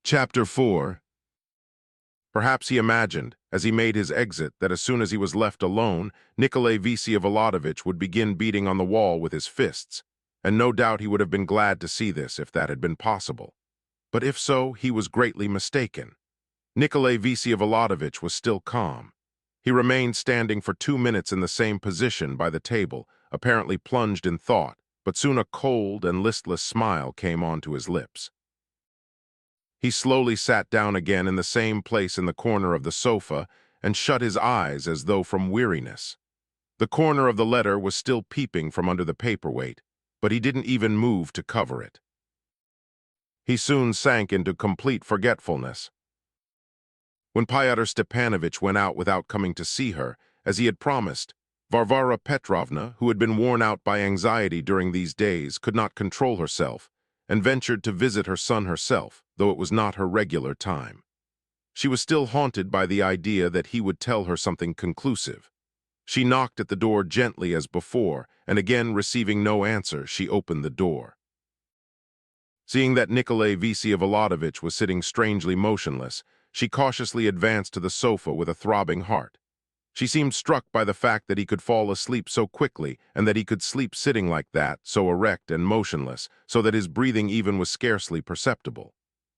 Chapter 4. Perhaps he imagined, as he made his exit, that as soon as he was left alone, Nikolai Vsevolodovich would begin beating on the wall with his fists, and no doubt he would have been glad to see this if that had been possible. But if so, he was greatly mistaken. Nikolai Vsevolodovich was still calm. He remained standing for 2 minutes in the same position by the table, apparently plunged in thought, but soon a cold and listless smile came onto his lips. He slowly sat down again in the same place in the corner of the sofa and shut his eyes as though from weariness. The corner of the letter was still peeping from under the paperweight, but he didn't even move to cover it. He soon sank into complete forgetfulness. When Fyodor Stepanovich went out without coming to see her, as he had promised, Varvara Petrovna, who had been worn out by anxiety during these days, could not control herself, and ventured to visit her son herself, though it was not her regular time. She was still haunted by the idea that he would tell her something conclusive. She knocked at the door gently as before, and again receiving no answer, she opened the door. Seeing that Nikolai Vsevolodovich was sitting strangely motionless, she cautiously advanced to the sofa with a throbbing heart. She seemed struck by the fact that he could fall asleep so quickly and that he could sleep sitting like that, so erect and motionless, so that his breathing even was scarcely perceptible.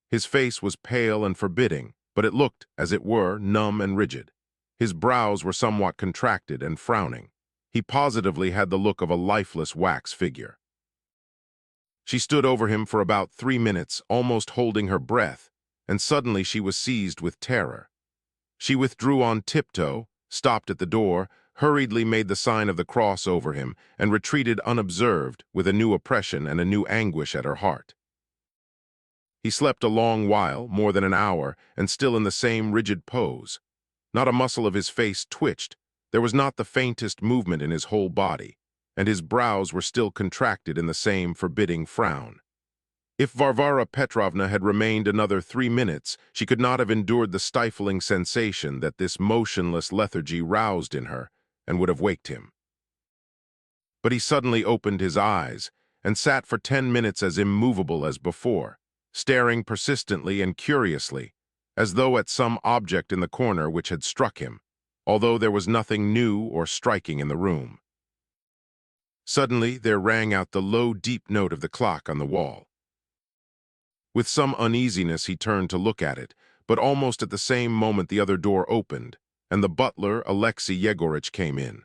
His face was pale and forbidding, but it looked, as it were, numb and rigid. His brows were somewhat contracted and frowning. He positively had the look of a lifeless wax figure. She stood over him for about 3 minutes, almost holding her breath, and suddenly she was seized with terror. She withdrew on tiptoe, stopped at the door, hurriedly made the sign of the cross over him, and retreated unobserved, with a new oppression and a new anguish at her heart. He slept a long while, more than an hour, and still in the same rigid pose. Not a muscle of his face twitched, there was not the faintest movement in his whole body, and his brows were still contracted in the same forbidding frown. If Varvara Petrovna had remained another 3 minutes, she could not have endured the stifling sensation that this motionless lethargy roused in her, and would have waked him. But he suddenly opened his eyes, and sat for 10 minutes as immovable as before, staring persistently and curiously, as though at some object in the corner which had struck him, although there was nothing new or striking in the room. Suddenly there rang out the low, deep note of the clock on the wall. With some uneasiness he turned to look at it, but almost at the same moment the other door opened, and the butler, Alexei Yegorich, came in.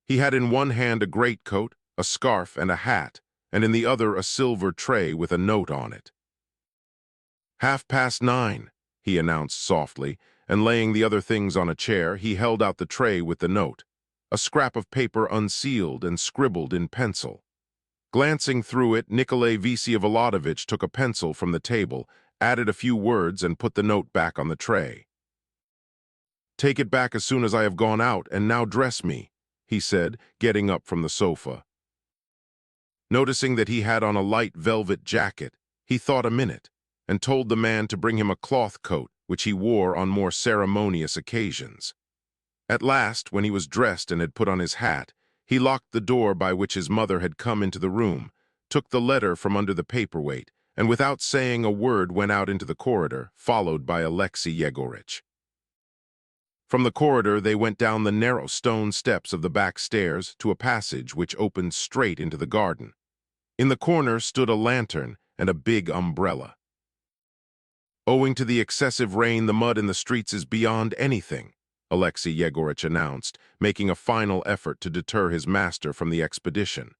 He had in one hand a greatcoat, a scarf, and a hat, and in the other a silver tray with a note on it. 9:30, he announced softly, and laying the other things on a chair, he held out the tray with the note, a scrap of paper unsealed and scribbled in pencil. Glancing through it, Nikolai Vsevolodovich took a pencil from the table, added a few words, and put the note back on the tray. "Take it back as soon as I have gone out, and now dress me," he said, getting up from the sofa. Noticing that he had on a light velvet jacket, he thought a minute, and told the man to bring him a cloth coat, which he wore on more ceremonious occasions. At last, when he was dressed and had put on his hat, he locked the door by which his mother had come into the room, took the letter from under the paperweight, and without saying a word went out into the corridor, followed by Alexei Yegorich. From the corridor they went down the narrow stone steps of the back stairs to a passage which opened straight into the garden. In the corner stood a lantern and a big umbrella. "Owing to the excessive rain, the mud in the streets is beyond anything," Alexei Yegorich announced, making a final effort to deter his master from the expedition.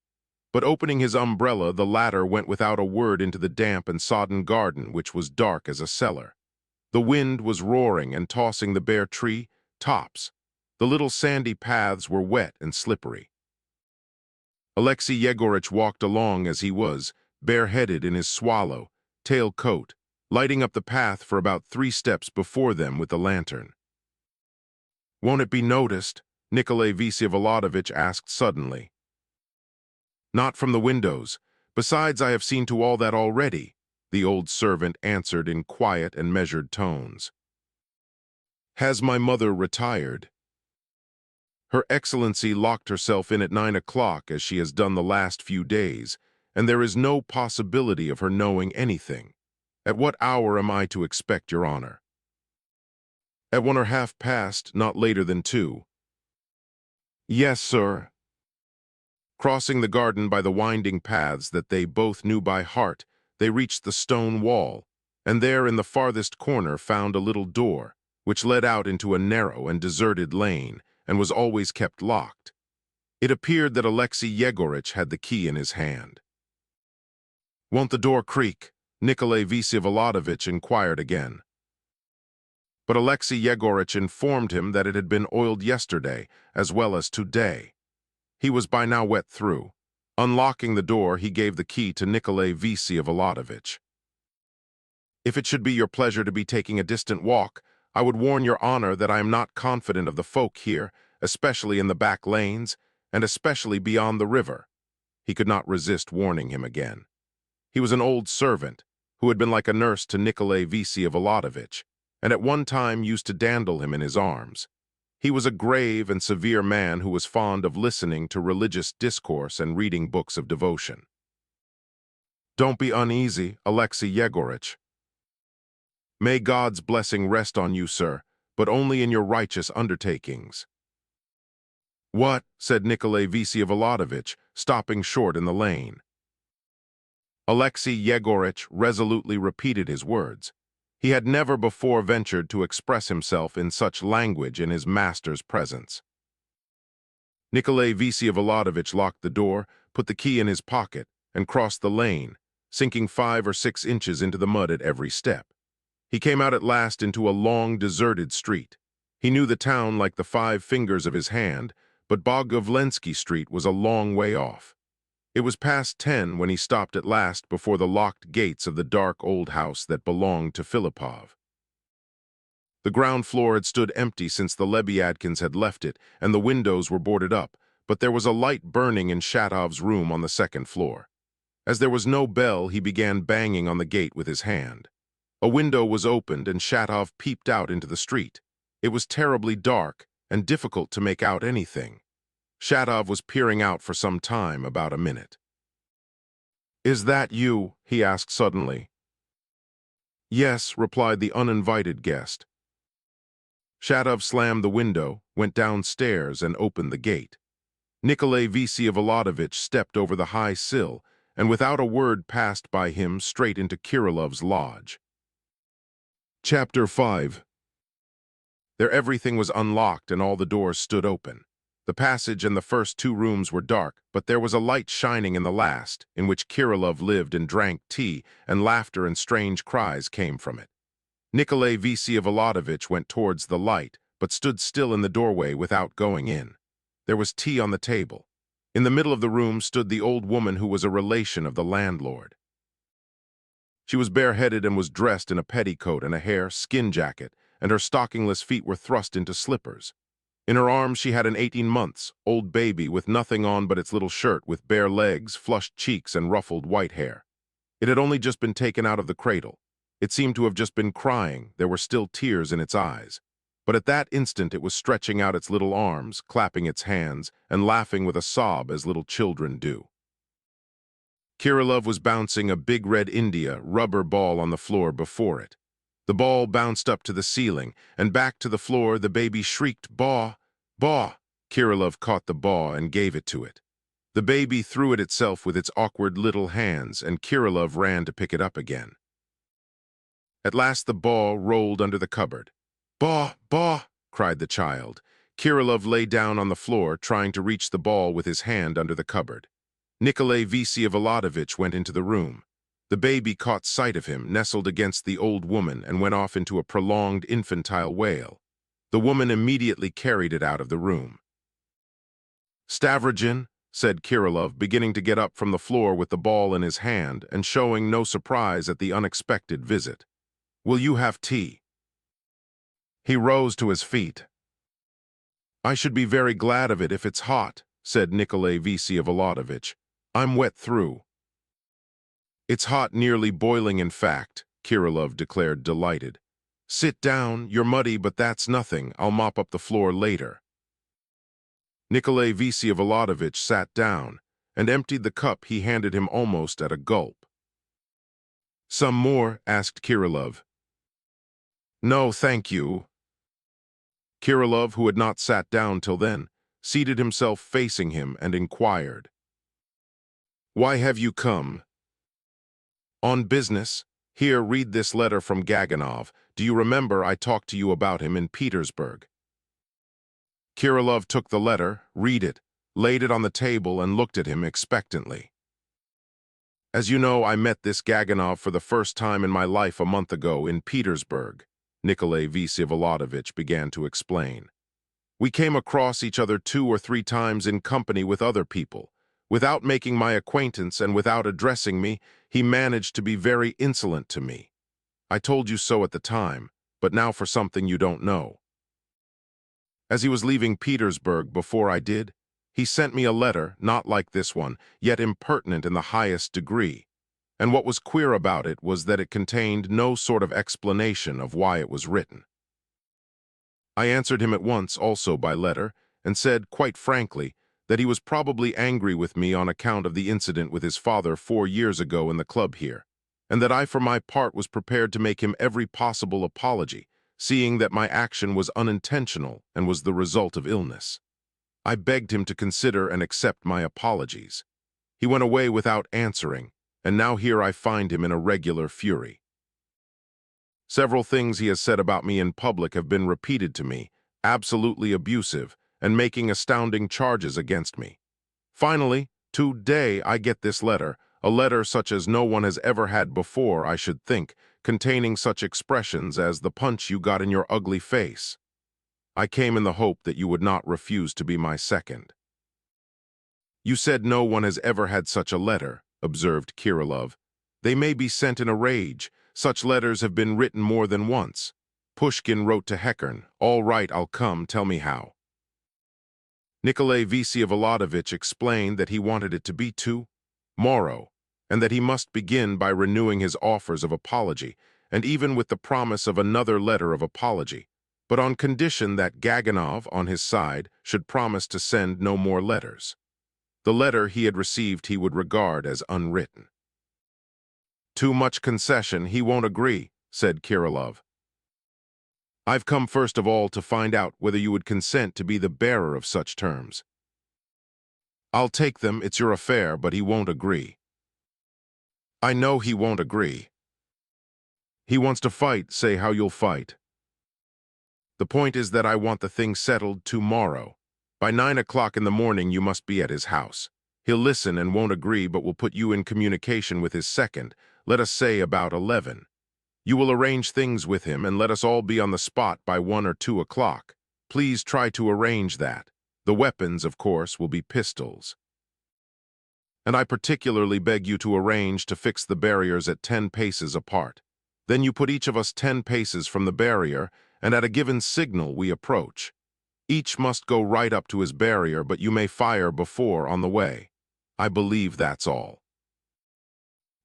But opening his umbrella, the latter went without a word into the damp and sodden garden, which was dark as a cellar. The wind was roaring and tossing the bare tree tops. The little sandy paths were wet and slippery. Alexei Yegorich walked along as he was, bareheaded in his swallow, tail coat, lighting up the path for about 3 steps before them with the lantern. "Won't it be noticed?" Nikolai Vsevolodovich asked suddenly. "Not from the windows. Besides, I have seen to all that already," the old servant answered in quiet and measured tones. "Has my mother retired?" "Her Excellency locked herself in at 9 o'clock, as she has done the last few days, and there is no possibility of her knowing anything. At what hour am I to expect your honor? At 1:30, not later than 2. Yes, sir. Crossing the garden by the winding paths that they both knew by heart, they reached the stone wall, and there in the farthest corner found a little door, which led out into a narrow and deserted lane, and was always kept locked. It appeared that Alexei Yegoritch had the key in his hand. "Won't the door creak?" Nikolai Vsevolodovitch inquired again. But Alexei Yegoritch informed him that it had been oiled yesterday, as well as today. He was by now wet through. Unlocking the door, he gave the key to Nikolai Vsevolodovitch. "If it should be your pleasure to be taking a distant walk, I would warn your honor that I am not confident of the folk here, especially in the back lanes, and especially beyond the river." He could not resist warning him again. He was an old servant, who had been like a nurse to Nikolai Vsevolodovitch, and at one time used to dandle him in his arms. He was a grave and severe man who was fond of listening to religious discourse and reading books of devotion. "Don't be uneasy, Alexei Yegoritch. May God's blessing rest on you, sir, but only in your righteous undertakings." "What?" said Nikolai Vsevolodovitch, stopping short in the lane. Alexei Yegoritch resolutely repeated his words. He had never before ventured to express himself in such language in his master's presence. Nikolai Vsevolodovitch locked the door, put the key in his pocket, and crossed the lane, sinking 5 or 6 inches into the mud at every step. He came out at last into a long, deserted street. He knew the town like the 5 fingers of his hand, but Bogovlensky Street was a long way off. It was past 10 when he stopped at last before the locked gates of the dark old house that belonged to Filippov. The ground floor had stood empty since the Lebyadkins had left it, and the windows were boarded up, but there was a light burning in Shatov's room on the 2nd floor. As there was no bell, he began banging on the gate with his hand. A window was opened, and Shatov peeped out into the street. It was terribly dark and difficult to make out anything. Shatov was peering out for some time, about a minute. "Is that you?" he asked suddenly. "Yes," replied the uninvited guest. Shatov slammed the window, went downstairs, and opened the gate. Nikolai Vsevolodovitch stepped over the high sill, and without a word passed by him straight into Kirilov's lodge. Chapter 5. There everything was unlocked and all the doors stood open. The passage and the first 2 rooms were dark, but there was a light shining in the last, in which Kirilov lived and drank tea, and laughter and strange cries came from it. Nikolai Vsevolodovitch went towards the light, but stood still in the doorway without going in. There was tea on the table. In the middle of the room stood the old woman who was a relation of the landlord. She was bareheaded and was dressed in a petticoat and a hair skin jacket, and her stockingless feet were thrust into slippers. In her arms she had an 18-months-old baby with nothing on but its little shirt, with bare legs, flushed cheeks, and ruffled white hair. It had only just been taken out of the cradle. It seemed to have just been crying. There were still tears in its eyes. But at that instant it was stretching out its little arms, clapping its hands, and laughing with a sob as little children do. Kirilov was bouncing a big red India rubber ball on the floor before it. The ball bounced up to the ceiling, and back to the floor. The baby shrieked, "Baw! Baw!" Kirilov caught the baw and gave it to it. The baby threw it itself with its awkward little hands, and Kirilov ran to pick it up again. At last the ball rolled under the cupboard. "Baw! Baw!" cried the child. Kirilov lay down on the floor, trying to reach the ball with his hand under the cupboard. Nikolai Vsevolodovitch went into the room. The baby caught sight of him, nestled against the old woman, and went off into a prolonged infantile wail. The woman immediately carried it out of the room. "Stavrogin," said Kirilov, beginning to get up from the floor with the ball in his hand and showing no surprise at the unexpected visit. "Will you have tea?" He rose to his feet. "I should be very glad of it if it's hot," said Nikolai Vsevolodovitch. "I'm wet through." "It's hot, nearly boiling, in fact," Kirilov declared, delighted. "Sit down, you're muddy, but that's nothing. I'll mop up the floor later." Nikolai Vsevolodovitch sat down and emptied the cup he handed him almost at a gulp. Some more? Asked Kirillov. No, thank you. Kirillov, who had not sat down till then, seated himself facing him and inquired, Why have you come? On business. Here, read this letter from Gaganov. Do you remember I talked to you about him in Petersburg? Kirillov took the letter, read it, laid it on the table and looked at him expectantly. As you know, I met this Gaganov for the first time in my life a month ago in Petersburg, Nikolai Vsevolodovich began to explain. We came across each other 2 or 3 times in company with other people. Without making my acquaintance and without addressing me, he managed to be very insolent to me. I told you so at the time, but now for something you don't know. As he was leaving Petersburg before I did, he sent me a letter, not like this one, yet impertinent in the highest degree. And what was queer about it was that it contained no sort of explanation of why it was written. I answered him at once, also by letter, and said, quite frankly, that he was probably angry with me on account of the incident with his father 4 years ago in the club here, and that I for my part was prepared to make him every possible apology, seeing that my action was unintentional and was the result of illness. I begged him to consider and accept my apologies. He went away without answering, and now here I find him in a regular fury. Several things he has said about me in public have been repeated to me, absolutely abusive, and making astounding charges against me. Finally, today I get this letter, a letter such as no one has ever had before, I should think, containing such expressions as the punch you got in your ugly face. I came in the hope that you would not refuse to be my second. You said no one has ever had such a letter, observed Kirillov. They may be sent in a rage. Such letters have been written more than once. Pushkin wrote to Hekern, all right, I'll come, tell me how. Nikolai Vsevolodovich explained that he wanted it to be tomorrow, and that he must begin by renewing his offers of apology, and even with the promise of another letter of apology, but on condition that Gaganov, on his side, should promise to send no more letters. The letter he had received he would regard as unwritten. Too much concession, he won't agree, said Kirillov. I've come first of all to find out whether you would consent to be the bearer of such terms. I'll take them, it's your affair, but he won't agree. I know he won't agree. He wants to fight, say how you'll fight. The point is that I want the thing settled tomorrow. By 9 o'clock in the morning you must be at his house. He'll listen and won't agree, but will put you in communication with his second, let us say about 11. You will arrange things with him and let us all be on the spot by 1 or 2 o'clock. Please try to arrange that. The weapons, of course, will be pistols. And I particularly beg you to arrange to fix the barriers at 10 paces apart. Then you put each of us 10 paces from the barrier, and at a given signal we approach. Each must go right up to his barrier, but you may fire before on the way. I believe that's all.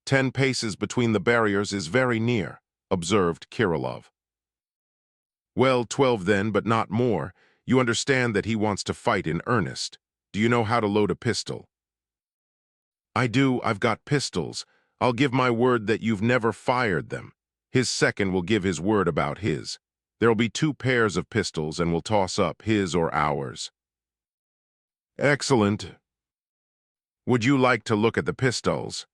10 paces between the barriers is very near, observed Kirillov. Well, 12 then, but not more. You understand that he wants to fight in earnest. Do you know how to load a pistol? I do, I've got pistols. I'll give my word that you've never fired them. His second will give his word about his. There'll be 2 pairs of pistols and we'll toss up his or ours. Excellent. Would you like to look at the pistols?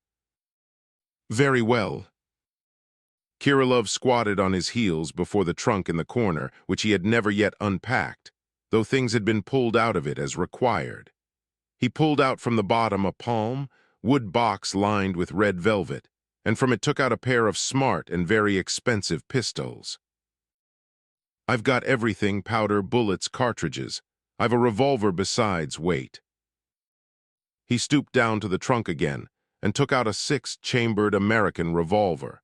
Very well. Kirillov squatted on his heels before the trunk in the corner, which he had never yet unpacked, though things had been pulled out of it as required. He pulled out from the bottom a palm, wood box lined with red velvet, and from it took out a pair of smart and very expensive pistols. I've got everything, powder, bullets, cartridges. I've a revolver besides, wait. He stooped down to the trunk again and took out a 6-chambered American revolver.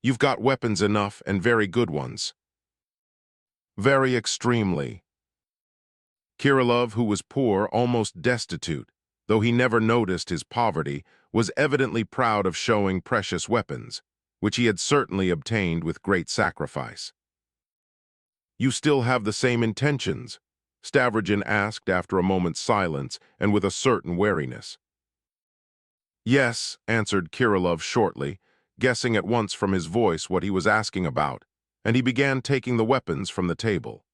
You've got weapons enough and very good ones. Very extremely. Kirillov, who was poor, almost destitute, though he never noticed his poverty, was evidently proud of showing precious weapons, which he had certainly obtained with great sacrifice. You still have the same intentions? Stavrogin asked after a moment's silence and with a certain wariness. Yes, answered Kirillov shortly, guessing at once from his voice what he was asking about, and he began taking the weapons from the table.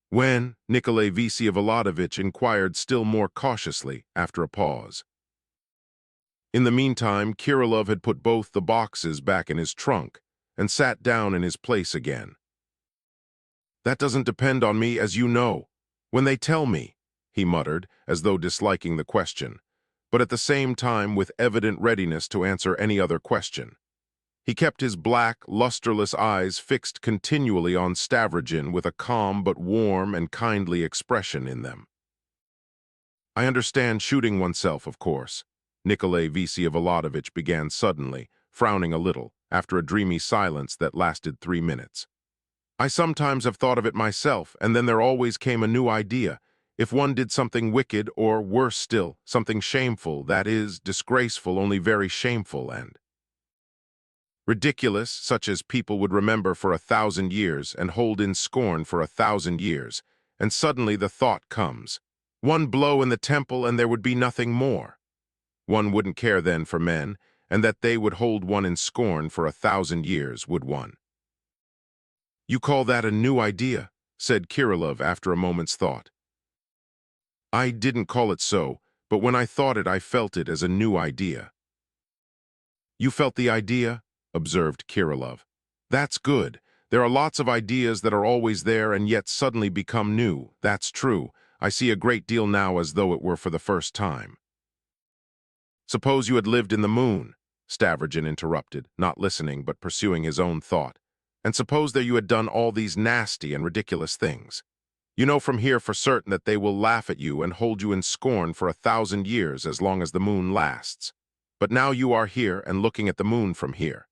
When? Nikolay Vsevolodovich inquired still more cautiously after a pause. In the meantime, Kirillov had put both the boxes back in his trunk and sat down in his place again. "That doesn't depend on me, as you know. When they tell me," he muttered, as though disliking the question, but at the same time with evident readiness to answer any other question. He kept his black, lusterless eyes fixed continually on Stavrogin with a calm but warm and kindly expression in them. "I understand shooting oneself, of course," Nikolay Vsevolodovich began suddenly, frowning a little, after a dreamy silence that lasted 3 minutes. "I sometimes have thought of it myself, and then there always came a new idea. If one did something wicked, or worse still, something shameful, that is, disgraceful, only very shameful, and ridiculous, such as people would remember for 1,000 years and hold in scorn for 1,000 years, and suddenly the thought comes, one blow in the temple and there would be nothing more. One wouldn't care then for men, and that they would hold one in scorn for 1,000 years, would one?" "You call that a new idea?" said Kirillov after a moment's thought. "I didn't call it so, but when I thought it, I felt it as a new idea." "You felt the idea?" observed Kirillov. "That's good. There are lots of ideas that are always there and yet suddenly become new. That's true. I see a great deal now as though it were for the first time." "Suppose you had lived in the moon," Stavrogin interrupted, not listening but pursuing his own thought. "And suppose that you had done all these nasty and ridiculous things. You know from here for certain that they will laugh at you and hold you in scorn for 1,000 years as long as the moon lasts. But now you are here and looking at the moon from here.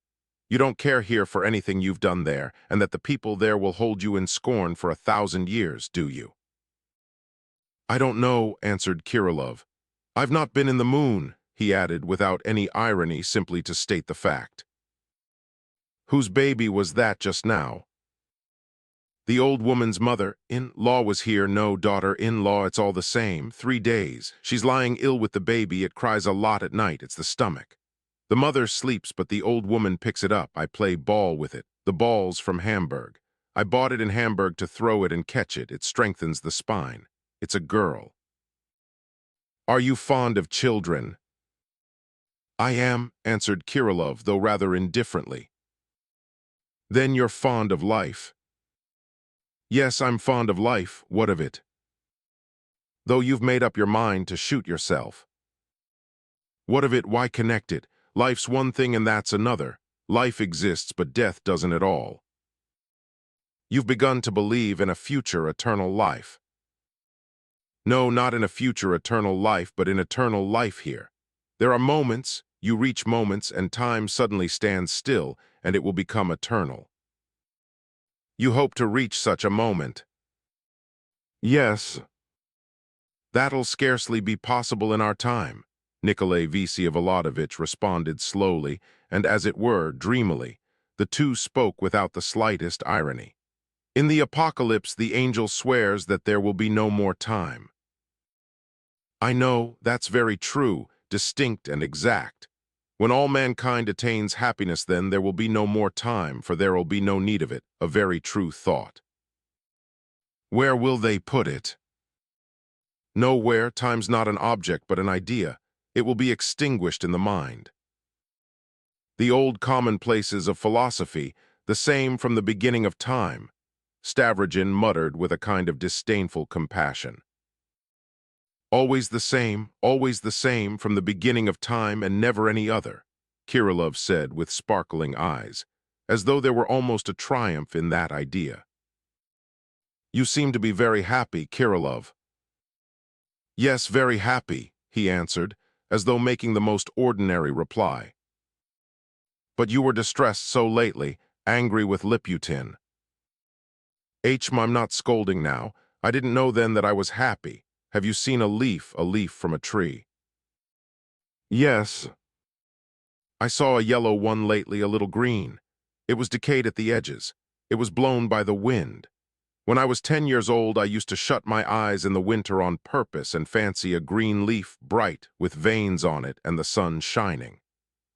You don't care here for anything you've done there, and that the people there will hold you in scorn for 1,000 years, do you?" "I don't know," answered Kirillov. "I've not been in the moon," he added without any irony, simply to state the fact. "Whose baby was that just now?" "The old woman's mother-in-law was here. No, daughter-in-law, it's all the same. 3 days. She's lying ill with the baby. It cries a lot at night. It's the stomach. The mother sleeps, but the old woman picks it up. I play ball with it. The ball's from Hamburg. I bought it in Hamburg to throw it and catch it. It strengthens the spine. It's a girl." "Are you fond of children?" "I am," answered Kirillov, though rather indifferently. "Then you're fond of life?" "Yes, I'm fond of life. What of it?" "Though you've made up your mind to shoot yourself." "What of it? Why connect it? Life's one thing and that's another. Life exists, but death doesn't at all." "You've begun to believe in a future eternal life." "No, not in a future eternal life, but in eternal life here. There are moments, you reach moments, and time suddenly stands still, and it will become eternal." "You hope to reach such a moment?" "Yes." "That'll scarcely be possible in our time," Nikolay Vsevolodovich responded slowly, and as it were, dreamily. The two spoke without the slightest irony. "In the Apocalypse, the angel swears that there will be no more time." "I know, that's very true, distinct and exact. When all mankind attains happiness, then there will be no more time, for there will be no need of it, a very true thought." "Where will they put it?" "Nowhere. Time's not an object, but an idea. It will be extinguished in the mind." "The old commonplaces of philosophy, the same from the beginning of time," Stavrogin muttered with a kind of disdainful compassion. Always the same, from the beginning of time and never any other," Kirillov said with sparkling eyes, as though there were almost a triumph in that idea. "You seem to be very happy, Kirillov." "Yes, very happy," he answered, as though making the most ordinary reply. "But you were distressed so lately, angry with Liputin." "I'm not scolding now. I didn't know then that I was happy. Have you seen a leaf from a tree?" "Yes." "I saw a yellow one lately, a little green. It was decayed at the edges. It was blown by the wind. When I was 10 years old, I used to shut my eyes in the winter on purpose and fancy a green leaf bright, with veins on it and the sun shining.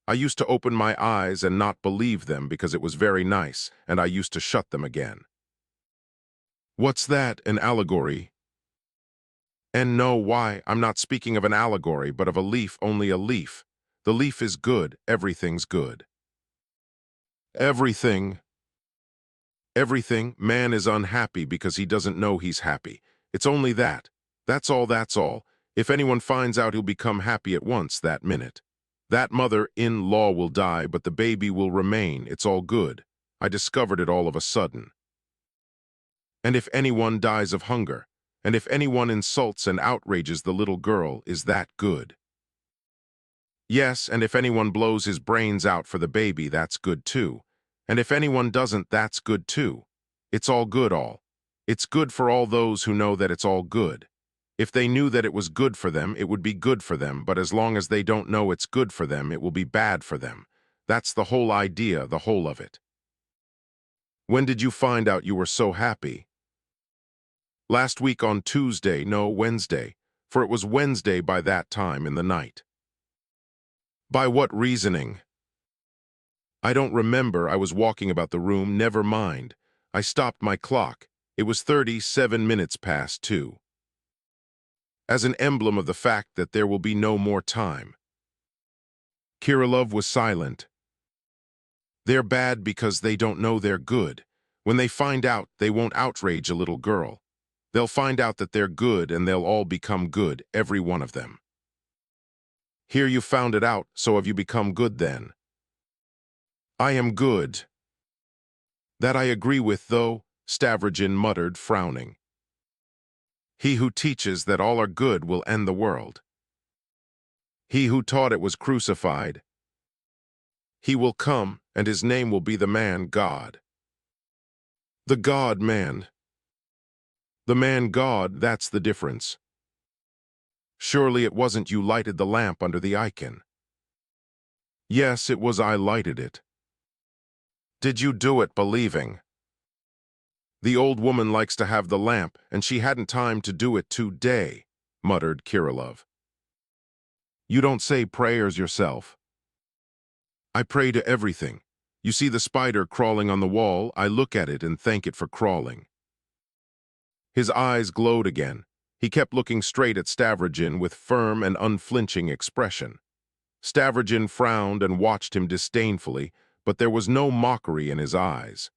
I used to open my eyes and not believe them because it was very nice, and I used to shut them again. What's that, an allegory? And no, why, I'm not speaking of an allegory, but of a leaf, only a leaf. The leaf is good, everything's good. Everything. Everything, man is unhappy because he doesn't know he's happy. It's only that. That's all, that's all. If anyone finds out, he'll become happy at once, that minute. That mother-in-law will die, but the baby will remain. It's all good. I discovered it all of a sudden. And if anyone dies of hunger, and if anyone insults and outrages the little girl, is that good? Yes, and if anyone blows his brains out for the baby, that's good too. And if anyone doesn't, that's good too. It's all good, all. It's good for all those who know that it's all good. If they knew that it was good for them, it would be good for them, but as long as they don't know it's good for them, it will be bad for them. That's the whole idea, the whole of it. When did you find out you were so happy? Last week on Tuesday, no, Wednesday, for it was Wednesday by that time in the night. By what reasoning? I don't remember. I was walking about the room. Never mind. I stopped my clock. It was 37 minutes past 2. As an emblem of the fact that there will be no more time. Kirillov was silent. They're bad because they don't know they're good. When they find out, they won't outrage a little girl. They'll find out that they're good and they'll all become good, every one of them. Here you found it out, so have you become good then? I am good. That I agree with, though, Stavrogin muttered, frowning. He who teaches that all are good will end the world. He who taught it was crucified. He will come, and his name will be the man God. The God-man. The man God, that's the difference. Surely it wasn't you lighted the lamp under the icon. Yes, it was I lighted it. Did you do it believing? The old woman likes to have the lamp, and she hadn't time to do it today, muttered Kirillov. You don't say prayers yourself. I pray to everything. You see the spider crawling on the wall, I look at it and thank it for crawling. His eyes glowed again. He kept looking straight at Stavrogin with firm and unflinching expression. Stavrogin frowned and watched him disdainfully, but there was no mockery in his eyes.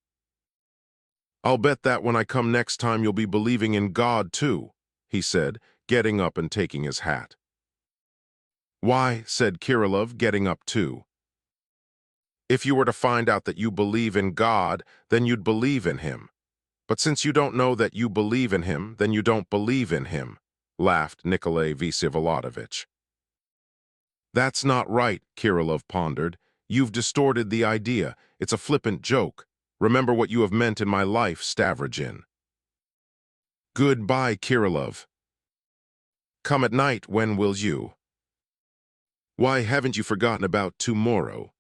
I'll bet that when I come next time you'll be believing in God too, he said, getting up and taking his hat. Why, said Kirillov, getting up too. If you were to find out that you believe in God, then you'd believe in him. But since you don't know that you believe in him, then you don't believe in him, laughed Nikolai Vsevolodovich. That's not right, Kirillov pondered. You've distorted the idea. It's a flippant joke. Remember what you have meant in my life, Stavrogin. Goodbye, Kirillov. Come at night, when will you? Why, haven't you forgotten about tomorrow?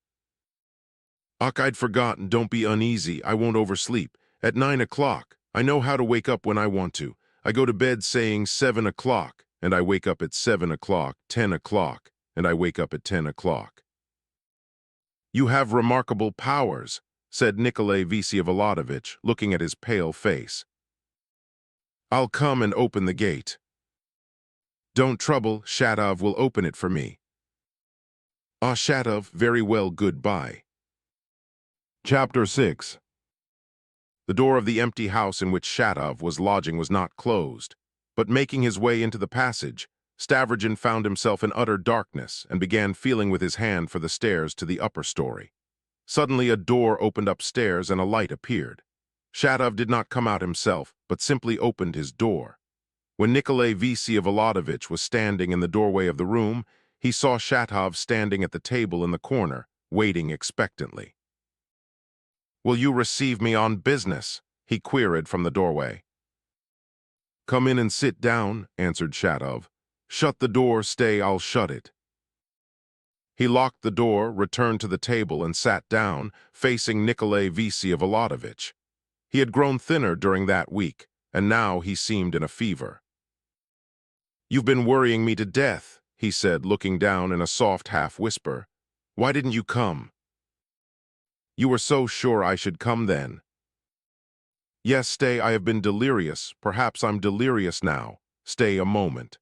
Ach, I'd forgotten. Don't be uneasy. I won't oversleep. At 9 o'clock. I know how to wake up when I want to. I go to bed saying 7 o'clock, and I wake up at 7 o'clock, 10 o'clock, and I wake up at 10 o'clock. You have remarkable powers, said Nikolai Vsevolodovich, looking at his pale face. I'll come and open the gate. Don't trouble, Shatov will open it for me. Ah, Shatov, very well, goodbye. Chapter 6. The door of the empty house in which Shatov was lodging was not closed, but making his way into the passage, Stavrogin found himself in utter darkness and began feeling with his hand for the stairs to the upper story. Suddenly a door opened upstairs and a light appeared. Shatov did not come out himself, but simply opened his door. When Nikolai Vsevolodovich was standing in the doorway of the room, he saw Shatov standing at the table in the corner, waiting expectantly. Will you receive me on business? He queried from the doorway. Come in and sit down, answered Shatov. Shut the door, stay, I'll shut it. He locked the door, returned to the table, and sat down, facing Nikolai Vsevolodovich. He had grown thinner during that week, and now he seemed in a fever. You've been worrying me to death, he said, looking down in a soft half-whisper. Why didn't you come? You were so sure I should come then. Yes, stay, I have been delirious. Perhaps I'm delirious now. Stay a moment.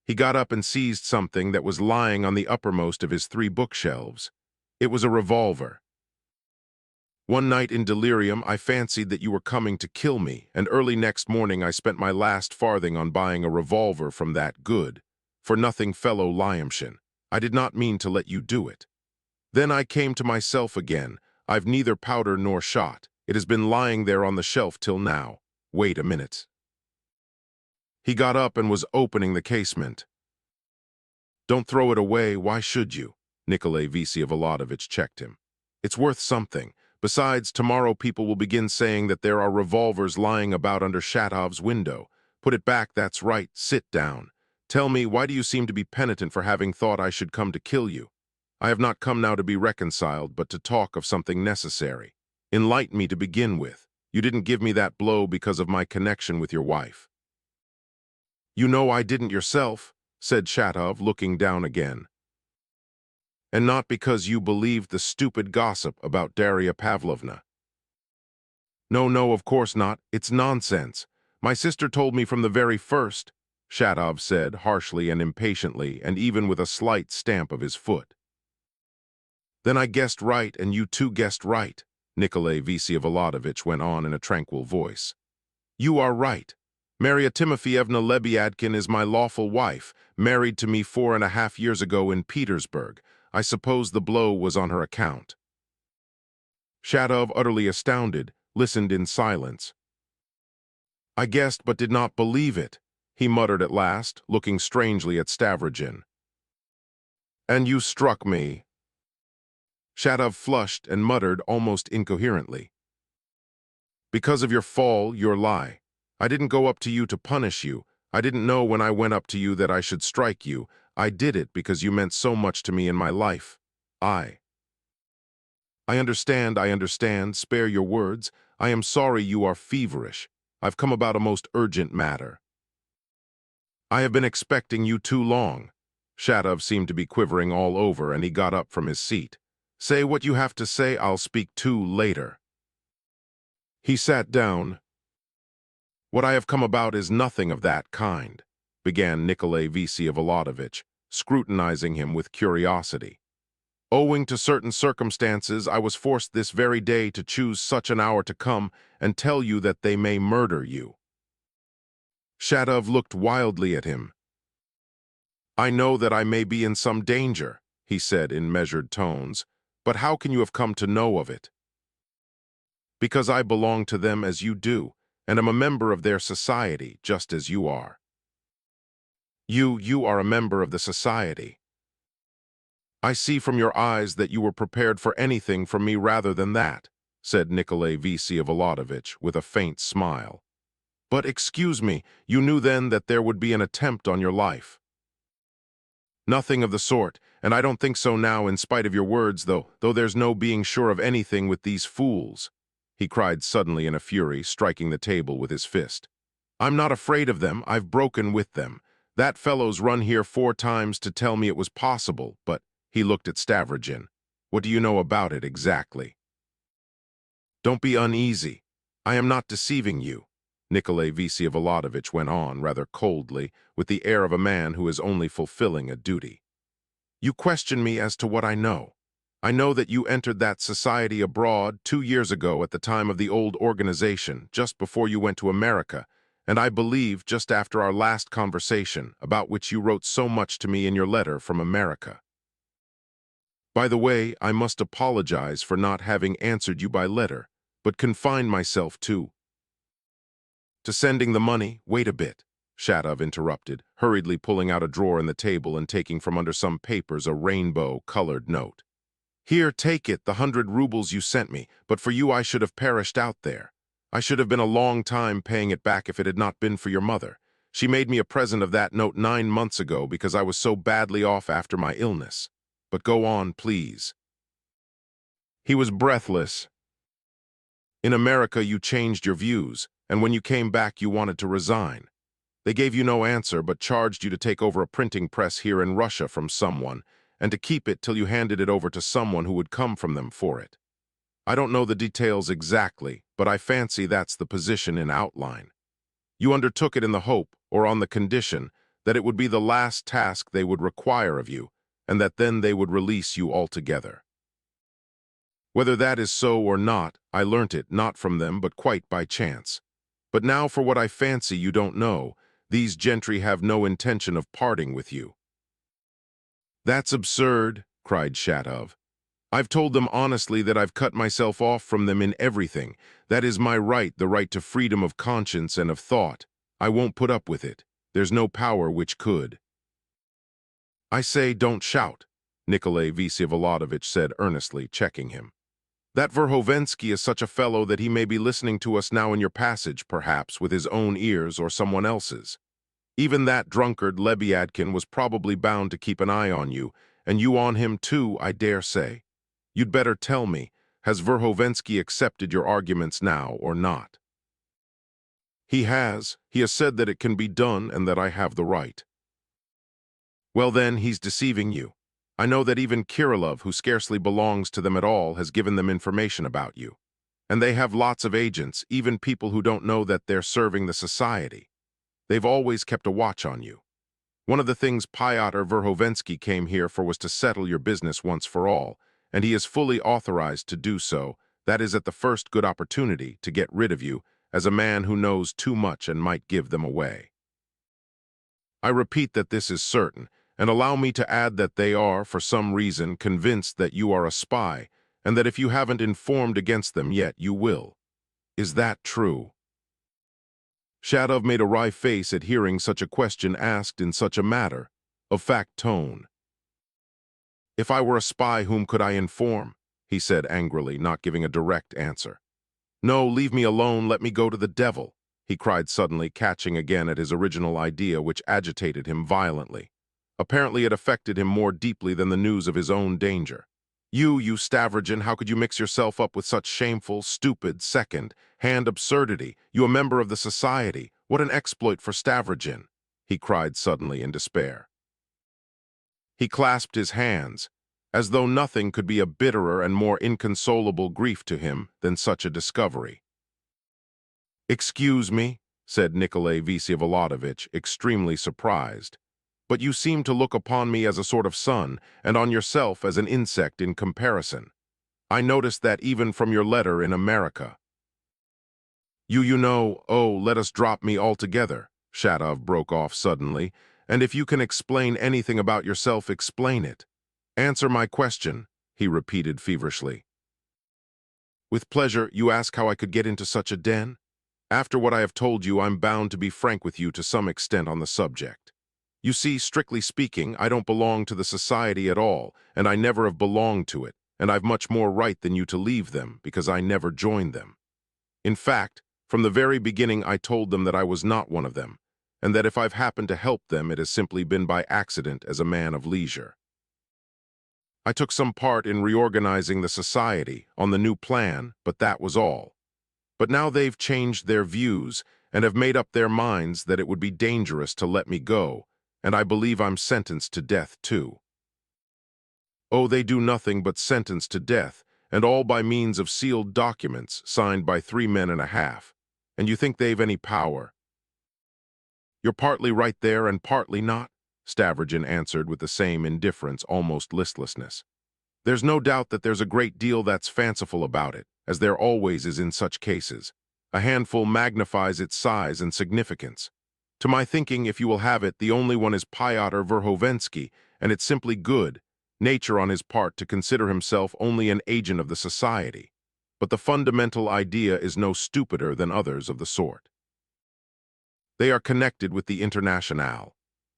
He got up and seized something that was lying on the uppermost of his 3 bookshelves. It was a revolver. One night in delirium, I fancied that you were coming to kill me, and early next morning I spent my last farthing on buying a revolver from that good-for-nothing fellow Lyamshin. I did not mean to let you do it. Then I came to myself again. I've neither powder nor shot. It has been lying there on the shelf till now. Wait a minute. He got up and was opening the casement. Don't throw it away, why should you? Nikolai Vsevolodovich checked him. It's worth something. Besides, tomorrow people will begin saying that there are revolvers lying about under Shatov's window. Put it back, that's right, sit down. Tell me, why do you seem to be penitent for having thought I should come to kill you? I have not come now to be reconciled, but to talk of something necessary. Enlighten me to begin with. You didn't give me that blow because of my connection with your wife. You know I didn't yourself, said Shatov, looking down again. And not because you believed the stupid gossip about Darya Pavlovna. No, no, of course not. It's nonsense. My sister told me from the very first, Shatov said, harshly and impatiently, and even with a slight stamp of his foot. Then I guessed right, and you too guessed right, Nikolai Vsevolodovich went on in a tranquil voice. You are right. Maria Timofeyevna Lebyadkin is my lawful wife, married to me 4.5 years ago in Petersburg. I suppose the blow was on her account. Shatov, utterly astounded, listened in silence. I guessed but did not believe it, he muttered at last, looking strangely at Stavrogin. And you struck me. Shatov flushed and muttered almost incoherently. Because of your fall, your lie. I didn't go up to you to punish you. I didn't know when I went up to you that I should strike you. I did it because you meant so much to me in my life. I understand, spare your words. I am sorry you are feverish. I've come about a most urgent matter. I have been expecting you too long. Shatov seemed to be quivering all over, and he got up from his seat. Say what you have to say, I'll speak to later. He sat down. What I have come about is nothing of that kind, began Nikolai Vsevolodovich, scrutinizing him with curiosity. Owing to certain circumstances, I was forced this very day to choose such an hour to come and tell you that they may murder you. Shatov looked wildly at him. I know that I may be in some danger, he said in measured tones, but how can you have come to know of it? Because I belong to them as you do, and am a member of their society, just as you are. You are a member of the society. I see from your eyes that you were prepared for anything from me rather than that, said Nikolai Vsevolodovich with a faint smile. But excuse me, you knew then that there would be an attempt on your life. Nothing of the sort, and I don't think so now in spite of your words, though there's no being sure of anything with these fools, he cried suddenly in a fury, striking the table with his fist. I'm not afraid of them, I've broken with them. That fellow's run here 4 times to tell me it was possible, but he looked at Stavrogin. What do you know about it exactly? Don't be uneasy. I am not deceiving you, Nikolai Vsevolodovich went on rather coldly, with the air of a man who is only fulfilling a duty. You question me as to what I know. I know that you entered that society abroad 2 years ago at the time of the old organization, just before you went to America, and I believe just after our last conversation, about which you wrote so much to me in your letter from America. By the way, I must apologize for not having answered you by letter, but confined myself to sending the money. Wait a bit, Shatov interrupted, hurriedly pulling out a drawer in the table and taking from under some papers a rainbow-colored note. Here, take it, the 100 rubles you sent me, but for you I should have perished out there. I should have been a long time paying it back if it had not been for your mother. She made me a present of that note 9 months ago because I was so badly off after my illness. But go on, please. He was breathless. In America you changed your views, and when you came back you wanted to resign. They gave you no answer but charged you to take over a printing press here in Russia from someone, and to keep it till you handed it over to someone who would come from them for it. I don't know the details exactly, but I fancy that's the position in outline. You undertook it in the hope, or on the condition, that it would be the last task they would require of you, and that then they would release you altogether. Whether that is so or not, I learnt it not from them but quite by chance. But now for what I fancy you don't know, these gentry have no intention of parting with you. That's absurd, cried Shatov. I've told them honestly that I've cut myself off from them in everything. That is my right, the right to freedom of conscience and of thought. I won't put up with it. There's no power which could. I say, don't shout, Nikolai Vsevolodovich said earnestly, checking him. That Verhovensky is such a fellow that he may be listening to us now in your passage, perhaps, with his own ears or someone else's. Even that drunkard Lebyadkin was probably bound to keep an eye on you, and you on him too, I dare say. You'd better tell me, has Verhovensky accepted your arguments now or not? He has. He has said that it can be done and that I have the right. Well then, he's deceiving you. I know that even Kirillov, who scarcely belongs to them at all, has given them information about you. And they have lots of agents, even people who don't know that they're serving the society. They've always kept a watch on you. One of the things Pyotr Verhovensky came here for was to settle your business once for all, and he is fully authorized to do so, that is at the first good opportunity, to get rid of you, as a man who knows too much and might give them away. I repeat that this is certain, and allow me to add that they are, for some reason, convinced that you are a spy, and that if you haven't informed against them yet, you will. Is that true? Shatov made a wry face at hearing such a question asked in such a matter-of-fact tone. If I were a spy, whom could I inform? He said angrily, not giving a direct answer. No, leave me alone, let me go to the devil, he cried suddenly, catching again at his original idea, which agitated him violently. Apparently it affected him more deeply than the news of his own danger. You Stavrogin, how could you mix yourself up with such shameful, stupid, second-hand absurdity? You a member of the society. What an exploit for Stavrogin, he cried suddenly in despair. He clasped his hands, as though nothing could be a bitterer and more inconsolable grief to him than such a discovery. Excuse me, said Nikolai Vsevolodovich, extremely surprised, but you seem to look upon me as a sort of son, and on yourself as an insect in comparison. I noticed that even from your letter in America. You know, oh, let us drop me altogether, Shatov broke off suddenly, and if you can explain anything about yourself, explain it. Answer my question, he repeated feverishly. With pleasure. You ask how I could get into such a den? After what I have told you, I'm bound to be frank with you to some extent on the subject. You see, strictly speaking, I don't belong to the society at all, and I never have belonged to it, and I've much more right than you to leave them, because I never joined them. In fact, from the very beginning I told them that I was not one of them, and that if I've happened to help them, it has simply been by accident as a man of leisure. I took some part in reorganizing the society on the new plan, but that was all. But now they've changed their views and have made up their minds that it would be dangerous to let me go, and I believe I'm sentenced to death too. Oh, they do nothing but sentence to death, and all by means of sealed documents signed by 3 men and a half. And you think they've any power? You're partly right there and partly not, Stavrogin answered with the same indifference, almost listlessness. There's no doubt that there's a great deal that's fanciful about it, as there always is in such cases. A handful magnifies its size and significance. To my thinking, if you will have it, the only one is Pyotr Verhovensky, and it's simply good nature on his part to consider himself only an agent of the society. But the fundamental idea is no stupider than others of the sort. They are connected with the Internationale.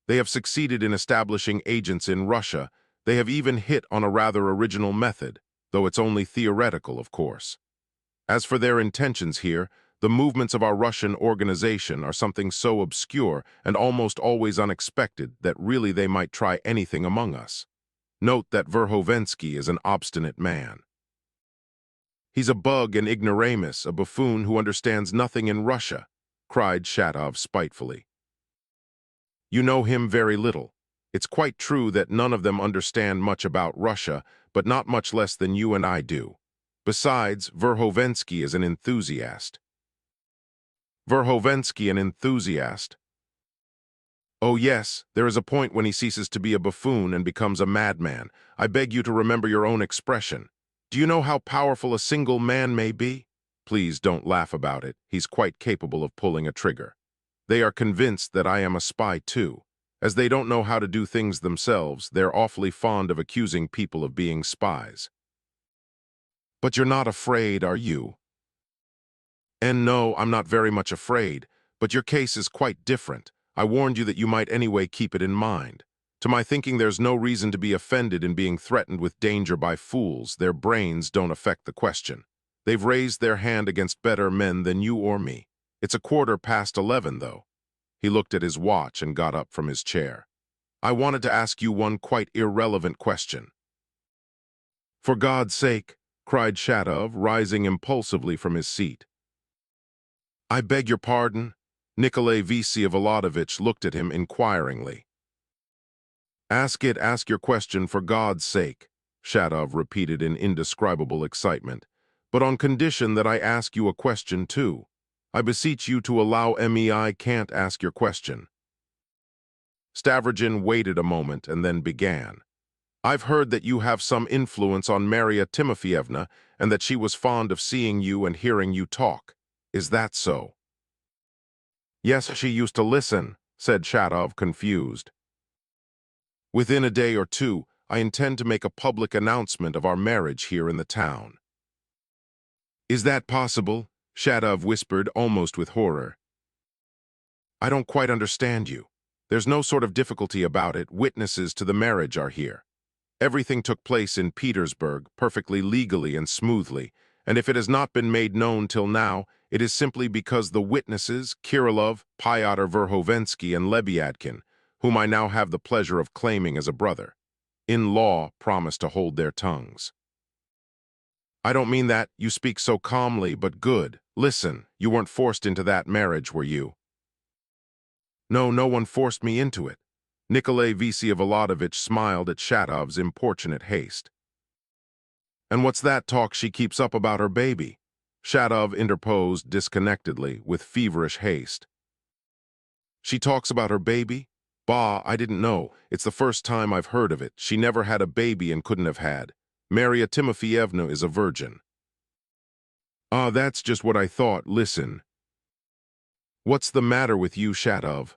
They have succeeded in establishing agents in Russia. They have even hit on a rather original method, though it's only theoretical, of course. As for their intentions here, the movements of our Russian organization are something so obscure and almost always unexpected that really they might try anything among us. Note that Verhovensky is an obstinate man. He's a bug, an ignoramus, a buffoon who understands nothing in Russia, cried Shatov spitefully. You know him very little. It's quite true that none of them understand much about Russia, but not much less than you and I do. Besides, Verhovensky is an enthusiast. Verhovensky an enthusiast? Oh yes, there is a point when he ceases to be a buffoon and becomes a madman. I beg you to remember your own expression. Do you know how powerful a single man may be? Please don't laugh about it. He's quite capable of pulling a trigger. They are convinced that I am a spy too. As they don't know how to do things themselves, they're awfully fond of accusing people of being spies. But you're not afraid, are you? And no, I'm not very much afraid, but your case is quite different. I warned you that you might anyway keep it in mind. To my thinking, there's no reason to be offended in being threatened with danger by fools. Their brains don't affect the question. They've raised their hand against better men than you or me. It's 11:15, though. He looked at his watch and got up from his chair. I wanted to ask you one quite irrelevant question. For God's sake, cried Shatov, rising impulsively from his seat. I beg your pardon? Nikolai Vsevolodovich looked at him inquiringly. Ask your question for God's sake, Shatov repeated in indescribable excitement, but on condition that I ask you a question too. I beseech you to allow me. I can't ask your question. Stavrogin waited a moment and then began. I've heard that you have some influence on Marya Timofeyevna and that she was fond of seeing you and hearing you talk. Is that so? Yes, she used to listen, said Shatov, confused. Within a day or two, I intend to make a public announcement of our marriage here in the town. Is that possible? Shatov whispered, almost with horror. I don't quite understand you. There's no sort of difficulty about it. Witnesses to the marriage are here. Everything took place in Petersburg, perfectly legally and smoothly, and if it has not been made known till now, it is simply because the witnesses, Kirillov, Pyotr Verhovensky, and Lebyadkin, whom I now have the pleasure of claiming as a brother, in law promise to hold their tongues. I don't mean that. You speak so calmly, but good. Listen, you weren't forced into that marriage, were you? No, no one forced me into it. Nikolai Vsevolodovich smiled at Shatov's importunate haste. And what's that talk she keeps up about her baby? Shatov interposed disconnectedly, with feverish haste. She talks about her baby? Bah, I didn't know. It's the first time I've heard of it. She never had a baby and couldn't have had. Marya Timofeyevna is a virgin. Ah, that's just what I thought. Listen. What's the matter with you, Shatov?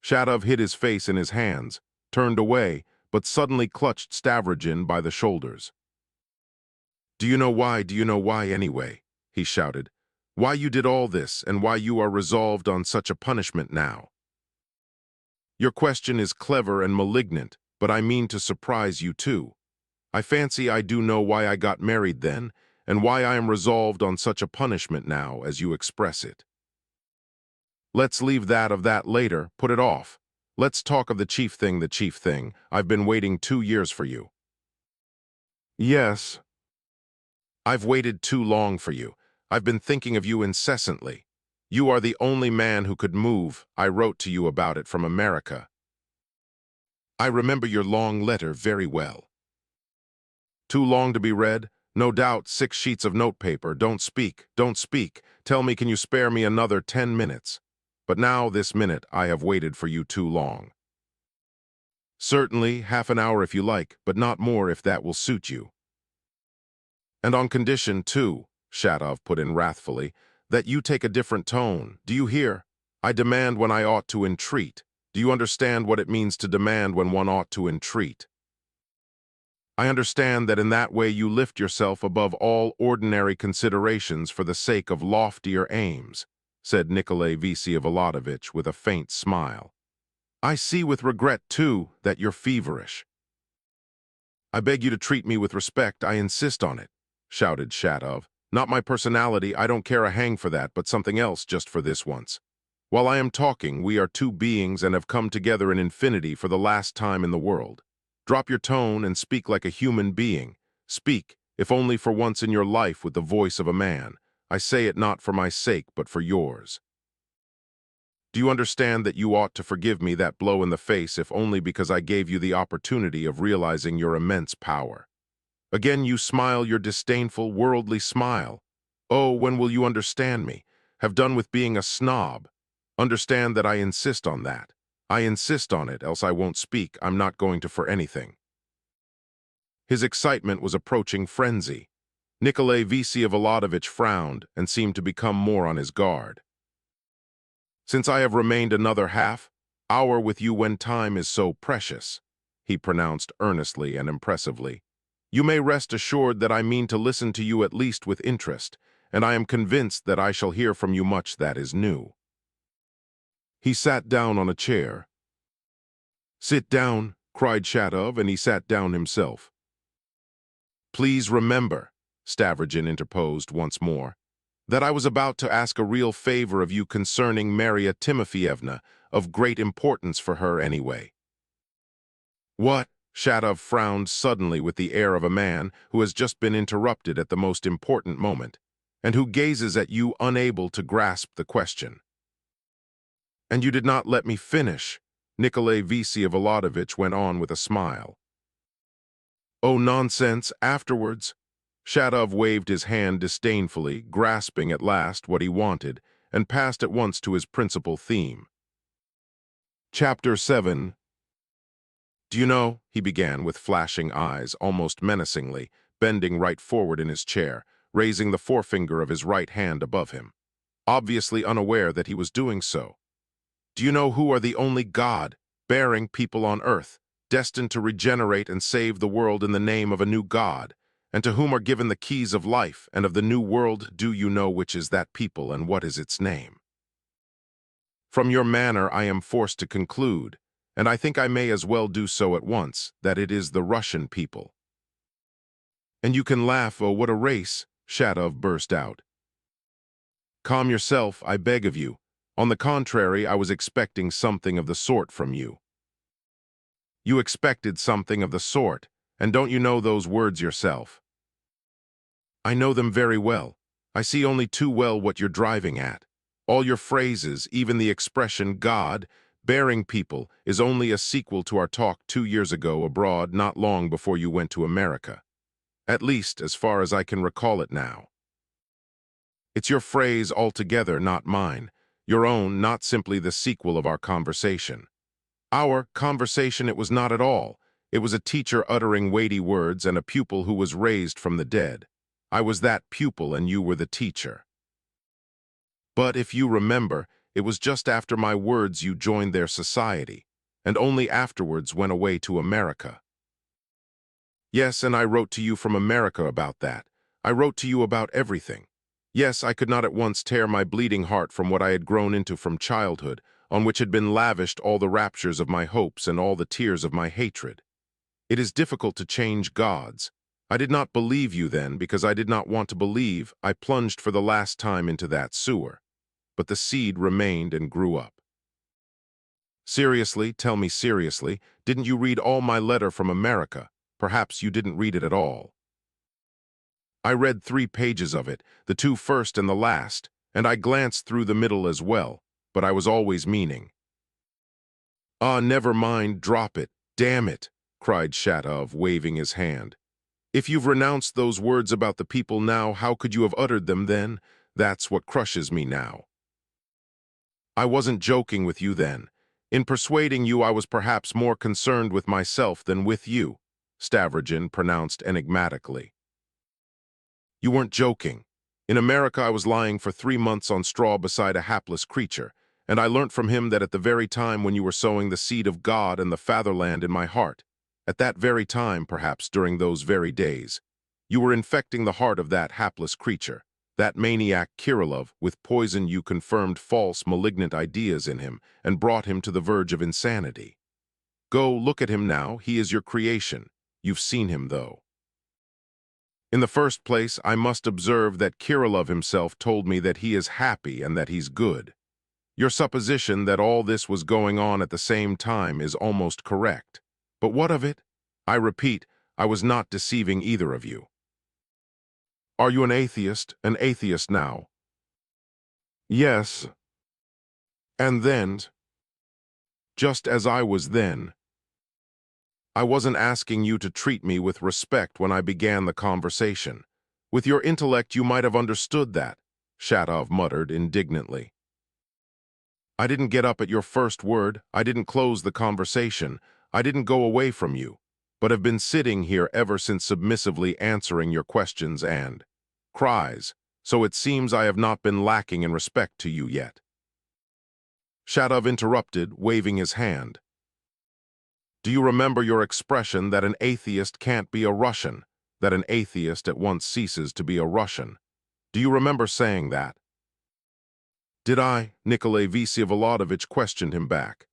Shatov hid his face in his hands, turned away, but suddenly clutched Stavrogin by the shoulders. Do you know why anyway? He shouted. Why you did all this, and why you are resolved on such a punishment now? Your question is clever and malignant, but I mean to surprise you too. I fancy I do know why I got married then, and why I am resolved on such a punishment now, as you express it. Let's leave that of that later, put it off. Let's talk of the chief thing. I've been waiting 2 years for you. Yes. I've waited too long for you. I've been thinking of you incessantly. You are the only man who could move. I wrote to you about it from America. I remember your long letter very well. Too long to be read? No doubt 6 sheets of notepaper. Don't speak. Tell me, can you spare me another 10 minutes? But now, this minute, I have waited for you too long. Certainly, half an hour if you like, but not more if that will suit you. And on condition, too, Shatov put in wrathfully, that you take a different tone. Do you hear? I demand when I ought to entreat. Do you understand what it means to demand when one ought to entreat? I understand that in that way you lift yourself above all ordinary considerations for the sake of loftier aims, said Nikolai Vsevolodovich with a faint smile. I see with regret, too, that you're feverish. I beg you to treat me with respect. I insist on it, shouted Shatov. Not my personality, I don't care a hang for that, but something else just for this once. While I am talking, we are 2 beings and have come together in infinity for the last time in the world. Drop your tone and speak like a human being. Speak, if only for once in your life, with the voice of a man. I say it not for my sake, but for yours. Do you understand that you ought to forgive me that blow in the face if only because I gave you the opportunity of realizing your immense power? Again you smile your disdainful, worldly smile. Oh, when will you understand me? Have done with being a snob. Understand that I insist on that. I insist on it, else I won't speak. I'm not going to for anything. His excitement was approaching frenzy. Nikolai Vsevolodovich frowned and seemed to become more on his guard. Since I have remained another half hour with you when time is so precious, he pronounced earnestly and impressively, you may rest assured that I mean to listen to you at least with interest, and I am convinced that I shall hear from you much that is new. He sat down on a chair. Sit down, cried Shatov, and he sat down himself. Please remember, Stavrogin interposed once more, that I was about to ask a real favor of you concerning Marya Timofeyevna, of great importance for her anyway. What? Shatov frowned suddenly with the air of a man who has just been interrupted at the most important moment, and who gazes at you unable to grasp the question. And you did not let me finish, Nikolai Vsevolodovich went on with a smile. Oh, nonsense, afterwards. Shatov waved his hand disdainfully, grasping at last what he wanted, and passed at once to his principal theme. Chapter 7. Do you know, he began with flashing eyes, almost menacingly, bending right forward in his chair, raising the forefinger of his right hand above him, obviously unaware that he was doing so. Do you know who are the only God-bearing people on earth, destined to regenerate and save the world in the name of a new God, and to whom are given the keys of life and of the new world? Do you know which is that people and what is its name? From your manner I am forced to conclude, and I think I may as well do so at once, that it is the Russian people. And you can laugh, oh, what a race, Shatov burst out. Calm yourself, I beg of you. On the contrary, I was expecting something of the sort from you. You expected something of the sort, and don't you know those words yourself? I know them very well. I see only too well what you're driving at. All your phrases, even the expression God-bearing people, is only a sequel to our talk 2 years ago abroad, not long before you went to America. At least, as far as I can recall it now. It's your phrase altogether, not mine. Your own, not simply the sequel of our conversation. Our conversation it was not at all. It was a teacher uttering weighty words and a pupil who was raised from the dead. I was that pupil and you were the teacher. But if you remember, it was just after my words you joined their society, and only afterwards went away to America. Yes, and I wrote to you from America about that. I wrote to you about everything. Yes, I could not at once tear my bleeding heart from what I had grown into from childhood, on which had been lavished all the raptures of my hopes and all the tears of my hatred. It is difficult to change gods. I did not believe you then because I did not want to believe. I plunged for the last time into that sewer. But the seed remained and grew up. Seriously, tell me seriously, didn't you read all my letter from America? Perhaps you didn't read it at all. I read 3 pages of it, the 2 first and the last, and I glanced through the middle as well, but I was always meaning. Ah, never mind, drop it, damn it, cried Shatov, waving his hand. If you've renounced those words about the people now, how could you have uttered them then? That's what crushes me now. I wasn't joking with you then. In persuading you, I was perhaps more concerned with myself than with you, Stavrogin pronounced enigmatically. You weren't joking. In America, I was lying for 3 months on straw beside a hapless creature, and I learnt from him that at the very time when you were sowing the seed of God and the fatherland in my heart, at that very time, perhaps during those very days, you were infecting the heart of that hapless creature, that maniac Kirillov, with poison. You confirmed false, malignant ideas in him and brought him to the verge of insanity. Go, look at him now. He is your creation. You've seen him, though. In the first place, I must observe that Kirillov himself told me that he is happy and that he's good. Your supposition that all this was going on at the same time is almost correct. But what of it? I repeat, I was not deceiving either of you. Are you an atheist now? Yes. And then, just as I was then, I wasn't asking you to treat me with respect when I began the conversation. With your intellect, you might have understood that, Shatov muttered indignantly. I didn't get up at your first word, I didn't close the conversation, I didn't go away from you, but have been sitting here ever since submissively answering your questions and cries, so it seems I have not been lacking in respect to you yet. Shatov interrupted, waving his hand. Do you remember your expression that an atheist can't be a Russian, that an atheist at once ceases to be a Russian? Do you remember saying that? Did I? Nikolai Vsevolodovich questioned him back.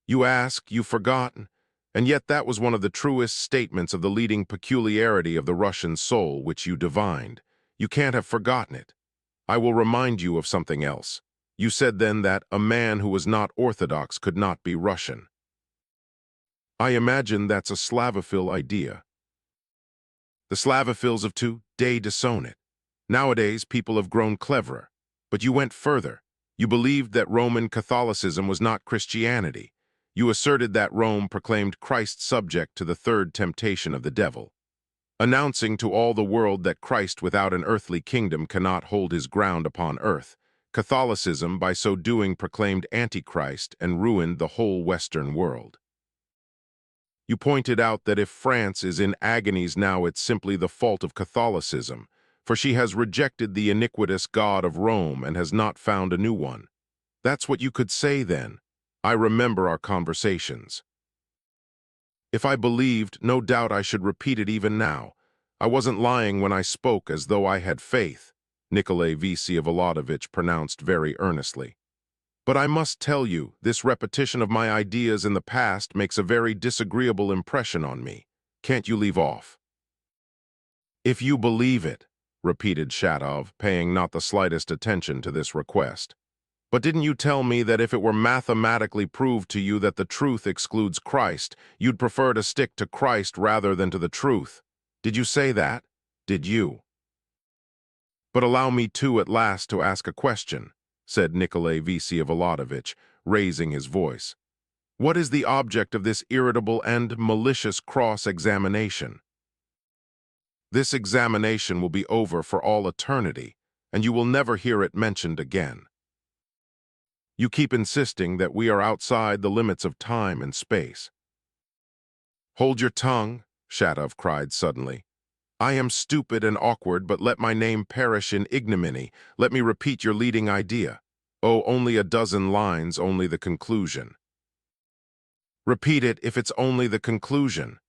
You ask, you've forgotten, and yet that was one of the truest statements of the leading peculiarity of the Russian soul which you divined. You can't have forgotten it. I will remind you of something else. You said then that a man who was not Orthodox could not be Russian. I imagine that's a Slavophil idea. The Slavophils of today disown it. Nowadays, people have grown cleverer. But you went further. You believed that Roman Catholicism was not Christianity. You asserted that Rome proclaimed Christ subject to the third temptation of the devil, announcing to all the world that Christ without an earthly kingdom cannot hold his ground upon earth. Catholicism, by so doing, proclaimed Antichrist and ruined the whole Western world. You pointed out that if France is in agonies now, it's simply the fault of Catholicism, for she has rejected the iniquitous God of Rome and has not found a new one. That's what you could say then. I remember our conversations. If I believed, no doubt I should repeat it even now. I wasn't lying when I spoke as though I had faith, Nikolai Vsevolodovich pronounced very earnestly. But I must tell you, this repetition of my ideas in the past makes a very disagreeable impression on me. Can't you leave off? If you believe it, repeated Shatov, paying not the slightest attention to this request. But didn't you tell me that if it were mathematically proved to you that the truth excludes Christ, you'd prefer to stick to Christ rather than to the truth? Did you say that? Did you? But allow me too at last to ask a question, said Nikolai Vsevolodovich, raising his voice. What is the object of this irritable and malicious cross-examination? This examination will be over for all eternity, and you will never hear it mentioned again. You keep insisting that we are outside the limits of time and space. Hold your tongue, Shatov cried suddenly. I am stupid and awkward, but let my name perish in ignominy. Let me repeat your leading idea. Oh, only a dozen lines, only the conclusion. Repeat it if it's only the conclusion.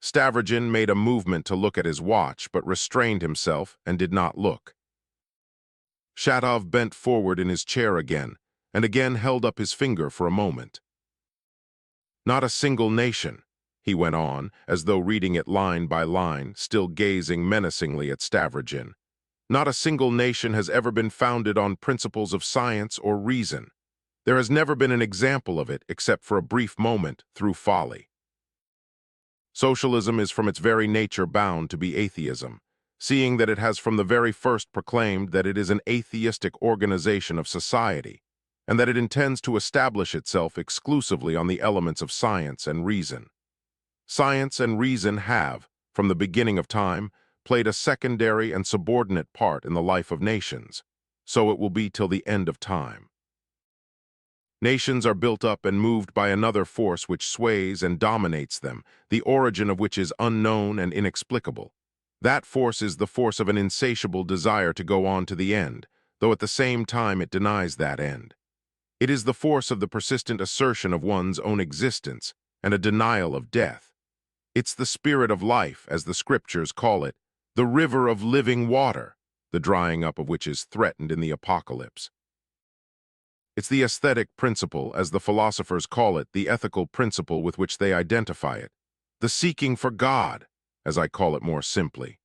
Stavrogin made a movement to look at his watch, but restrained himself and did not look. Shatov bent forward in his chair again, and again held up his finger for a moment. Not a single nation, he went on, as though reading it line by line, still gazing menacingly at Stavrogin. Not a single nation has ever been founded on principles of science or reason. There has never been an example of it except for a brief moment through folly. Socialism is from its very nature bound to be atheism, seeing that it has from the very first proclaimed that it is an atheistic organization of society, and that it intends to establish itself exclusively on the elements of science and reason. Science and reason have, from the beginning of time, played a secondary and subordinate part in the life of nations, so it will be till the end of time. Nations are built up and moved by another force which sways and dominates them, the origin of which is unknown and inexplicable. That force is the force of an insatiable desire to go on to the end, though at the same time it denies that end. It is the force of the persistent assertion of one's own existence and a denial of death. It's the spirit of life, as the scriptures call it, the river of living water, the drying up of which is threatened in the apocalypse. It's the aesthetic principle, as the philosophers call it, the ethical principle with which they identify it, the seeking for God, as I call it more simply.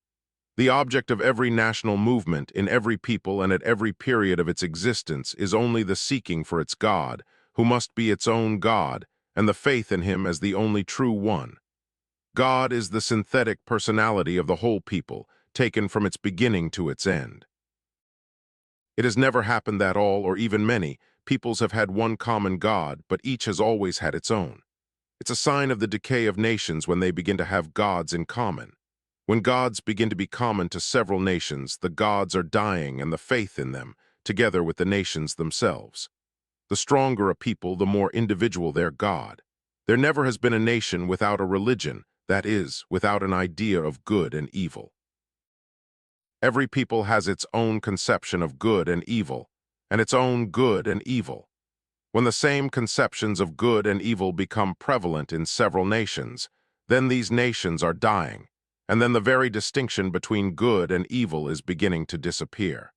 The object of every national movement, in every people and at every period of its existence, is only the seeking for its God, who must be its own God, and the faith in him as the only true one. God is the synthetic personality of the whole people, taken from its beginning to its end. It has never happened that all, or even many, peoples have had one common god, but each has always had its own. It's a sign of the decay of nations when they begin to have gods in common. When gods begin to be common to several nations, the gods are dying and the faith in them, together with the nations themselves. The stronger a people, the more individual their god. There never has been a nation without a religion, that is, without an idea of good and evil. Every people has its own conception of good and evil, and its own good and evil. When the same conceptions of good and evil become prevalent in several nations, then these nations are dying, and then the very distinction between good and evil is beginning to disappear.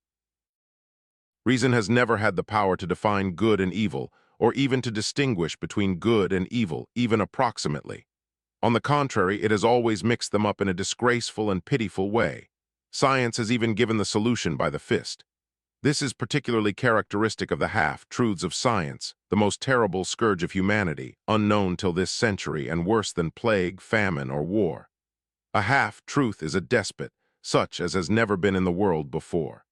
Reason has never had the power to define good and evil, or even to distinguish between good and evil, even approximately. On the contrary, it has always mixed them up in a disgraceful and pitiful way. Science has even given the solution by the fist. This is particularly characteristic of the half-truths of science, the most terrible scourge of humanity, unknown till this century and worse than plague, famine, or war. A half-truth is a despot, such as has never been in the world before.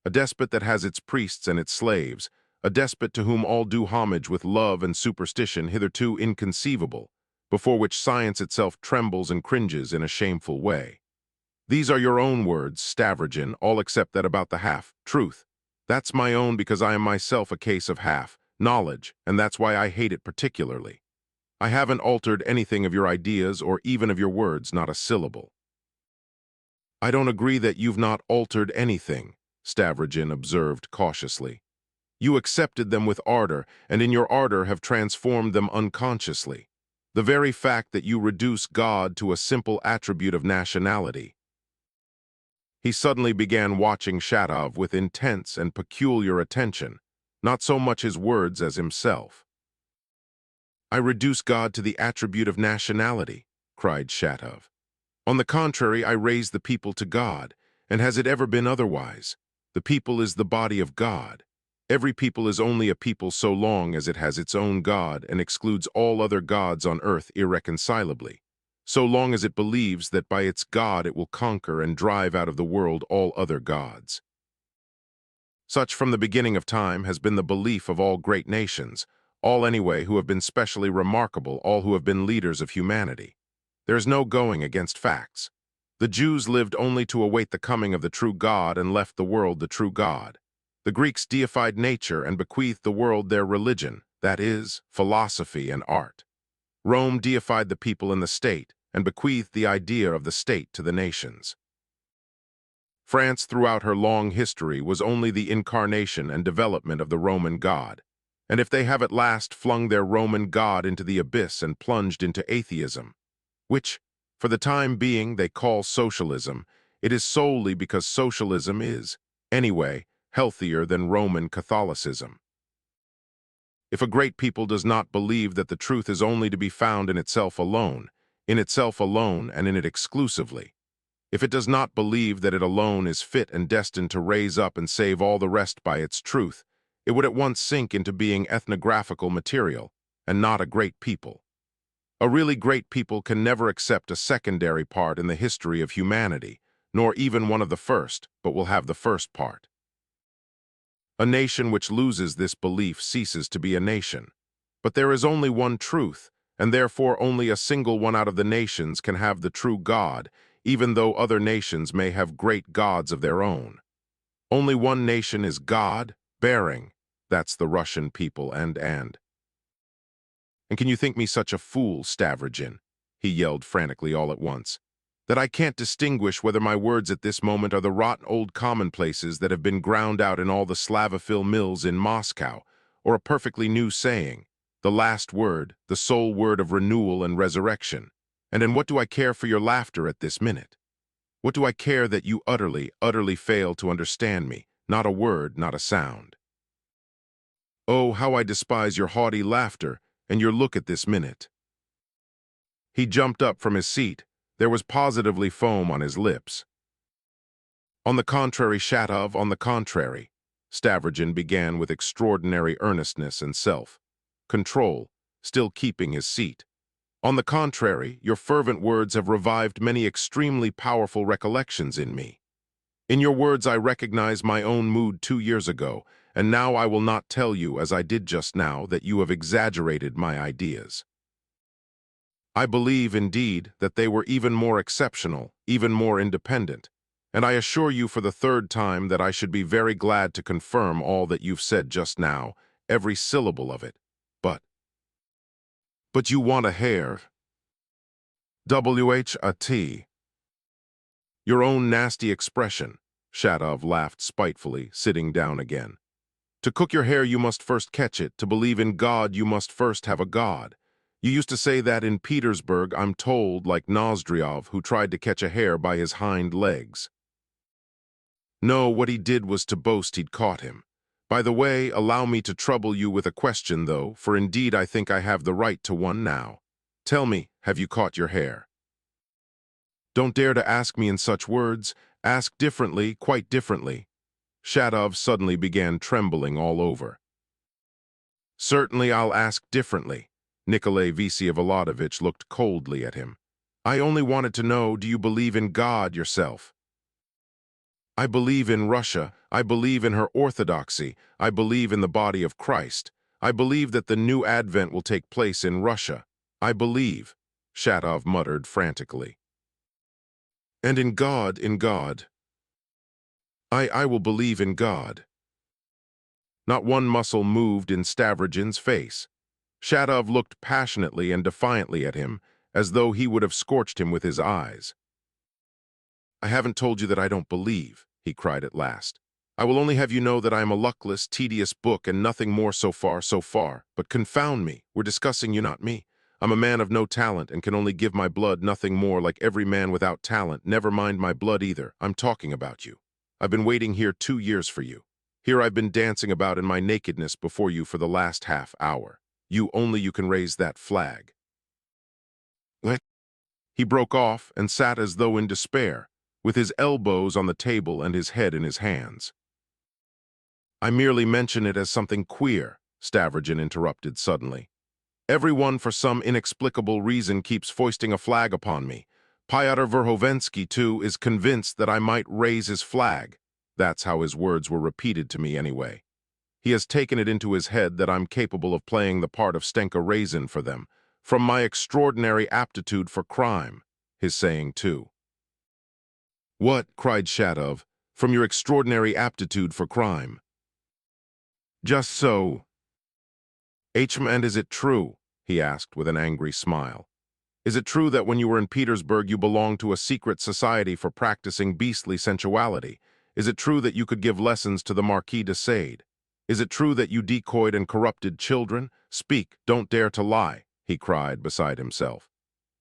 A despot that has its priests and its slaves, a despot to whom all do homage with love and superstition hitherto inconceivable, before which science itself trembles and cringes in a shameful way. These are your own words, Stavrogin, all except that about the half-truth. That's my own because I am myself a case of half-knowledge, and that's why I hate it particularly. I haven't altered anything of your ideas or even of your words, not a syllable. I don't agree that you've not altered anything, Stavrogin observed cautiously. You accepted them with ardor, and in your ardor have transformed them unconsciously. The very fact that you reduce God to a simple attribute of nationality. He suddenly began watching Shatov with intense and peculiar attention, not so much his words as himself. I reduce God to the attribute of nationality, cried Shatov. On the contrary, I raise the people to God, and has it ever been otherwise? The people is the body of God. Every people is only a people so long as it has its own God and excludes all other gods on earth irreconcilably, so long as it believes that by its God it will conquer and drive out of the world all other gods. Such from the beginning of time has been the belief of all great nations, all anyway who have been specially remarkable, all who have been leaders of humanity. There is no going against facts. The Jews lived only to await the coming of the true God and left the world the true God. The Greeks deified nature and bequeathed the world their religion, that is, philosophy and art. Rome deified the people in the state and bequeathed the idea of the state to the nations. France throughout her long history was only the incarnation and development of the Roman God, and if they have at last flung their Roman God into the abyss and plunged into atheism, which, for the time being, they call socialism, it is solely because socialism is, anyway, healthier than Roman Catholicism. If a great people does not believe that the truth is only to be found in itself alone and in it exclusively, if it does not believe that it alone is fit and destined to raise up and save all the rest by its truth, it would at once sink into being ethnographical material and not a great people. A really great people can never accept a secondary part in the history of humanity, nor even one of the first, but will have the first part. A nation which loses this belief ceases to be a nation. But there is only one truth, and therefore only a single one out of the nations can have the true God, even though other nations may have great gods of their own. Only one nation is God-bearing. That's the Russian people and. And can you think me such a fool, Stavrogin, he yelled frantically all at once, that I can't distinguish whether my words at this moment are the rotten old commonplaces that have been ground out in all the Slavophil mills in Moscow, or a perfectly new saying, the last word, the sole word of renewal and resurrection? And what do I care for your laughter at this minute? What do I care that you utterly, utterly fail to understand me, not a word, not a sound? Oh, how I despise your haughty laughter and your look at this minute. He jumped up from his seat. There was positively foam on his lips. On the contrary, Shatov, on the contrary, Stavrogin began with extraordinary earnestness and self-control, still keeping his seat. On the contrary, your fervent words have revived many extremely powerful recollections in me. In your words I recognize my own mood 2 years ago, and now I will not tell you, as I did just now, that you have exaggerated my ideas. I believe, indeed, that they were even more exceptional, even more independent, and I assure you for the third time that I should be very glad to confirm all that you've said just now, every syllable of it. But you want a hair. WHAT. Your own nasty expression, Shatov laughed spitefully, sitting down again. To cook your hair you must first catch it, to believe in God you must first have a God. You used to say that in Petersburg, I'm told, like Nozdryov, who tried to catch a hare by his hind legs. No, what he did was to boast he'd caught him. By the way, allow me to trouble you with a question, though, for indeed I think I have the right to one now. Tell me, have you caught your hare? Don't dare to ask me in such words. Ask differently, quite differently. Shatov suddenly began trembling all over. Certainly I'll ask differently. Nikolai Vsyevolodovitch looked coldly at him. I only wanted to know, do you believe in God yourself? I believe in Russia. I believe in her orthodoxy. I believe in the body of Christ. I believe that the new advent will take place in Russia. I believe, Shatov muttered frantically. And in God, in God. I will believe in God. Not one muscle moved in Stavrogin's face. Shatov looked passionately and defiantly at him, as though he would have scorched him with his eyes. I haven't told you that I don't believe, he cried at last. I will only have you know that I am a luckless, tedious book and nothing more so far. But confound me, we're discussing you, not me. I'm a man of no talent and can only give my blood, nothing more, like every man without talent. Never mind my blood either, I'm talking about you. I've been waiting here 2 years for you. Here I've been dancing about in my nakedness before you for the last half hour. Only you can raise that flag. What? He broke off and sat as though in despair, with his elbows on the table and his head in his hands. I merely mention it as something queer, Stavrogin interrupted suddenly. Everyone, for some inexplicable reason, keeps foisting a flag upon me. Fyodor Verhovensky, too, is convinced that I might raise his flag. That's how his words were repeated to me anyway. He has taken it into his head that I'm capable of playing the part of Stenka Razin for them, from my extraordinary aptitude for crime, his saying too. What, cried Shatov, from your extraordinary aptitude for crime? Just so. And is it true, he asked with an angry smile. Is it true that when you were in Petersburg you belonged to a secret society for practicing beastly sensuality? Is it true that you could give lessons to the Marquis de Sade? Is it true that you decoyed and corrupted children? Speak, don't dare to lie, he cried beside himself.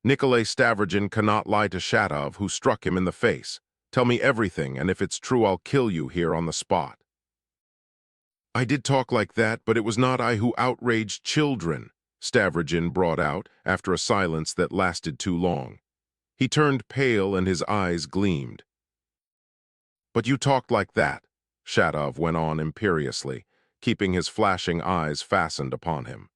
Nikolai Stavrogin cannot lie to Shatov, who struck him in the face. Tell me everything, and if it's true I'll kill you here on the spot. I did talk like that, but it was not I who outraged children, Stavrogin brought out, after a silence that lasted too long. He turned pale and his eyes gleamed. But you talked like that, Shatov went on imperiously, keeping his flashing eyes fastened upon him.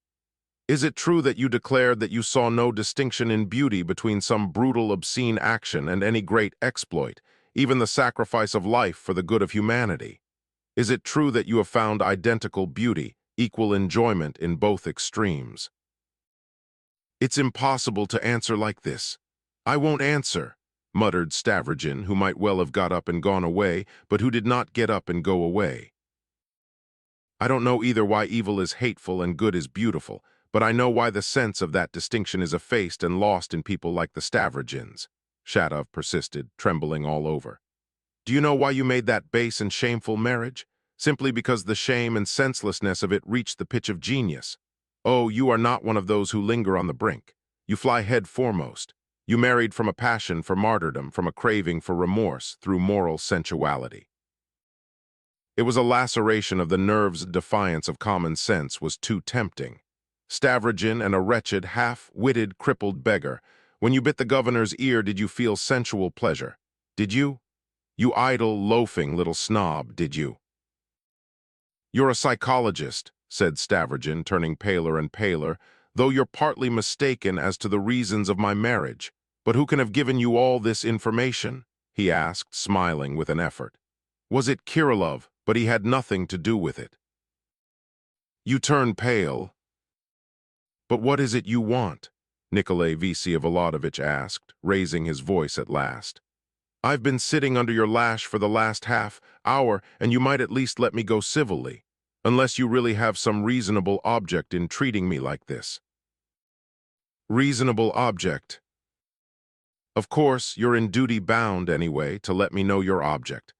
Is it true that you declared that you saw no distinction in beauty between some brutal, obscene action and any great exploit, even the sacrifice of life for the good of humanity? Is it true that you have found identical beauty, equal enjoyment in both extremes? It's impossible to answer like this. I won't answer, muttered Stavrogin, who might well have got up and gone away, but who did not get up and go away. I don't know either why evil is hateful and good is beautiful, but I know why the sense of that distinction is effaced and lost in people like the Stavrogins, Shatov persisted, trembling all over. Do you know why you made that base and shameful marriage? Simply because the shame and senselessness of it reached the pitch of genius. Oh, you are not one of those who linger on the brink. You fly head foremost. You married from a passion for martyrdom, from a craving for remorse, through moral sensuality. It was a laceration of the nerves. Defiance of common sense was too tempting. Stavrogin and a wretched, half-witted, crippled beggar. When you bit the governor's ear, did you feel sensual pleasure? Did you? You idle, loafing little snob, did you? You're a psychologist, said Stavrogin, turning paler and paler, though you're partly mistaken as to the reasons of my marriage. But who can have given you all this information? He asked, smiling with an effort. Was it Kirillov? But he had nothing to do with it. You turn pale. But what is it you want? Nikolai Vsevolodovich asked, raising his voice at last. I've been sitting under your lash for the last half-hour, and you might at least let me go civilly, unless you really have some reasonable object in treating me like this. Reasonable object. Of course, you're in duty bound anyway to let me know your object.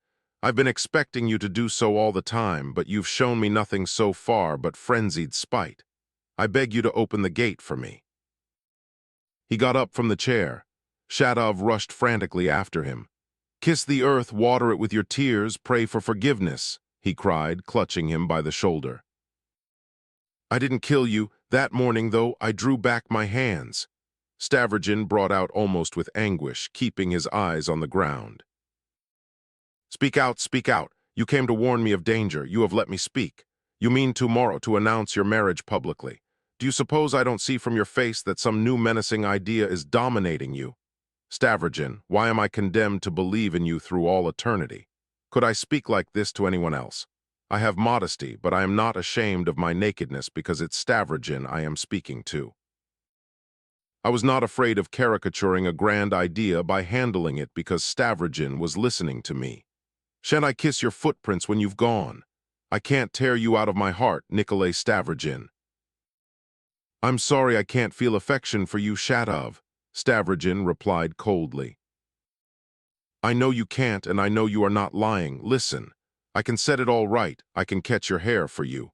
I've been expecting you to do so all the time, but you've shown me nothing so far but frenzied spite. I beg you to open the gate for me. He got up from the chair. Shatov rushed frantically after him. Kiss the earth, water it with your tears, pray for forgiveness, he cried, clutching him by the shoulder. I didn't kill you. That morning, though, I drew back my hands. Stavrogin brought out almost with anguish, keeping his eyes on the ground. Speak out, speak out. You came to warn me of danger. You have let me speak. You mean tomorrow to announce your marriage publicly. Do you suppose I don't see from your face that some new menacing idea is dominating you? Stavrogin, why am I condemned to believe in you through all eternity? Could I speak like this to anyone else? I have modesty, but I am not ashamed of my nakedness because it's Stavrogin I am speaking to. I was not afraid of caricaturing a grand idea by handling it because Stavrogin was listening to me. Shan't I kiss your footprints when you've gone? I can't tear you out of my heart, Nikolai Stavrogin. I'm sorry I can't feel affection for you, Shatov, Stavrogin replied coldly. I know you can't, and I know you are not lying. Listen, I can set it all right. I can catch your hair for you.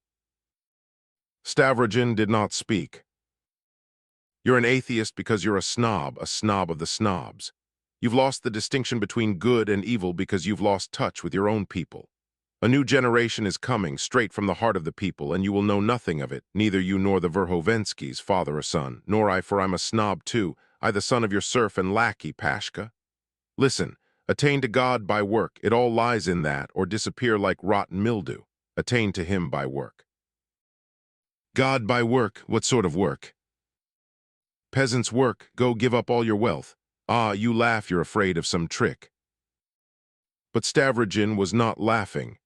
Stavrogin did not speak. You're an atheist because you're a snob of the snobs. You've lost the distinction between good and evil because you've lost touch with your own people. A new generation is coming straight from the heart of the people, and you will know nothing of it, neither you nor the Verhovenskys, father or son, nor I, for I'm a snob too, I the son of your serf and lackey, Pashka. Listen, attain to God by work, it all lies in that, or disappear like rotten mildew. Attain to him by work. God by work, what sort of work? Peasants' work, go give up all your wealth. Ah, you laugh, you're afraid of some trick. But Stavrogin was not laughing.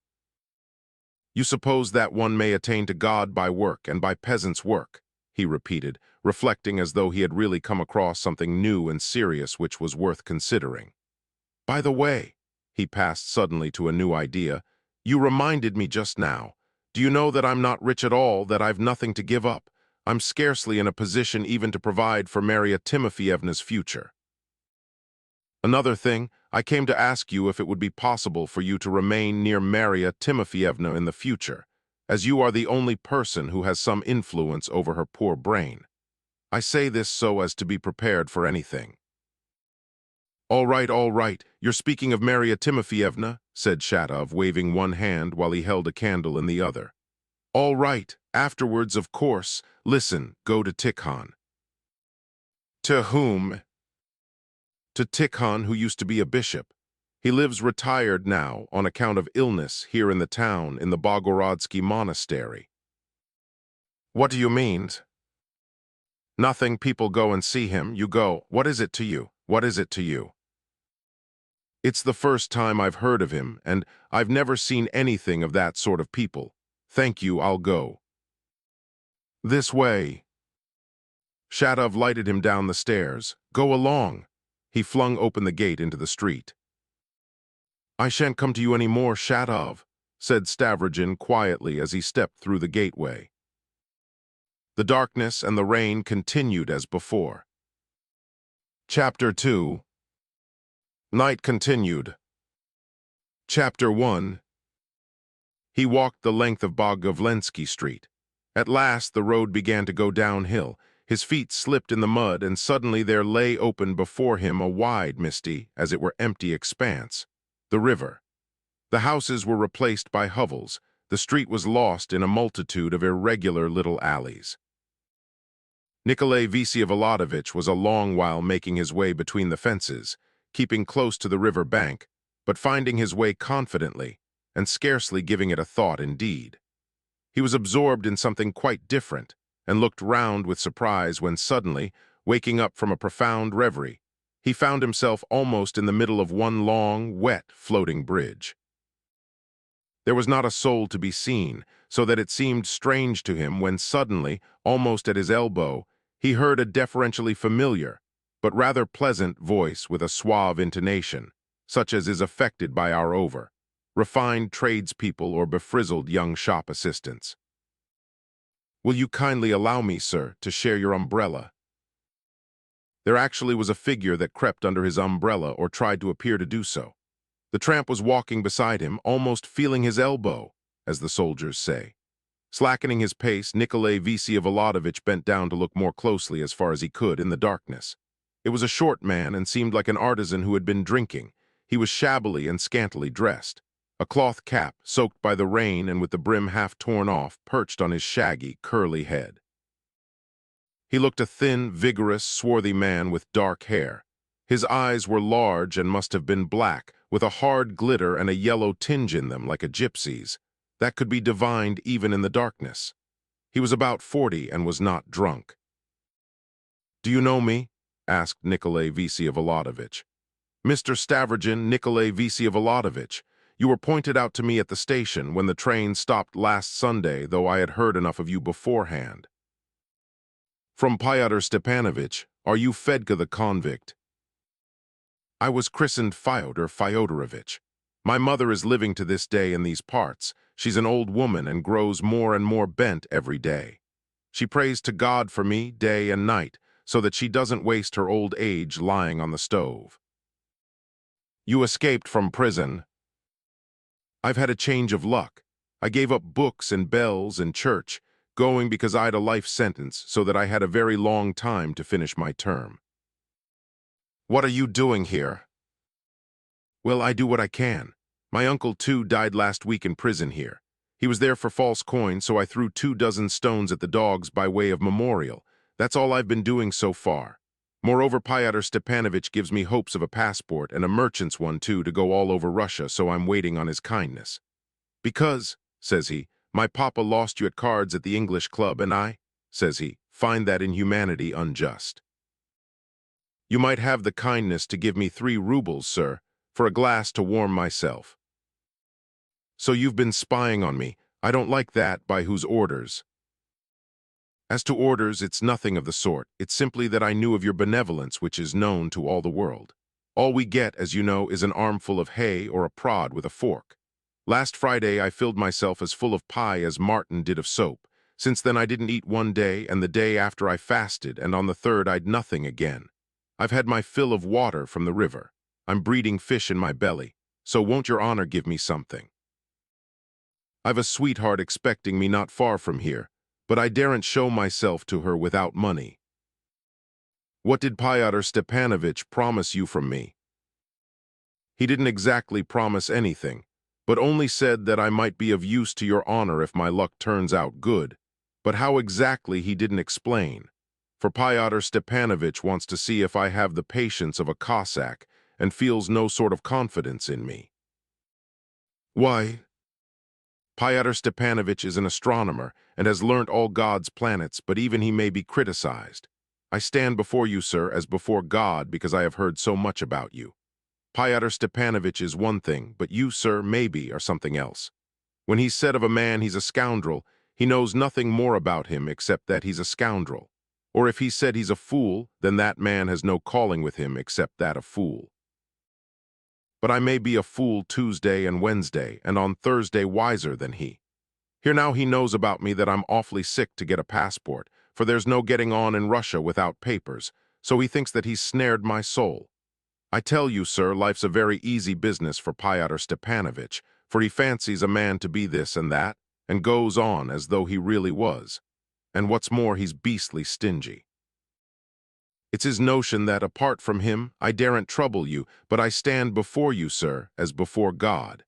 You suppose that one may attain to God by work and by peasants' work, he repeated, reflecting as though he had really come across something new and serious which was worth considering. By the way, he passed suddenly to a new idea, you reminded me just now. Do you know that I'm not rich at all, that I've nothing to give up? I'm scarcely in a position even to provide for Marya Timofeyevna's future. Another thing, I came to ask you if it would be possible for you to remain near Marya Timofeyevna in the future, as you are the only person who has some influence over her poor brain. I say this so as to be prepared for anything. All right, you're speaking of Marya Timofeyevna, said Shatov, waving one hand while he held a candle in the other. All right, afterwards, of course. Listen, go to Tikhon. To whom? To Tikhon, who used to be a bishop. He lives retired now, on account of illness, here in the town, in the Bogorodsky monastery. What do you mean? Nothing, people go and see him, you go. What is it to you? What is it to you? It's the first time I've heard of him, and I've never seen anything of that sort of people. Thank you, I'll go. This way. Shatov lighted him down the stairs. Go along. He flung open the gate into the street. I shan't come to you any more, Shatov, said Stavrogin quietly as he stepped through the gateway. The darkness and the rain continued as before. Chapter 2. Night continued. Chapter 1. He walked the length of Bogovlensky Street. At last the road began to go downhill. His feet slipped in the mud, and suddenly there lay open before him a wide, misty, as it were empty expanse. The river. The houses were replaced by hovels. The street was lost in a multitude of irregular little alleys. Nikolai Vsevolodovich was a long while making his way between the fences, keeping close to the river bank, but finding his way confidently, and scarcely giving it a thought indeed. He was absorbed in something quite different, and looked round with surprise when suddenly, waking up from a profound reverie, he found himself almost in the middle of one long, wet, floating bridge. There was not a soul to be seen, so that it seemed strange to him when suddenly, almost at his elbow, he heard a deferentially familiar, but rather pleasant voice with a suave intonation, such as is affected by our refined tradespeople or befrizzled young shop assistants. "Will you kindly allow me, sir, to share your umbrella?" There actually was a figure that crept under his umbrella or tried to appear to do so. The tramp was walking beside him, almost feeling his elbow, as the soldiers say. Slackening his pace, Nikolai Vsevolodovich bent down to look more closely as far as he could in the darkness. It was a short man and seemed like an artisan who had been drinking. He was shabbily and scantily dressed. A cloth cap, soaked by the rain and with the brim half torn off, perched on his shaggy, curly head. He looked a thin, vigorous, swarthy man with dark hair. His eyes were large and must have been black, with a hard glitter and a yellow tinge in them like a gypsy's. That could be divined even in the darkness. He was about 40 and was not drunk. "Do you know me?" asked Nikolai Vsevolodovich. "Mr. Stavrogin Nikolai Vsevolodovich. You were pointed out to me at the station when the train stopped last Sunday, though I had heard enough of you beforehand." "From Pyotr Stepanovich. Are you Fedka the convict?" "I was christened Fyodor Fyodorovich. My mother is living to this day in these parts. She's an old woman and grows more and more bent every day. She prays to God for me day and night, so that she doesn't waste her old age lying on the stove." "You escaped from prison." "I've had a change of luck. I gave up books and bells and church, going because I'd a life sentence, so that I had a very long time to finish my term." "What are you doing here?" "Well, I do what I can. My uncle, too, died last week in prison here. He was there for false coin, so I threw 24 stones at the dogs by way of memorial. That's all I've been doing so far. Moreover, Pyotr Stepanovich gives me hopes of a passport, and a merchant's one, too, to go all over Russia, so I'm waiting on his kindness. Because, says he, my papa lost you at cards at the English club, and I, says he, find that inhumanity unjust. You might have the kindness to give me 3 rubles, sir, for a glass to warm myself. So you've been spying on me. I don't like that. By whose orders? As to orders, it's nothing of the sort. It's simply that I knew of your benevolence, which is known to all the world. All we get, as you know, is an armful of hay or a prod with a fork. Last Friday I filled myself as full of pie as Martin did of soap. Since then I didn't eat one day, and the day after I fasted, and on the third I'd nothing again. I've had my fill of water from the river. I'm breeding fish in my belly, so won't your honor give me something? I've a sweetheart expecting me not far from here, but I daren't show myself to her without money. What did Pyotr Stepanovich promise you from me? He didn't exactly promise anything, but only said that I might be of use to your honor if my luck turns out good. But how exactly he didn't explain. For Pyotr Stepanovich wants to see if I have the patience of a Cossack and feels no sort of confidence in me. Why? Pyotr Stepanovich is an astronomer and has learnt all God's planets, but even he may be criticized. I stand before you, sir, as before God, because I have heard so much about you. Pyotr Stepanovich is one thing, but you, sir, maybe are something else. When he's said of a man he's a scoundrel, he knows nothing more about him except that he's a scoundrel. Or if he said he's a fool, then that man has no calling with him except that of fool. But I may be a fool Tuesday and Wednesday, and on Thursday wiser than he. Here now he knows about me that I'm awfully sick to get a passport, for there's no getting on in Russia without papers, so he thinks that he's snared my soul. I tell you, sir, life's a very easy business for Pyotr Stepanovich, for he fancies a man to be this and that, and goes on as though he really was. And what's more, he's beastly stingy. It's his notion that, apart from him, I daren't trouble you, but I stand before you, sir, as before God.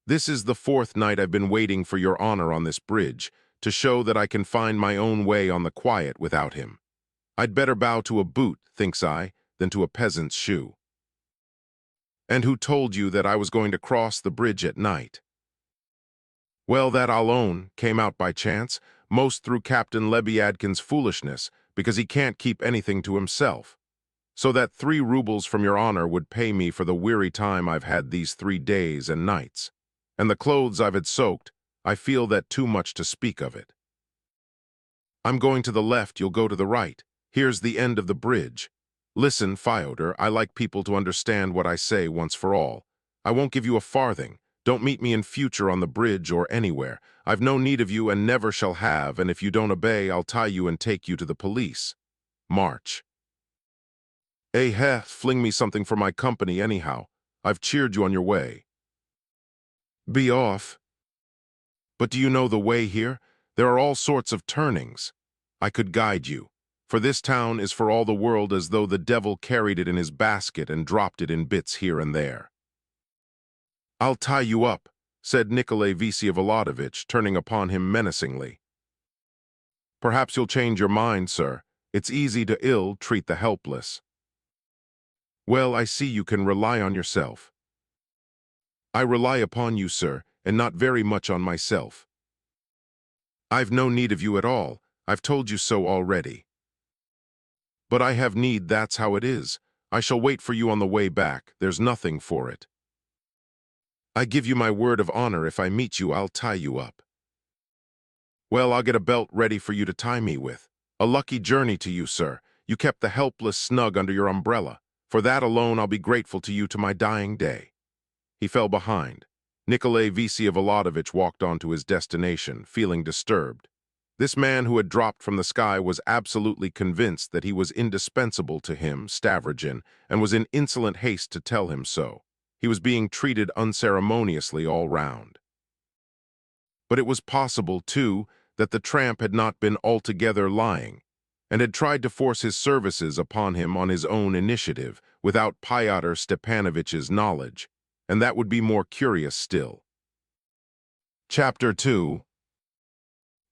This is the 4th night I've been waiting for your honor on this bridge, to show that I can find my own way on the quiet without him. I'd better bow to a boot, thinks I, than to a peasant's shoe. And who told you that I was going to cross the bridge at night? Well, that I'll own came out by chance, most through Captain Lebyadkin's foolishness, because he can't keep anything to himself. So that 3 rubles from your honor would pay me for the weary time I've had these 3 days and nights. and the clothes I've had soaked, I feel that too much to speak of it. I'm going to the left, you'll go to the right. Here's the end of the bridge. Listen, Fyodor, I like people to understand what I say once for all. I won't give you a farthing. Don't meet me in future on the bridge or anywhere. I've no need of you and never shall have, and if you don't obey, I'll tie you and take you to the police. March. Fling me something for my company anyhow. I've cheered you on your way. Be off. But do you know the way here? There are all sorts of turnings. I could guide you, for this town is for all the world as though the devil carried it in his basket and dropped it in bits here and there. I'll tie you up, said Nikolay Vsevolodovich, turning upon him menacingly. Perhaps you'll change your mind, sir. It's easy to ill-treat the helpless. Well, I see you can rely on yourself. I rely upon you, sir, and not very much on myself. I've no need of you at all. I've told you so already. But I have need, that's how it is. I shall wait for you on the way back. There's nothing for it. I give you my word of honor, if I meet you, I'll tie you up. Well, I'll get a belt ready for you to tie me with. A lucky journey to you, sir. You kept the helpless snug under your umbrella. For that alone, I'll be grateful to you to my dying day. He fell behind. Nikolay Vsevolodovich walked on to his destination, feeling disturbed. This man who had dropped from the sky was absolutely convinced that he was indispensable to him, Stavrogin, and was in insolent haste to tell him so. He was being treated unceremoniously all round. But it was possible, too, that the tramp had not been altogether lying, and had tried to force his services upon him on his own initiative, without Fyodor Stepanovich's knowledge, and that would be more curious still. Chapter 2.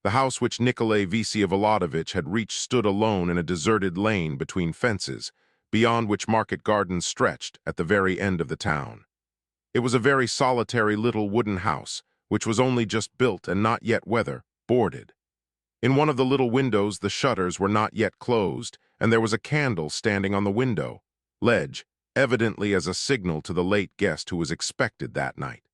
The house which Nikolay Vsevolodovich had reached stood alone in a deserted lane between fences, beyond which market gardens stretched at the very end of the town. It was a very solitary little wooden house, which was only just built and not yet weather-boarded. In one of the little windows the shutters were not yet closed, and there was a candle standing on the window ledge, evidently as a signal to the late guest who was expected that night.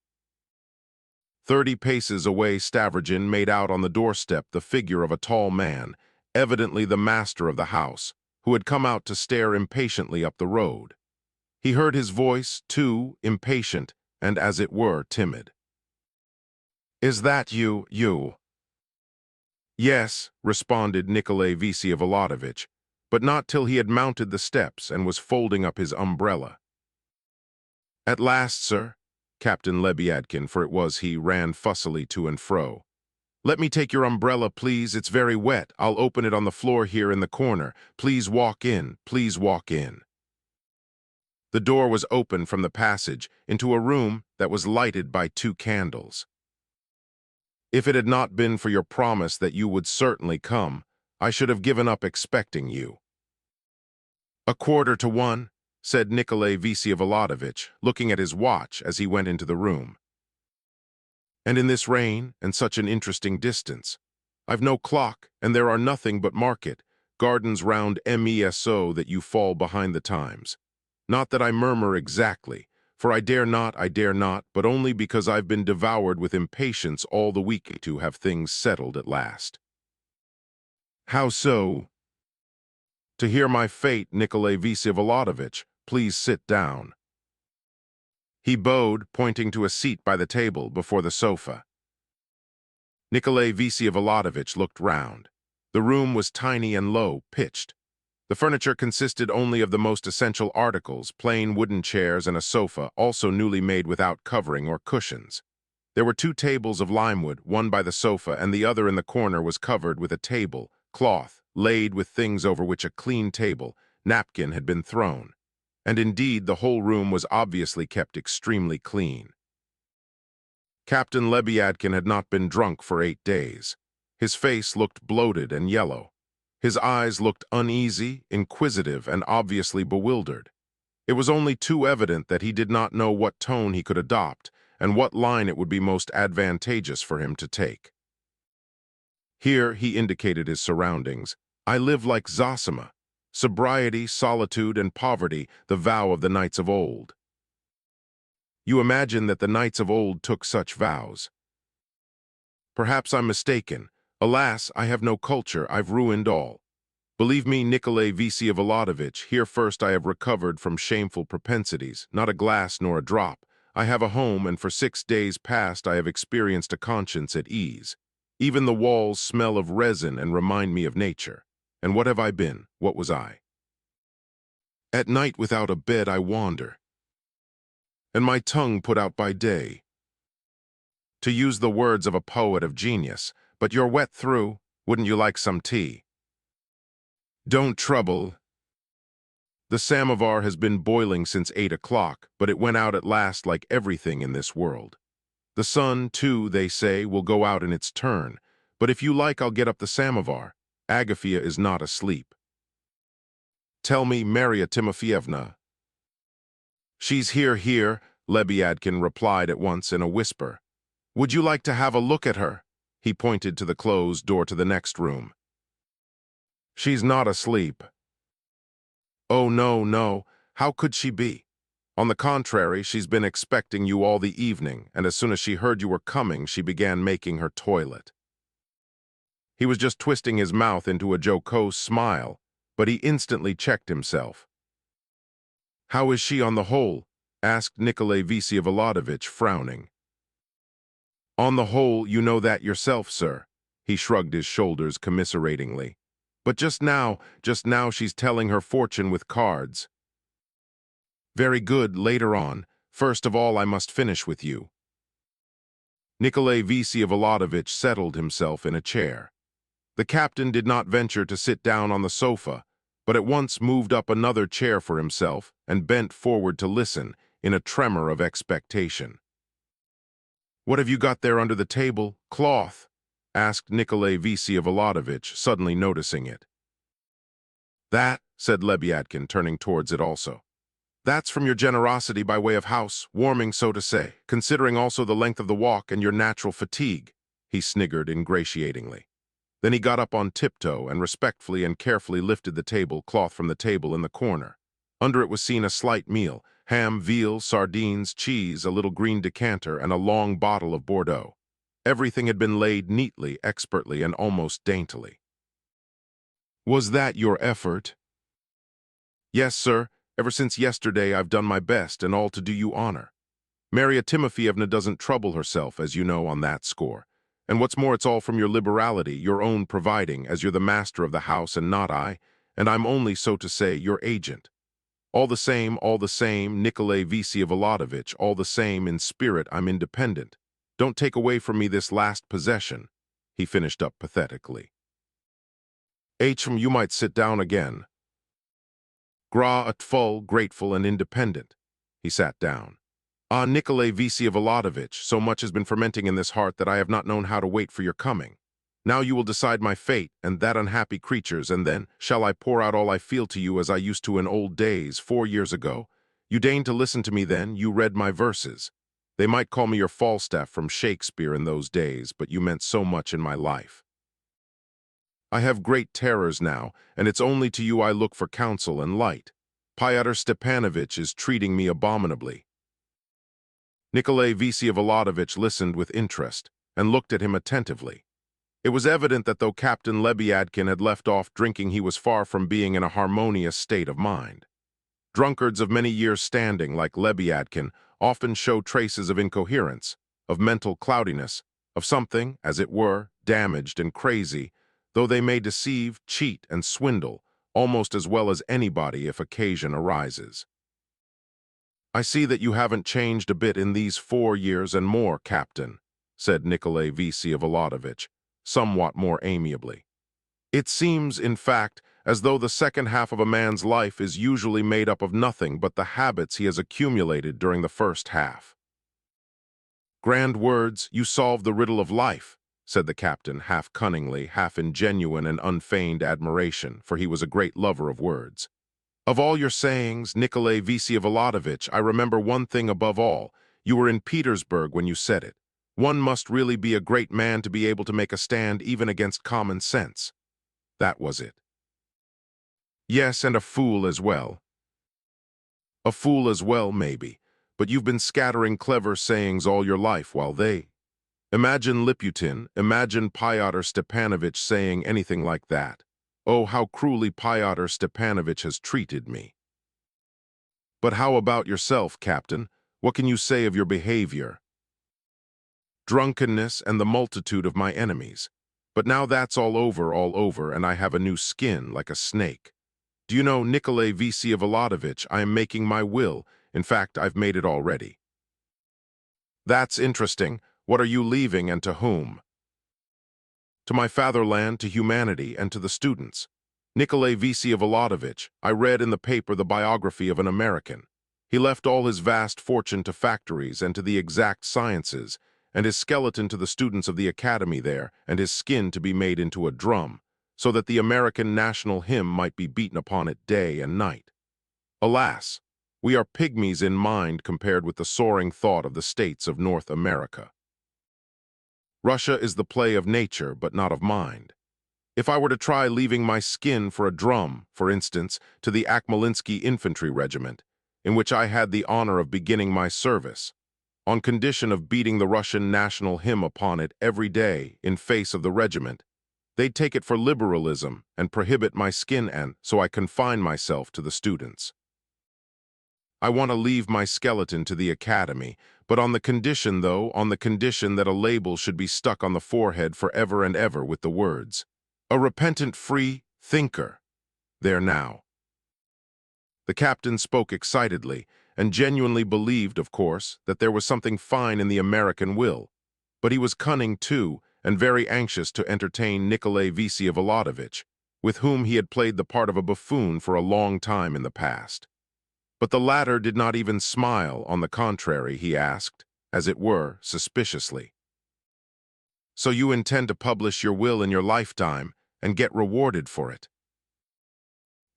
30 paces away, Stavrogin made out on the doorstep the figure of a tall man, evidently the master of the house, who had come out to stare impatiently up the road. He heard his voice, too, impatient and, as it were, timid. "Is that you? "Yes," responded Nikolay Vsevolodovich, but not till he had mounted the steps and was folding up his umbrella. "At last, sir," Captain Lebyadkin, for it was he, ran fussily to and fro. "Let me take your umbrella, please. It's very wet. I'll open it on the floor here in the corner. Please walk in. Please walk in." The door was open from the passage into a room that was lighted by 2 candles. "If it had not been for your promise that you would certainly come, I should have given up expecting you." "1:15, said Nikolay Vsevolodovich, looking at his watch as he went into the room. "And in this rain, and such an interesting distance. I've no clock, and there are nothing but market, gardens round Meso that you fall behind the times. Not that I murmur exactly, for I dare not, but only because I've been devoured with impatience all the week to have things settled at last." "How so?" "To hear my fate, Nikolay Vsevolodovich, please sit down." He bowed, pointing to a seat by the table before the sofa. Nikolay Vsevolodovich looked round. The room was tiny and low-pitched. The furniture consisted only of the most essential articles, plain wooden chairs and a sofa, also newly made without covering or cushions. There were 2 tables of limewood, one by the sofa, and the other in the corner was covered with a table, cloth, laid with things over which a clean table, napkin had been thrown. And indeed, the whole room was obviously kept extremely clean. Captain Lebyadkin had not been drunk for 8 days. His face looked bloated and yellow. His eyes looked uneasy, inquisitive, and obviously bewildered. It was only too evident that he did not know what tone he could adopt and what line it would be most advantageous for him to take. Here he indicated his surroundings. "I live like Zosima. Sobriety, solitude, and poverty, the vow of the knights of old." You imagine that the knights of old took such vows. Perhaps I'm mistaken. Alas, I have no culture, I've ruined all. Believe me, Nikolay Vsyevolodovich, here first I have recovered from shameful propensities, not a glass nor a drop. I have a home, and for 6 days past I have experienced a conscience at ease. Even the walls smell of resin and remind me of nature. And what have I been? What was I? At night without a bed I wander, and my tongue put out by day. To use the words of a poet of genius, but you're wet through, wouldn't you like some tea? Don't trouble. The samovar has been boiling since 8 o'clock, but it went out at last like everything in this world. The sun, too, they say, will go out in its turn, but if you like I'll get up the samovar. Agafea is not asleep. Tell me, Marya Timofeevna. She's here, Lebyadkin replied at once in a whisper. Would you like to have a look at her? He pointed to the closed door to the next room. She's not asleep. Oh, no, how could she be? On the contrary, she's been expecting you all the evening, and as soon as she heard you were coming, she began making her toilet. He was just twisting his mouth into a jocose smile, but he instantly checked himself. How is she on the whole? Asked Nikolay Vsyevolodovich, frowning. On the whole, you know that yourself, sir. He shrugged his shoulders commiseratingly. But just now she's telling her fortune with cards. Very good, later on. First of all, I must finish with you. Nikolay Vsyevolodovich settled himself in a chair. The captain did not venture to sit down on the sofa, but at once moved up another chair for himself and bent forward to listen in a tremor of expectation. What have you got there under the table? Cloth? Asked Nikolay Vsyevolodovich, suddenly noticing it. That, said Lebyadkin, turning towards it also. That's from your generosity by way of house, warming, so to say, considering also the length of the walk and your natural fatigue, he sniggered ingratiatingly. Then he got up on tiptoe and respectfully and carefully lifted the tablecloth from the table in the corner. Under it was seen a slight meal, ham, veal, sardines, cheese, a little green decanter, and a long bottle of Bordeaux. Everything had been laid neatly, expertly, and almost daintily. Was that your effort? Yes, sir. Ever since yesterday I've done my best, and all to do you honor. Marya Timofeevna doesn't trouble herself, as you know, on that score. And what's more, it's all from your liberality, your own providing, as you're the master of the house and not I, and I'm only, so to say, your agent. All the same, Nikolay Vsyevolodovich, all the same, in spirit I'm independent. Don't take away from me this last possession, he finished up pathetically. You might sit down again. Gra at full, grateful and independent. He sat down. Ah, Nikolay Vsyevolodovich, so much has been fermenting in this heart that I have not known how to wait for your coming. Now you will decide my fate, and that unhappy creature's, and then shall I pour out all I feel to you as I used to in old days, 4 years ago. You deigned to listen to me then, you read my verses. They might call me your Falstaff from Shakespeare in those days, but you meant so much in my life. I have great terrors now, and it's only to you I look for counsel and light. Fyodor Stepanovich is treating me abominably. Nikolay Vsyevolodovich listened with interest and looked at him attentively. It was evident that though Captain Lebyadkin had left off drinking, he was far from being in a harmonious state of mind. Drunkards of many years' standing, like Lebyadkin, often show traces of incoherence, of mental cloudiness, of something, as it were, damaged and crazy, though they may deceive, cheat, and swindle almost as well as anybody if occasion arises. I see that you haven't changed a bit in these 4 years and more, Captain, said Nikolay Vsyevolodovich, somewhat more amiably. It seems, in fact, as though the second half of a man's life is usually made up of nothing but the habits he has accumulated during the first half. Grand words, you solve the riddle of life, said the captain, half cunningly, half in genuine and unfeigned admiration, for he was a great lover of words. Of all your sayings, Nikolay Vsyevolodovich, I remember one thing above all. You were in Petersburg when you said it. One must really be a great man to be able to make a stand even against common sense. That was it. Yes, and a fool as well. A fool as well, maybe. but you've been scattering clever sayings all your life while they... Imagine Liputin, imagine Pyotr Stepanovich saying anything like that. Oh, how cruelly Pyotr Stepanovich has treated me. But how about yourself, Captain? What can you say of your behavior? Drunkenness and the multitude of my enemies. But now that's all over, and I have a new skin like a snake. Do you know, Nikolay Vsevolodovich, I am making my will. In fact, I've made it already. That's interesting. What are you leaving and to whom? To my fatherland, to humanity, and to the students. Nikolay Vsevolodovich, I read in the paper the biography of an American. He left all his vast fortune to factories and to the exact sciences, and his skeleton to the students of the academy there, and his skin to be made into a drum, so that the American national hymn might be beaten upon it day and night. Alas, we are pygmies in mind compared with the soaring thought of the states of North America. Russia is the play of nature, but not of mind. If I were to try leaving my skin for a drum, for instance, to the Akhmelinsky infantry regiment, in which I had the honor of beginning my service, on condition of beating the Russian national hymn upon it every day in face of the regiment, they'd take it for liberalism and prohibit my skin, and so I confine myself to the students. I want to leave my skeleton to the academy, but on the condition that a label should be stuck on the forehead forever and ever with the words, "A repentant free thinker." There now. The captain spoke excitedly, and genuinely believed, of course, that there was something fine in the American will, but he was cunning too, and very anxious to entertain Nikolay Vsevolodovich, with whom he had played the part of a buffoon for a long time in the past. But the latter did not even smile. On the contrary, he asked, as it were, suspiciously, "So you intend to publish your will in your lifetime and get rewarded for it?"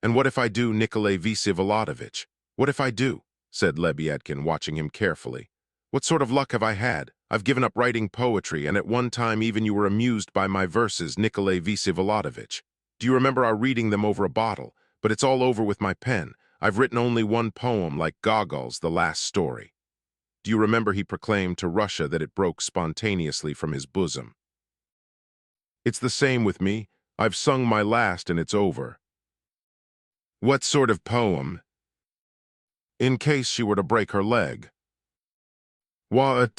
"And what if I do, Nikolay Vsevolodovich? What if I do?" said Lebyadkin, watching him carefully. "What sort of luck have I had? I've given up writing poetry, and at one time even you were amused by my verses, Nikolay Vsevolodovich. Do you remember our reading them over a bottle? But it's all over with my pen. I've written only one poem, like Gogol's The Last Story. Do you remember he proclaimed to Russia that it broke spontaneously from his bosom? It's the same with me. I've sung my last and it's over." "What sort of poem?" "In case she were to break her leg." What?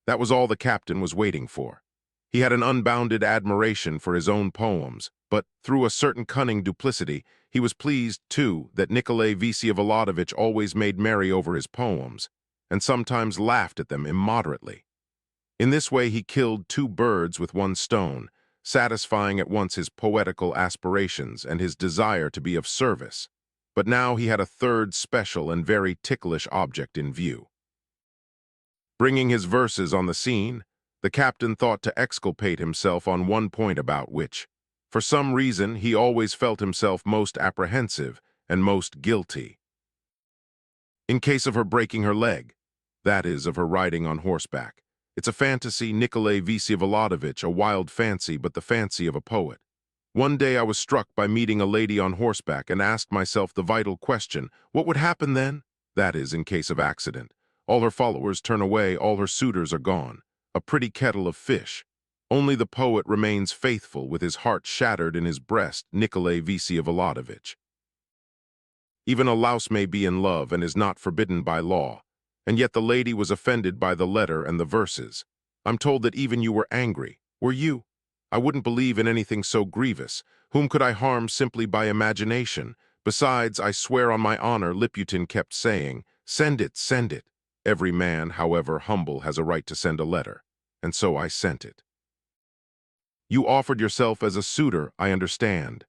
That was all the captain was waiting for. He had an unbounded admiration for his own poems, but through a certain cunning duplicity, he was pleased, too, that Nikolay Vsevolodovich always made merry over his poems, and sometimes laughed at them immoderately. In this way he killed two birds with one stone, satisfying at once his poetical aspirations and his desire to be of service. But now he had a third special and very ticklish object in view. Bringing his verses on the scene, the captain thought to exculpate himself on one point about which, for some reason, he always felt himself most apprehensive and most guilty. In case of her breaking her leg, that is, of her riding on horseback. It's a fantasy, Nikolay Vsevolodovich, a wild fancy, but the fancy of a poet. One day I was struck by meeting a lady on horseback and asked myself the vital question, what would happen then? That is, in case of accident. All her followers turn away, all her suitors are gone. A pretty kettle of fish. Only the poet remains faithful, with his heart shattered in his breast, Nikolay Vsevolodovich. Even a louse may be in love and is not forbidden by law, and yet the lady was offended by the letter and the verses. I'm told that even you were angry. Were you? I wouldn't believe in anything so grievous. Whom could I harm simply by imagination? Besides, I swear on my honor, Liputin kept saying, "Send it, send it." Every man, however humble, has a right to send a letter, and so I sent it. You offered yourself as a suitor, I understand.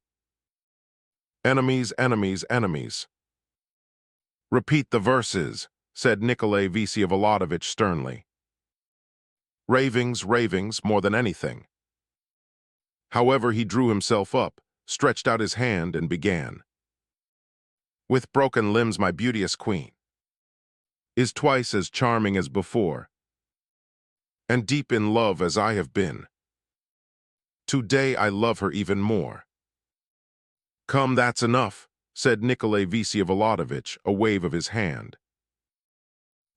Enemies, enemies, enemies. Repeat the verses, said Nikolay Vsevolodovich sternly. Ravings, ravings, more than anything. However, he drew himself up, stretched out his hand, and began. With broken limbs, my beauteous queen is twice as charming as before, and deep in love as I have been. Today I love her even more. Come, that's enough, said Nikolay Vsevolodovich, a wave of his hand.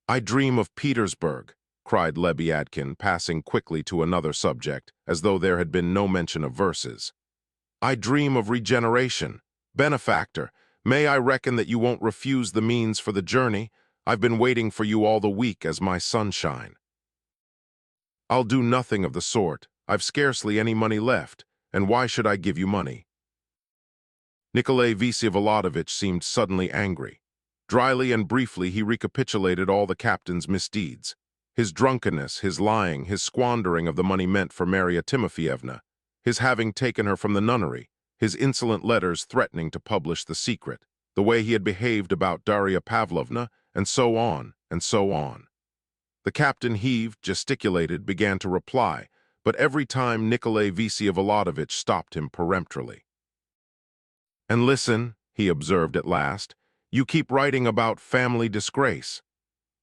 I dream of Petersburg, cried Lebyadkin, passing quickly to another subject, as though there had been no mention of verses. I dream of regeneration. Benefactor, may I reckon that you won't refuse the means for the journey? I've been waiting for you all the week as my sunshine. I'll do nothing of the sort. I've scarcely any money left, and why should I give you money? Nikolay Vsevolodovitch seemed suddenly angry. Dryly and briefly he recapitulated all the captain's misdeeds. His drunkenness, his lying, his squandering of the money meant for Marya Timofeyevna, his having taken her from the nunnery, his insolent letters threatening to publish the secret, the way he had behaved about Darya Pavlovna, and so on, and so on. The captain heaved, gesticulated, began to reply, but every time Nikolay Vsevolodovitch stopped him peremptorily. And listen, he observed at last, you keep writing about family disgrace.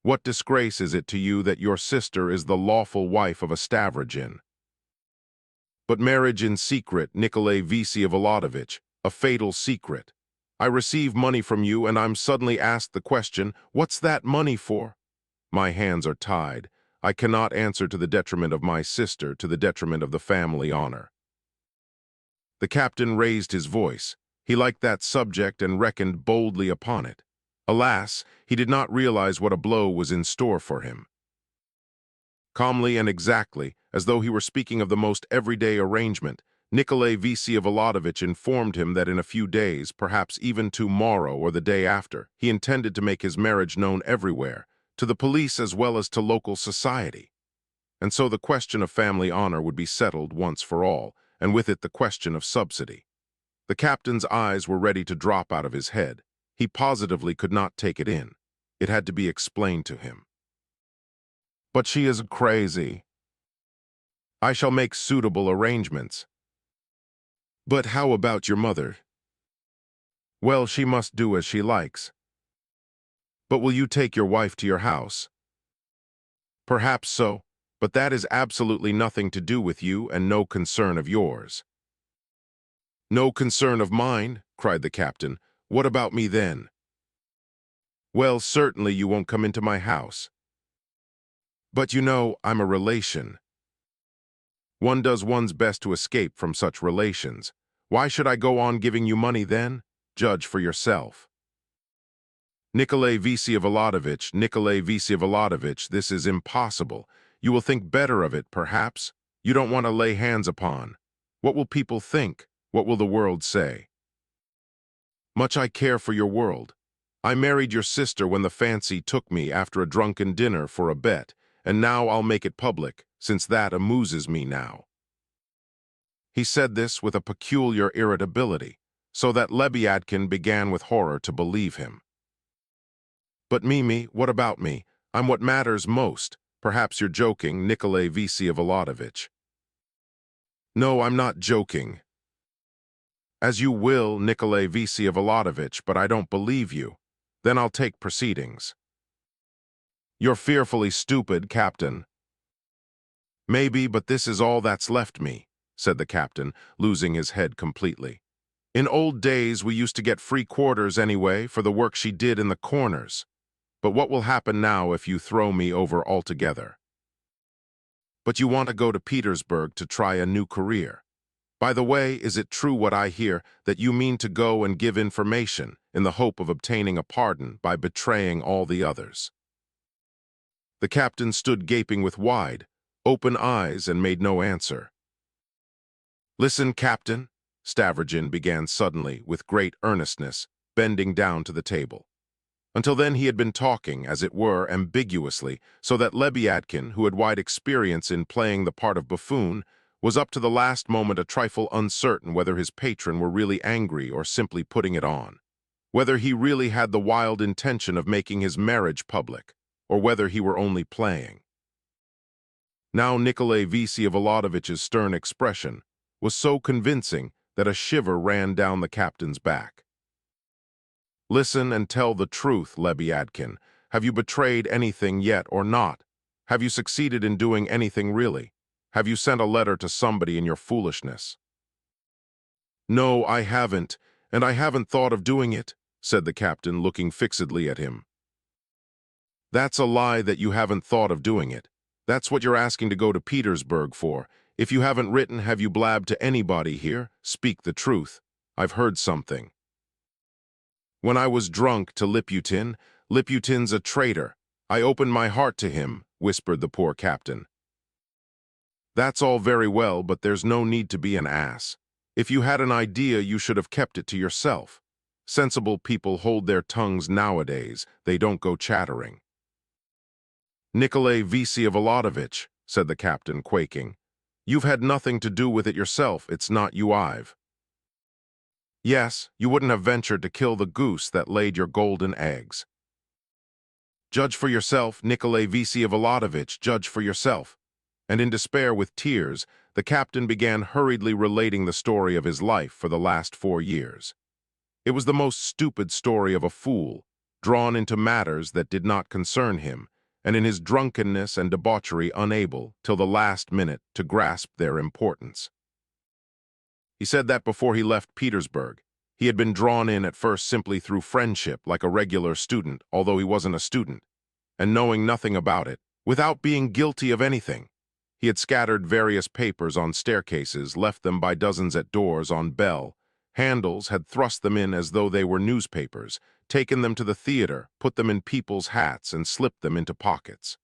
What disgrace is it to you that your sister is the lawful wife of a Stavrogin? But marriage in secret, Nikolay Vsevolodovitch, a fatal secret. I receive money from you and I'm suddenly asked the question, what's that money for? My hands are tied. I cannot answer to the detriment of my sister, to the detriment of the family honor. The captain raised his voice. He liked that subject and reckoned boldly upon it. Alas, he did not realize what a blow was in store for him. Calmly and exactly, as though he were speaking of the most everyday arrangement, Nikolay Vsevolodovitch informed him that in a few days, perhaps even tomorrow or the day after, he intended to make his marriage known everywhere, to the police as well as to local society. And so the question of family honor would be settled once for all, and with it the question of subsidy. The captain's eyes were ready to drop out of his head. He positively could not take it in. It had to be explained to him. But she is crazy. I shall make suitable arrangements. But how about your mother? Well, she must do as she likes. But will you take your wife to your house? Perhaps so, but that is absolutely nothing to do with you and no concern of yours. No concern of mine, cried the captain. What about me then? Well, certainly you won't come into my house. But you know, I'm a relation. One does one's best to escape from such relations. Why should I go on giving you money then? Judge for yourself. Nikolay Vsevolodovitch, this is impossible. You will think better of it, perhaps. You don't want to lay hands upon. What will people think? What will the world say? Much I care for your world. I married your sister when the fancy took me after a drunken dinner for a bet, and now I'll make it public, since that amuses me now. He said this with a peculiar irritability, so that Lebyadkin began with horror to believe him. But Mimi, what about me? I'm what matters most. Perhaps you're joking, Nikolay Vsevolodovitch. No, I'm not joking. As you will, Nikolay Vsevolodovitch, but I don't believe you. Then I'll take proceedings. You're fearfully stupid, Captain. Maybe, but this is all that's left me, said the captain, losing his head completely. In old days, we used to get free quarters anyway for the work she did in the corners. But what will happen now if you throw me over altogether? But you want to go to Petersburg to try a new career. By the way, is it true what I hear, that you mean to go and give information in the hope of obtaining a pardon by betraying all the others? The captain stood gaping with wide, open eyes and made no answer. Listen, Captain, Stavrogin began suddenly with great earnestness, bending down to the table. Until then he had been talking, as it were, ambiguously, so that Lebyadkin, who had wide experience in playing the part of buffoon, was up to the last moment a trifle uncertain whether his patron were really angry or simply putting it on, whether he really had the wild intention of making his marriage public, or whether he were only playing. Now Nikolay Vsevolodovitch's stern expression was so convincing that a shiver ran down the captain's back. Listen and tell the truth, Lebyadkin. Have you betrayed anything yet or not? Have you succeeded in doing anything really? Have you sent a letter to somebody in your foolishness? No, I haven't, and I haven't thought of doing it, said the captain, looking fixedly at him. That's a lie that you haven't thought of doing it. That's what you're asking to go to Petersburg for. If you haven't written, have you blabbed to anybody here? Speak the truth. I've heard something. When I was drunk to Liputin, Liputin's a traitor. I opened my heart to him, whispered the poor captain. That's all very well, but there's no need to be an ass. If you had an idea, you should have kept it to yourself. Sensible people hold their tongues nowadays. They don't go chattering. Nikolay Vsevolodovich, said the captain, quaking. You've had nothing to do with it yourself. It's not you I've. Yes, you wouldn't have ventured to kill the goose that laid your golden eggs. Judge for yourself, Nikolay Vsevolodovich, judge for yourself. And in despair with tears, the captain began hurriedly relating the story of his life for the last 4 years. It was the most stupid story of a fool, drawn into matters that did not concern him, and in his drunkenness and debauchery unable, till the last minute, to grasp their importance. He said that before he left Petersburg, he had been drawn in at first simply through friendship like a regular student, although he wasn't a student, and knowing nothing about it, without being guilty of anything. He had scattered various papers on staircases, left them by dozens at doors on bell, handles had thrust them in as though they were newspapers, taken them to the theater, put them in people's hats, and slipped them into pockets.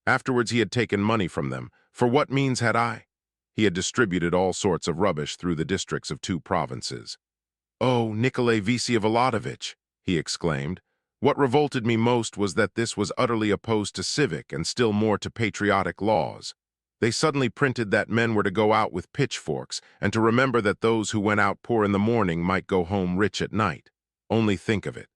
Afterwards he had taken money from them. For what means had I? He had distributed all sorts of rubbish through the districts of 2 provinces. "Oh, Nikolay Vsevolodovich," he exclaimed, "what revolted me most was that this was utterly opposed to civic and still more to patriotic laws. They suddenly printed that men were to go out with pitchforks and to remember that those who went out poor in the morning might go home rich at night. Only think of it.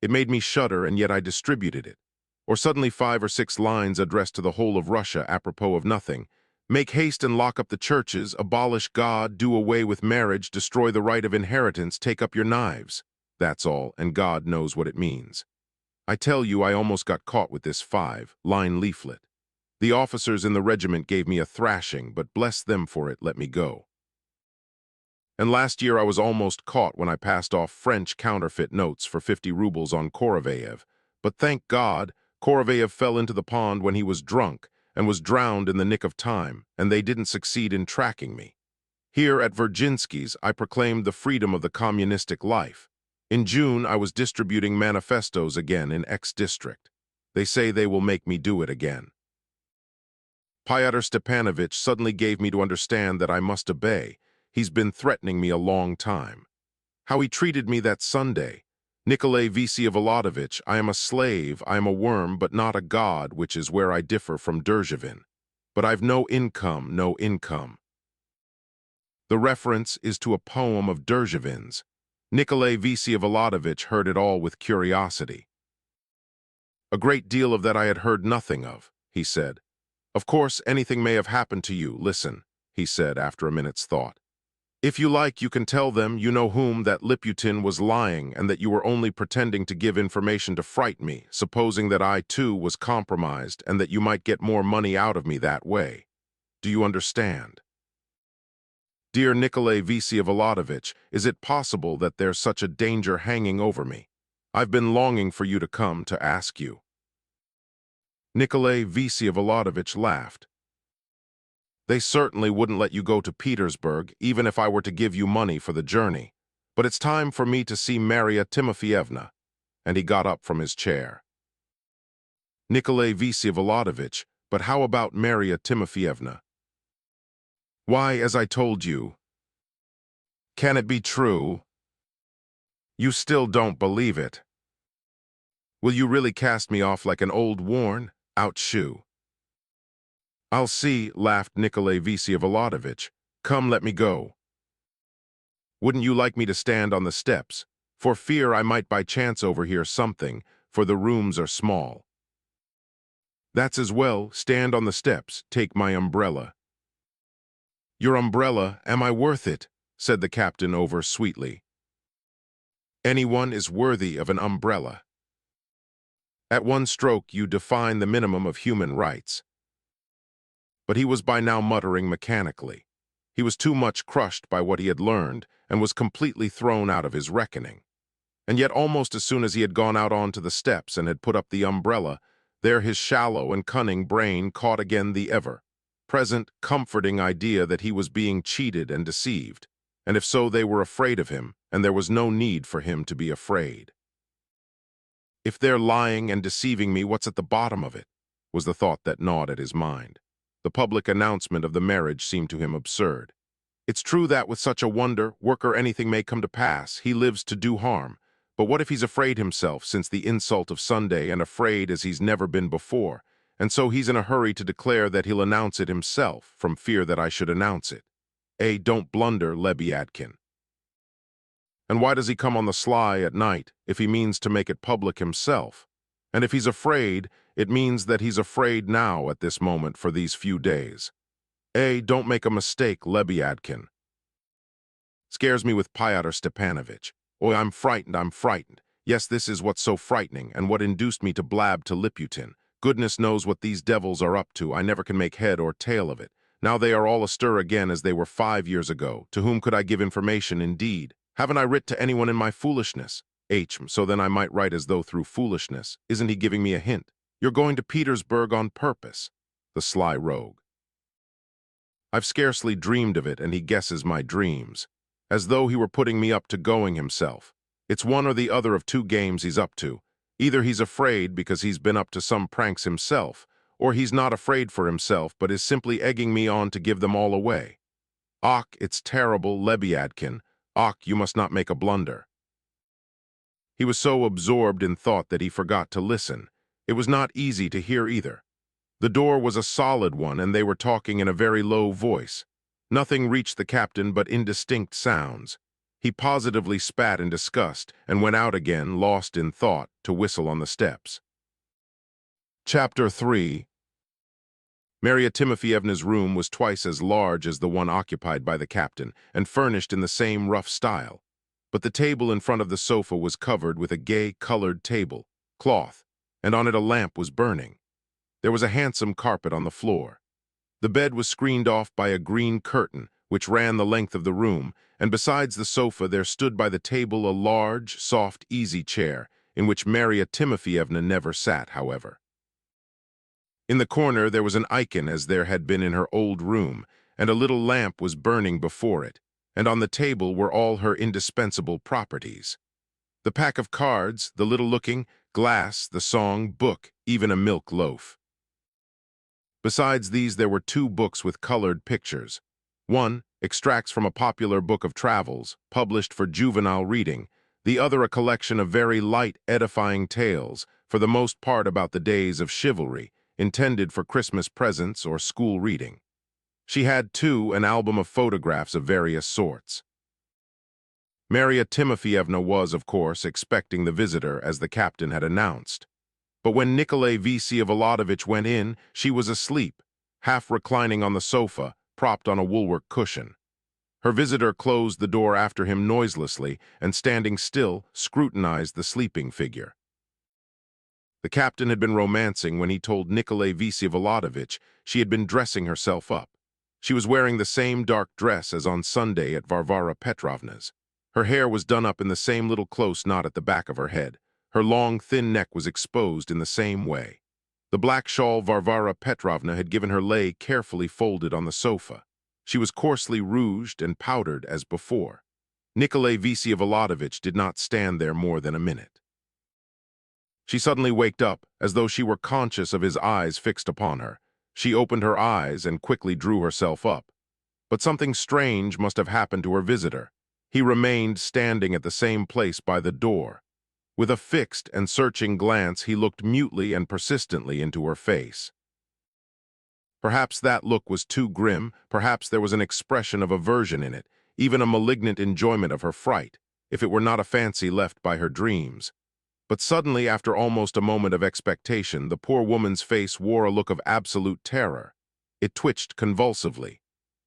It made me shudder, and yet I distributed it. Or suddenly 5 or 6 lines addressed to the whole of Russia apropos of nothing. Make haste and lock up the churches, abolish God, do away with marriage, destroy the right of inheritance, take up your knives. That's all, and God knows what it means. I tell you, I almost got caught with this 5-line leaflet. The officers in the regiment gave me a thrashing, but bless them for it, let me go. And last year I was almost caught when I passed off French counterfeit notes for 50 rubles on Korovayev. But thank God, Korovayev fell into the pond when he was drunk and was drowned in the nick of time, and they didn't succeed in tracking me. Here at Virginsky's, I proclaimed the freedom of the communistic life. In June, I was distributing manifestos again in X district. They say they will make me do it again. Fyodor Stepanovich suddenly gave me to understand that I must obey. He's been threatening me a long time. How he treated me that Sunday. Nikolay Vsevolodovich, I am a slave, I am a worm, but not a god, which is where I differ from Derzhavin. But I've no income, no income. The reference is to a poem of Derzhavin's. Nikolay Vsevolodovich heard it all with curiosity. A great deal of that I had heard nothing of, he said. Of course, anything may have happened to you. Listen, he said after a minute's thought. If you like, you can tell them, you know whom, that Liputin was lying and that you were only pretending to give information to fright me, supposing that I, too, was compromised and that you might get more money out of me that way. Do you understand? Dear Nikolay Vsevolodovich, is it possible that there's such a danger hanging over me? I've been longing for you to come to ask you. Nikolay Vsevolodovich laughed. They certainly wouldn't let you go to Petersburg, even if I were to give you money for the journey. But it's time for me to see Marya Timofeyevna. And he got up from his chair. Nikolay Vsevolodovich, but how about Marya Timofeyevna? Why, as I told you. Can it be true? You still don't believe it. Will you really cast me off like an old worn-out shoe? I'll see, laughed Nikolay Vsevolodovich. Come, let me go. Wouldn't you like me to stand on the steps? For fear I might by chance overhear something, for the rooms are small. That's as well, stand on the steps, take my umbrella. Your umbrella, am I worth it? Said the captain over sweetly. Anyone is worthy of an umbrella. At one stroke you define the minimum of human rights. But he was by now muttering mechanically. He was too much crushed by what he had learned and was completely thrown out of his reckoning. And yet almost as soon as he had gone out onto the steps and had put up the umbrella, there his shallow and cunning brain caught again the ever-present, comforting idea that he was being cheated and deceived, and if so they were afraid of him, and there was no need for him to be afraid. If they're lying and deceiving me, what's at the bottom of it? Was the thought that gnawed at his mind. The public announcement of the marriage seemed to him absurd. It's true that with such a wonder, work or anything may come to pass, he lives to do harm. But what if he's afraid himself since the insult of Sunday, and afraid as he's never been before, and so he's in a hurry to declare that he'll announce it himself, from fear that I should announce it. Don't blunder, Lebyadkin. And why does he come on the sly at night, if he means to make it public himself? And if he's afraid, it means that he's afraid now at this moment for these few days. Don't make a mistake, Lebyadkin. Scares me with Pyotr Stepanovich. I'm frightened. Yes, this is what's so frightening, and what induced me to blab to Liputin. Goodness knows what these devils are up to. I never can make head or tail of it. Now they are all astir again as they were 5 years ago. To whom could I give information, indeed? Haven't I writ to anyone in my foolishness? So then I might write as though through foolishness. Isn't he giving me a hint? You're going to Petersburg on purpose. The sly rogue. I've scarcely dreamed of it, and he guesses my dreams. As though he were putting me up to going himself. It's one or the other of two games he's up to. Either he's afraid because he's been up to some pranks himself, or he's not afraid for himself but is simply egging me on to give them all away. It's terrible, Lebyadkin. You must not make a blunder. He was so absorbed in thought that he forgot to listen. It was not easy to hear either. The door was a solid one, and they were talking in a very low voice. Nothing reached the captain but indistinct sounds. He positively spat in disgust and went out again, lost in thought, to whistle on the steps. Chapter 3. Marya Timofeyevna's room was twice as large as the one occupied by the captain, and furnished in the same rough style. But the table in front of the sofa was covered with a gay-colored cloth, and on it a lamp was burning. There was a handsome carpet on the floor. The bed was screened off by a green curtain, which ran the length of the room, and besides the sofa there stood by the table a large, soft, easy chair, in which Marya Timofeyevna never sat, however. In the corner there was an icon as there had been in her old room, and a little lamp was burning before it, and on the table were all her indispensable properties. The pack of cards, the little-looking glass, the song, book, even a milk loaf. Besides these there were 2 books with colored pictures. One, extracts from a popular book of travels, published for juvenile reading, the other a collection of very light, edifying tales, for the most part about the days of chivalry, intended for Christmas presents or school reading. She had, too, an album of photographs of various sorts. Marya Timofeyevna was, of course, expecting the visitor, as the captain had announced. But when Nikolay Vsyevolodovitch went in, she was asleep, half reclining on the sofa, propped on a woolwork cushion. Her visitor closed the door after him noiselessly and, standing still, scrutinized the sleeping figure. The captain had been romancing when he told Nikolay Vsyevolodovitch she had been dressing herself up. She was wearing the same dark dress as on Sunday at Varvara Petrovna's. Her hair was done up in the same little close knot at the back of her head. Her long, thin neck was exposed in the same way. The black shawl Varvara Petrovna had given her lay carefully folded on the sofa. She was coarsely rouged and powdered as before. Nikolay Vsyevolodovitch did not stand there more than a minute. She suddenly waked up, as though she were conscious of his eyes fixed upon her. She opened her eyes and quickly drew herself up. But something strange must have happened to her visitor. He remained standing at the same place by the door. With a fixed and searching glance, he looked mutely and persistently into her face. Perhaps that look was too grim, perhaps there was an expression of aversion in it, even a malignant enjoyment of her fright, if it were not a fancy left by her dreams. But suddenly, after almost a moment of expectation, the poor woman's face wore a look of absolute terror. It twitched convulsively.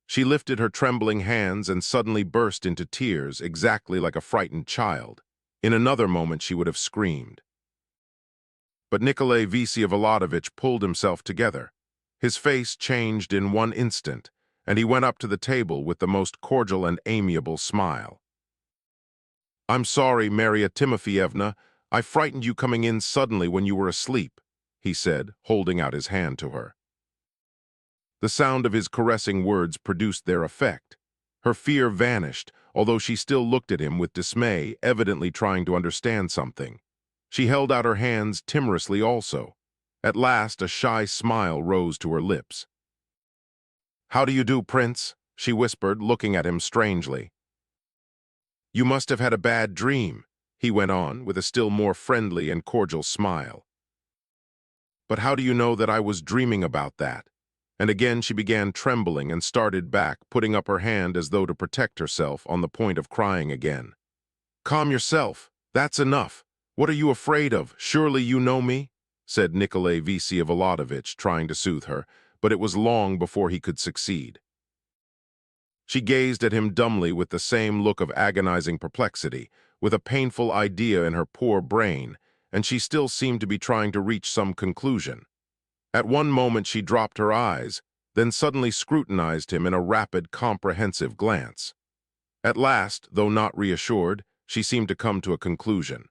She lifted her trembling hands and suddenly burst into tears, exactly like a frightened child. In another moment she would have screamed. But Nikolay Vsyevolodovitch pulled himself together. His face changed in one instant, and he went up to the table with the most cordial and amiable smile. I'm sorry, Maria Timofeyevna. I frightened you coming in suddenly when you were asleep, he said, holding out his hand to her. The sound of his caressing words produced their effect. Her fear vanished, although she still looked at him with dismay, evidently trying to understand something. She held out her hands timorously also. At last, a shy smile rose to her lips. "How do you do, Prince?" she whispered, looking at him strangely. "You must have had a bad dream," he went on, with a still more friendly and cordial smile. "But how do you know that I was dreaming about that?" And again she began trembling and started back, putting up her hand as though to protect herself, on the point of crying again. "Calm yourself. That's enough. What are you afraid of? Surely you know me?" said Nikolai Vsyevolodovitch, trying to soothe her, but it was long before he could succeed. She gazed at him dumbly with the same look of agonizing perplexity, with a painful idea in her poor brain, and she still seemed to be trying to reach some conclusion. At one moment she dropped her eyes, then suddenly scrutinized him in a rapid, comprehensive glance. At last, though not reassured, she seemed to come to a conclusion.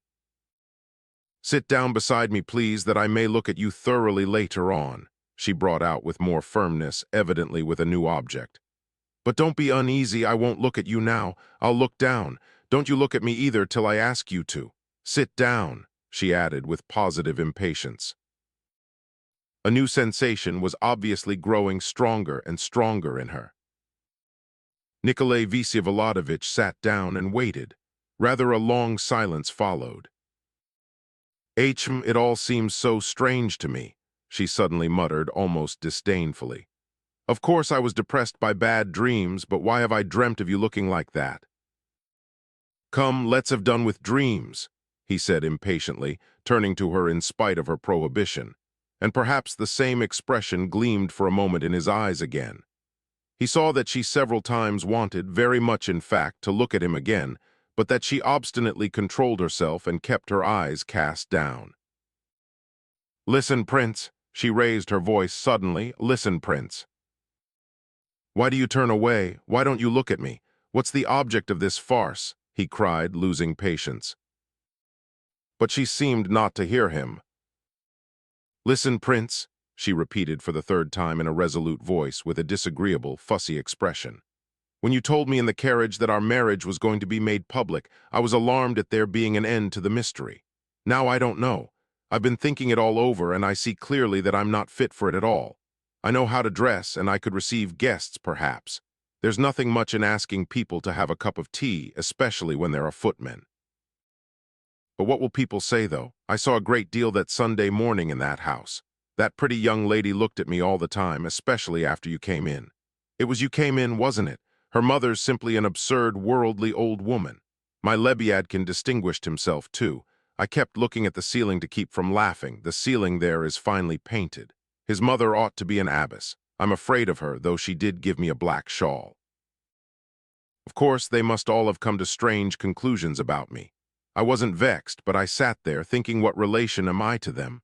"Sit down beside me, please, that I may look at you thoroughly later on," she brought out with more firmness, evidently with a new object. "But don't be uneasy, I won't look at you now. I'll look down. Don't you look at me either till I ask you to. Sit down," she added with positive impatience. A new sensation was obviously growing stronger and stronger in her. Nikolai Vsyevolodovitch sat down and waited. Rather a long silence followed. It all seems so strange to me," she suddenly muttered, almost disdainfully. "Of course I was depressed by bad dreams, but why have I dreamt of you looking like that?" "Come, let's have done with dreams," he said impatiently, turning to her in spite of her prohibition, and perhaps the same expression gleamed for a moment in his eyes again. He saw that she several times wanted, very much in fact, to look at him again, but that she obstinately controlled herself and kept her eyes cast down. "Listen, Prince," she raised her voice suddenly. "Listen, Prince. Why do you turn away? Why don't you look at me? What's the object of this farce?" he cried, losing patience. But she seemed not to hear him. "Listen, Prince," she repeated for the third time in a resolute voice with a disagreeable, fussy expression. "When you told me in the carriage that our marriage was going to be made public, I was alarmed at there being an end to the mystery. Now I don't know. I've been thinking it all over, and I see clearly that I'm not fit for it at all. I know how to dress, and I could receive guests, perhaps. There's nothing much in asking people to have a cup of tea, especially when there are footmen. But what will people say, though? I saw a great deal that Sunday morning in that house. That pretty young lady looked at me all the time, especially after you came in. It was you came in, wasn't it? Her mother's simply an absurd, worldly old woman. My Lebyadkin distinguished himself, too. I kept looking at the ceiling to keep from laughing. The ceiling there is finely painted. His mother ought to be an abbess. I'm afraid of her, though she did give me a black shawl. Of course, they must all have come to strange conclusions about me. I wasn't vexed, but I sat there thinking, what relation am I to them?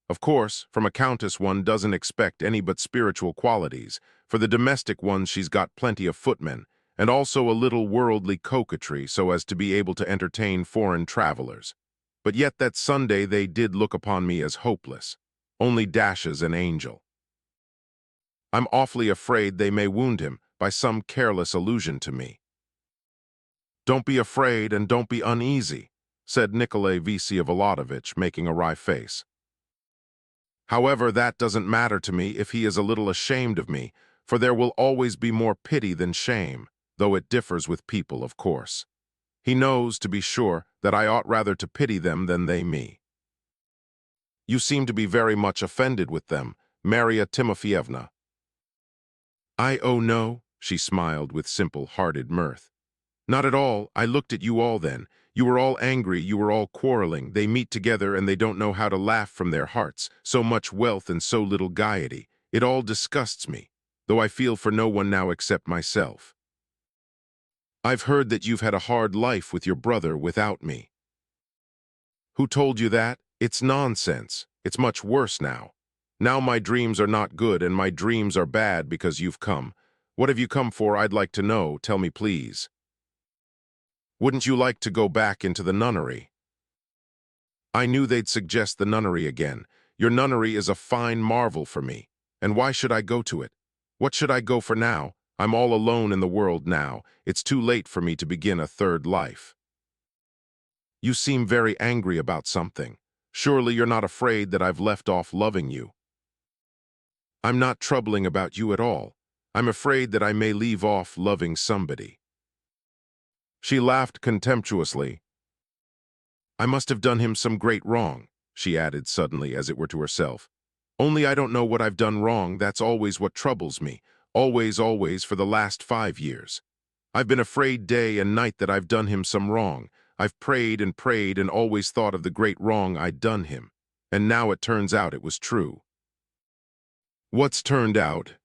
Of course, from a countess one doesn't expect any but spiritual qualities. For the domestic ones she's got plenty of footmen, and also a little worldly coquetry so as to be able to entertain foreign travelers. But yet that Sunday they did look upon me as hopeless. Only dashes an angel. I'm awfully afraid they may wound him by some careless allusion to me. "Don't be afraid and don't be uneasy," said Nikolai Vsyevolodovitch, making a wry face. "However, that doesn't matter to me if he is a little ashamed of me, for there will always be more pity than shame, though it differs with people, of course. He knows, to be sure, that I ought rather to pity them than they me." "You seem to be very much offended with them, Maria Timofeyevna." "Oh no," she smiled with simple-hearted mirth. "Not at all. I looked at you all then. You were all angry, you were all quarreling. They meet together and they don't know how to laugh from their hearts. So much wealth and so little gaiety. It all disgusts me, though I feel for no one now except myself. I've heard that you've had a hard life with your brother without me." "Who told you that? It's nonsense. It's much worse now. Now my dreams are not good and my dreams are bad because you've come. What have you come for, I'd like to know? Tell me, please." Wouldn't you like to go back into the nunnery? I knew they'd suggest the nunnery again. Your nunnery is a fine marvel for me. And why should I go to it? What should I go for now? I'm all alone in the world now. It's too late for me to begin a third life. You seem very angry about something. Surely you're not afraid that I've left off loving you. I'm not troubling about you at all. I'm afraid that I may leave off loving somebody. She laughed contemptuously. I must have done him some great wrong, she added suddenly, as it were to herself. Only I don't know what I've done wrong. That's always what troubles me. Always, always, for the last 5 years. I've been afraid day and night that I've done him some wrong. I've prayed and always thought of the great wrong I'd done him. And now it turns out it was true. What's turned out?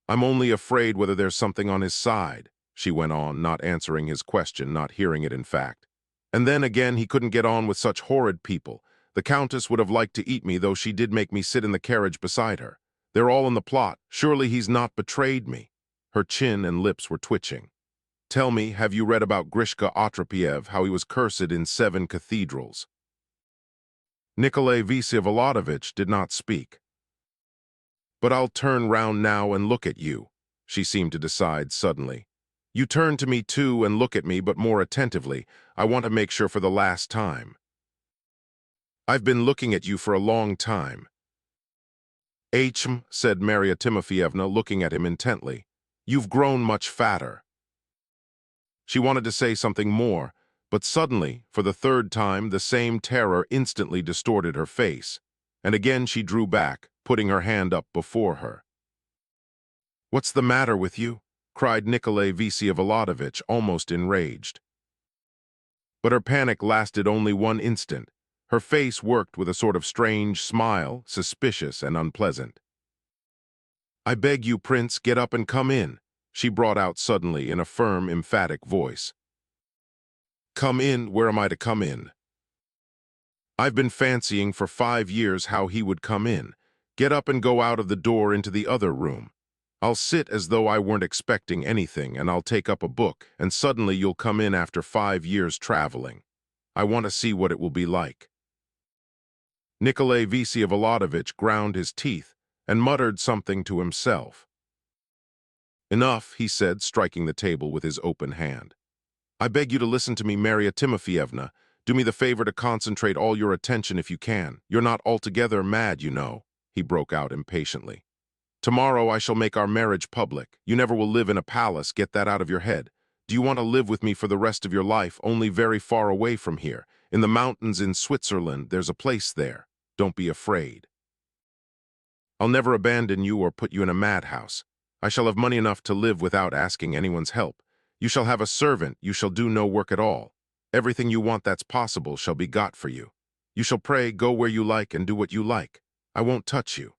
I'm only afraid whether there's something on his side, she went on, not answering his question, not hearing it in fact. And then again, he couldn't get on with such horrid people. The Countess would have liked to eat me, though she did make me sit in the carriage beside her. They're all in the plot. Surely he's not betrayed me. Her chin and lips were twitching. Tell me, have you read about Grishka Otrepiev, how he was cursed in 7 cathedrals? Nikolai Vsevolodovich did not speak. But I'll turn round now and look at you, she seemed to decide suddenly. You turn to me too and look at me, but more attentively. I want to make sure for the last time. I've been looking at you for a long time. Said Marya Timofeyevna, looking at him intently. You've grown much fatter. She wanted to say something more, but suddenly, for the 3rd time, the same terror instantly distorted her face, and again she drew back, putting her hand up before her. What's the matter with you? Cried Nikolai Vsevolodovich, almost enraged. But her panic lasted only 1 instant. Her face worked with a sort of strange smile, suspicious and unpleasant. I beg you, Prince, get up and come in, she brought out suddenly in a firm, emphatic voice. Come in? Where am I to come in? I've been fancying for 5 years how he would come in. Get up and go out of the door into the other room. I'll sit as though I weren't expecting anything, and I'll take up a book, and suddenly you'll come in after 5 years traveling. I want to see what it will be like. Nikolai Vsevolodovich ground his teeth and muttered something to himself. Enough, he said, striking the table with his open hand. I beg you to listen to me, Marya Timofeyevna. Do me the favor to concentrate all your attention if you can. You're not altogether mad, you know, he broke out impatiently. Tomorrow I shall make our marriage public. You never will live in a palace, get that out of your head. Do you want to live with me for the rest of your life, only very far away from here? In the mountains in Switzerland, there's a place there. Don't be afraid. I'll never abandon you or put you in a madhouse. I shall have money enough to live without asking anyone's help. You shall have a servant, you shall do no work at all. Everything you want that's possible shall be got for you. You shall pray, go where you like, and do what you like. I won't touch you.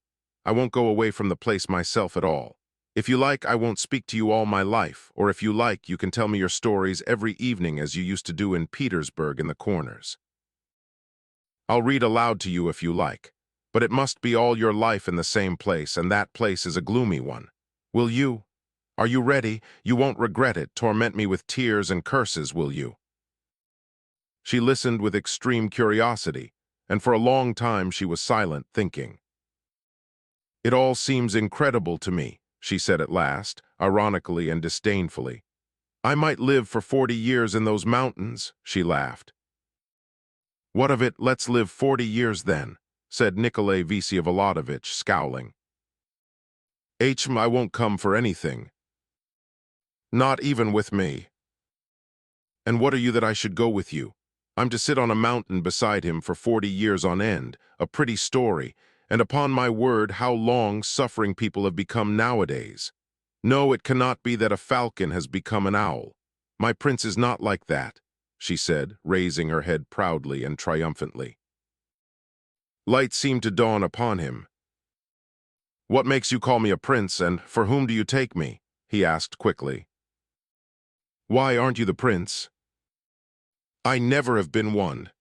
I won't go away from the place myself at all. If you like, I won't speak to you all my life, or if you like, you can tell me your stories every evening as you used to do in Petersburg in the corners. I'll read aloud to you if you like, but it must be all your life in the same place, and that place is a gloomy one. Will you? Are you ready? You won't regret it. Torment me with tears and curses, will you? She listened with extreme curiosity, and for a long time she was silent, thinking. It all seems incredible to me, she said at last, ironically and disdainfully. I might live for 40 years in those mountains, she laughed. What of it? Let's live 40 years then, said Nikolai Vsevolodovich, scowling. I won't come for anything. Not even with me. And what are you that I should go with you? I'm to sit on a mountain beside him for 40 years on end, a pretty story, and upon my word, how long suffering people have become nowadays. No, it cannot be that a falcon has become an owl. My prince is not like that, she said, raising her head proudly and triumphantly. Light seemed to dawn upon him. What makes you call me a prince, and for whom do you take me? He asked quickly. Why aren't you the prince? I never have been one.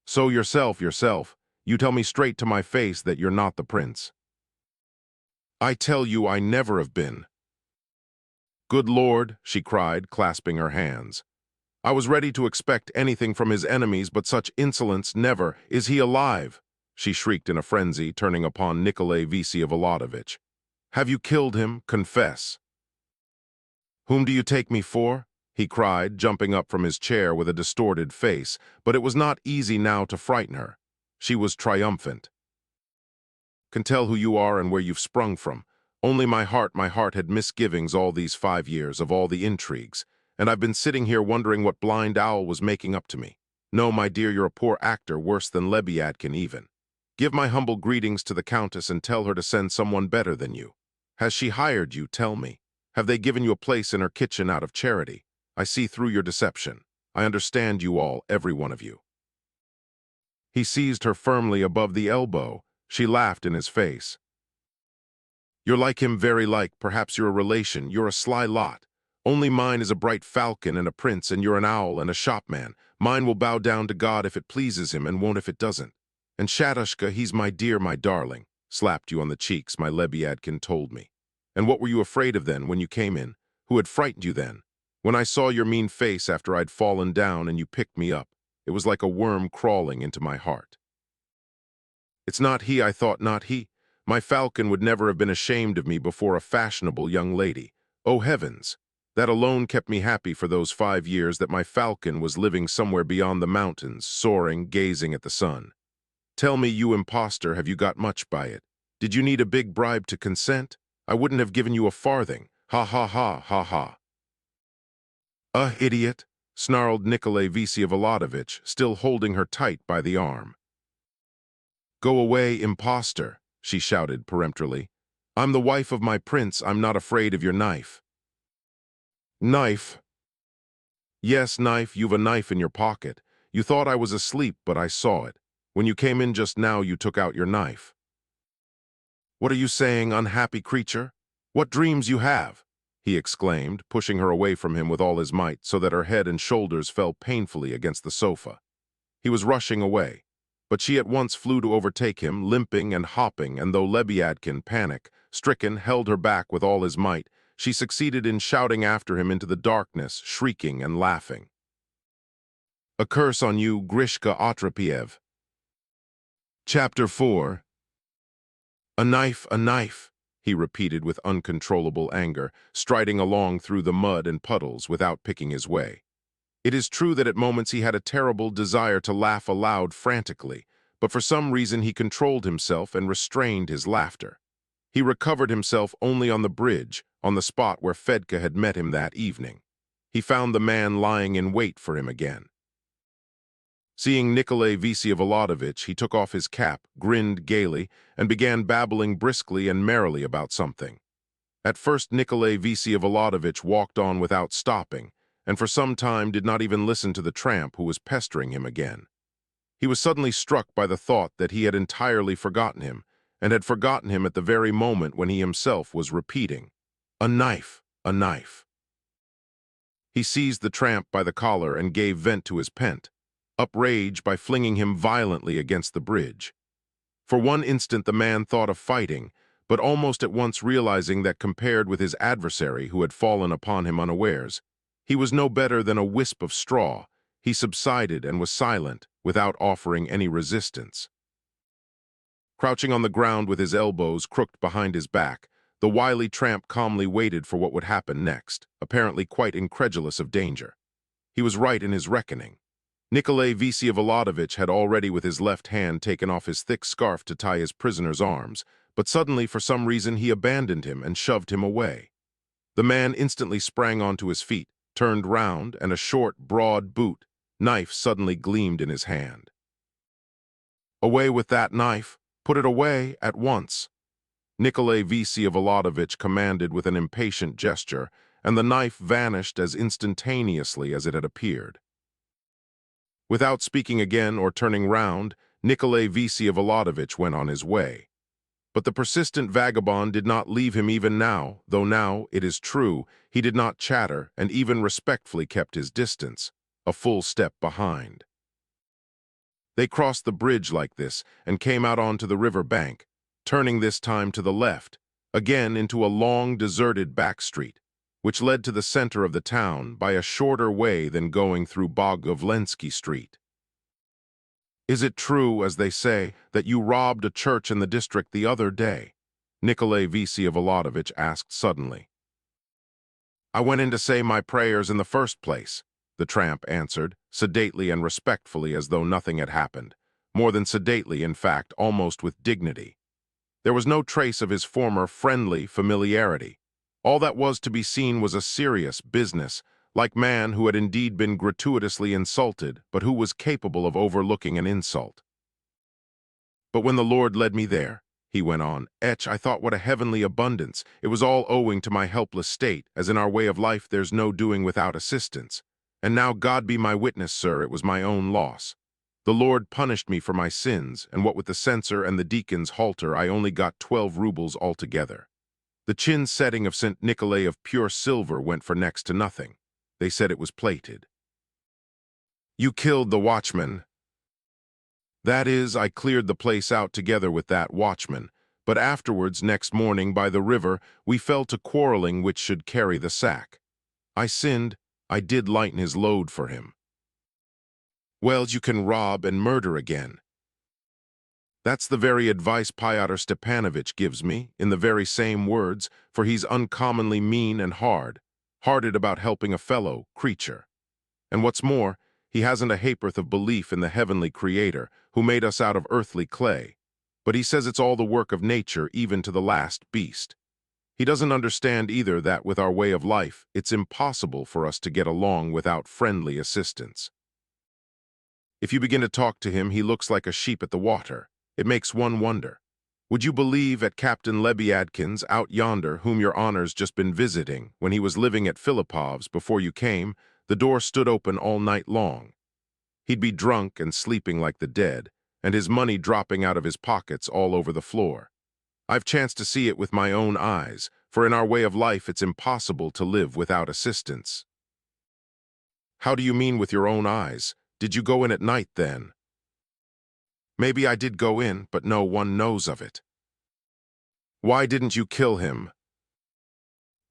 So yourself, you tell me straight to my face that you're not the prince. I tell you I never have been. "Good Lord," she cried, clasping her hands. "I was ready to expect anything from his enemies, but such insolence never. Is he alive?" she shrieked in a frenzy, turning upon Nikolay Vsyevolodovitch. "Have you killed him? Confess." "Whom do you take me for?" he cried, jumping up from his chair with a distorted face, but it was not easy now to frighten her. She was triumphant. "Can tell who you are and where you've sprung from. Only my heart had misgivings all these 5 years of all the intrigues, and I've been sitting here wondering what blind owl was making up to me. No, my dear, you're a poor actor, worse than Lebyadkin even. Give my humble greetings to the Countess and tell her to send someone better than you. Has she hired you, tell me? Have they given you a place in her kitchen out of charity? I see through your deception. I understand you all, every one of you." He seized her firmly above the elbow. She laughed in his face. "You're like him, very like. Perhaps you're a relation. You're a sly lot. Only mine is a bright falcon and a prince, and you're an owl and a shopman. Mine will bow down to God if it pleases him, and won't if it doesn't. And Shatushka, he's my dear, my darling. Slapped you on the cheeks, my Lebyadkin told me. And what were you afraid of then, when you came in? Who had frightened you then? When I saw your mean face after I'd fallen down and you picked me up, it was like a worm crawling into my heart. It's not he, I thought, not he. My falcon would never have been ashamed of me before a fashionable young lady. Oh, heavens! That alone kept me happy for those 5 years, that my falcon was living somewhere beyond the mountains, soaring, gazing at the sun. Tell me, you impostor, have you got much by it? Did you need a big bribe to consent? I wouldn't have given you a farthing. Ha ha ha ha ha. Idiot, snarled Nikolay Vsyevolodovitch, still holding her tight by the arm. "Go away, impostor," she shouted peremptorily. "I'm the wife of my prince. I'm not afraid of your knife." "Knife?" "Yes, knife. You've a knife in your pocket. You thought I was asleep, but I saw it. When you came in just now, you took out your knife." "What are you saying, unhappy creature? What dreams you have!" he exclaimed, pushing her away from him with all his might so that her head and shoulders fell painfully against the sofa. He was rushing away, but she at once flew to overtake him, limping and hopping, and though Lebyadkin, panic-stricken, held her back with all his might, she succeeded in shouting after him into the darkness, shrieking and laughing. "A curse on you, Grishka Otrapiev." Chapter 4. "A knife," he repeated with uncontrollable anger, striding along through the mud and puddles without picking his way. It is true that at moments he had a terrible desire to laugh aloud frantically, but for some reason he controlled himself and restrained his laughter. He recovered himself only on the bridge, on the spot where Fedka had met him that evening. He found the man lying in wait for him again. Seeing Nikolay Vsyevolodovitch, he took off his cap, grinned gaily, and began babbling briskly and merrily about something. At first Nikolay Vsyevolodovitch walked on without stopping, and for some time did not even listen to the tramp who was pestering him again. He was suddenly struck by the thought that he had entirely forgotten him, and had forgotten him at the very moment when he himself was repeating, "A knife, a knife." He seized the tramp by the collar and gave vent to his pent, upraged by flinging him violently against the bridge. For one instant the man thought of fighting, but almost at once realizing that compared with his adversary who had fallen upon him unawares, he was no better than a wisp of straw, he subsided and was silent, without offering any resistance. Crouching on the ground with his elbows crooked behind his back, the wily tramp calmly waited for what would happen next, apparently quite incredulous of danger. He was right in his reckoning. Nikolay Vsyevolodovitch had already with his left hand taken off his thick scarf to tie his prisoner's arms, but suddenly for some reason he abandoned him and shoved him away. The man instantly sprang onto his feet, turned round, and a short, broad knife suddenly gleamed in his hand. "Away with that knife! Put it away at once!" Nikolay Vsyevolodovitch commanded with an impatient gesture, and the knife vanished as instantaneously as it had appeared. Without speaking again or turning round, Nikolay Vsyevolodovitch went on his way. But the persistent vagabond did not leave him even now, though now, it is true, he did not chatter and even respectfully kept his distance, a full step behind. They crossed the bridge like this and came out onto the river bank, turning this time to the left, again into a long, deserted back street. which led to the center of the town by a shorter way than going through Bogovlensky Street. "Is it true, as they say, that you robbed a church in the district the other day?" Nikolay Vsyevolodovich asked suddenly. "I went in to say my prayers in the first place," the tramp answered, sedately and respectfully as though nothing had happened. More than sedately, in fact, almost with dignity. There was no trace of his former friendly familiarity. All that was to be seen was a serious business, like man who had indeed been gratuitously insulted, but who was capable of overlooking an insult. "But when the Lord led me there," he went on, I thought what a heavenly abundance. It was all owing to my helpless state, as in our way of life there's no doing without assistance. And now God be my witness, sir, it was my own loss. The Lord punished me for my sins, and what with the censer and the deacon's halter I only got 12 rubles altogether. The chin setting of St. Nikolay of pure silver went for next to nothing. They said it was plated. "You killed the watchman." "That is, I cleared the place out together with that watchman, but afterwards, next morning, by the river, we fell to quarreling which should carry the sack. I sinned, I did lighten his load for him." "Well, you can rob and murder again." "That's the very advice Fyodor Stepanovich gives me, in the very same words, for he's uncommonly mean and hard-hearted about helping a fellow creature. And what's more, he hasn't a ha'porth of belief in the heavenly Creator, who made us out of earthly clay. But he says it's all the work of nature, even to the last beast. He doesn't understand either that with our way of life, it's impossible for us to get along without friendly assistance. If you begin to talk to him, he looks like a sheep at the water. It makes one wonder. Would you believe at Captain Lebyadkin's out yonder, whom your honor's just been visiting, when he was living at Filipov's before you came, the door stood open all night long. He'd be drunk and sleeping like the dead, and his money dropping out of his pockets all over the floor. I've chanced to see it with my own eyes, for in our way of life it's impossible to live without assistance." "How do you mean with your own eyes? Did you go in at night, then?" "Maybe I did go in, but no one knows of it." "Why didn't you kill him?"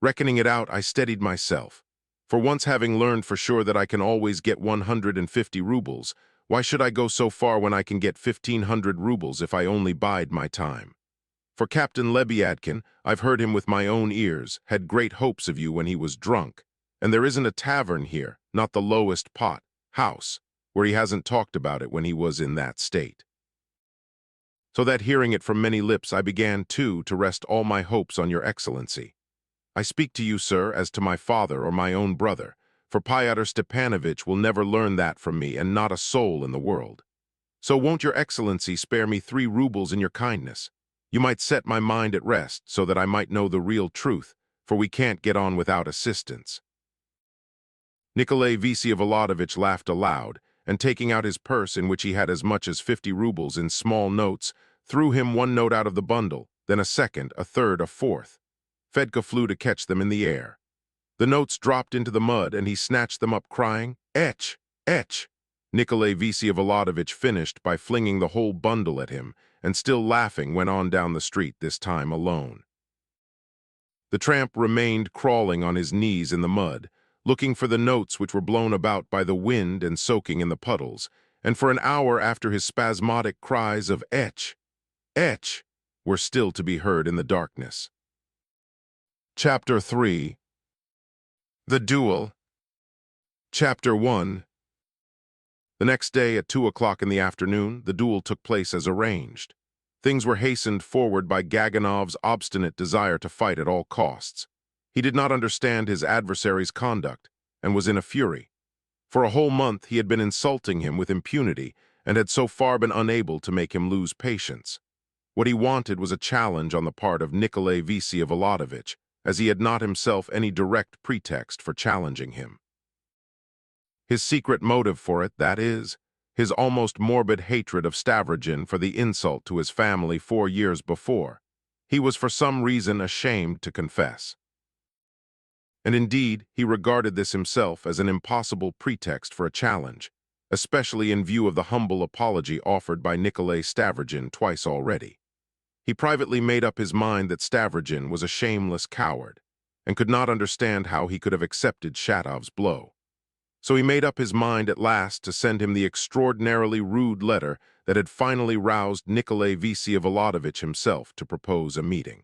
Reckoning it out, I steadied myself. For once having learned for sure that I can always get 150 rubles, why should I go so far when I can get 1,500 rubles if I only bide my time? For Captain Lebyadkin, I've heard him with my own ears, had great hopes of you when he was drunk, and there isn't a tavern here, not the lowest house, where he hasn't talked about it when he was in that state. So that hearing it from many lips, I began, too, to rest all my hopes on your excellency. I speak to you, sir, as to my father or my own brother, for Fyodor Stepanovich will never learn that from me, and not a soul in the world. So won't your excellency spare me 3 rubles in your kindness? You might set my mind at rest, so that I might know the real truth, for we can't get on without assistance." Nikolay Vsyevolodovich laughed aloud, and taking out his purse, in which he had as much as 50 rubles in small notes, threw him one note out of the bundle, then a second, a third, a fourth. Fedka flew to catch them in the air. The notes dropped into the mud, and he snatched them up, crying, "Etch! Etch!" Nikolay Vsyevolodovich finished by flinging the whole bundle at him, and still laughing went on down the street, this time alone. The tramp remained crawling on his knees in the mud, looking for the notes which were blown about by the wind and soaking in the puddles, and for an hour after his spasmodic cries of "Etch! Etch!" were still to be heard in the darkness. Chapter 3. The Duel. Chapter 1. The next day at 2 o'clock in the afternoon, the duel took place as arranged. Things were hastened forward by Gaganov's obstinate desire to fight at all costs. He did not understand his adversary's conduct, and was in a fury. For a whole month he had been insulting him with impunity, and had so far been unable to make him lose patience. What he wanted was a challenge on the part of Nikolay Vsyevolodovich, as he had not himself any direct pretext for challenging him. His secret motive for it, that is, his almost morbid hatred of Stavrogin for the insult to his family 4 years before, he was for some reason ashamed to confess. And indeed, he regarded this himself as an impossible pretext for a challenge, especially in view of the humble apology offered by Nikolay Stavrogin twice already. He privately made up his mind that Stavrogin was a shameless coward, and could not understand how he could have accepted Shatov's blow. So he made up his mind at last to send him the extraordinarily rude letter that had finally roused Nikolai Vsevolodovich himself to propose a meeting.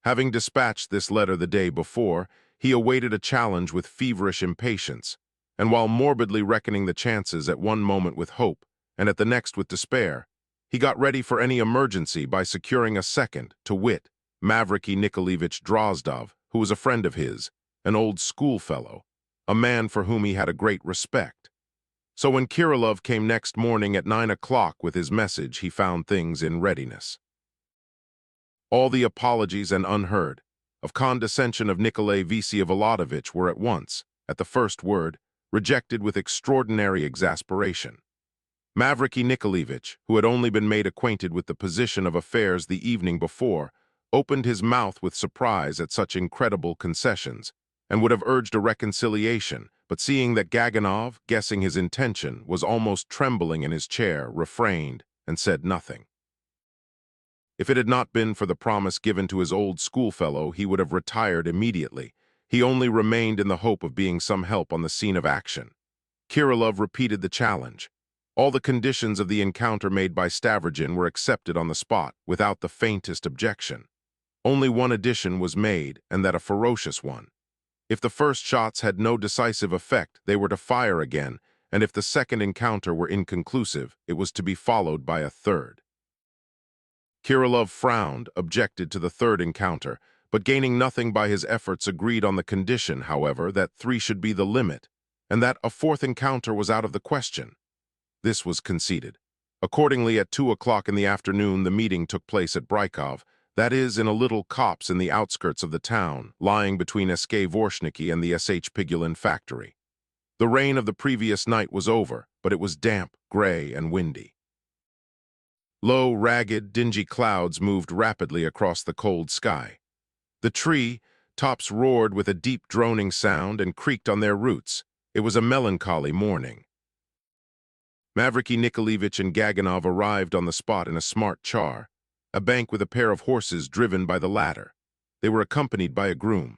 Having dispatched this letter the day before, he awaited a challenge with feverish impatience, and while morbidly reckoning the chances at one moment with hope and at the next with despair, he got ready for any emergency by securing a second, to wit, Mavriky Nikolaevich Drozdov, who was a friend of his, an old schoolfellow, a man for whom he had a great respect. So when Kirillov came next morning at 9 o'clock with his message, he found things in readiness. All the apologies and unheard of condescension of Nikolai Vsevolodovich were at once, at the first word, rejected with extraordinary exasperation. Mavriky Nikolaevich, who had only been made acquainted with the position of affairs the evening before, opened his mouth with surprise at such incredible concessions, and would have urged a reconciliation, but seeing that Gaganov, guessing his intention, was almost trembling in his chair, refrained and said nothing. If it had not been for the promise given to his old schoolfellow, he would have retired immediately. He only remained in the hope of being some help on the scene of action. Kirillov repeated the challenge. All the conditions of the encounter made by Stavrogin were accepted on the spot, without the faintest objection. Only one addition was made, and that a ferocious one. If the first shots had no decisive effect, they were to fire again, and if the second encounter were inconclusive, it was to be followed by a third. Kirillov frowned, objected to the third encounter, but gaining nothing by his efforts agreed on the condition, however, that 3 should be the limit, and that a fourth encounter was out of the question. This was conceded. Accordingly, at 2 o'clock in the afternoon, the meeting took place at Brykov, that is, in a little copse in the outskirts of the town, lying between SK Vorshniki and the SH Pigulin factory. The rain of the previous night was over, but it was damp, gray, and windy. Low, ragged, dingy clouds moved rapidly across the cold sky. The tree tops roared with a deep droning sound and creaked on their roots. It was a melancholy morning. Mavriky Nikolaevich and Gaganov arrived on the spot in a smart char, a bank with a pair of horses driven by the latter. They were accompanied by a groom.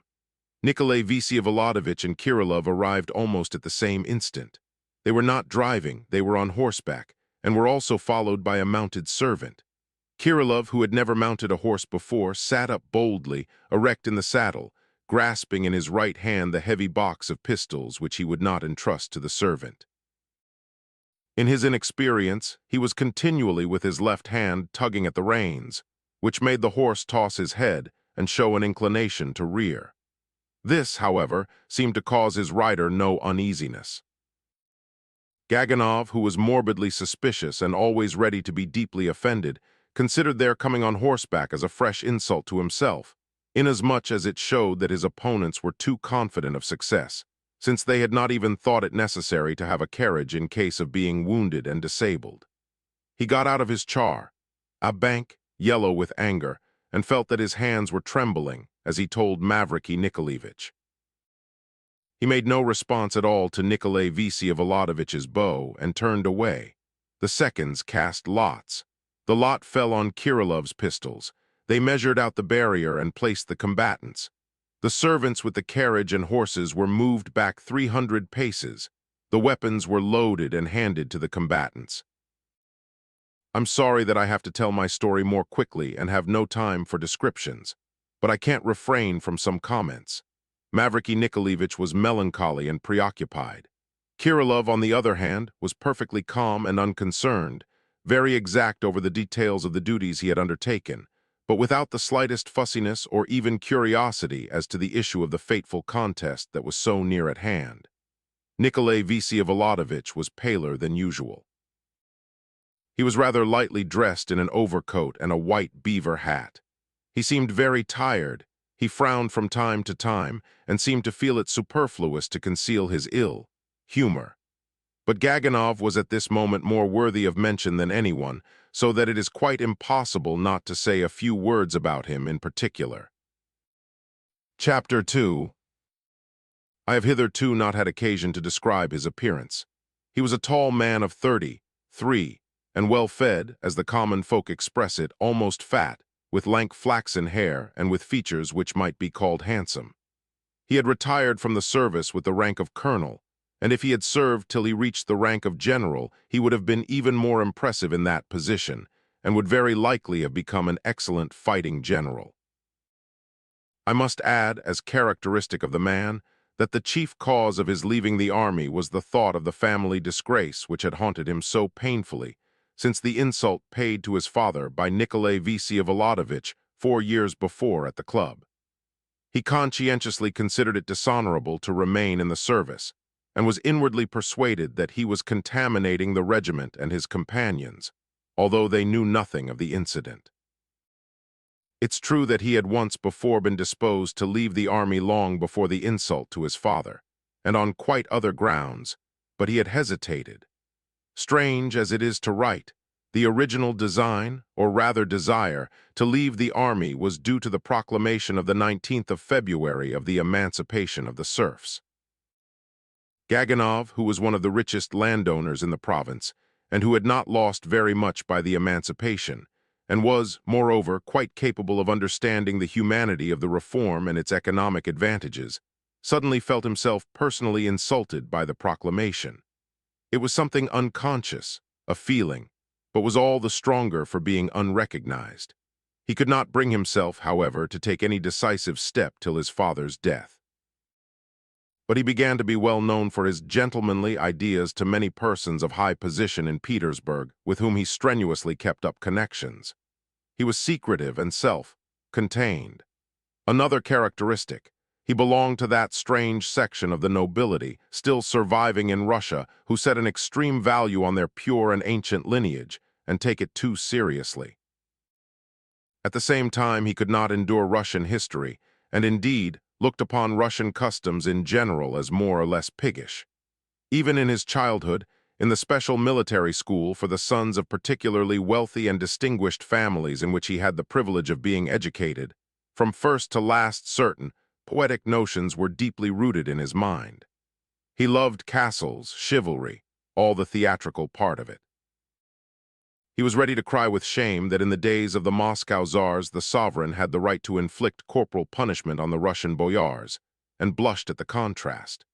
Nikolai Vsevolodovich and Kirillov arrived almost at the same instant. They were not driving, they were on horseback, and were also followed by a mounted servant. Kirillov, who had never mounted a horse before, sat up boldly, erect in the saddle, grasping in his right hand the heavy box of pistols which he would not entrust to the servant. In his inexperience, he was continually with his left hand tugging at the reins, which made the horse toss his head and show an inclination to rear. This, however, seemed to cause his rider no uneasiness. Gaganov, who was morbidly suspicious and always ready to be deeply offended, considered their coming on horseback as a fresh insult to himself, inasmuch as it showed that his opponents were too confident of success, since they had not even thought it necessary to have a carriage in case of being wounded and disabled. He got out of his char, a bank, yellow with anger, and felt that his hands were trembling as he told Mavriky Nikolaevich. He made no response at all to Nikolai Vsevolodovitch's bow and turned away. The seconds cast lots. The lot fell on Kirillov's pistols. They measured out the barrier and placed the combatants. The servants with the carriage and horses were moved back 300 paces. The weapons were loaded and handed to the combatants. I'm sorry that I have to tell my story more quickly and have no time for descriptions, but I can't refrain from some comments. Mavriky Nikolaevich was melancholy and preoccupied. Kirillov, on the other hand, was perfectly calm and unconcerned, very exact over the details of the duties he had undertaken, but without the slightest fussiness or even curiosity as to the issue of the fateful contest that was so near at hand. Nikolai Vsevolodovich was paler than usual. He was rather lightly dressed in an overcoat and a white beaver hat. He seemed very tired. He frowned from time to time and seemed to feel it superfluous to conceal his ill humor. But Gaganov was at this moment more worthy of mention than anyone, so that it is quite impossible not to say a few words about him in particular. Chapter 2. I have hitherto not had occasion to describe his appearance. He was a tall man of 33, and well-fed, as the common folk express it, almost fat, with lank flaxen hair and with features which might be called handsome. He had retired from the service with the rank of colonel, and if he had served till he reached the rank of general, he would have been even more impressive in that position, and would very likely have become an excellent fighting general. I must add, as characteristic of the man, that the chief cause of his leaving the army was the thought of the family disgrace which had haunted him so painfully since the insult paid to his father by Nikolai Vsevolodovich 4 years before at the club. He conscientiously considered it dishonorable to remain in the service, and was inwardly persuaded that he was contaminating the regiment and his companions, although they knew nothing of the incident. It's true that he had once before been disposed to leave the army long before the insult to his father, and on quite other grounds, but he had hesitated. Strange as it is to write, the original design, or rather desire, to leave the army was due to the proclamation of the 19th of February of the emancipation of the serfs. Gaganov, who was one of the richest landowners in the province, and who had not lost very much by the emancipation, and was, moreover, quite capable of understanding the humanity of the reform and its economic advantages, suddenly felt himself personally insulted by the proclamation. It was something unconscious, a feeling, but was all the stronger for being unrecognized. He could not bring himself, however, to take any decisive step till his father's death. But he began to be well known for his gentlemanly ideas to many persons of high position in Petersburg, with whom he strenuously kept up connections. He was secretive and self-contained. Another characteristic, he belonged to that strange section of the nobility, still surviving in Russia, who set an extreme value on their pure and ancient lineage, and take it too seriously. At the same time, he could not endure Russian history, and indeed looked upon Russian customs in general as more or less piggish. Even in his childhood, in the special military school for the sons of particularly wealthy and distinguished families in which he had the privilege of being educated, from first to last certain poetic notions were deeply rooted in his mind. He loved castles, chivalry, all the theatrical part of it. He was ready to cry with shame that in the days of the Moscow Tsars the sovereign had the right to inflict corporal punishment on the Russian boyars, and blushed at the contrast.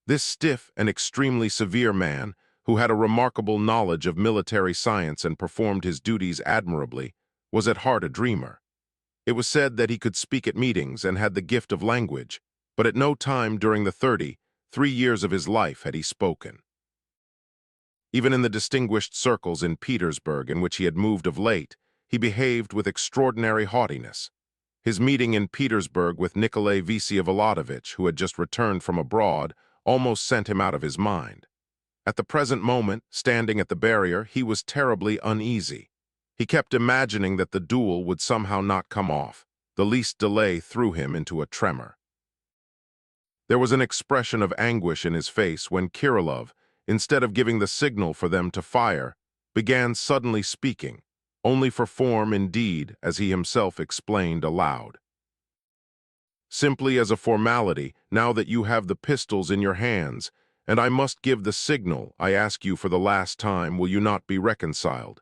This stiff and extremely severe man, who had a remarkable knowledge of military science and performed his duties admirably, was at heart a dreamer. It was said that he could speak at meetings and had the gift of language, but at no time during the 33 years of his life had he spoken. Even in the distinguished circles in Petersburg in which he had moved of late, he behaved with extraordinary haughtiness. His meeting in Petersburg with Nikolai Vsevolodovich, who had just returned from abroad, almost sent him out of his mind. At the present moment, standing at the barrier, he was terribly uneasy. He kept imagining that the duel would somehow not come off. The least delay threw him into a tremor. There was an expression of anguish in his face when Kirillov, instead of giving the signal for them to fire, began suddenly speaking, only for form indeed, as he himself explained aloud. Simply as a formality, now that you have the pistols in your hands, and I must give the signal, I ask you for the last time, will you not be reconciled?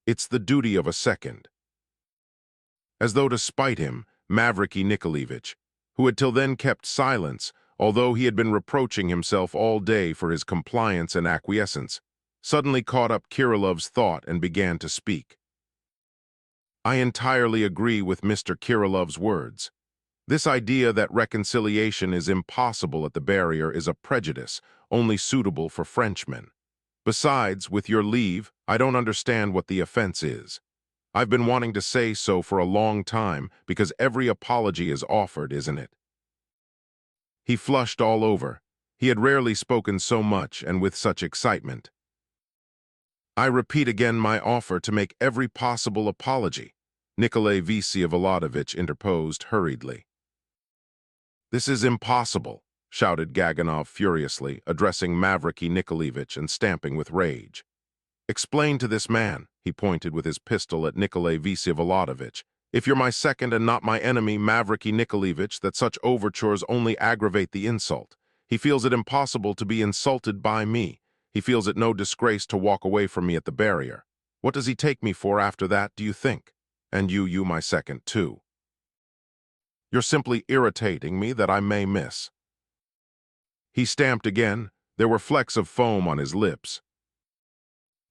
It's the duty of a second. As though to spite him, Mavriky Nikolaevich, who had till then kept silence, although he had been reproaching himself all day for his compliance and acquiescence, suddenly caught up Kirillov's thought and began to speak. I entirely agree with Mr. Kirillov's words. This idea that reconciliation is impossible at the barrier is a prejudice only suitable for Frenchmen. Besides, with your leave, I don't understand what the offense is. I've been wanting to say so for a long time because every apology is offered, isn't it? He flushed all over. He had rarely spoken so much and with such excitement. I repeat again my offer to make every possible apology, Nikolai Vsevolodovich interposed hurriedly. This is impossible, shouted Gaganov furiously, addressing Mavriky Nikolaevich and stamping with rage. Explain to this man, he pointed with his pistol at Nikolai Vsevolodovich, if you're my second and not my enemy, Mavriky Nikolaevich, that such overtures only aggravate the insult. He feels it impossible to be insulted by me. He feels it no disgrace to walk away from me at the barrier. What does he take me for after that, do you think? And you my second, too. You're simply irritating me that I may miss. He stamped again. There were flecks of foam on his lips.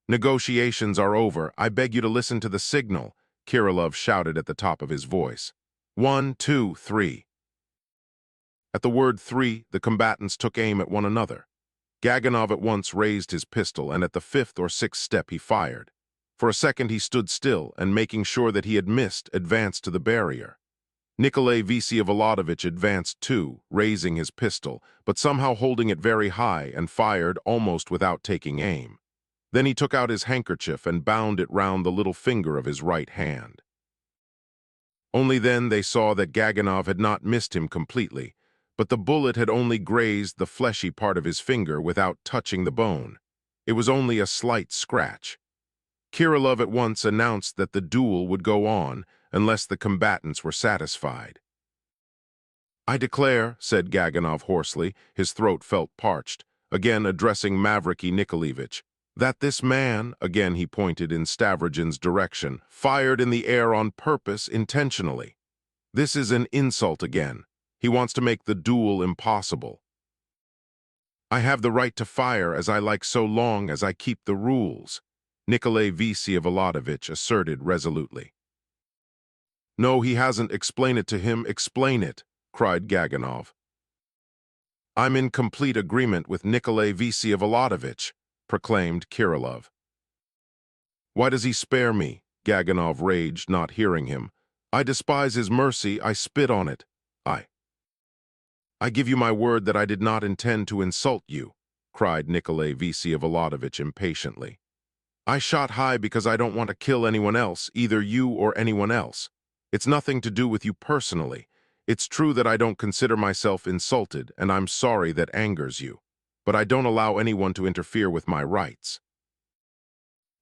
Negotiations are over. I beg you to listen to the signal, Kirillov shouted at the top of his voice. 1, 2, 3. At the word 3, the combatants took aim at one another. Gaganov at once raised his pistol, and at the fifth or sixth step he fired. For a second he stood still, and making sure that he had missed, advanced to the barrier. Nikolai Vsevolodovich advanced too, raising his pistol, but somehow holding it very high, and fired almost without taking aim. Then he took out his handkerchief and bound it round the little finger of his right hand. Only then they saw that Gaganov had not missed him completely, but the bullet had only grazed the fleshy part of his finger without touching the bone. It was only a slight scratch. Kirillov at once announced that the duel would go on unless the combatants were satisfied. I declare, said Gaganov hoarsely, his throat felt parched, again addressing Mavriky Nikolaevich, that this man, again he pointed in Stavrogin's direction, fired in the air on purpose intentionally. This is an insult again. He wants to make the duel impossible. I have the right to fire as I like so long as I keep the rules, Nikolai Vsevolodovich asserted resolutely. No, he hasn't. Explain it to him. Explain it, cried Gaganov. I'm in complete agreement with Nikolai Vsevolodovich, proclaimed Kirillov. Why does he spare me? Gaganov raged, not hearing him. I despise his mercy. I spit on it. I give you my word that I did not intend to insult you, cried Nikolai Vsevolodovich impatiently. I shot high because I don't want to kill anyone else, either you or anyone else. It's nothing to do with you personally. It's true that I don't consider myself insulted, and I'm sorry that angers you. But I don't allow anyone to interfere with my rights.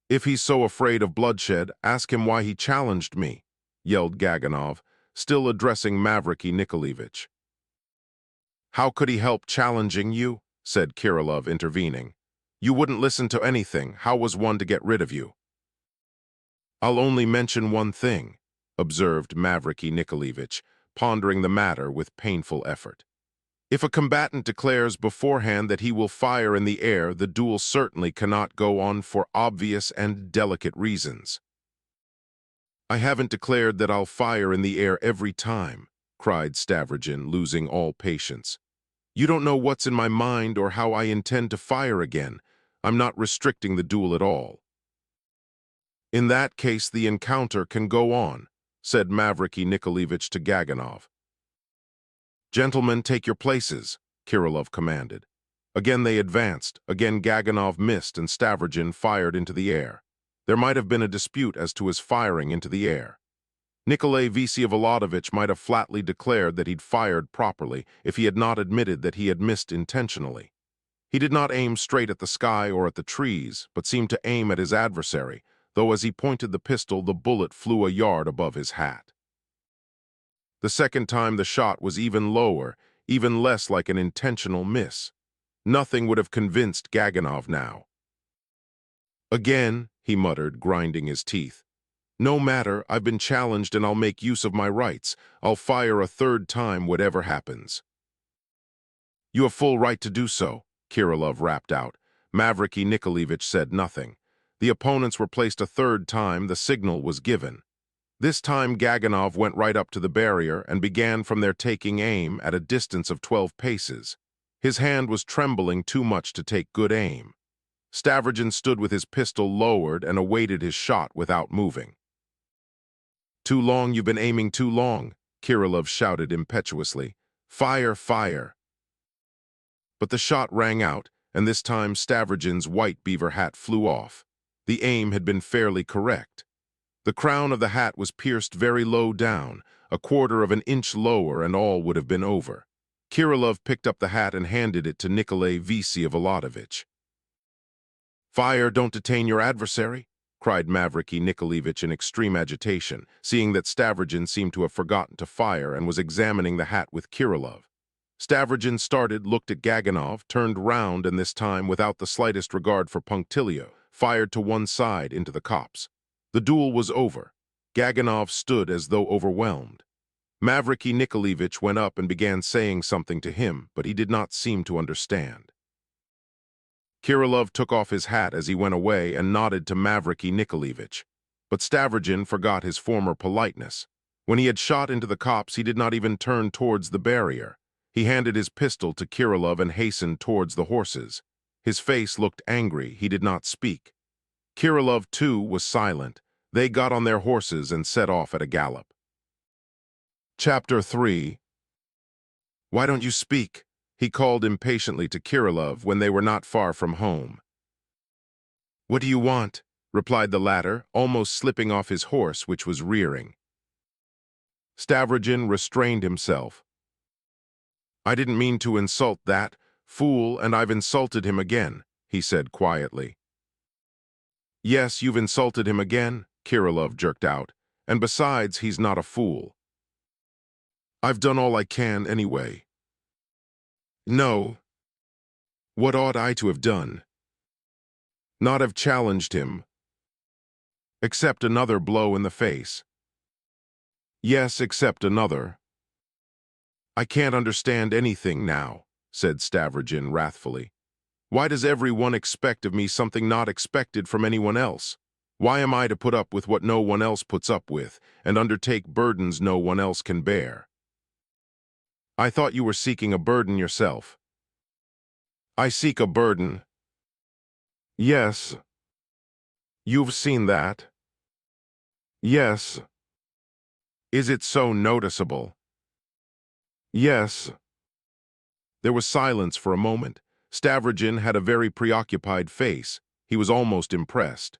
If he's so afraid of bloodshed, ask him why he challenged me, yelled Gaganov, still addressing Mavriky Nikolaevich. How could he help challenging you? Said Kirillov, intervening. You wouldn't listen to anything. How was one to get rid of you? I'll only mention one thing, observed Mavriky Nikolaevich, pondering the matter with painful effort. If a combatant declares beforehand that he will fire in the air, the duel certainly cannot go on for obvious and delicate reasons. I haven't declared that I'll fire in the air every time, cried Stavrogin, losing all patience. You don't know what's in my mind or how I intend to fire again. I'm not restricting the duel at all. In that case, the encounter can go on, said Mavriky Nikolaevich to Gaganov. Gentlemen, take your places, Kirillov commanded. Again they advanced. Again Gaganov missed and Stavrogin fired into the air. There might have been a dispute as to his firing into the air. Nikolai Vsevolodovich might have flatly declared that he'd fired properly if he had not admitted that he had missed intentionally. He did not aim straight at the sky or at the trees, but seemed to aim at his adversary, though as he pointed the pistol, the bullet flew a yard above his hat. The second time the shot was even lower, even less like an intentional miss. Nothing would have convinced Gaganov now. Again, he muttered, grinding his teeth. No matter, I've been challenged and I'll make use of my rights. I'll fire a third time, whatever happens. You have full right to do so, Kirillov rapped out. Mavriky Nikolaevich said nothing. The opponents were placed a third time, the signal was given. This time Gaganov went right up to the barrier and began from there taking aim at a distance of 12 paces. His hand was trembling too much to take good aim. Stavrogin stood with his pistol lowered and awaited his shot without moving. Too long, you've been aiming too long, Kirillov shouted impetuously. Fire, fire. But the shot rang out, and this time Stavrogin's white beaver hat flew off. The aim had been fairly correct. The crown of the hat was pierced very low down, a quarter of an inch lower, and all would have been over. Kirillov picked up the hat and handed it to Nikolai Vsevolodovich. Fire, don't detain your adversary, cried Mavriky Nikolaevich in extreme agitation, seeing that Stavrogin seemed to have forgotten to fire and was examining the hat with Kirillov. Stavrogin started, looked at Gaganov, turned round, and this time, without the slightest regard for punctilio, fired to one side into the copse. The duel was over. Gaganov stood as though overwhelmed. Mavriky Nikolaevich went up and began saying something to him, but he did not seem to understand. Kirillov took off his hat as he went away and nodded to Mavriky Nikolaevich. But Stavrogin forgot his former politeness. When he had shot into the cops, he did not even turn towards the barrier. He handed his pistol to Kirillov and hastened towards the horses. His face looked angry. He did not speak. Kirillov, too, was silent. They got on their horses and set off at a gallop. Chapter 3. "Why don't you speak?" he called impatiently to Kirillov when they were not far from home. "What do you want?" replied the latter, almost slipping off his horse, which was rearing. Stavrogin restrained himself. "I didn't mean to insult that fool, and I've insulted him again," he said quietly. "Yes, you've insulted him again," Kirillov jerked out, "and besides, he's not a fool. I've done all I can anyway." "No. What ought I to have done?" "Not have challenged him. Accept another blow in the face." "Yes, accept another." "I can't understand anything now," said Stavrogin wrathfully. "Why does everyone expect of me something not expected from anyone else? Why am I to put up with what no one else puts up with, and undertake burdens no one else can bear?" "I thought you were seeking a burden yourself." "I seek a burden." "Yes." "You've seen that?" "Yes." "Is it so noticeable?" "Yes." There was silence for a moment. Stavrogin had a very preoccupied face. He was almost impressed.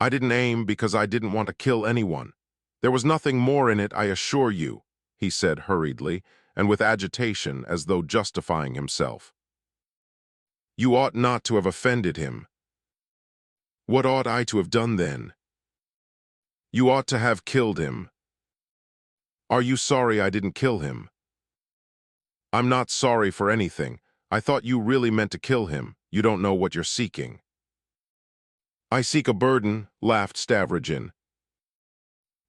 "I didn't aim because I didn't want to kill anyone. There was nothing more in it, I assure you," he said hurriedly, and with agitation, as though justifying himself. "You ought not to have offended him." "What ought I to have done then?" "You ought to have killed him." "Are you sorry I didn't kill him?" "I'm not sorry for anything. I thought you really meant to kill him. You don't know what you're seeking." "I seek a burden," laughed Stavrogin.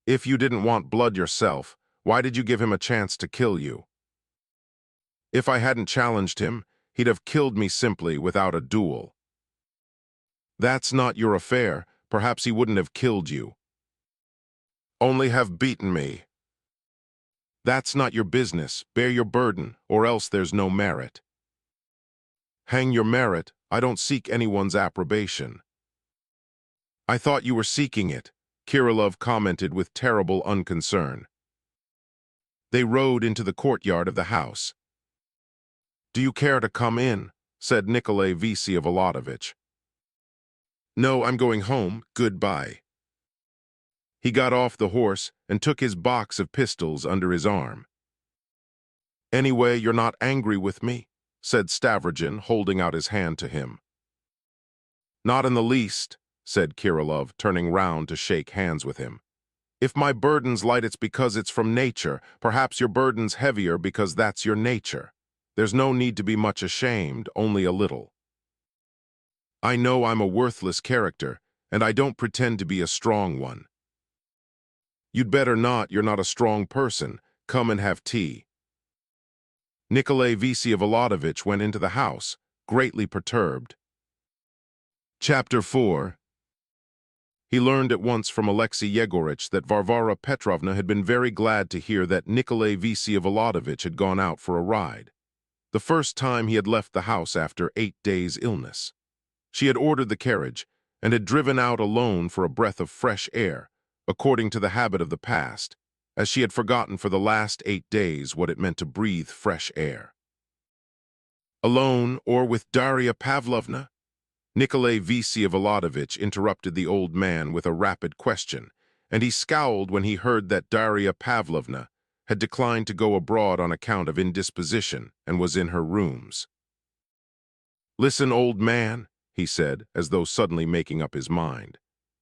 "If you didn't want blood yourself, why did you give him a chance to kill you?" "If I hadn't challenged him, he'd have killed me simply without a duel." "That's not your affair. Perhaps he wouldn't have killed you." "Only have beaten me." "That's not your business. Bear your burden, or else there's no merit." "Hang your merit. I don't seek anyone's approbation." "I thought you were seeking it," Kirillov commented with terrible unconcern. They rode into the courtyard of the house. "Do you care to come in?" said Nikolai Vsevolodovich. "No, I'm going home. Goodbye." He got off the horse and took his box of pistols under his arm. "Anyway, you're not angry with me?" said Stavrogin, holding out his hand to him. "Not in the least," said Kirillov, turning round to shake hands with him. "If my burden's light, it's because it's from nature. Perhaps your burden's heavier because that's your nature. There's no need to be much ashamed, only a little. I know I'm a worthless character, and I don't pretend to be a strong one." "You'd better not. You're not a strong person. Come and have tea." Nikolai Vsevolodovich went into the house, greatly perturbed. Chapter 4. He learned at once from Alexei Yegorich that Varvara Petrovna had been very glad to hear that Nikolai Vsevolodovich had gone out for a ride. The first time he had left the house after 8 days' illness. She had ordered the carriage, and had driven out alone for a breath of fresh air, according to the habit of the past, as she had forgotten for the last 8 days what it meant to breathe fresh air. "Alone, or with Daria Pavlovna?" Nikolai Vsevolodovich interrupted the old man with a rapid question, and he scowled when he heard that Daria Pavlovna had declined to go abroad on account of indisposition and was in her rooms. "Listen, old man," he said, as though suddenly making up his mind.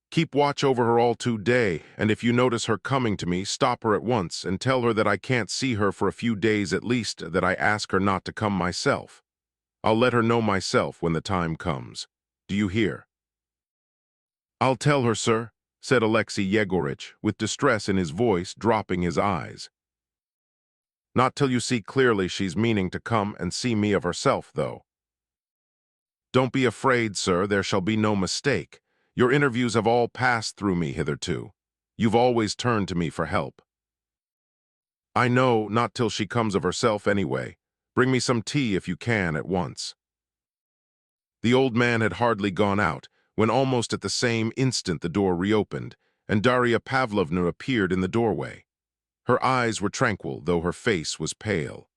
"Keep watch over her all day, and if you notice her coming to me, stop her at once and tell her that I can't see her for a few days at least, that I ask her not to come myself. I'll let her know myself when the time comes. Do you hear?" "I'll tell her, sir," said Alexei Yegoritch, with distress in his voice, dropping his eyes. Not till you see clearly she's meaning to come and see me of herself, though. Don't be afraid, sir, there shall be no mistake. Your interviews have all passed through me hitherto. You've always turned to me for help. I know, not till she comes of herself anyway. Bring me some tea if you can at once. The old man had hardly gone out, when almost at the same instant the door reopened, and Darya Pavlovna appeared in the doorway. Her eyes were tranquil, though her face was pale.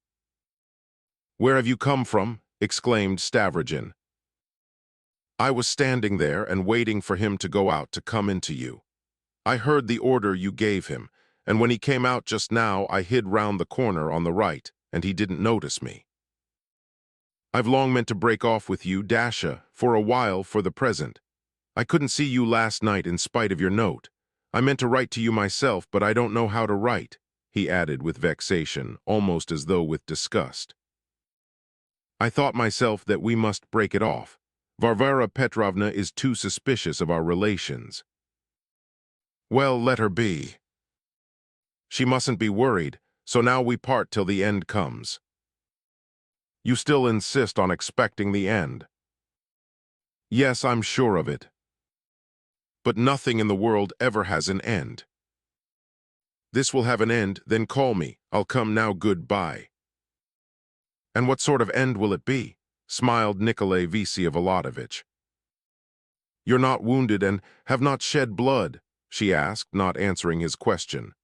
"Where have you come from?" exclaimed Stavrogin. "I was standing there and waiting for him to go out to come into you. I heard the order you gave him, and when he came out just now I hid round the corner on the right, and he didn't notice me. I've long meant to break off with you, Dasha, for a while for the present. I couldn't see you last night in spite of your note. I meant to write to you myself, but I don't know how to write," he added with vexation, almost as though with disgust. "I thought myself that we must break it off. Varvara Petrovna is too suspicious of our relations." "Well, let her be. She mustn't be worried, so now we part till the end comes." "You still insist on expecting the end?" "Yes, I'm sure of it. But nothing in the world ever has an end. This will have an end, then call me. I'll come now, goodbye." "And what sort of end will it be?" smiled Nikolai Vsevolodovitch. "You're not wounded and have not shed blood?" she asked, not answering his question.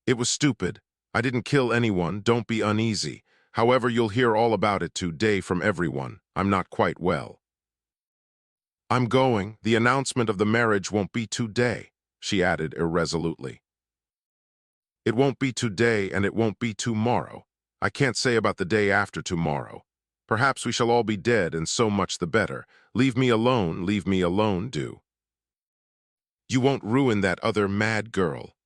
"It was stupid. I didn't kill anyone, don't be uneasy. However, you'll hear all about it today from everyone. I'm not quite well." "I'm going. The announcement of the marriage won't be today," she added irresolutely. "It won't be today and it won't be tomorrow. I can't say about the day after tomorrow. Perhaps we shall all be dead, and so much the better. Leave me alone, do. You won't ruin that other mad girl."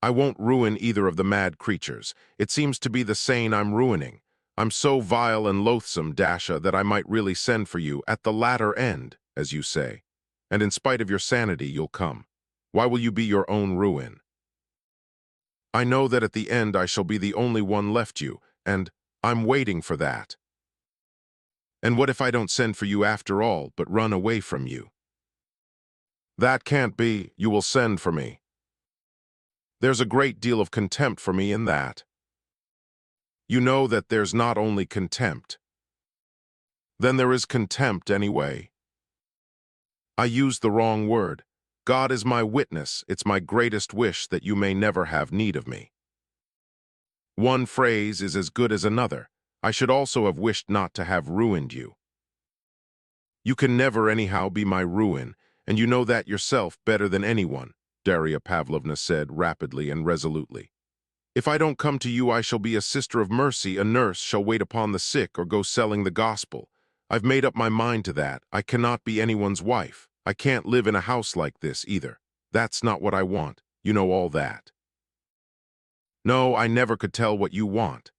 "I won't ruin either of the mad creatures. It seems to be the sane I'm ruining. I'm so vile and loathsome, Dasha, that I might really send for you at the latter end, as you say. And in spite of your sanity, you'll come. Why will you be your own ruin? I know that at the end I shall be the only one left you, and I'm waiting for that. And what if I don't send for you after all, but run away from you?" "That can't be. You will send for me. There's a great deal of contempt for me in that." "You know that there's not only contempt." "Then there is contempt anyway." "I used the wrong word. God is my witness, it's my greatest wish that you may never have need of me." "One phrase is as good as another. I should also have wished not to have ruined you." "You can never anyhow be my ruin, and you know that yourself better than anyone," Darya Pavlovna said rapidly and resolutely. "If I don't come to you, I shall be a sister of mercy, a nurse, shall wait upon the sick or go selling the gospel. I've made up my mind to that. I cannot be anyone's wife. I can't live in a house like this either. That's not what I want. You know all that." "No, I never could tell what you want.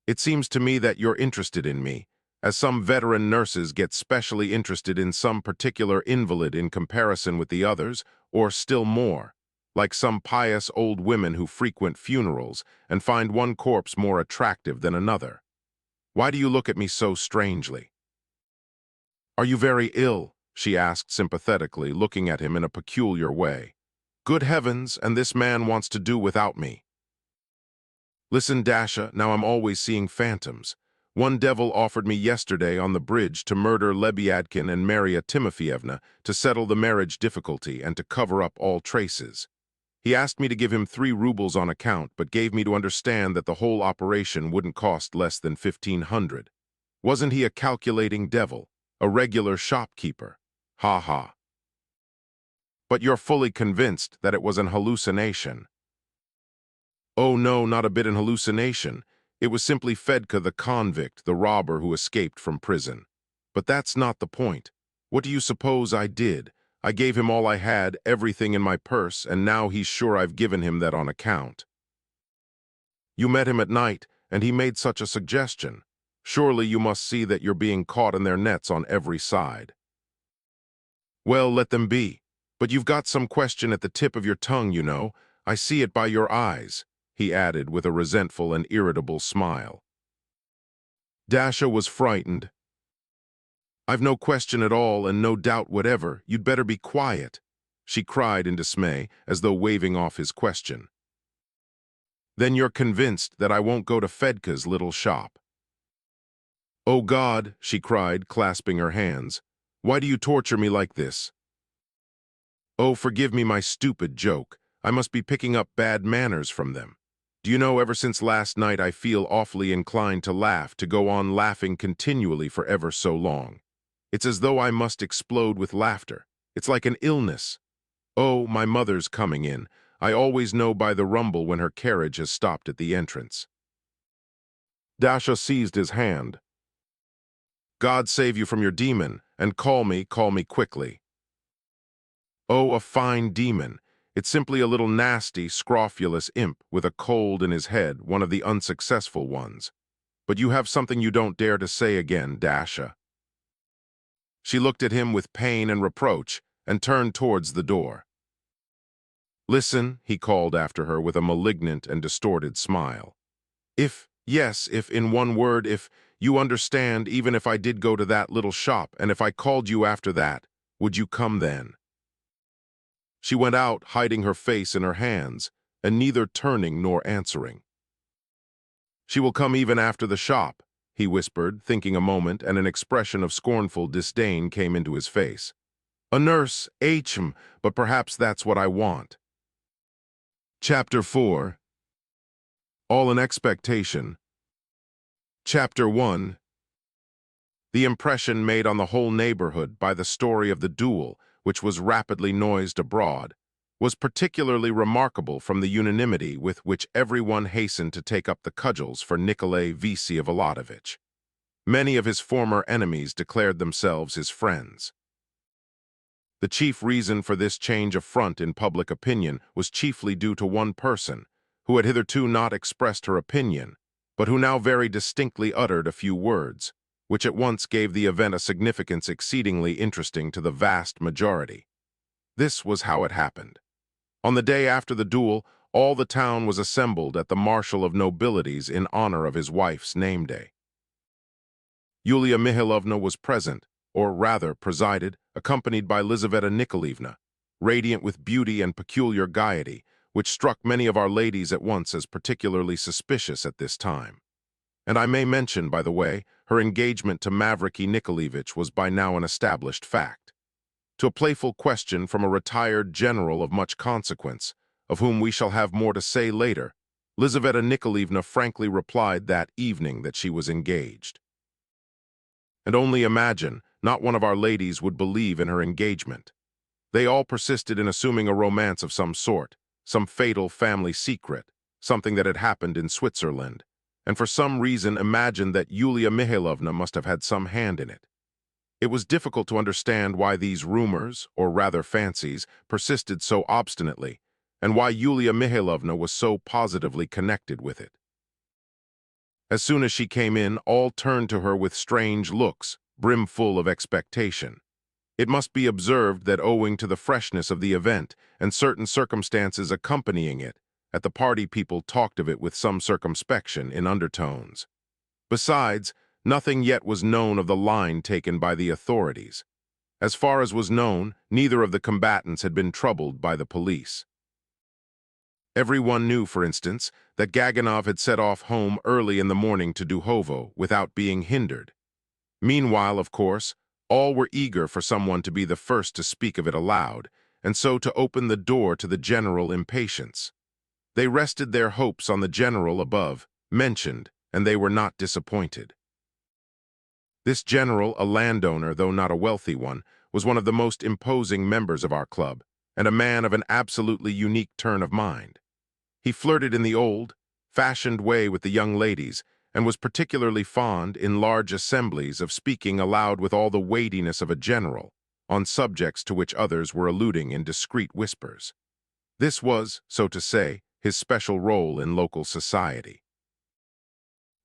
It seems to me that you're interested in me, as some veteran nurses get specially interested in some particular invalid in comparison with the others, or still more, like some pious old women who frequent funerals and find one corpse more attractive than another. Why do you look at me so strangely?" "Are you very ill?" she asked sympathetically, looking at him in a peculiar way. "Good heavens, and this man wants to do without me." "Listen, Dasha, now I'm always seeing phantoms. One devil offered me yesterday on the bridge to murder Lebyadkin and Maria Timofeevna to settle the marriage difficulty and to cover up all traces. He asked me to give him 3 rubles on account, but gave me to understand that the whole operation wouldn't cost less than 1,500. Wasn't he a calculating devil? A regular shopkeeper? Ha ha. But you're fully convinced that it was an hallucination." "Oh no, not a bit an hallucination. It was simply Fedka the convict, the robber who escaped from prison. But that's not the point. What do you suppose I did? I gave him all I had, everything in my purse, and now he's sure I've given him that on account." "You met him at night, and he made such a suggestion. Surely you must see that you're being caught in their nets on every side." "Well, let them be. But you've got some question at the tip of your tongue, you know. I see it by your eyes, he added with a resentful and irritable smile. Dasha was frightened. I've no question at all and no doubt whatever. You'd better be quiet, she cried in dismay, as though waving off his question. Then you're convinced that I won't go to Fedka's little shop. Oh God, she cried, clasping her hands. Why do you torture me like this? Oh, forgive me my stupid joke. I must be picking up bad manners from them. Do you know, ever since last night I feel awfully inclined to laugh, to go on laughing continually for ever so long. It's as though I must explode with laughter. It's like an illness. Oh, my mother's coming in. I always know by the rumble when her carriage has stopped at the entrance. Dasha seized his hand. God save you from your demon, and call me quickly. Oh, a fine demon. It's simply a little nasty, scrofulous imp with a cold in his head, one of the unsuccessful ones. But you have something you don't dare to say again, Dasha. She looked at him with pain and reproach and turned towards the door. Listen, he called after her with a malignant and distorted smile. If in one word, if you understand, even if I did go to that little shop, and if I called you after that, would you come then? She went out, hiding her face in her hands, and neither turning nor answering. She will come even after the shop, he whispered, thinking a moment, and an expression of scornful disdain came into his face. A nurse, but perhaps that's what I want. Chapter 4. All in Expectation. Chapter 1. The impression made on the whole neighborhood by the story of the duel, which was rapidly noised abroad, was particularly remarkable from the unanimity with which everyone hastened to take up the cudgels for Nikolai Vsevolodovich. Many of his former enemies declared themselves his friends. The chief reason for this change of front in public opinion was chiefly due to one person, who had hitherto not expressed her opinion, but who now very distinctly uttered a few words, which at once gave the event a significance exceedingly interesting to the vast majority. This was how it happened. On the day after the duel, all the town was assembled at the Marshal of Nobilities in honor of his wife's name-day. Yulia Mihailovna was present, or rather presided, accompanied by Lizaveta Nikolaevna, radiant with beauty and peculiar gaiety, which struck many of our ladies at once as particularly suspicious at this time. And I may mention, by the way, her engagement to Mavriky Nikolaevich was by now an established fact. To a playful question from a retired general of much consequence, of whom we shall have more to say later, Lizaveta Nikolaevna frankly replied that evening that she was engaged. And only imagine, not one of our ladies would believe in her engagement. They all persisted in assuming a romance of some sort, some fatal family secret, something that had happened in Switzerland, and for some reason imagined that Yulia Mihailovna must have had some hand in it. It was difficult to understand why these rumors, or rather fancies, persisted so obstinately, and why Yulia Mihailovna was so positively connected with it. As soon as she came in, all turned to her with strange looks, brimful of expectation. It must be observed that owing to the freshness of the event and certain circumstances accompanying it, at the party people talked of it with some circumspection in undertones. Besides, nothing yet was known of the line taken by the authorities. As far as was known, neither of the combatants had been troubled by the police. Everyone knew, for instance, that Gaganov had set off home early in the morning to Duhovo without being hindered. Meanwhile, of course, all were eager for someone to be the first to speak of it aloud, and so to open the door to the general impatience. They rested their hopes on the general above mentioned, and they were not disappointed. This general, a landowner, though not a wealthy one, was one of the most imposing members of our club, and a man of an absolutely unique turn of mind. He flirted in the old-fashioned way with the young ladies, and was particularly fond, in large assemblies, of speaking aloud with all the weightiness of a general, on subjects to which others were alluding in discreet whispers. This was, so to say, his special role in local society.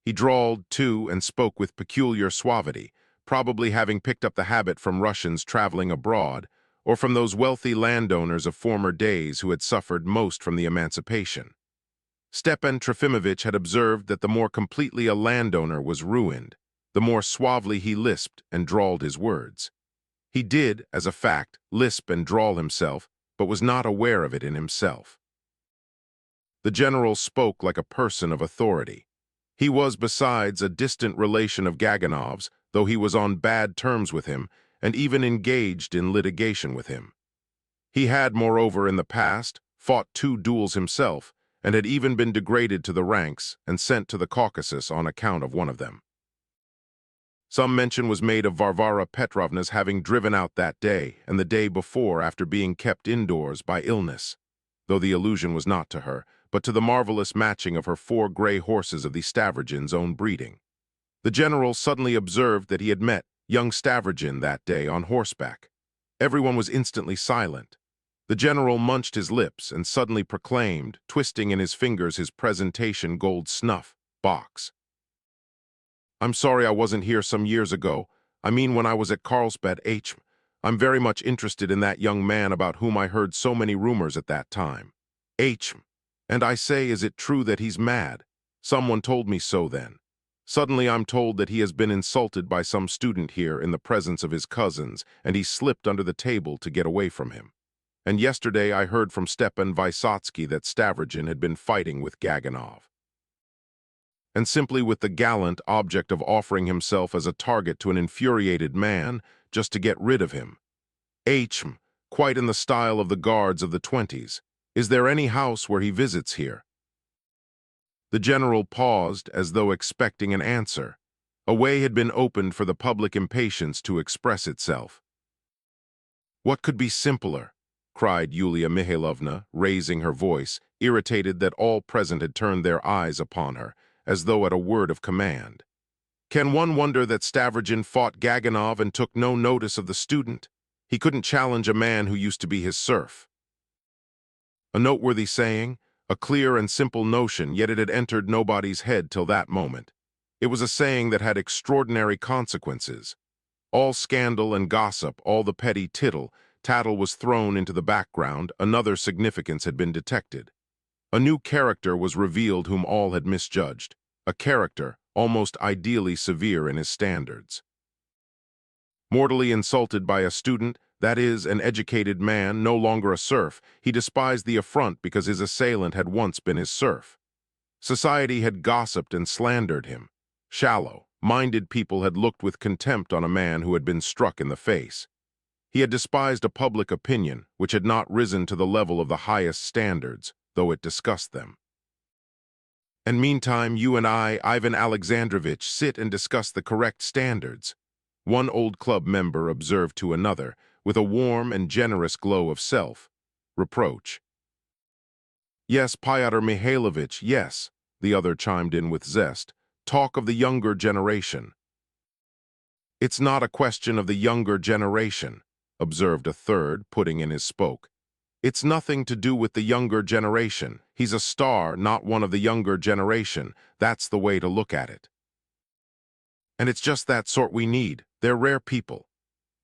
He drawled, too, and spoke with peculiar suavity, probably having picked up the habit from Russians traveling abroad, or from those wealthy landowners of former days who had suffered most from the emancipation. Stepan Trofimovich had observed that the more completely a landowner was ruined, the more suavely he lisped and drawled his words. He did, as a fact, lisp and drawl himself, but was not aware of it in himself. The general spoke like a person of authority. He was, besides, a distant relation of Gaganov's, though he was on bad terms with him, and even engaged in litigation with him. He had, moreover, in the past, fought 2 duels himself, and had even been degraded to the ranks and sent to the Caucasus on account of one of them. Some mention was made of Varvara Petrovna's having driven out that day and the day before after being kept indoors by illness, though the allusion was not to her, but to the marvelous matching of her 4 gray horses of the Stavrogin's own breeding. The general suddenly observed that he had met young Stavrogin that day on horseback. Everyone was instantly silent. The general munched his lips and suddenly proclaimed, twisting in his fingers his presentation gold snuff box. "I'm sorry I wasn't here some years ago. I mean when I was at Carlsbad H. I'm very much interested in that young man about whom I heard so many rumors at that time. H. And I say, is it true that he's mad? Someone told me so then. Suddenly I'm told that he has been insulted by some student here in the presence of his cousins, and he slipped under the table to get away from him. And yesterday I heard from Stepan Vysotsky that Stavrogin had been fighting with Gaganov. And simply with the gallant object of offering himself as a target to an infuriated man, just to get rid of him. H. Quite in the style of the guards of the 20s. Is there any house where he visits here?" The general paused as though expecting an answer. A way had been opened for the public impatience to express itself. "What could be simpler?" cried Yulia Mihailovna, raising her voice, irritated that all present had turned their eyes upon her, as though at a word of command. "Can one wonder that Stavrogin fought Gaganov and took no notice of the student? He couldn't challenge a man who used to be his serf." A noteworthy saying, a clear and simple notion, yet it had entered nobody's head till that moment. It was a saying that had extraordinary consequences. All scandal and gossip, all the petty tattle was thrown into the background. Another significance had been detected. A new character was revealed whom all had misjudged, a character almost ideally severe in his standards. Mortally insulted by a student, that is, an educated man, no longer a serf, he despised the affront because his assailant had once been his serf. Society had gossiped and slandered him. Shallow, minded people had looked with contempt on a man who had been struck in the face. He had despised a public opinion which had not risen to the level of the highest standards, though it discussed them. "And meantime you and I, Ivan Alexandrovitch, sit and discuss the correct standards," one old club member observed to another, with a warm and generous glow of self-reproach. "Yes, Pyotr Mikhailovich, yes," the other chimed in with zest. "Talk of the younger generation." "It's not a question of the younger generation," observed a third, putting in his spoke. "It's nothing to do with the younger generation. He's a star, not one of the younger generation. That's the way to look at it. And it's just that sort we need. They're rare people."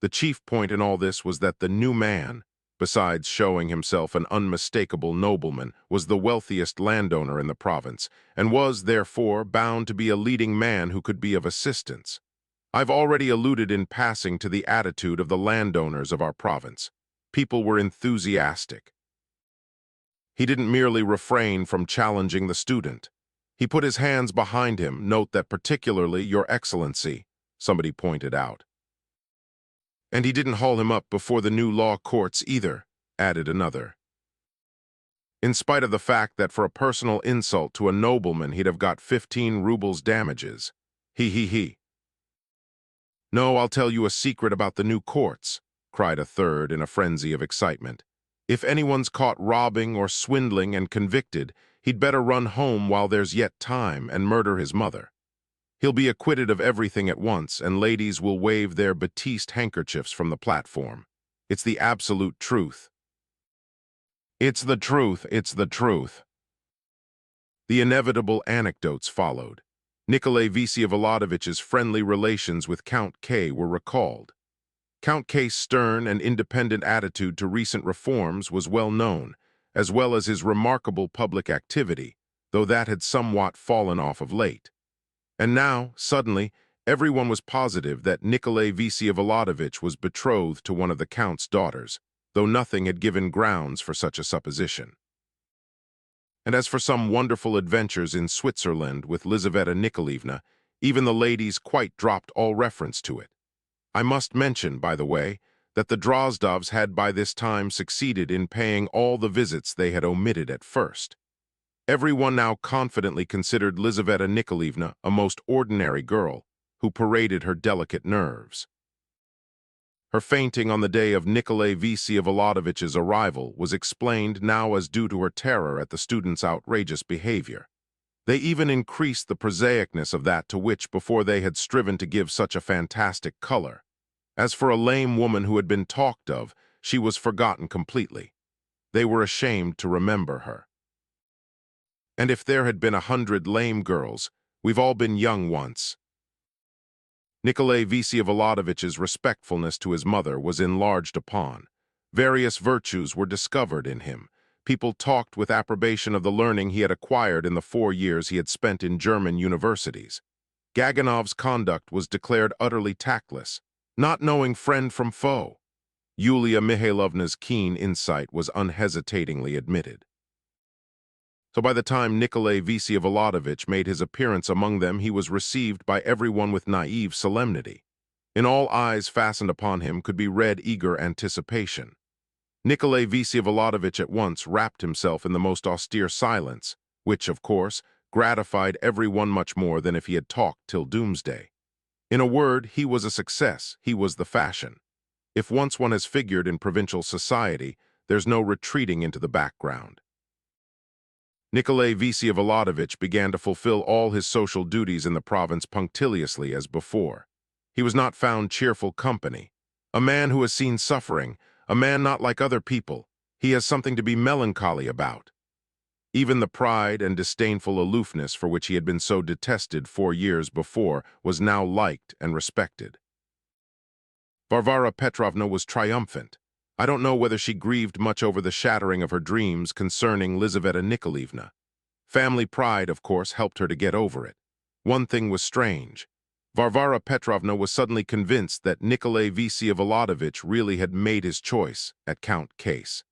The chief point in all this was that the new man, besides showing himself an unmistakable nobleman, was the wealthiest landowner in the province, and was, therefore, bound to be a leading man who could be of assistance. I've already alluded in passing to the attitude of the landowners of our province. People were enthusiastic. He didn't merely refrain from challenging the student. He put his hands behind him. "Note that particularly, Your Excellency," somebody pointed out. "And he didn't haul him up before the new law courts either," added another. "In spite of the fact that for a personal insult to a nobleman he'd have got 15 rubles damages. He. "No, I'll tell you a secret about the new courts," cried a third in a frenzy of excitement. "If anyone's caught robbing or swindling and convicted, he'd better run home while there's yet time and murder his mother. He'll be acquitted of everything at once, and ladies will wave their batiste handkerchiefs from the platform. It's the absolute truth." "It's the truth, it's the truth." The inevitable anecdotes followed. Nikolai Vsyevolodovitch's friendly relations with Count K were recalled. Count K's stern and independent attitude to recent reforms was well known, as well as his remarkable public activity, though that had somewhat fallen off of late. And now, suddenly, everyone was positive that Nikolai Vsevolodovich was betrothed to one of the Count's daughters, though nothing had given grounds for such a supposition. And as for some wonderful adventures in Switzerland with Lizaveta Nikolaevna, even the ladies quite dropped all reference to it. I must mention, by the way, that the Drozdovs had by this time succeeded in paying all the visits they had omitted at first. Everyone now confidently considered Lizaveta Nikolaevna a most ordinary girl, who paraded her delicate nerves. Her fainting on the day of Nikolai Vsevolodovitch's arrival was explained now as due to her terror at the students' outrageous behavior. They even increased the prosaicness of that to which before they had striven to give such a fantastic color. As for a lame woman who had been talked of, she was forgotten completely. They were ashamed to remember her. And if there had been 100 lame girls, we've all been young once. Nikolai Vsevolodovitch's respectfulness to his mother was enlarged upon. Various virtues were discovered in him. People talked with approbation of the learning he had acquired in the 4 years he had spent in German universities. Gaganov's conduct was declared utterly tactless, not knowing friend from foe. Yulia Mihailovna's keen insight was unhesitatingly admitted. So by the time Nikolai Vsevolodovich made his appearance among them, he was received by everyone with naive solemnity. In all eyes fastened upon him could be read eager anticipation. Nikolai Vsevolodovich at once wrapped himself in the most austere silence, which, of course, gratified everyone much more than if he had talked till doomsday. In a word, he was a success, he was the fashion. If once one has figured in provincial society, there's no retreating into the background. Nikolai Vsevolodovich began to fulfill all his social duties in the province punctiliously as before. He was not found cheerful company. A man who has seen suffering, a man not like other people, he has something to be melancholy about. Even the pride and disdainful aloofness for which he had been so detested 4 years before was now liked and respected. Varvara Petrovna was triumphant. I don't know whether she grieved much over the shattering of her dreams concerning Lizaveta Nikolaevna. Family pride, of course, helped her to get over it. One thing was strange. Varvara Petrovna was suddenly convinced that Nikolai Vsevolodovich really had made his choice at Count K's.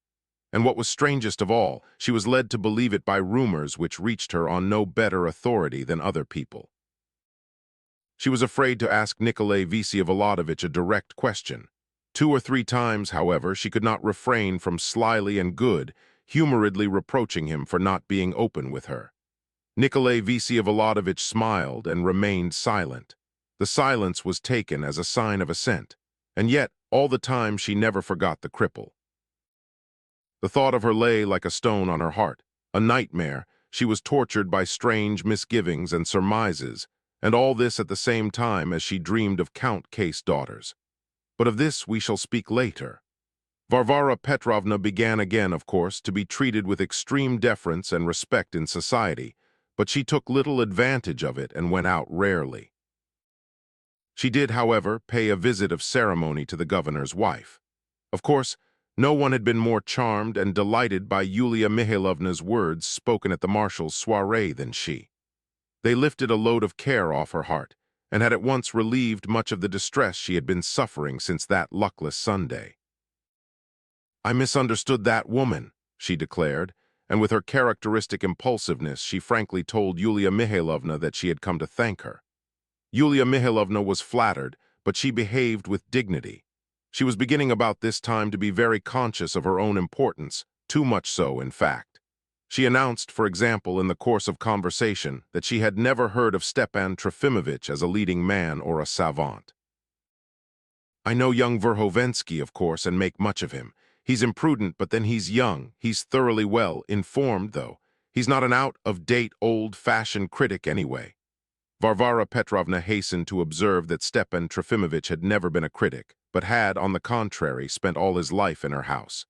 And what was strangest of all, she was led to believe it by rumors which reached her on no better authority than other people. She was afraid to ask Nikolai Vsevolodovich a direct question. 2 or 3 times, however, she could not refrain from slyly and humouredly reproaching him for not being open with her. Nikolai Vsevolodovich smiled and remained silent. The silence was taken as a sign of assent, and yet, all the time she never forgot the cripple. The thought of her lay like a stone on her heart, a nightmare. She was tortured by strange misgivings and surmises, and all this at the same time as she dreamed of Count K's daughters. But of this we shall speak later. Varvara Petrovna began again, of course, to be treated with extreme deference and respect in society, but she took little advantage of it and went out rarely. She did, however, pay a visit of ceremony to the governor's wife. Of course, no one had been more charmed and delighted by Yulia Mihailovna's words spoken at the marshal's soiree than she. They lifted a load of care off her heart, and had at once relieved much of the distress she had been suffering since that luckless Sunday. "I misunderstood that woman," she declared, and with her characteristic impulsiveness she frankly told Yulia Mihailovna that she had come to thank her. Yulia Mihailovna was flattered, but she behaved with dignity. She was beginning about this time to be very conscious of her own importance, too much so, in fact. She announced, for example, in the course of conversation, that she had never heard of Stepan Trofimovich as a leading man or a savant. "I know young Verhovensky, of course, and make much of him. He's imprudent, but then he's young. He's thoroughly well informed, though. He's not an out-of-date, old-fashioned critic anyway." Varvara Petrovna hastened to observe that Stepan Trofimovich had never been a critic, but had, on the contrary, spent all his life in her house.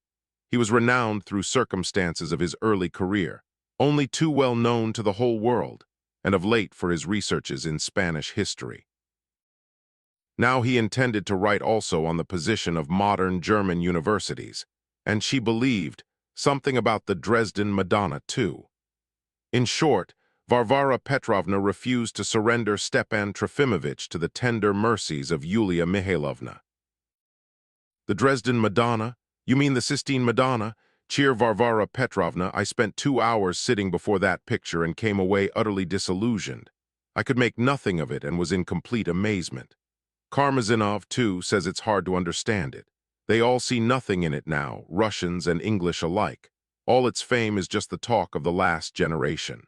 He was renowned through circumstances of his early career, only too well known to the whole world, and of late for his researches in Spanish history. Now he intended to write also on the position of modern German universities, and she believed something about the Dresden Madonna, too. In short, Varvara Petrovna refused to surrender Stepan Trofimovich to the tender mercies of Yulia Mihailovna. The Dresden Madonna? You mean the Sistine Madonna? Cheer Varvara Petrovna, I spent 2 hours sitting before that picture and came away utterly disillusioned. I could make nothing of it and was in complete amazement. Karmazinov, too, says it's hard to understand it. They all see nothing in it now, Russians and English alike. All its fame is just the talk of the last generation.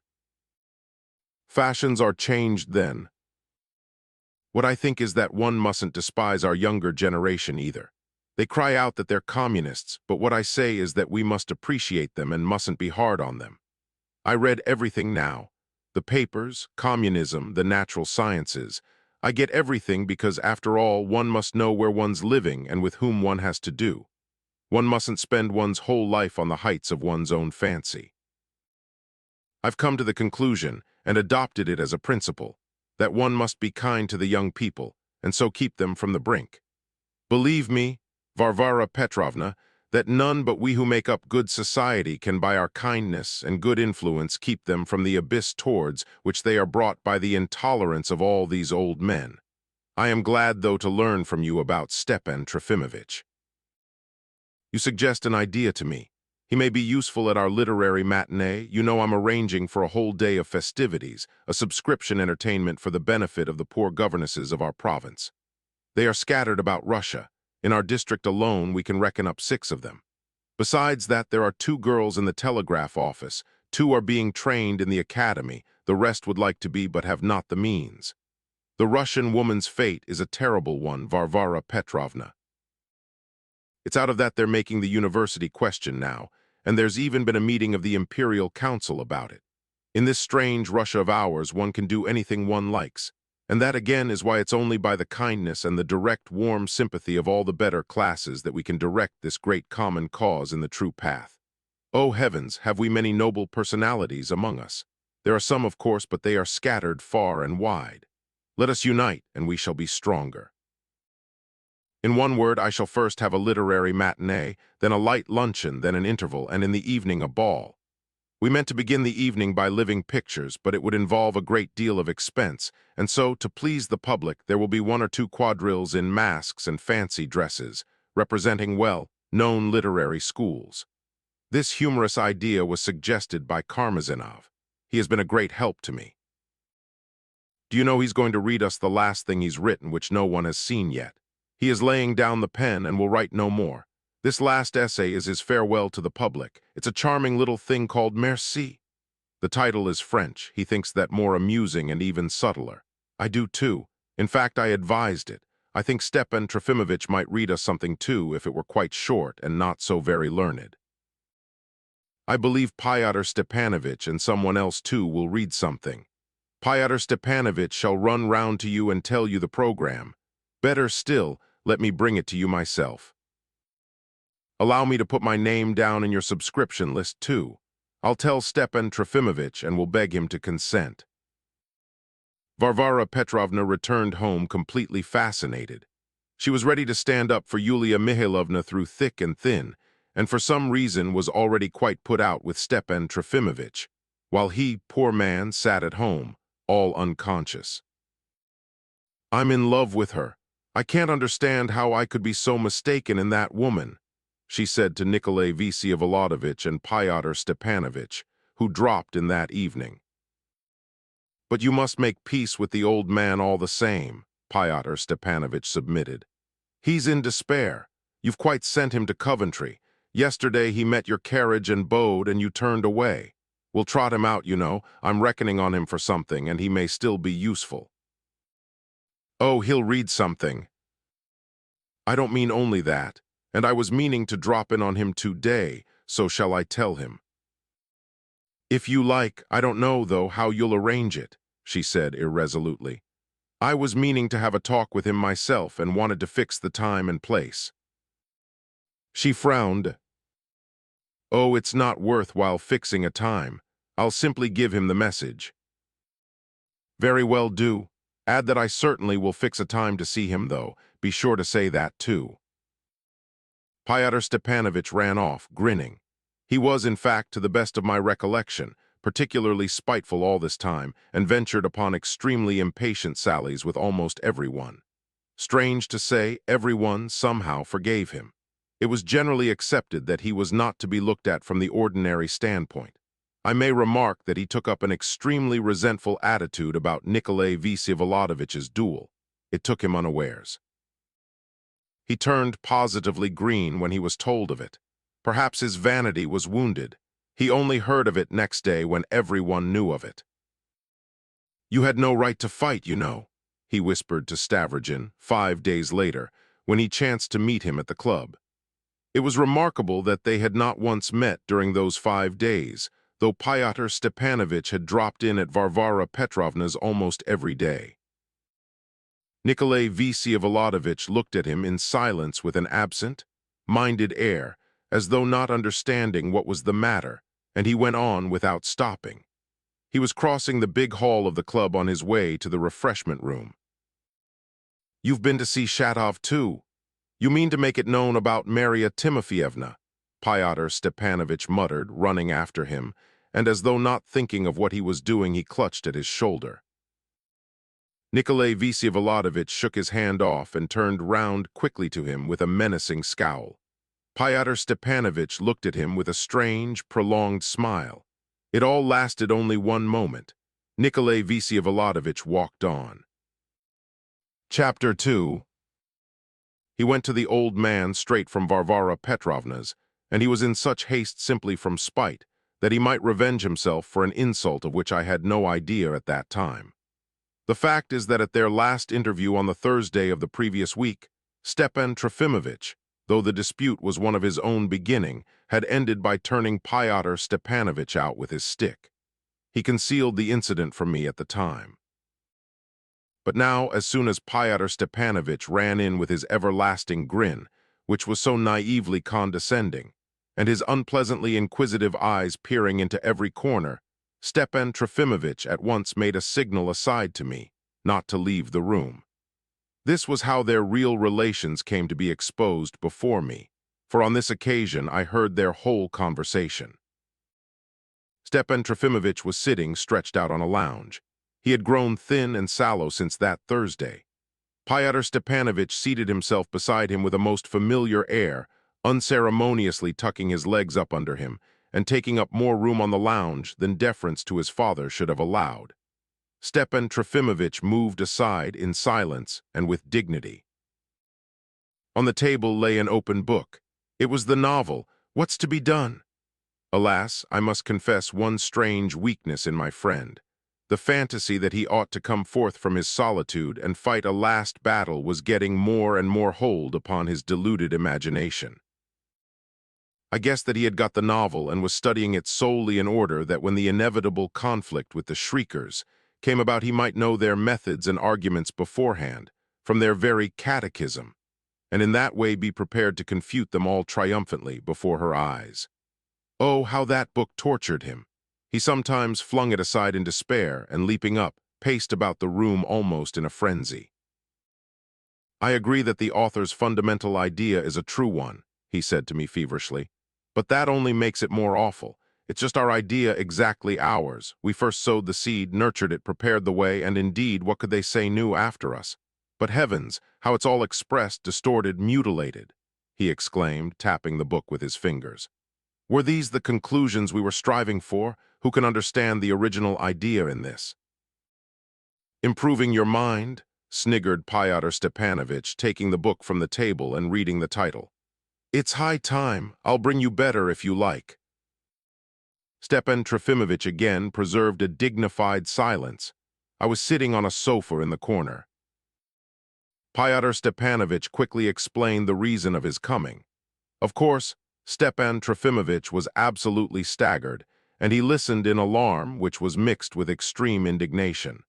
Fashions are changed then. What I think is that one mustn't despise our younger generation either. They cry out that they're communists, but what I say is that we must appreciate them and mustn't be hard on them. I read everything now. The papers, communism, the natural sciences. I get everything because, after all, one must know where one's living and with whom one has to do. One mustn't spend one's whole life on the heights of one's own fancy. I've come to the conclusion, and adopted it as a principle, that one must be kind to the young people, and so keep them from the brink. Believe me, Varvara Petrovna, that none but we who make up good society can by our kindness and good influence keep them from the abyss towards which they are brought by the intolerance of all these old men. I am glad, though, to learn from you about Stepan Trofimovich. You suggest an idea to me. He may be useful at our literary matinee. You know I'm arranging for a whole day of festivities, a subscription entertainment for the benefit of the poor governesses of our province. They are scattered about Russia. In our district alone, we can reckon up 6 of them. Besides that, there are 2 girls in the telegraph office, 2 are being trained in the academy, the rest would like to be but have not the means. The Russian woman's fate is a terrible one, Varvara Petrovna. It's out of that they're making the university question now, and there's even been a meeting of the Imperial Council about it. In this strange Russia of ours, one can do anything one likes, and that again is why it's only by the kindness and the direct warm sympathy of all the better classes that we can direct this great common cause in the true path. Oh heavens, have we many noble personalities among us? There are some, of course, but they are scattered far and wide. Let us unite, and we shall be stronger. In one word, I shall first have a literary matinee, then a light luncheon, then an interval, and in the evening a ball. We meant to begin the evening by living pictures, but it would involve a great deal of expense, and so, to please the public, there will be 1 or 2 quadrilles in masks and fancy dresses, representing well-known literary schools. This humorous idea was suggested by Karmazinov. He has been a great help to me. Do you know he's going to read us the last thing he's written, which no one has seen yet? He is laying down the pen and will write no more. This last essay is his farewell to the public. It's a charming little thing called Merci. The title is French. He thinks that more amusing and even subtler. I do too. In fact, I advised it. I think Stepan Trofimovich might read us something too if it were quite short and not so very learned. I believe Fyodor Stepanovich and someone else too will read something. Fyodor Stepanovich shall run round to you and tell you the program. Better still, let me bring it to you myself. Allow me to put my name down in your subscription list, too. I'll tell Stepan Trofimovich and will beg him to consent. Varvara Petrovna returned home completely fascinated. She was ready to stand up for Yulia Mihailovna through thick and thin, and for some reason was already quite put out with Stepan Trofimovich, while he, poor man, sat at home, all unconscious. I'm in love with her. I can't understand how I could be so mistaken in that woman, she said to Nikolai Vsevolodovich and Fyodor Stepanovich, who dropped in that evening. But you must make peace with the old man all the same, Fyodor Stepanovich submitted. He's in despair. You've quite sent him to Coventry. Yesterday he met your carriage and bowed, and you turned away. We'll trot him out, you know. I'm reckoning on him for something, and he may still be useful. Oh, he'll read something. I don't mean only that, and I was meaning to drop in on him today, so shall I tell him? If you like, I don't know, though, how you'll arrange it, she said irresolutely. I was meaning to have a talk with him myself and wanted to fix the time and place. She frowned. Oh, it's not worthwhile fixing a time. I'll simply give him the message. Very well, do. Add that I certainly will fix a time to see him, though. Be sure to say that, too. Pyotr Stepanovich ran off, grinning. He was, in fact, to the best of my recollection, particularly spiteful all this time, and ventured upon extremely impatient sallies with almost everyone. Strange to say, everyone somehow forgave him. It was generally accepted that he was not to be looked at from the ordinary standpoint. I may remark that he took up an extremely resentful attitude about Nikolai Vsevolodovitch's duel. It took him unawares. He turned positively green when he was told of it. Perhaps his vanity was wounded. He only heard of it next day when everyone knew of it. "You had no right to fight, you know," he whispered to Stavrogin 5 days later, when he chanced to meet him at the club. It was remarkable that they had not once met during those 5 days, though Pyotr Stepanovich had dropped in at Varvara Petrovna's almost every day. Nikolai Vsevolodovitch looked at him in silence with an absent, minded air, as though not understanding what was the matter, and he went on without stopping. He was crossing the big hall of the club on his way to the refreshment room. "You've been to see Shatov too. You mean to make it known about Marya Timofeyevna," Pyotr Stepanovich muttered, running after him, and as though not thinking of what he was doing, he clutched at his shoulder. Nikolai Vsevolodovitch shook his hand off and turned round quickly to him with a menacing scowl. Pyotr Stepanovich looked at him with a strange, prolonged smile. It all lasted only 1 moment. Nikolai Vsevolodovitch walked on. Chapter 2. He went to the old man straight from Varvara Petrovna's, and he was in such haste simply from spite that he might revenge himself for an insult of which I had no idea at that time. The fact is that at their last interview on the Thursday of the previous week, Stepan Trofimovich, though the dispute was one of his own beginning, had ended by turning Pyotr Stepanovich out with his stick. He concealed the incident from me at the time. But now, as soon as Pyotr Stepanovich ran in with his everlasting grin, which was so naively condescending, and his unpleasantly inquisitive eyes peering into every corner, Stepan Trofimovich at once made a signal aside to me, not to leave the room. This was how their real relations came to be exposed before me, for on this occasion I heard their whole conversation. Stepan Trofimovich was sitting stretched out on a lounge. He had grown thin and sallow since that Thursday. Pyotr Stepanovich seated himself beside him with a most familiar air, unceremoniously tucking his legs up under him, and taking up more room on the lounge than deference to his father should have allowed. Stepan Trofimovich moved aside in silence and with dignity. On the table lay an open book. It was the novel, What's to be Done? Alas, I must confess one strange weakness in my friend. The fantasy that he ought to come forth from his solitude and fight a last battle was getting more and more hold upon his deluded imagination. I guessed that he had got the novel and was studying it solely in order that when the inevitable conflict with the Shriekers came about he might know their methods and arguments beforehand, from their very catechism, and in that way be prepared to confute them all triumphantly before her eyes. Oh, how that book tortured him! He sometimes flung it aside in despair and, leaping up, paced about the room almost in a frenzy. "I agree that the author's fundamental idea is a true one," he said to me feverishly. "But that only makes it more awful. It's just our idea, exactly ours. We first sowed the seed, nurtured it, prepared the way, and indeed, what could they say new after us? But heavens, how it's all expressed, distorted, mutilated," he exclaimed, tapping the book with his fingers. "Were these the conclusions we were striving for? Who can understand the original idea in this?" "Improving your mind," sniggered Pyotr Stepanovich, taking the book from the table and reading the title. "It's high time. I'll bring you better if you like." Stepan Trofimovich again preserved a dignified silence. I was sitting on a sofa in the corner. Pyotr Stepanovich quickly explained the reason of his coming. Of course, Stepan Trofimovich was absolutely staggered, and he listened in alarm which was mixed with extreme indignation.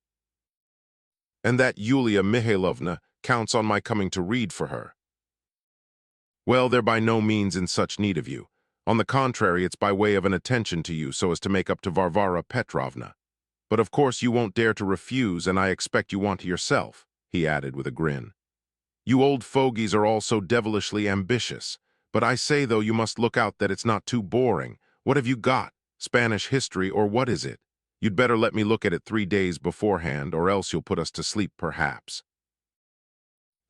"And that Yulia Mihailovna counts on my coming to read for her." "Well, they're by no means in such need of you. On the contrary, it's by way of an attention to you so as to make up to Varvara Petrovna. But of course you won't dare to refuse, and I expect you want to yourself," he added with a grin. "You old fogies are all so devilishly ambitious. But I say, though, you must look out that it's not too boring. What have you got? Spanish history, or what is it? You'd better let me look at it 3 days beforehand, or else you'll put us to sleep, perhaps."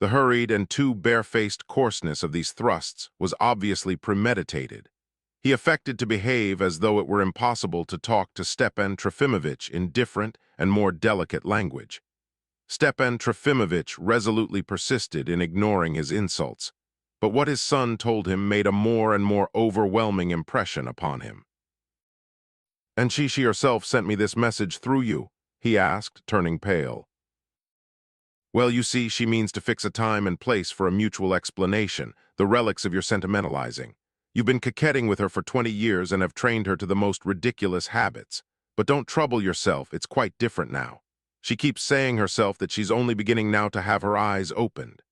The hurried and too barefaced coarseness of these thrusts was obviously premeditated. He affected to behave as though it were impossible to talk to Stepan Trofimovich in different and more delicate language. Stepan Trofimovich resolutely persisted in ignoring his insults, but what his son told him made a more and more overwhelming impression upon him. "And she herself sent me this message through you?" he asked, turning pale. "Well, you see, she means to fix a time and place for a mutual explanation, the relics of your sentimentalizing. You've been coquetting with her for 20 years and have trained her to the most ridiculous habits. But don't trouble yourself, it's quite different now. She keeps saying herself that she's only beginning now to have her eyes opened.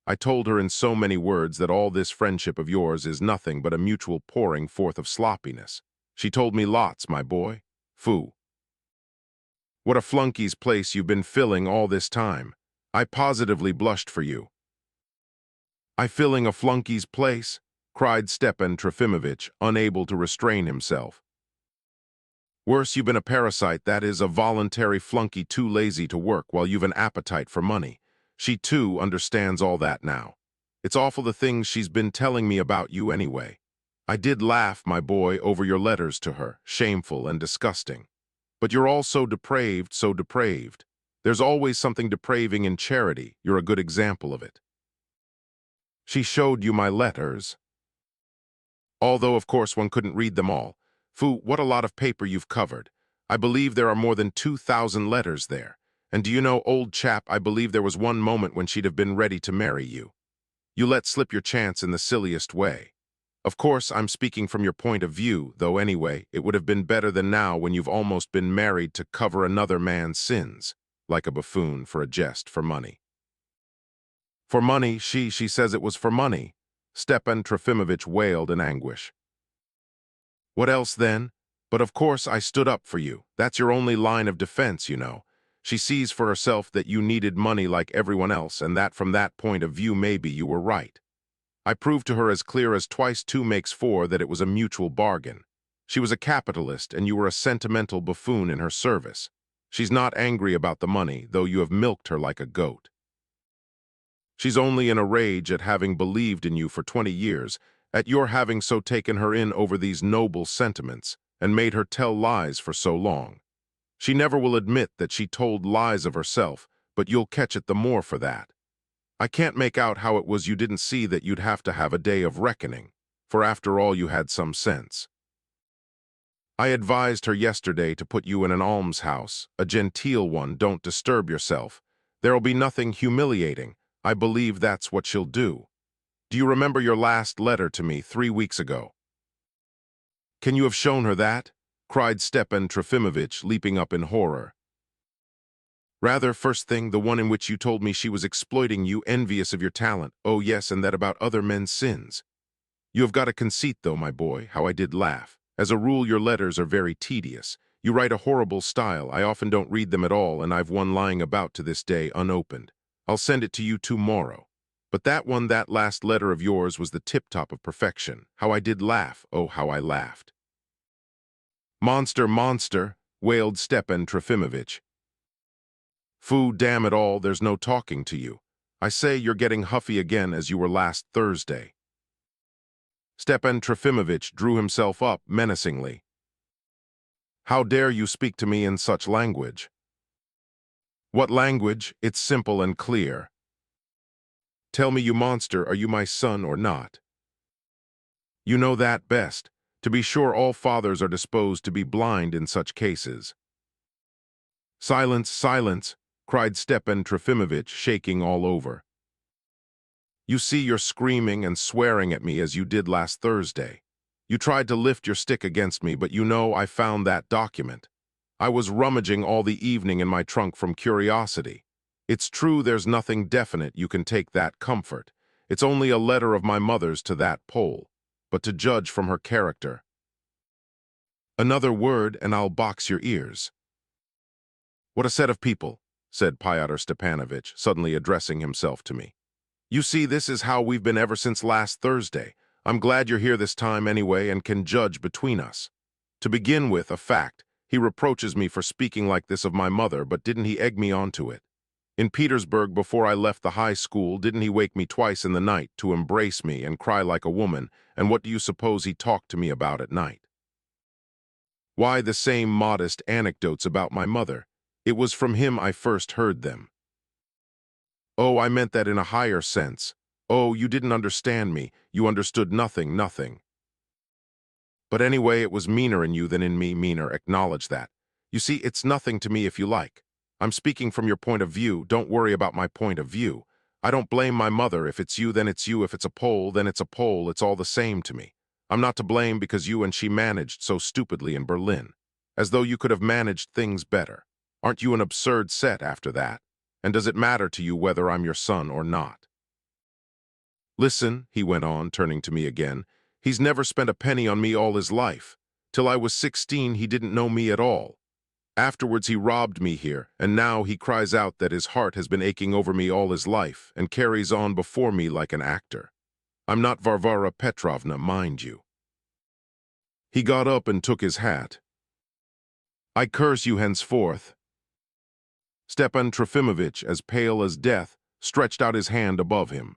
I told her in so many words that all this friendship of yours is nothing but a mutual pouring forth of sloppiness. She told me lots, my boy. Phoo. What a flunkey's place you've been filling all this time. I positively blushed for you." "I filling a flunkey's place?" cried Stepan Trofimovich, unable to restrain himself. "Worse, you've been a parasite, that is, a voluntary flunky too lazy to work while you've an appetite for money. She, too, understands all that now. It's awful the things she's been telling me about you anyway. I did laugh, my boy, over your letters to her, shameful and disgusting. But you're all so depraved, so depraved. There's always something depraving in charity. You're a good example of it." "She showed you my letters?" "Although, of course, one couldn't read them all. Phoo, what a lot of paper you've covered. I believe there are more than 2,000 letters there. And do you know, old chap, I believe there was one moment when she'd have been ready to marry you. You let slip your chance in the silliest way. Of course, I'm speaking from your point of view, though anyway, it would have been better than now when you've almost been married to cover another man's sins, like a buffoon for a jest for money." "For money, she says it was for money," Stepan Trofimovich wailed in anguish. "What else then? But of course I stood up for you. That's your only line of defense, you know. She sees for herself that you needed money like everyone else, and that from that point of view maybe you were right. I proved to her as clear as twice two makes four that it was a mutual bargain. She was a capitalist, and you were a sentimental buffoon in her service. She's not angry about the money, though you have milked her like a goat. She's only in a rage at having believed in you for 20 years, at your having so taken her in over these noble sentiments, and made her tell lies for so long. She never will admit that she told lies of herself, but you'll catch it the more for that. I can't make out how it was you didn't see that you'd have to have a day of reckoning, for after all you had some sense. I advised her yesterday to put you in an almshouse, a genteel one, don't disturb yourself. There'll be nothing humiliating. I believe that's what she'll do. Do you remember your last letter to me 3 weeks ago?" "Can you have shown her that?" cried Stepan Trofimovich, leaping up in horror. "Rather, first thing, the one in which you told me she was exploiting you, envious of your talent. Oh yes, and that about other men's sins. You have got a conceit, though, my boy, how I did laugh. As a rule, your letters are very tedious. You write a horrible style. I often don't read them at all, and I've one lying about to this day unopened. I'll send it to you tomorrow. But that one, that last letter of yours, was the tip-top of perfection. How I did laugh. Oh, how I laughed." "Monster, monster," wailed Stepan Trofimovich. "Phoo, damn it all, there's no talking to you. I say you're getting huffy again as you were last Thursday." Stepan Trofimovich drew himself up menacingly. "How dare you speak to me in such language?" "What language? It's simple and clear. Tell me, you monster, are you my son or not? You know that best. To be sure, all fathers are disposed to be blind in such cases." "Silence, silence," cried Stepan Trofimovich, shaking all over. "You see, you're screaming and swearing at me as you did last Thursday. You tried to lift your stick against me, but you know I found that document. I was rummaging all the evening in my trunk from curiosity. It's true there's nothing definite, you can take that comfort. It's only a letter of my mother's to that Pole. But to judge from her character—" "Another word and I'll box your ears." "What a set of people," said Pyotr Stepanovich, suddenly addressing himself to me. "You see, this is how we've been ever since last Thursday. I'm glad you're here this time anyway and can judge between us. To begin with, a fact. He reproaches me for speaking like this of my mother, but didn't he egg me onto it? In Petersburg, before I left the high school, didn't he wake me twice in the night to embrace me and cry like a woman, and what do you suppose he talked to me about at night? Why, the same modest anecdotes about my mother. It was from him I first heard them. Oh, I meant that in a higher sense. Oh, you didn't understand me. You understood nothing, nothing. But anyway, it was meaner in you than in me, meaner, acknowledge that. You see, it's nothing to me if you like. I'm speaking from your point of view, don't worry about my point of view. I don't blame my mother, if it's you, then it's you, if it's a Pole, then it's a Pole, it's all the same to me. I'm not to blame because you and she managed so stupidly in Berlin. As though you could have managed things better. Aren't you an absurd set after that? And does it matter to you whether I'm your son or not? Listen, he went on, turning to me again. He's never spent a penny on me all his life. Till I was 16, he didn't know me at all. Afterwards, he robbed me here, and now he cries out that his heart has been aching over me all his life and carries on before me like an actor. I'm not Varvara Petrovna, mind you. He got up and took his hat. I curse you henceforth. Stepan Trofimovich, as pale as death, stretched out his hand above him.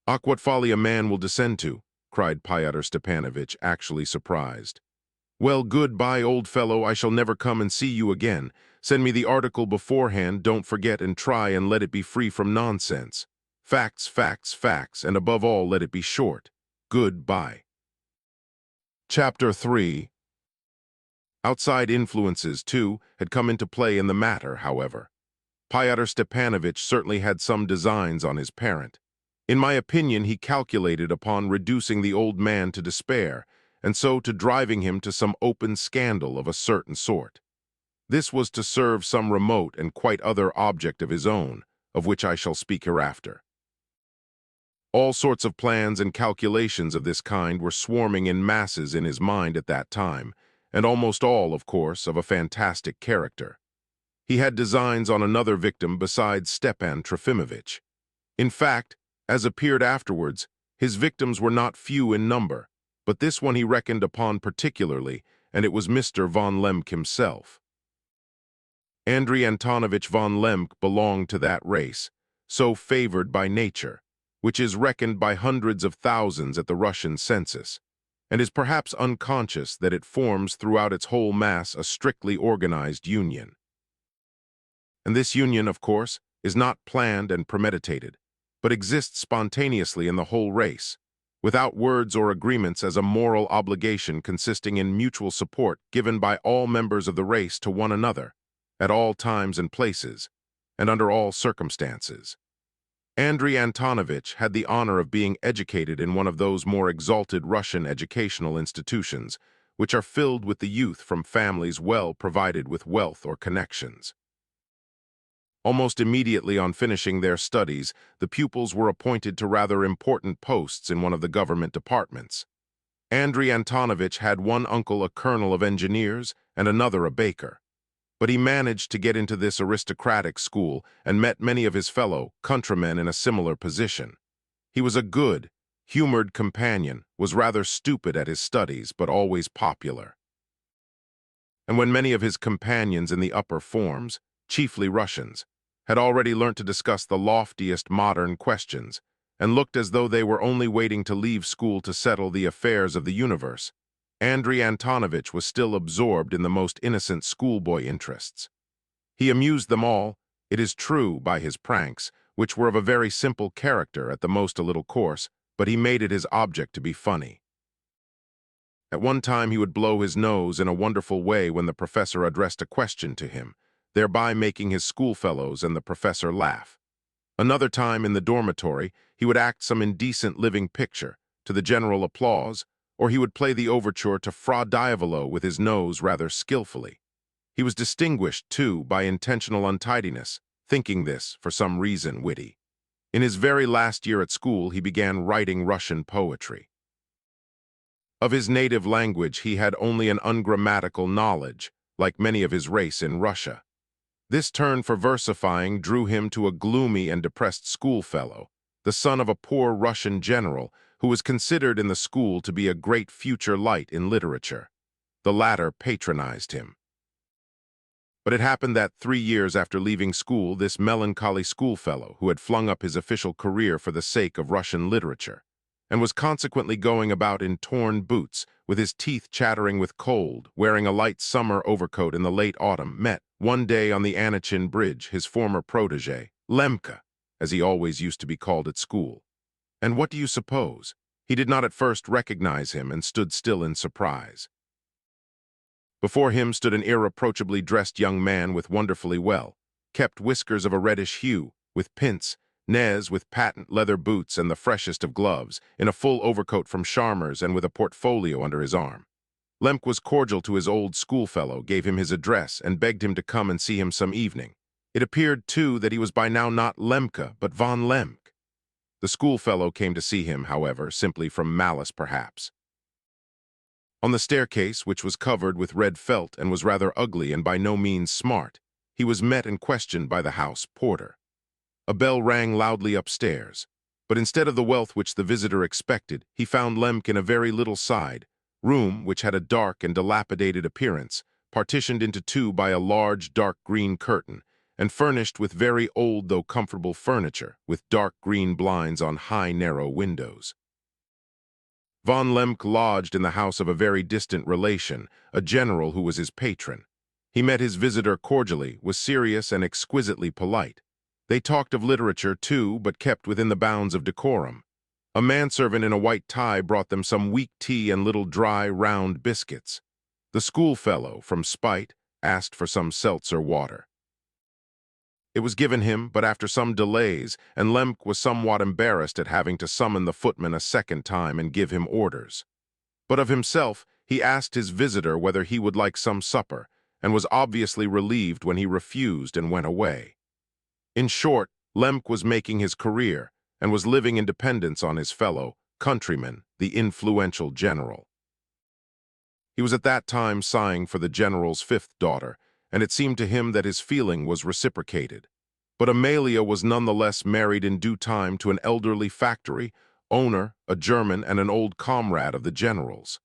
"Ah, what folly a man will descend to," cried Pyotr Stepanovich, actually surprised. "Well, good-bye, old fellow, I shall never come and see you again. Send me the article beforehand, don't forget, and try and let it be free from nonsense. Facts, facts, facts, and above all, let it be short. Good-bye." Chapter 3. Outside influences, too, had come into play in the matter, however. Pyotr Stepanovich certainly had some designs on his parent. In my opinion, he calculated upon reducing the old man to despair, and so to driving him to some open scandal of a certain sort. This was to serve some remote and quite other object of his own, of which I shall speak hereafter. All sorts of plans and calculations of this kind were swarming in masses in his mind at that time, and almost all, of course, of a fantastic character. He had designs on another victim besides Stepan Trofimovich. In fact, as appeared afterwards, his victims were not few in number, but this one he reckoned upon particularly, and it was Mr. von Lemk himself. Andrei Antonovich von Lemk belonged to that race, so favored by nature, which is reckoned by hundreds of thousands at the Russian census, and is perhaps unconscious that it forms throughout its whole mass a strictly organized union. And this union, of course, is not planned and premeditated, but exists spontaneously in the whole race, without words or agreements, as a moral obligation consisting in mutual support given by all members of the race to one another, at all times and places, and under all circumstances. Andrei Antonovich had the honor of being educated in one of those more exalted Russian educational institutions, which are filled with the youth from families well provided with wealth or connections. Almost immediately on finishing their studies, the pupils were appointed to rather important posts in one of the government departments. Andrei Antonovich had one uncle a colonel of engineers and another a baker. But he managed to get into this aristocratic school and met many of his fellow countrymen in a similar position. He was a good, humored companion, was rather stupid at his studies, but always popular. And when many of his companions in the upper forms, chiefly Russians, had already learnt to discuss the loftiest modern questions, and looked as though they were only waiting to leave school to settle the affairs of the universe, Andrei Antonovich was still absorbed in the most innocent schoolboy interests. He amused them all, it is true, by his pranks, which were of a very simple character, at the most a little coarse, but he made it his object to be funny. At one time he would blow his nose in a wonderful way when the professor addressed a question to him, thereby making his schoolfellows and the professor laugh. Another time in the dormitory he would act some indecent living picture, to the general applause, or he would play the overture to Fra Diavolo with his nose rather skillfully. He was distinguished, too, by intentional untidiness, thinking this, for some reason, witty. In his very last year at school he began writing Russian poetry. Of his native language he had only an ungrammatical knowledge, like many of his race in Russia. This turn for versifying drew him to a gloomy and depressed schoolfellow, the son of a poor Russian general who was considered in the school to be a great future light in literature. The latter patronized him. But it happened that 3 years after leaving school, this melancholy schoolfellow, who had flung up his official career for the sake of Russian literature, and was consequently going about in torn boots, with his teeth chattering with cold, wearing a light summer overcoat in the late autumn, met, one day on the Anachin Bridge, his former protege, Lemka, as he always used to be called at school. And what do you suppose? He did not at first recognize him and stood still in surprise. Before him stood an irreproachably dressed young man with wonderfully well-kept whiskers of a reddish hue, with pince-nez, with patent leather boots and the freshest of gloves, in a full overcoat from Charmer's and with a portfolio under his arm. Lemk was cordial to his old schoolfellow, gave him his address, and begged him to come and see him some evening. It appeared, too, that he was by now not Lemke, but von Lemk. The schoolfellow came to see him, however, simply from malice perhaps. On the staircase, which was covered with red felt and was rather ugly and by no means smart, he was met and questioned by the house porter. A bell rang loudly upstairs, but instead of the wealth which the visitor expected, he found Lemk in a very little side room which had a dark and dilapidated appearance, partitioned into two by a large dark green curtain, and furnished with very old though comfortable furniture, with dark green blinds on high narrow windows. Von Lemk lodged in the house of a very distant relation, a general who was his patron. He met his visitor cordially, was serious and exquisitely polite. They talked of literature, too, but kept within the bounds of decorum. A manservant in a white tie brought them some weak tea and little dry, round biscuits. The schoolfellow, from spite, asked for some seltzer water. It was given him, but after some delays, and Lemk was somewhat embarrassed at having to summon the footman a second time and give him orders. But of himself, he asked his visitor whether he would like some supper, and was obviously relieved when he refused and went away. In short, Lemk was making his career, and was living in dependence on his fellow countryman, the influential general. He was at that time sighing for the general's fifth daughter, and it seemed to him that his feeling was reciprocated. But Amalia was nonetheless married in due time to an elderly factory owner, a German and an old comrade of the general's.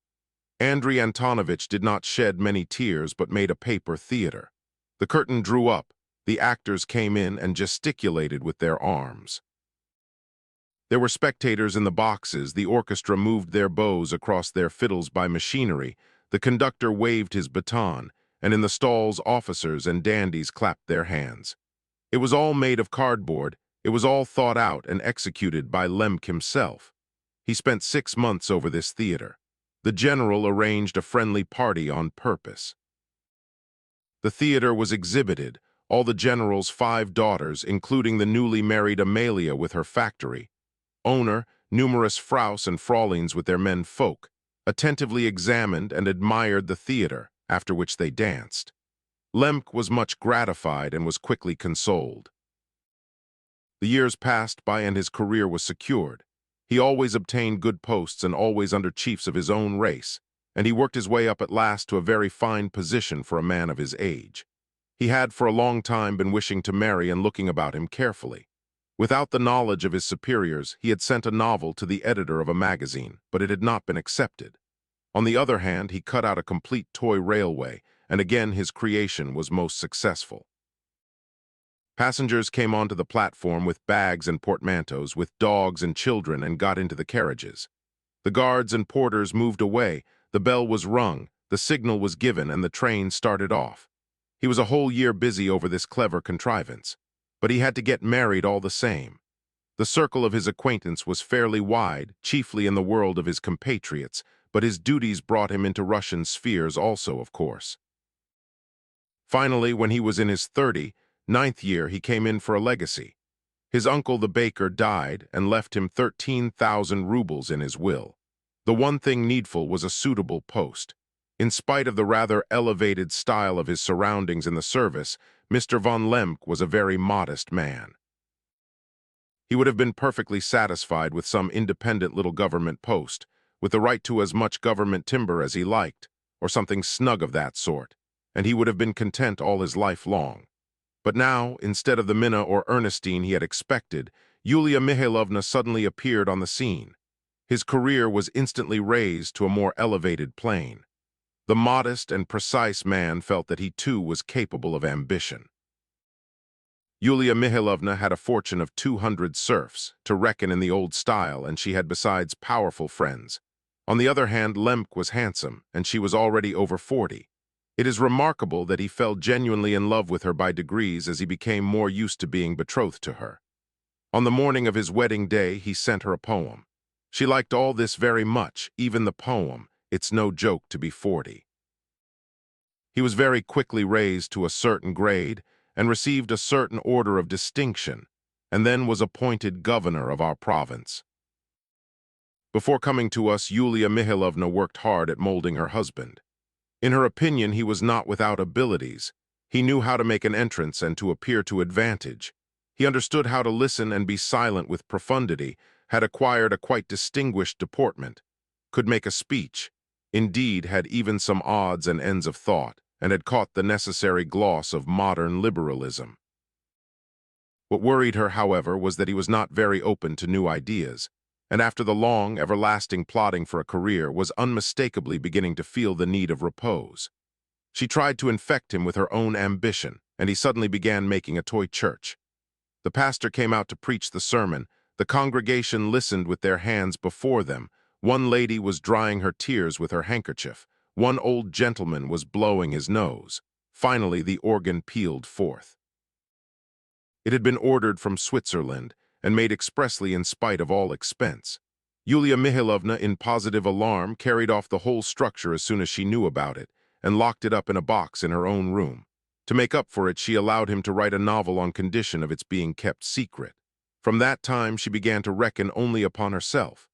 Andrei Antonovitch did not shed many tears but made a paper theater. The curtain drew up, the actors came in and gesticulated with their arms. There were spectators in the boxes, the orchestra moved their bows across their fiddles by machinery, the conductor waved his baton, and in the stalls officers and dandies clapped their hands. It was all made of cardboard, it was all thought out and executed by Lemk himself. He spent 6 months over this theater. The general arranged a friendly party on purpose. The theater was exhibited, all the general's 5 daughters, including the newly married Amalia with her factory owner, numerous fraus and frauleins with their men folk, attentively examined and admired the theater, after which they danced. Lemk was much gratified and was quickly consoled. The years passed by and his career was secured. He always obtained good posts and always under chiefs of his own race, and he worked his way up at last to a very fine position for a man of his age. He had for a long time been wishing to marry and looking about him carefully. Without the knowledge of his superiors, he had sent a novel to the editor of a magazine, but it had not been accepted. On the other hand, he cut out a complete toy railway, and again his creation was most successful. Passengers came onto the platform with bags and portmanteaus, with dogs and children, and got into the carriages. The guards and porters moved away, the bell was rung, the signal was given, and the train started off. He was a whole year busy over this clever contrivance, but he had to get married all the same. The circle of his acquaintance was fairly wide, chiefly in the world of his compatriots, but his duties brought him into Russian spheres also, of course. Finally, when he was in his 39th year, he came in for a legacy. His uncle, the baker, died and left him 13,000 rubles in his will. The one thing needful was a suitable post. In spite of the rather elevated style of his surroundings in the service, Mr. von Lemk was a very modest man. He would have been perfectly satisfied with some independent little government post, with the right to as much government timber as he liked, or something snug of that sort, and he would have been content all his life long. But now, instead of the Minna or Ernestine he had expected, Yulia Mihailovna suddenly appeared on the scene. His career was instantly raised to a more elevated plane. The modest and precise man felt that he too was capable of ambition. Yulia Mihailovna had a fortune of 200 serfs, to reckon in the old style, and she had besides powerful friends. On the other hand, Lemk was handsome, and she was already over 40. It is remarkable that he fell genuinely in love with her by degrees as he became more used to being betrothed to her. On the morning of his wedding day, he sent her a poem. She liked all this very much, even the poem. It's no joke to be 40. He was very quickly raised to a certain grade and received a certain order of distinction, and then was appointed governor of our province. Before coming to us, Yulia Mihailovna worked hard at molding her husband. In her opinion, he was not without abilities. He knew how to make an entrance and to appear to advantage. He understood how to listen and be silent with profundity, had acquired a quite distinguished deportment, could make a speech, indeed had even some odds and ends of thought, and had caught the necessary gloss of modern liberalism. What worried her, however, was that he was not very open to new ideas, and after the long, everlasting plodding for a career, was unmistakably beginning to feel the need of repose. She tried to infect him with her own ambition, and he suddenly began making a toy church. The pastor came out to preach the sermon. The congregation listened with their hands before them. One lady was drying her tears with her handkerchief. One old gentleman was blowing his nose. Finally, the organ pealed forth. It had been ordered from Switzerland, and made expressly in spite of all expense. Yulia Mihailovna, in positive alarm, carried off the whole structure as soon as she knew about it, and locked it up in a box in her own room. To make up for it, she allowed him to write a novel on condition of its being kept secret. From that time, she began to reckon only upon herself.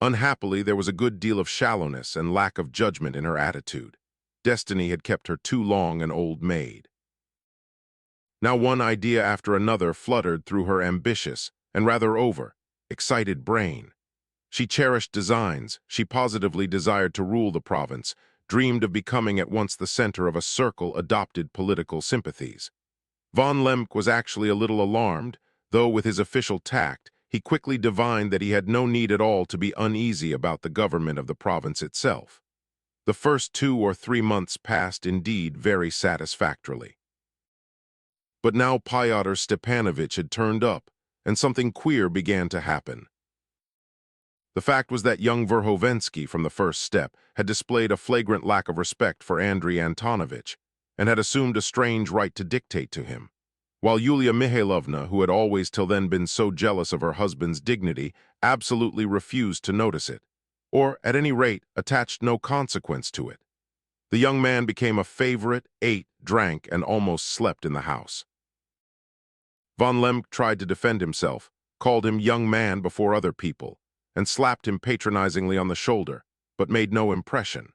Unhappily, there was a good deal of shallowness and lack of judgment in her attitude. Destiny had kept her too long an old maid. Now one idea after another fluttered through her ambitious, and rather excited brain. She cherished designs, she positively desired to rule the province, dreamed of becoming at once the center of a circle adopted political sympathies. Von Lemk was actually a little alarmed, though with his official tact, he quickly divined that he had no need at all to be uneasy about the government of the province itself. The first 2 or 3 months passed indeed very satisfactorily. But now Fyodor Stepanovich had turned up, and something queer began to happen. The fact was that young Verhovensky, from the first step, had displayed a flagrant lack of respect for Andrei Antonovich, and had assumed a strange right to dictate to him, while Yulia Mihailovna, who had always till then been so jealous of her husband's dignity, absolutely refused to notice it, or, at any rate, attached no consequence to it. The young man became a favorite, ate, drank, and almost slept in the house. Von Lemk tried to defend himself, called him young man before other people, and slapped him patronizingly on the shoulder, but made no impression.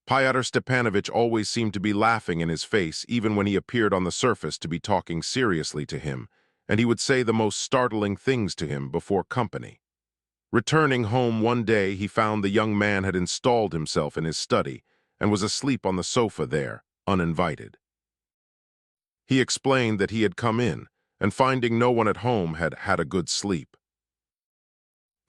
Fyodor Stepanovich always seemed to be laughing in his face even when he appeared on the surface to be talking seriously to him, and he would say the most startling things to him before company. Returning home one day, he found the young man had installed himself in his study and was asleep on the sofa there, uninvited. He explained that he had come in, and finding no one at home had had a good sleep.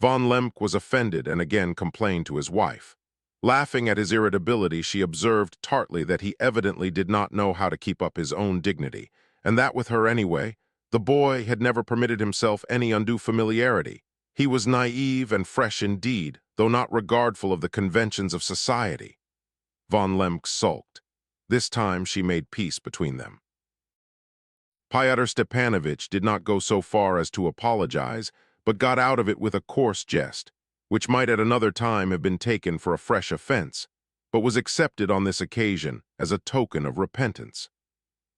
Von Lemk was offended and again complained to his wife. Laughing at his irritability, she observed tartly that he evidently did not know how to keep up his own dignity, and that with her anyway, the boy had never permitted himself any undue familiarity. He was naive and fresh indeed, though not regardful of the conventions of society. Von Lemk sulked. This time she made peace between them. Fyodor Stepanovich did not go so far as to apologize, but got out of it with a coarse jest, which might at another time have been taken for a fresh offense, but was accepted on this occasion as a token of repentance.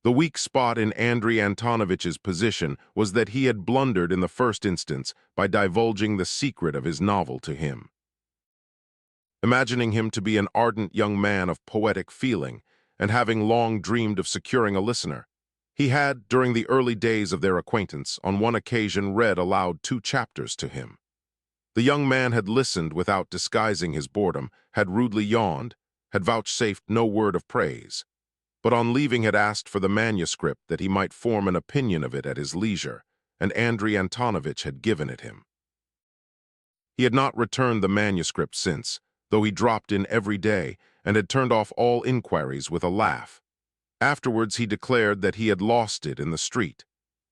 The weak spot in Andrei Antonovich's position was that he had blundered in the first instance by divulging the secret of his novel to him. Imagining him to be an ardent young man of poetic feeling, and having long dreamed of securing a listener, he had, during the early days of their acquaintance, on one occasion read aloud 2 chapters to him. The young man had listened without disguising his boredom, had rudely yawned, had vouchsafed no word of praise. but on leaving had asked for the manuscript that he might form an opinion of it at his leisure, and Andrei Antonovitch had given it him. He had not returned the manuscript since, though he dropped in every day and had turned off all inquiries with a laugh. Afterwards he declared that he had lost it in the street.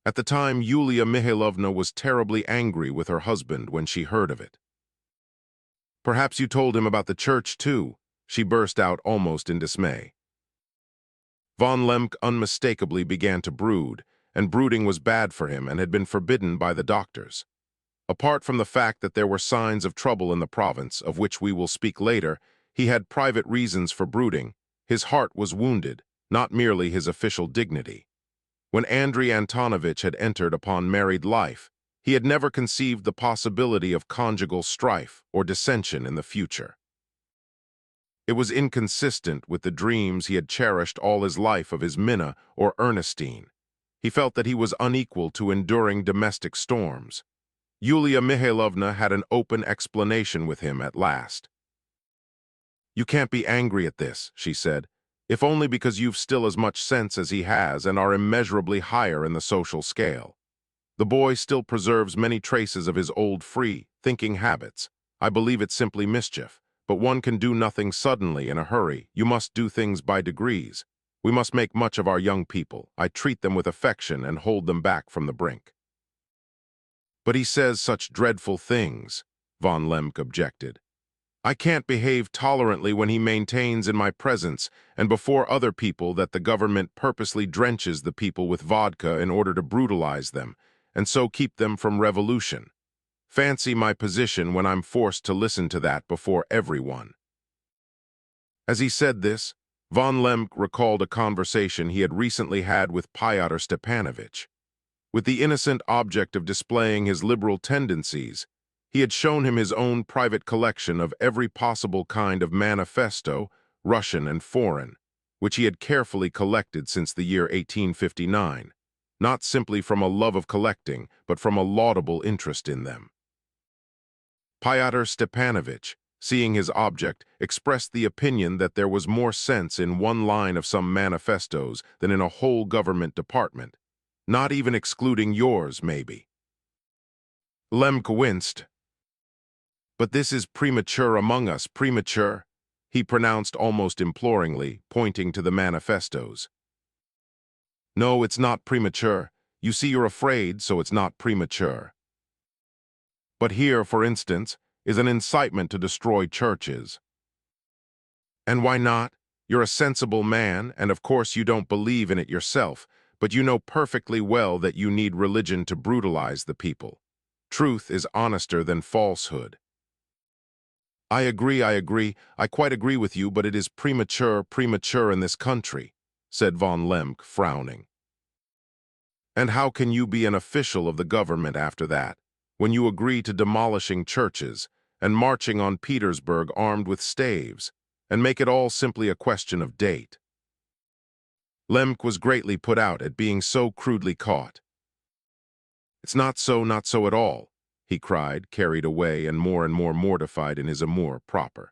At the time, Yulia Mihailovna was terribly angry with her husband when she heard of it. "Perhaps you told him about the church, too," she burst out almost in dismay. Von Lemke unmistakably began to brood, and brooding was bad for him and had been forbidden by the doctors. Apart from the fact that there were signs of trouble in the province, of which we will speak later, he had private reasons for brooding. His heart was wounded, not merely his official dignity. When Andrei Antonovitch had entered upon married life, he had never conceived the possibility of conjugal strife or dissension in the future. It was inconsistent with the dreams he had cherished all his life of his Minna or Ernestine. He felt that he was unequal to enduring domestic storms. Yulia Mihailovna had an open explanation with him at last. "You can't be angry at this," she said, "if only because you've still as much sense as he has and are immeasurably higher in the social scale. The boy still preserves many traces of his old free, thinking habits. I believe it's simply mischief, but one can do nothing suddenly in a hurry. You must do things by degrees. We must make much of our young people. I treat them with affection and hold them back from the brink." "But he says such dreadful things," von Lemke objected. "I can't behave tolerantly when he maintains in my presence and before other people that the government purposely drenches the people with vodka in order to brutalize them, and so keep them from revolution. Fancy my position when I'm forced to listen to that before everyone." As he said this, von Lemke recalled a conversation he had recently had with Fyodor Stepanovich. With the innocent object of displaying his liberal tendencies, he had shown him his own private collection of every possible kind of manifesto, Russian and foreign, which he had carefully collected since the year 1859, not simply from a love of collecting, but from a laudable interest in them. Fyodor Stepanovich, seeing his object, expressed the opinion that there was more sense in one line of some manifestos than in a whole government department, not even excluding yours, maybe. Lemke winced. "But this is premature among us, premature," he pronounced almost imploringly, pointing to the manifestos. "No, it's not premature. You see, you're afraid, so it's not premature. But here, for instance, is an incitement to destroy churches." "And why not? You're a sensible man, and of course you don't believe in it yourself, but you know perfectly well that you need religion to brutalize the people. Truth is honester than falsehood." I agree, I quite agree with you, but it is premature in this country," said von Lemke, frowning. "And how can you be an official of the government after that, when you agree to demolishing churches and marching on Petersburg armed with staves, and make it all simply a question of date?" Lemke was greatly put out at being so crudely caught. "It's not so at all," he cried, carried away and more mortified in his amour propre.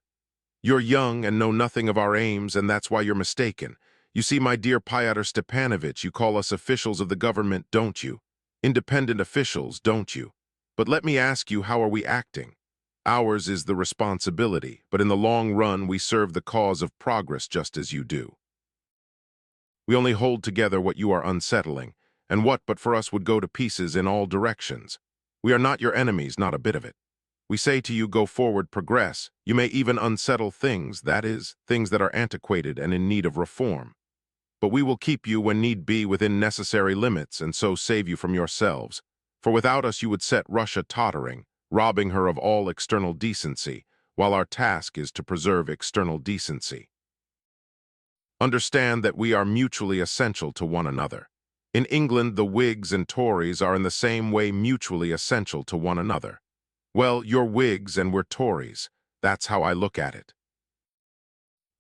"You're young and know nothing of our aims, and that's why you're mistaken. You see, my dear Fyodor Stepanovich, you call us officials of the government, don't you? Independent officials, don't you? But let me ask you, how are we acting? Ours is the responsibility, but in the long run we serve the cause of progress just as you do. We only hold together what you are unsettling, and what but for us would go to pieces in all directions. We are not your enemies, not a bit of it. We say to you, go forward, progress. You may even unsettle things, that is, things that are antiquated and in need of reform. But we will keep you, when need be, within necessary limits, and so save you from yourselves. For without us you would set Russia tottering, robbing her of all external decency, while our task is to preserve external decency. Understand that we are mutually essential to one another. In England, the Whigs and Tories are in the same way mutually essential to one another. Well, you're Whigs and we're Tories. That's how I look at it."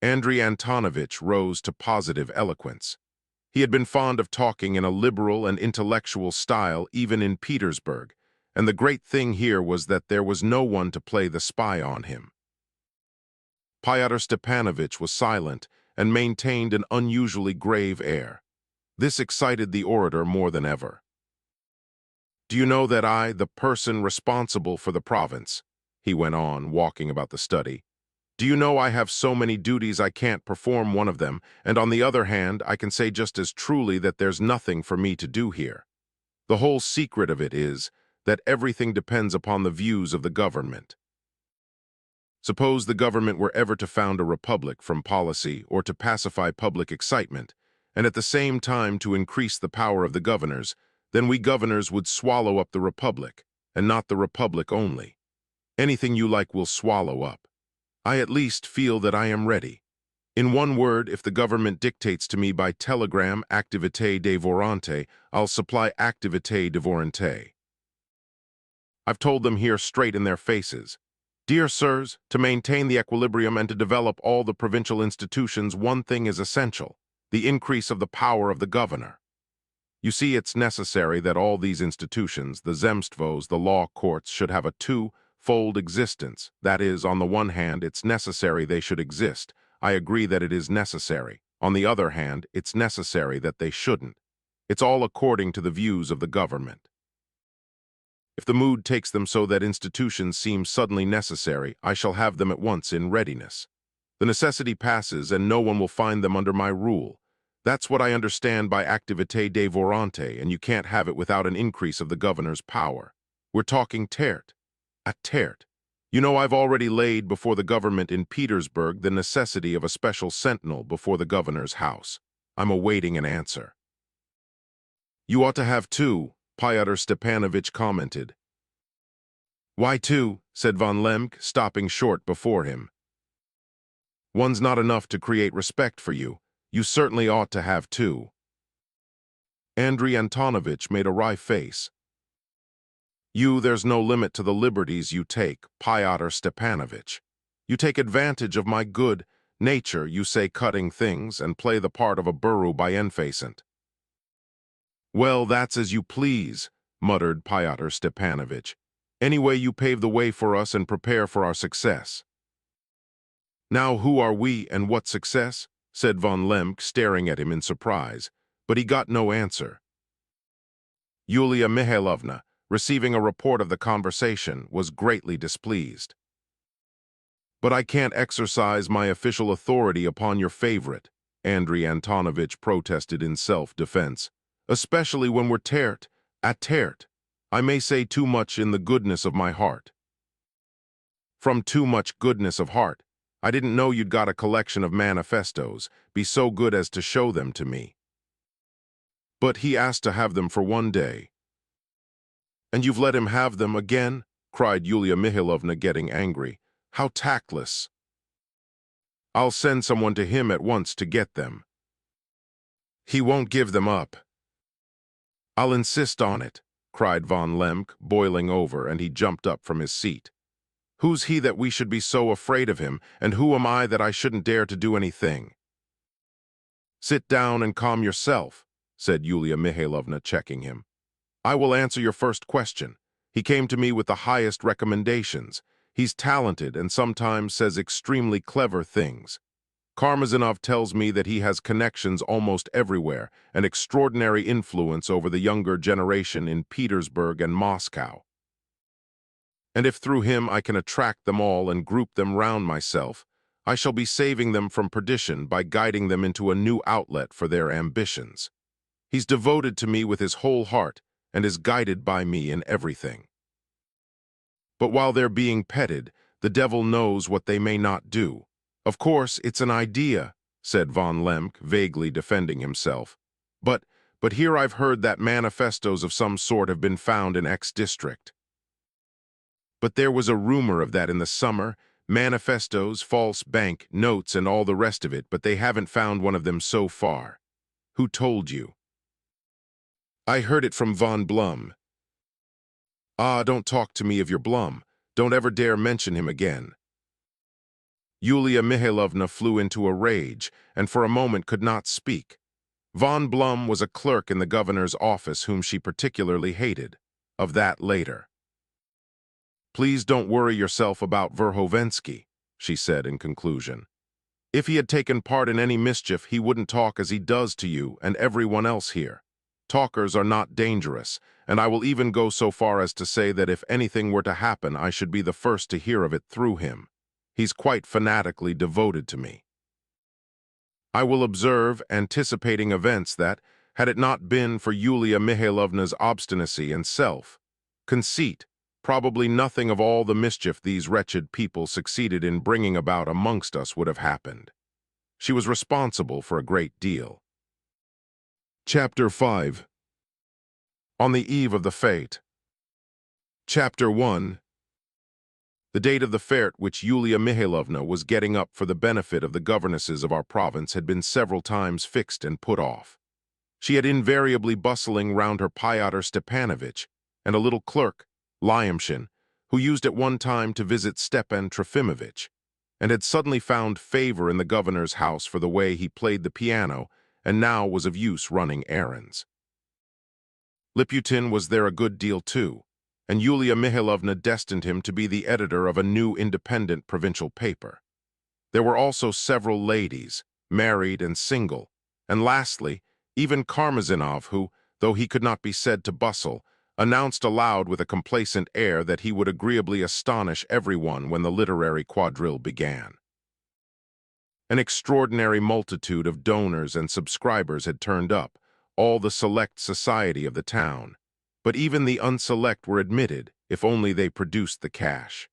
Andrei Antonovitch rose to positive eloquence. He had been fond of talking in a liberal and intellectual style even in Petersburg, and the great thing here was that there was no one to play the spy on him. Fyodor Stepanovich was silent, and maintained an unusually grave air. This excited the orator more than ever. "Do you know that I, the person responsible for the province," he went on, walking about the study, "do you know I have so many duties I can't perform one of them, and on the other hand, I can say just as truly that there's nothing for me to do here. The whole secret of it is that everything depends upon the views of the government. Suppose the government were ever to found a republic from policy or to pacify public excitement, and at the same time to increase the power of the governors, then we governors would swallow up the republic, and not the republic only. Anything you like will swallow up. I at least feel that I am ready. In one word, if the government dictates to me by telegram activité de volonté, I'll supply activité de volonté. I've told them here straight in their faces. Dear sirs, to maintain the equilibrium and to develop all the provincial institutions, one thing is essential, the increase of the power of the governor. You see, it's necessary that all these institutions, the zemstvos, the law courts, should have a two-fold existence. That is, on the one hand, it's necessary they should exist. I agree that it is necessary. On the other hand, it's necessary that they shouldn't. It's all according to the views of the government. If the mood takes them so that institutions seem suddenly necessary, I shall have them at once in readiness. The necessity passes, and no one will find them under my rule. That's what I understand by activité de volonté, and you can't have it without an increase of the governor's power. We're talking tert. A tert. You know, I've already laid before the government in Petersburg the necessity of a special sentinel before the governor's house. I'm awaiting an answer. You ought to have two, Fyodor Stepanovich commented. Why two? Said von Lemke, stopping short before him. One's not enough to create respect for you. You certainly ought to have two. Andrei Antonovich made a wry face. There's no limit to the liberties you take, Fyodor Stepanovich. You take advantage of my good nature, you say cutting things, and play the part of a buru bienfaisant. Well, that's as you please, muttered Fyodor Stepanovich. Anyway, you pave the way for us and prepare for our success. Now who are we and what success? Said von Lemke, staring at him in surprise, but he got no answer. Yulia Mihailovna, receiving a report of the conversation, was greatly displeased. But I can't exercise my official authority upon your favorite, Andrei Antonovich protested in self-defense, especially when we're tert, at tert. I may say too much in the goodness of my heart. From too much goodness of heart, I didn't know you'd got a collection of manifestos. Be so good as to show them to me. But he asked to have them for one day. And you've let him have them again? Cried Yulia Mihailovna, getting angry. How tactless. I'll send someone to him at once to get them. He won't give them up. I'll insist on it, cried von Lemke, boiling over, and he jumped up from his seat. Who's he that we should be so afraid of him, and who am I that I shouldn't dare to do anything? Sit down and calm yourself, said Yulia Mihailovna, checking him. I will answer your first question. He came to me with the highest recommendations. He's talented and sometimes says extremely clever things. Karmazinov tells me that he has connections almost everywhere, an extraordinary influence over the younger generation in Petersburg and Moscow. And if through him I can attract them all and group them round myself, I shall be saving them from perdition by guiding them into a new outlet for their ambitions. He's devoted to me with his whole heart and is guided by me in everything. But while they're being petted, the devil knows what they may not do. Of course, it's an idea, said von Lemke, vaguely defending himself. But here I've heard that manifestos of some sort have been found in X district. But there was a rumor of that in the summer, manifestos, false bank notes, and all the rest of it, but they haven't found one of them so far. Who told you? I heard it from von Blum. Ah, don't talk to me of your Blum. Don't ever dare mention him again. Yulia Mihailovna flew into a rage, and for a moment could not speak. Von Blum was a clerk in the governor's office whom she particularly hated. Of that later. Please don't worry yourself about Verhovensky, she said in conclusion. If he had taken part in any mischief, he wouldn't talk as he does to you and everyone else here. Talkers are not dangerous, and I will even go so far as to say that if anything were to happen, I should be the first to hear of it through him. He's quite fanatically devoted to me. I will observe, anticipating events, that, had it not been for Yulia Mihailovna's obstinacy and self-conceit, probably nothing of all the mischief these wretched people succeeded in bringing about amongst us would have happened. She was responsible for a great deal. Chapter 5. On the Eve of the Fete. Chapter 1. The date of the fete which Yulia Mihailovna was getting up for the benefit of the governesses of our province had been several times fixed and put off. She had invariably bustling round her Fyodor Stepanovitch and a little clerk, Lyamshin, who used at one time to visit Stepan Trofimovitch, and had suddenly found favor in the governor's house for the way he played the piano, and now was of use running errands. Liputin was there a good deal too, and Yulia Mihailovna destined him to be the editor of a new independent provincial paper. There were also several ladies, married and single, and lastly, even Karmazinov, who, though he could not be said to bustle, announced aloud with a complacent air that he would agreeably astonish everyone when the literary quadrille began. An extraordinary multitude of donors and subscribers had turned up, all the select society of the town, but even the unselect were admitted, if only they produced the cash.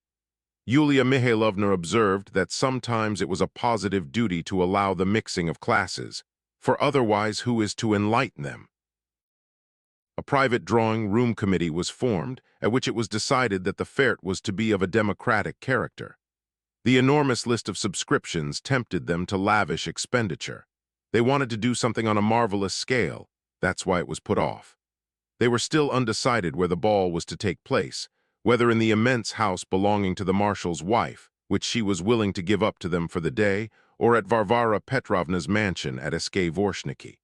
Yulia Mihailovna observed that sometimes it was a positive duty to allow the mixing of classes, for otherwise who is to enlighten them? A private drawing-room committee was formed, at which it was decided that the fete was to be of a democratic character. The enormous list of subscriptions tempted them to lavish expenditure. They wanted to do something on a marvelous scale, that's why it was put off. They were still undecided where the ball was to take place, whether in the immense house belonging to the marshal's wife, which she was willing to give up to them for the day, or at Varvara Petrovna's mansion at Vorshniki.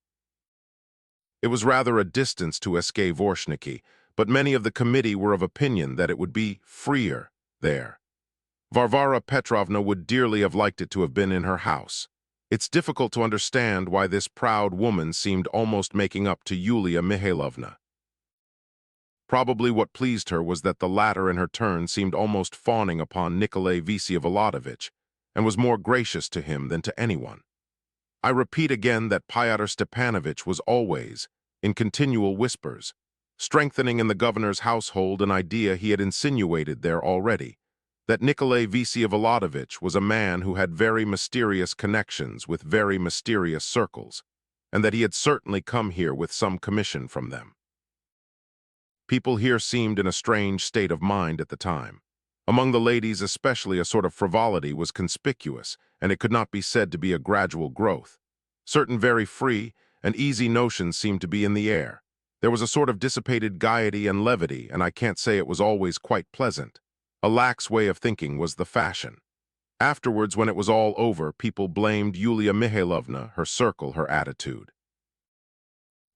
It was rather a distance to Vorshniki, but many of the committee were of opinion that it would be freer there. Varvara Petrovna would dearly have liked it to have been in her house. It's difficult to understand why this proud woman seemed almost making up to Yulia Mihailovna. Probably what pleased her was that the latter in her turn seemed almost fawning upon Nikolai Vsyevolodovitch, and was more gracious to him than to anyone. I repeat again that Pyotr Stepanovitch was always, in continual whispers, strengthening in the governor's household an idea he had insinuated there already, that Nikolai Vsyevolodovitch was a man who had very mysterious connections with very mysterious circles, and that he had certainly come here with some commission from them. People here seemed in a strange state of mind at the time. Among the ladies especially a sort of frivolity was conspicuous, and it could not be said to be a gradual growth. Certain very free and easy notions seemed to be in the air. There was a sort of dissipated gaiety and levity, and I can't say it was always quite pleasant. A lax way of thinking was the fashion. Afterwards, when it was all over, people blamed Yulia Mihailovna, her circle, her attitude.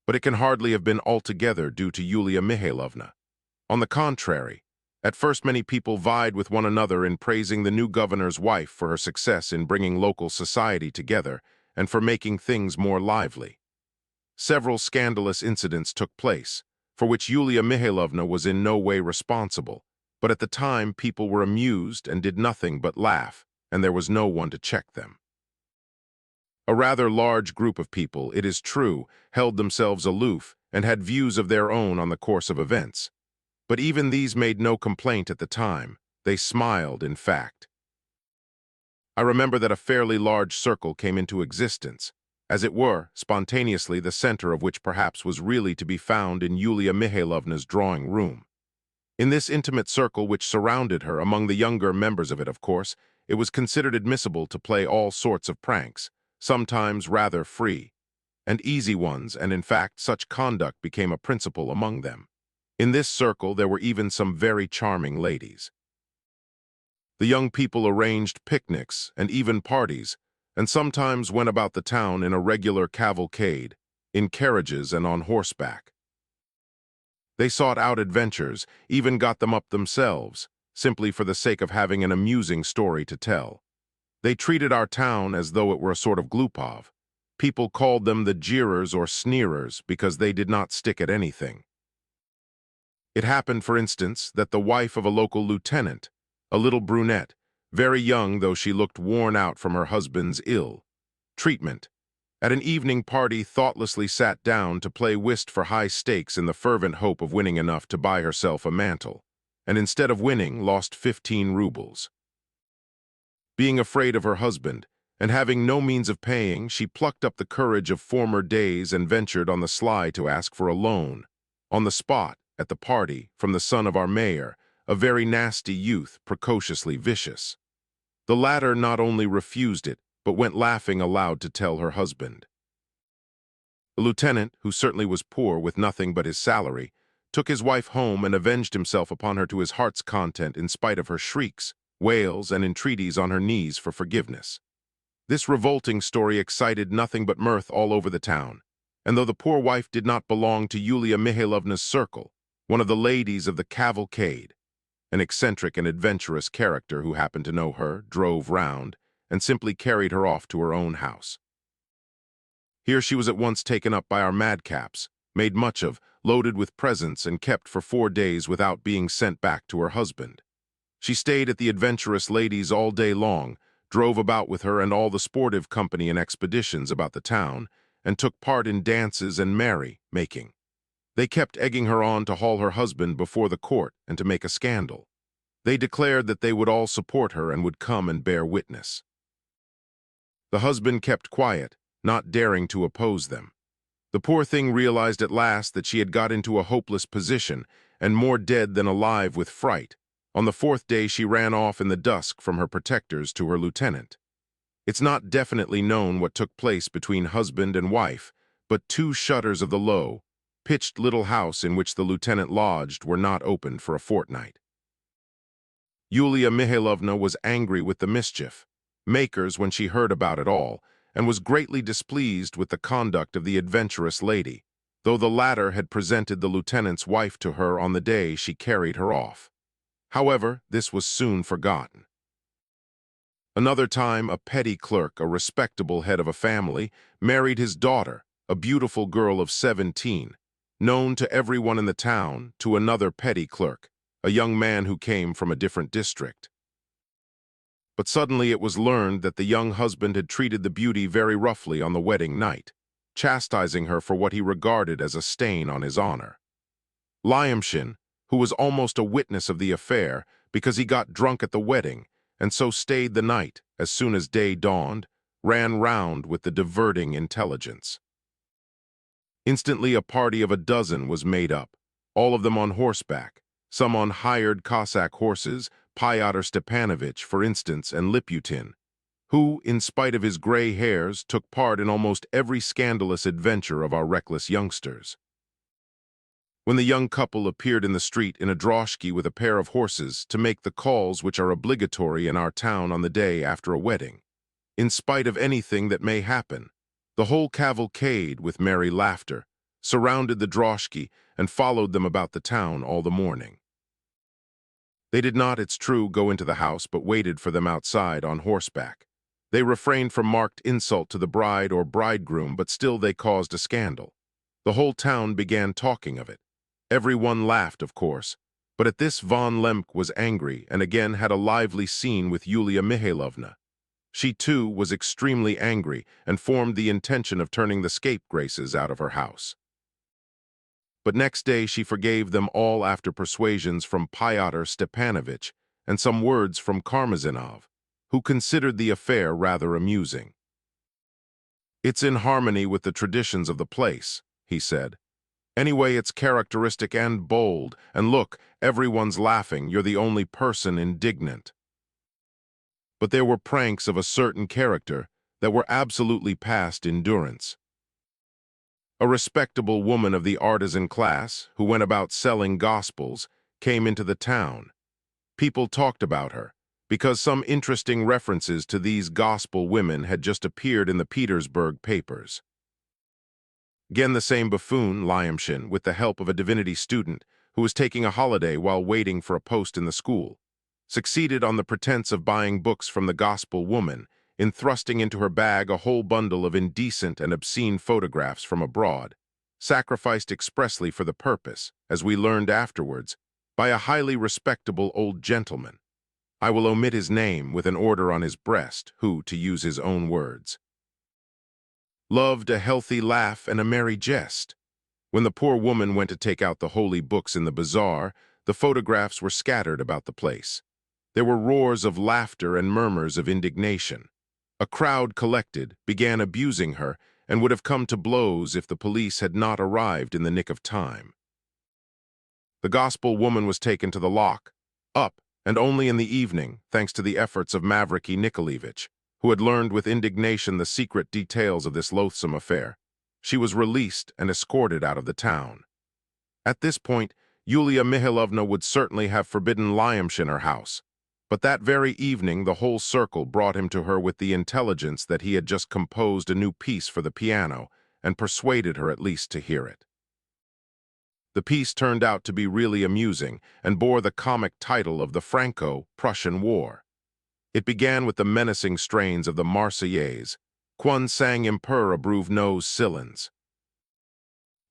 But it can hardly have been altogether due to Yulia Mihailovna. On the contrary, at first many people vied with one another in praising the new governor's wife for her success in bringing local society together and for making things more lively. Several scandalous incidents took place, for which Yulia Mihailovna was in no way responsible, but at the time people were amused and did nothing but laugh, and there was no one to check them. A rather large group of people, it is true, held themselves aloof and had views of their own on the course of events. But even these made no complaint at the time. They smiled, in fact. I remember that a fairly large circle came into existence, as it were, spontaneously, the center of which perhaps was really to be found in Yulia Mihailovna's drawing room. In this intimate circle which surrounded her, among the younger members of it, of course, it was considered admissible to play all sorts of pranks, sometimes rather free and easy ones, and in fact such conduct became a principle among them. In this circle there were even some very charming ladies. The young people arranged picnics and even parties, and sometimes went about the town in a regular cavalcade, in carriages and on horseback. They sought out adventures, even got them up themselves, simply for the sake of having an amusing story to tell. They treated our town as though it were a sort of Glupov. People called them the jeerers or sneerers because they did not stick at anything. It happened, for instance, that the wife of a local lieutenant, a little brunette, very young though she looked worn out from her husband's ill treatment, at an evening party thoughtlessly sat down to play whist for high stakes in the fervent hope of winning enough to buy herself a mantle, and instead of winning, lost 15 rubles. Being afraid of her husband, and having no means of paying, she plucked up the courage of former days and ventured on the sly to ask for a loan. On the spot, at the party, from the son of our mayor, a very nasty youth, precociously vicious. The latter not only refused it, but went laughing aloud to tell her husband. The lieutenant, who certainly was poor with nothing but his salary, took his wife home and avenged himself upon her to his heart's content in spite of her shrieks, wails, and entreaties on her knees for forgiveness. This revolting story excited nothing but mirth all over the town, and though the poor wife did not belong to Yulia Mihailovna's circle, one of the ladies of the cavalcade, an eccentric and adventurous character who happened to know her, drove round, and simply carried her off to her own house. Here she was at once taken up by our madcaps, made much of, loaded with presents, and kept for 4 days without being sent back to her husband. She stayed at the adventurous lady's all day long, drove about with her and all the sportive company in expeditions about the town, and took part in dances and merry-making. They kept egging her on to haul her husband before the court and to make a scandal. They declared that they would all support her and would come and bear witness. The husband kept quiet, not daring to oppose them. The poor thing realized at last that she had got into a hopeless position, and more dead than alive with fright. On the 4th day she ran off in the dusk from her protectors to her lieutenant. It's not definitely known what took place between husband and wife, but 2 shutters of the low, pitched little house in which the lieutenant lodged were not opened for a fortnight. Yulia Mihailovna was angry with the mischief makers when she heard about it all, and was greatly displeased with the conduct of the adventurous lady, though the latter had presented the lieutenant's wife to her on the day she carried her off. However, this was soon forgotten. Another time, a petty clerk, a respectable head of a family, married his daughter, a beautiful girl of 17, known to everyone in the town, to another petty clerk, a young man who came from a different district. But suddenly it was learned that the young husband had treated the beauty very roughly on the wedding night, chastising her for what he regarded as a stain on his honor. Lyamshin, who was almost a witness of the affair because he got drunk at the wedding and so stayed the night, as soon as day dawned, ran round with the diverting intelligence. Instantly a party of 12 was made up, all of them on horseback, some on hired Cossack horses, Fyodor Stepanovich, for instance, and Liputin, who, in spite of his gray hairs, took part in almost every scandalous adventure of our reckless youngsters. When the young couple appeared in the street in a droshky with a pair of horses to make the calls which are obligatory in our town on the day after a wedding, in spite of anything that may happen, the whole cavalcade, with merry laughter, surrounded the droshky and followed them about the town all the morning. They did not, it's true, go into the house, but waited for them outside on horseback. They refrained from marked insult to the bride or bridegroom, but still they caused a scandal. The whole town began talking of it. Everyone laughed, of course, but at this von Lemke was angry and again had a lively scene with Yulia Mihailovna. She, too, was extremely angry and formed the intention of turning the scapegraces out of her house. But next day she forgave them all after persuasions from Fyodor Stepanovich and some words from Karmazinov, who considered the affair rather amusing. "It's in harmony with the traditions of the place," he said. "Anyway, it's characteristic and bold, and look, everyone's laughing, you're the only person indignant." But there were pranks of a certain character that were absolutely past endurance. A respectable woman of the artisan class, who went about selling gospels, came into the town. People talked about her, because some interesting references to these gospel women had just appeared in the Petersburg papers. Again the same buffoon, Lyamshin, with the help of a divinity student, who was taking a holiday while waiting for a post in the school, succeeded on the pretense of buying books from the gospel woman, in thrusting into her bag a whole bundle of indecent and obscene photographs from abroad, sacrificed expressly for the purpose, as we learned afterwards, by a highly respectable old gentleman. I will omit his name, with an order on his breast, who, to use his own words, loved a healthy laugh and a merry jest. When the poor woman went to take out the holy books in the bazaar, the photographs were scattered about the place. There were roars of laughter and murmurs of indignation. A crowd collected, began abusing her, and would have come to blows if the police had not arrived in the nick of time. The gospel woman was taken to the lock, up, and only in the evening, thanks to the efforts of Mavriky Nikolaevich, who had learned with indignation the secret details of this loathsome affair. She was released and escorted out of the town. At this point, Yulia Mihailovna would certainly have forbidden Lyamsh in her house, but that very evening the whole circle brought him to her with the intelligence that he had just composed a new piece for the piano and persuaded her at least to hear it. The piece turned out to be really amusing and bore the comic title of the Franco-Prussian War. It began with the menacing strains of the Marseillaise, Quan sang impur abruve nos sillins.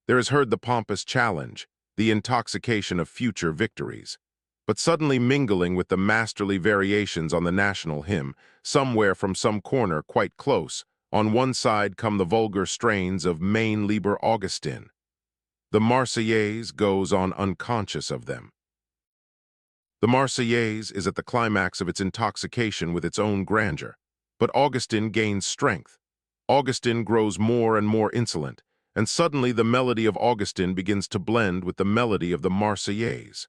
There is heard the pompous challenge, the intoxication of future victories, but suddenly mingling with the masterly variations on the national hymn, somewhere from some corner quite close, on one side come the vulgar strains of Mein lieber Augustin. The Marseillaise goes on unconscious of them. The Marseillaise is at the climax of its intoxication with its own grandeur, but Augustin gains strength. Augustin grows more and more insolent, and suddenly the melody of Augustin begins to blend with the melody of the Marseillaise.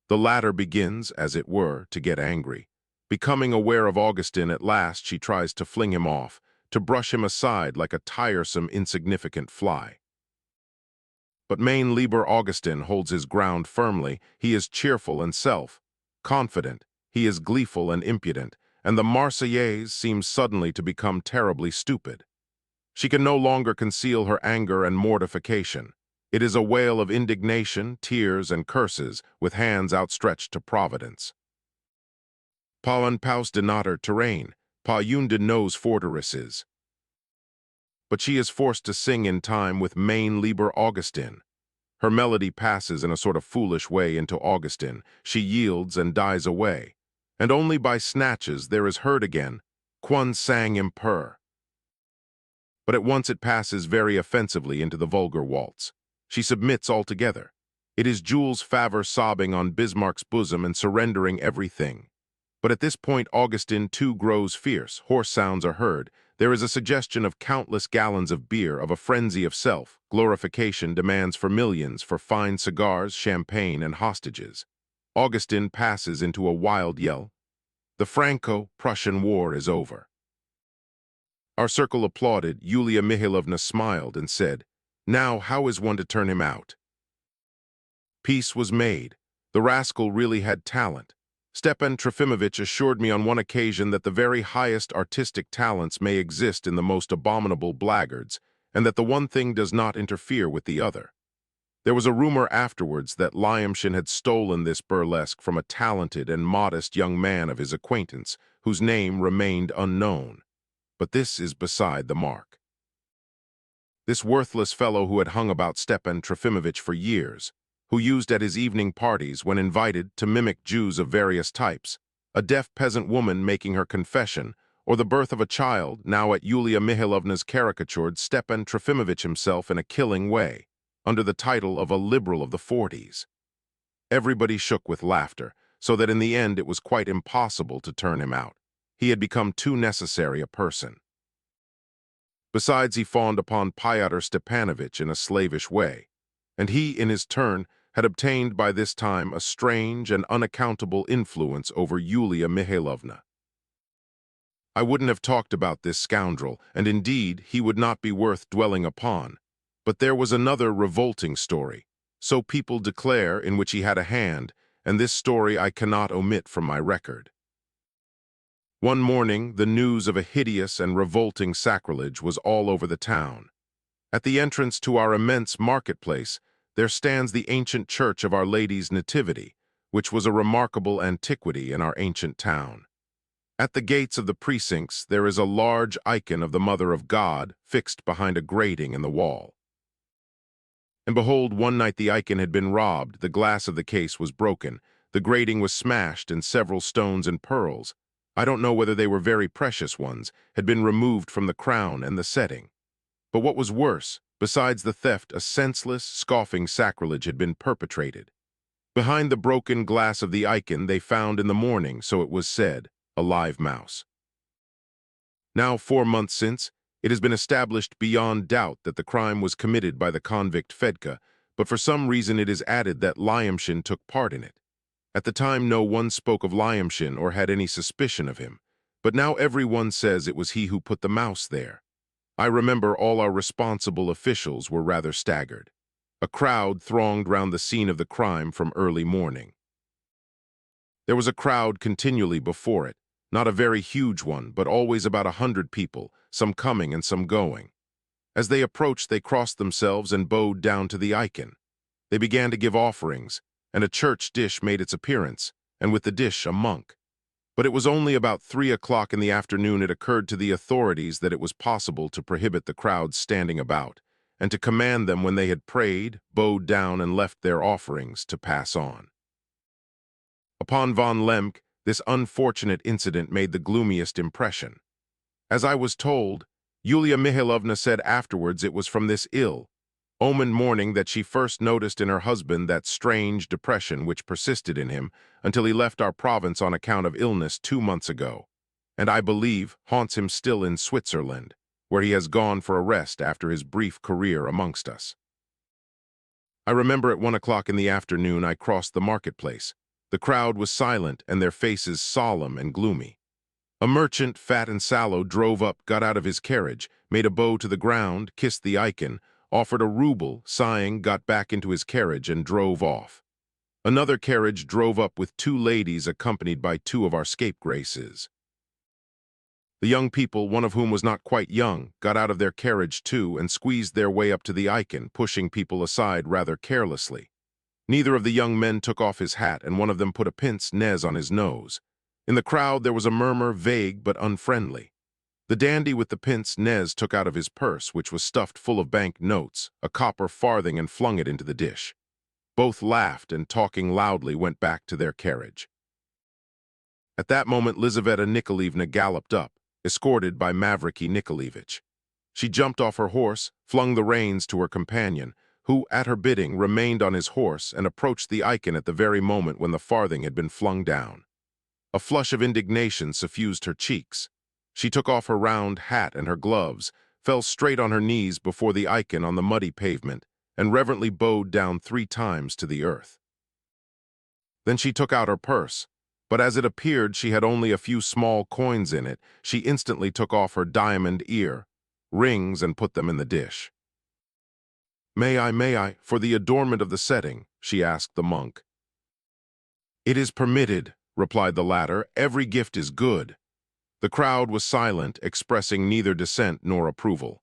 The latter begins, as it were, to get angry. Becoming aware of Augustin, at last she tries to fling him off, to brush him aside like a tiresome, insignificant fly. But Mein lieber Augustin holds his ground firmly. He is cheerful and self-confident. He is gleeful and impudent, and the Marseillaise seems suddenly to become terribly stupid. She can no longer conceal her anger and mortification. It is a wail of indignation, tears, and curses, with hands outstretched to Providence. Pa un paus de natter terrain, pa un de nos forteresses. But she is forced to sing in time with Mein lieber Augustin. Her melody passes in a sort of foolish way into Augustin. She yields and dies away, and only by snatches there is heard again, Quan sang impur. But at once it passes very offensively into the vulgar waltz. She submits altogether. It is Jules Favre sobbing on Bismarck's bosom and surrendering everything. But at this point Augustin too grows fierce. Hoarse sounds are heard. There is a suggestion of countless gallons of beer, of a frenzy of self-glorification, demands for millions, for fine cigars, champagne, and hostages. Augustin passes into a wild yell. The Franco-Prussian War is over. Our circle applauded. Yulia Mihailovna smiled and said, "Now, how is one to turn him out?" Peace was made. The rascal really had talent. Stepan Trofimovich assured me on one occasion that the very highest artistic talents may exist in the most abominable blackguards, and that the one thing does not interfere with the other. There was a rumor afterwards that Lyamshin had stolen this burlesque from a talented and modest young man of his acquaintance, whose name remained unknown. But this is beside the mark. This worthless fellow who had hung about Stepan Trofimovich for years, who used at his evening parties, when invited, to mimic Jews of various types, a deaf peasant woman making her confession, or the birth of a child, now at Yulia Mihailovna's caricatured Stepan Trofimovich himself in a killing way, under the title of a liberal of the 40s. Everybody shook with laughter, so that in the end it was quite impossible to turn him out. He had become too necessary a person. Besides, he fawned upon Fyodor Stepanovich in a slavish way, and he, in his turn, had obtained by this time a strange and unaccountable influence over Yulia Mihailovna. I wouldn't have talked about this scoundrel, and indeed he would not be worth dwelling upon, but there was another revolting story, so people declare, in which he had a hand, and this story I cannot omit from my record. One morning, the news of a hideous and revolting sacrilege was all over the town. At the entrance to our immense marketplace, there stands the ancient church of Our Lady's Nativity, which was a remarkable antiquity in our ancient town. At the gates of the precincts, there is a large icon of the Mother of God fixed behind a grating in the wall. And behold, one night the icon had been robbed, the glass of the case was broken, the grating was smashed, and several stones and pearls, I don't know whether they were very precious ones, had been removed from the crown and the setting. But what was worse, besides the theft, a senseless, scoffing sacrilege had been perpetrated. Behind the broken glass of the icon they found in the morning, so it was said, a live mouse. Now 4 months since, it has been established beyond doubt that the crime was committed by the convict Fedka, but for some reason it is added that Lyamshin took part in it. At the time no one spoke of Lyamshin or had any suspicion of him, but now everyone says it was he who put the mouse there. I remember all our responsible officials were rather staggered. A crowd thronged round the scene of the crime from early morning. There was a crowd continually before it, not a very huge one, but always about 100 people, some coming and some going. As they approached, they crossed themselves and bowed down to the icon. They began to give offerings, and a church dish made its appearance, and with the dish a monk. But it was only about 3 o'clock in the afternoon it occurred to the authorities that it was possible to prohibit the crowds standing about, and to command them when they had prayed, bowed down, and left their offerings to pass on. Upon von Lemke, this unfortunate incident made the gloomiest impression. As I was told, Yulia Mihailovna said afterwards it was from this ill-omened morning that she first noticed in her husband that strange depression which persisted in him until he left our province on account of illness 2 months ago, and I believe haunts him still in Switzerland, where he has gone for a rest after his brief career amongst us. I remember at 1 o'clock in the afternoon I crossed the marketplace. The crowd was silent and their faces solemn and gloomy. A merchant, fat and sallow, drove up, got out of his carriage, made a bow to the ground, kissed the icon, offered a ruble, sighing, got back into his carriage and drove off. Another carriage drove up with 2 ladies accompanied by 2 of our scapegraces. The young people, one of whom was not quite young, got out of their carriage too and squeezed their way up to the icon, pushing people aside rather carelessly. Neither of the young men took off his hat, and one of them put a pince-nez on his nose. In the crowd there was a murmur, vague but unfriendly. The dandy with the pince-nez took out of his purse, which was stuffed full of bank notes, a copper farthing, and flung it into the dish. Both laughed and, talking loudly, went back to their carriage. At that moment Lizaveta Nikolaevna galloped up, escorted by Mavriky Nikolaevich. She jumped off her horse, flung the reins to her companion, who, at her bidding, remained on his horse and approached the icon at the very moment when the farthing had been flung down. A flush of indignation suffused her cheeks. She took off her round hat and her gloves, fell straight on her knees before the icon on the muddy pavement, and reverently bowed down 3 times to the earth. Then she took out her purse, but as it appeared she had only a few small coins in it, she instantly took off her diamond rings and put them in the dish. May I, for the adornment of the setting?" she asked the monk. "It is permitted," replied the latter. "Every gift is good." The crowd was silent, expressing neither dissent nor approval.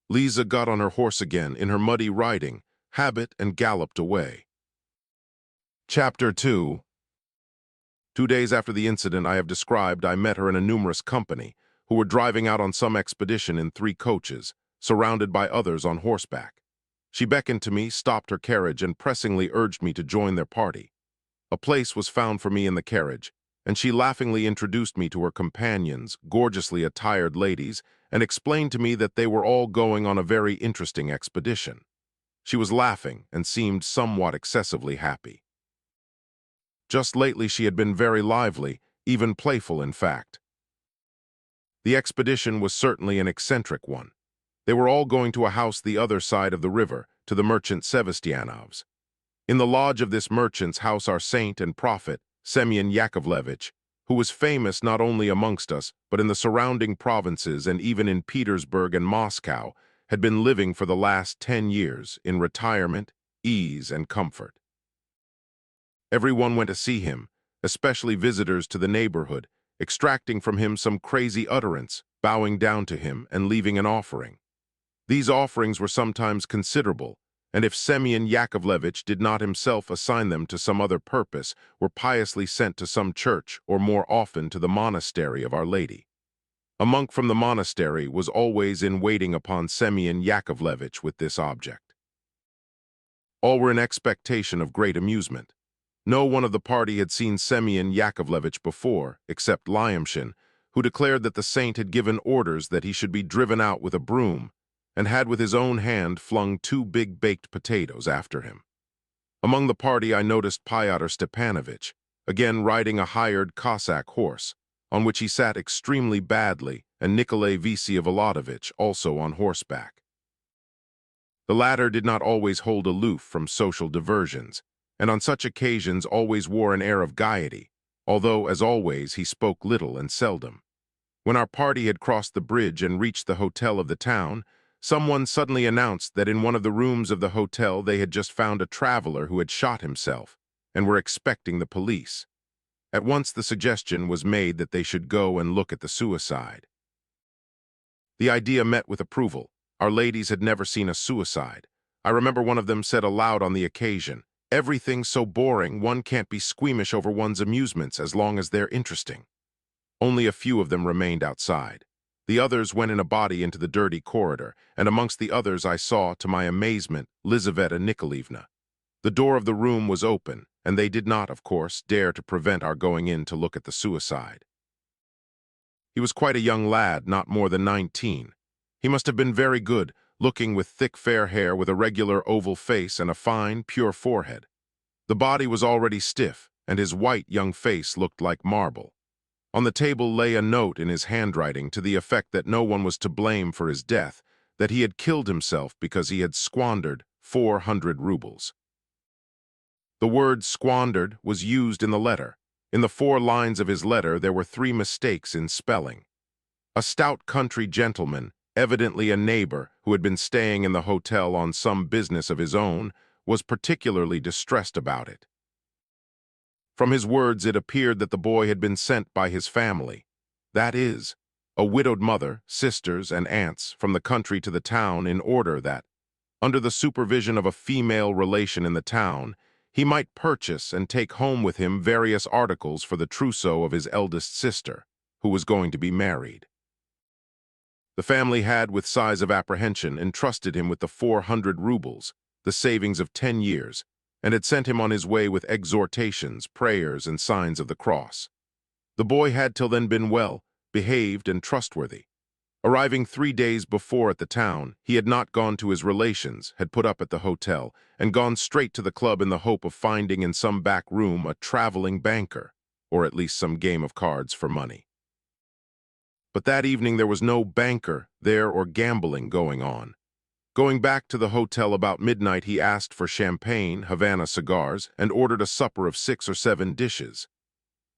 Lisa got on her horse again in her muddy riding habit and galloped away. Chapter 2. 2 days after the incident I have described, I met her in a numerous company, who were driving out on some expedition in 3 coaches, surrounded by others on horseback. She beckoned to me, stopped her carriage, and pressingly urged me to join their party. A place was found for me in the carriage, and she laughingly introduced me to her companions, gorgeously attired ladies, and explained to me that they were all going on a very interesting expedition. She was laughing and seemed somewhat excessively happy. Just lately she had been very lively, even playful in fact. The expedition was certainly an eccentric one. They were all going to a house the other side of the river, to the merchant Sevastyanov's. In the lodge of this merchant's house our saint and prophet, Semyon Yakovlevich, who was famous not only amongst us, but in the surrounding provinces and even in Petersburg and Moscow, had been living for the last 10 years in retirement, ease, and comfort. Everyone went to see him, especially visitors to the neighborhood, extracting from him some crazy utterance, bowing down to him and leaving an offering. These offerings were sometimes considerable, and if Semyon Yakovlevich did not himself assign them to some other purpose, were piously sent to some church or more often to the monastery of Our Lady. A monk from the monastery was always in waiting upon Semyon Yakovlevich with this object. All were in expectation of great amusement. No one of the party had seen Semyon Yakovlevich before, except Lyamshin, who declared that the saint had given orders that he should be driven out with a broom, and had with his own hand flung 2 big baked potatoes after him. Among the party I noticed Fyodor Stepanovich, again riding a hired Cossack horse, on which he sat extremely badly, and Nikolai Vsevolodovich also on horseback. The latter did not always hold aloof from social diversions, and on such occasions always wore an air of gaiety, although, as always, he spoke little and seldom. When our party had crossed the bridge and reached the hotel of the town, someone suddenly announced that in one of the rooms of the hotel they had just found a traveler who had shot himself, and were expecting the police. At once the suggestion was made that they should go and look at the suicide. The idea met with approval. Our ladies had never seen a suicide. I remember one of them said aloud on the occasion, "Everything's so boring, one can't be squeamish over one's amusements as long as they're interesting." Only a few of them remained outside. The others went in a body into the dirty corridor, and amongst the others I saw, to my amazement, Lizaveta Nikolaevna. The door of the room was open, and they did not, of course, dare to prevent our going in to look at the suicide. He was quite a young lad, not more than 19. He must have been very good, looking with thick fair hair, with a regular oval face and a fine, pure forehead. The body was already stiff, and his white young face looked like marble. On the table lay a note in his handwriting to the effect that no one was to blame for his death, that he had killed himself because he had squandered 400 rubles. The word squandered was used in the letter. In the 4 lines of his letter there were 3 mistakes in spelling. A stout country gentleman, evidently a neighbor who had been staying in the hotel on some business of his own, was particularly distressed about it. From his words it appeared that the boy had been sent by his family, that is, a widowed mother, sisters, and aunts, from the country to the town in order that, under the supervision of a female relation in the town, he might purchase and take home with him various articles for the trousseau of his eldest sister, who was going to be married. The family had, with sighs of apprehension, entrusted him with the 400 rubles, the savings of 10 years, and had sent him on his way with exhortations, prayers, and signs of the cross. The boy had till then been well, behaved, and trustworthy. Arriving 3 days before at the town, he had not gone to his relations, had put up at the hotel, and gone straight to the club in the hope of finding in some back room a traveling banker, or at least some game of cards for money. But that evening there was no banker there or gambling going on. Going back to the hotel about midnight, he asked for champagne, Havana cigars, and ordered a supper of 6 or 7 dishes.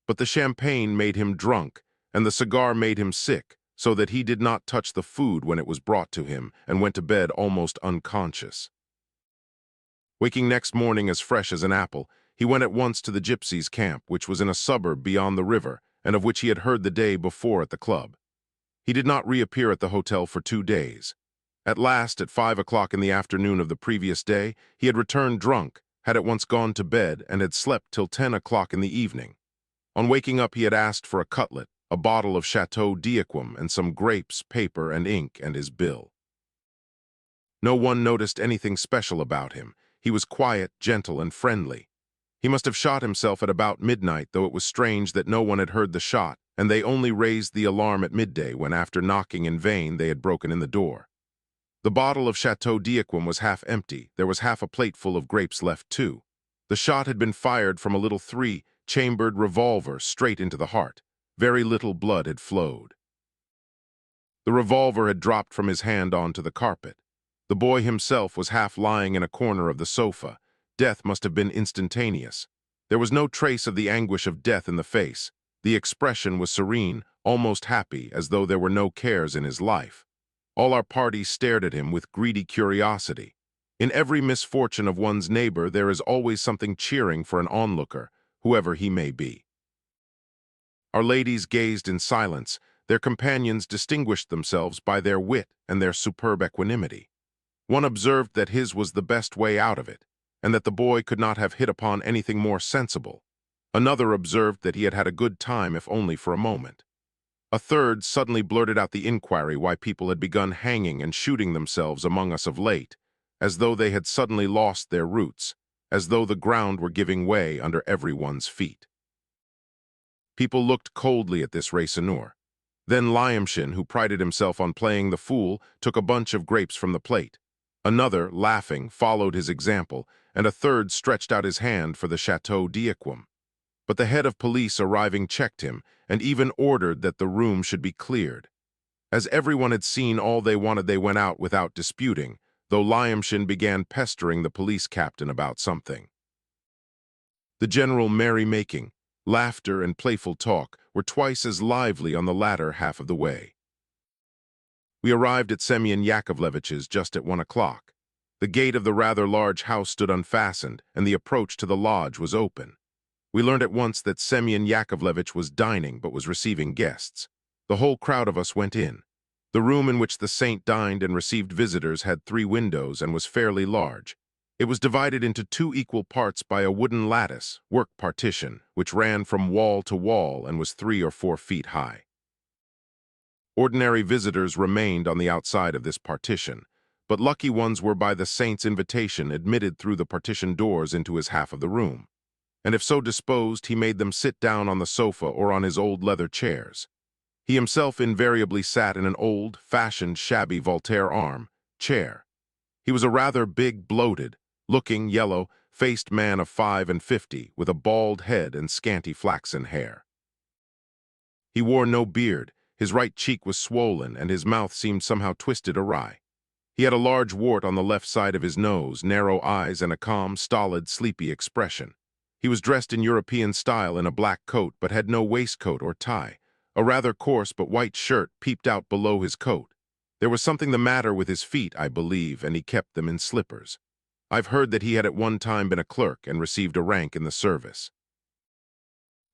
But the champagne made him drunk, and the cigar made him sick, so that he did not touch the food when it was brought to him, and went to bed almost unconscious. Waking next morning as fresh as an apple, he went at once to the gypsies' camp, which was in a suburb beyond the river, and of which he had heard the day before at the club. He did not reappear at the hotel for 2 days. At last, at 5 o'clock in the afternoon of the previous day, he had returned drunk, had at once gone to bed, and had slept till 10 o'clock in the evening. On waking up, he had asked for a cutlet, a bottle of Chateau d'Yquem, and some grapes, paper, and ink, and his bill. No one noticed anything special about him. He was quiet, gentle, and friendly. He must have shot himself at about midnight, though it was strange that no one had heard the shot, and they only raised the alarm at midday when, after knocking in vain, they had broken in the door. The bottle of Chateau d'Yquem was half empty. There was half a plateful of grapes left too. The shot had been fired from a little 3-chambered revolver straight into the heart. Very little blood had flowed. The revolver had dropped from his hand onto the carpet. The boy himself was half lying in a corner of the sofa. Death must have been instantaneous. There was no trace of the anguish of death in the face. The expression was serene, almost happy, as though there were no cares in his life. All our party stared at him with greedy curiosity. In every misfortune of one's neighbor there is always something cheering for an onlooker, whoever he may be. Our ladies gazed in silence. Their companions distinguished themselves by their wit and their superb equanimity. One observed that his was the best way out of it, and that the boy could not have hit upon anything more sensible. Another observed that he had had a good time if only for a moment. A third suddenly blurted out the inquiry why people had begun hanging and shooting themselves among us of late, as though they had suddenly lost their roots, as though the ground were giving way under everyone's feet. People looked coldly at this raisonneur. Then Lyamshin, who prided himself on playing the fool, took a bunch of grapes from the plate. Another, laughing, followed his example, and a third stretched out his hand for the Chateau d'Yquem. But the head of police arriving checked him, and even ordered that the room should be cleared. As everyone had seen all they wanted, they went out without disputing, though Lyamshin began pestering the police captain about something. The general merry-making, laughter, and playful talk were twice as lively on the latter half of the way. We arrived at Semyon Yakovlevich's just at 1 o'clock. The gate of the rather large house stood unfastened, and the approach to the lodge was open. We learned at once that Semyon Yakovlevich was dining but was receiving guests. The whole crowd of us went in. The room in which the saint dined and received visitors had 3 windows and was fairly large. It was divided into 2 equal parts by a wooden lattice, work partition, which ran from wall to wall and was 3 or 4 feet high. Ordinary visitors remained on the outside of this partition, but lucky ones were by the saint's invitation admitted through the partition doors into his half of the room. And if so disposed, he made them sit down on the sofa or on his old leather chairs. He himself invariably sat in an old-fashioned, shabby Voltaire arm chair. He was a rather big, bloated, looking, yellow-faced man of 55, with a bald head and scanty flaxen hair. He wore no beard, his right cheek was swollen, and his mouth seemed somehow twisted awry. He had a large wart on the left side of his nose, narrow eyes, and a calm, stolid, sleepy expression. He was dressed in European style in a black coat, but had no waistcoat or tie. A rather coarse but white shirt peeped out below his coat. There was something the matter with his feet, I believe, and he kept them in slippers. I've heard that he had at one time been a clerk and received a rank in the service.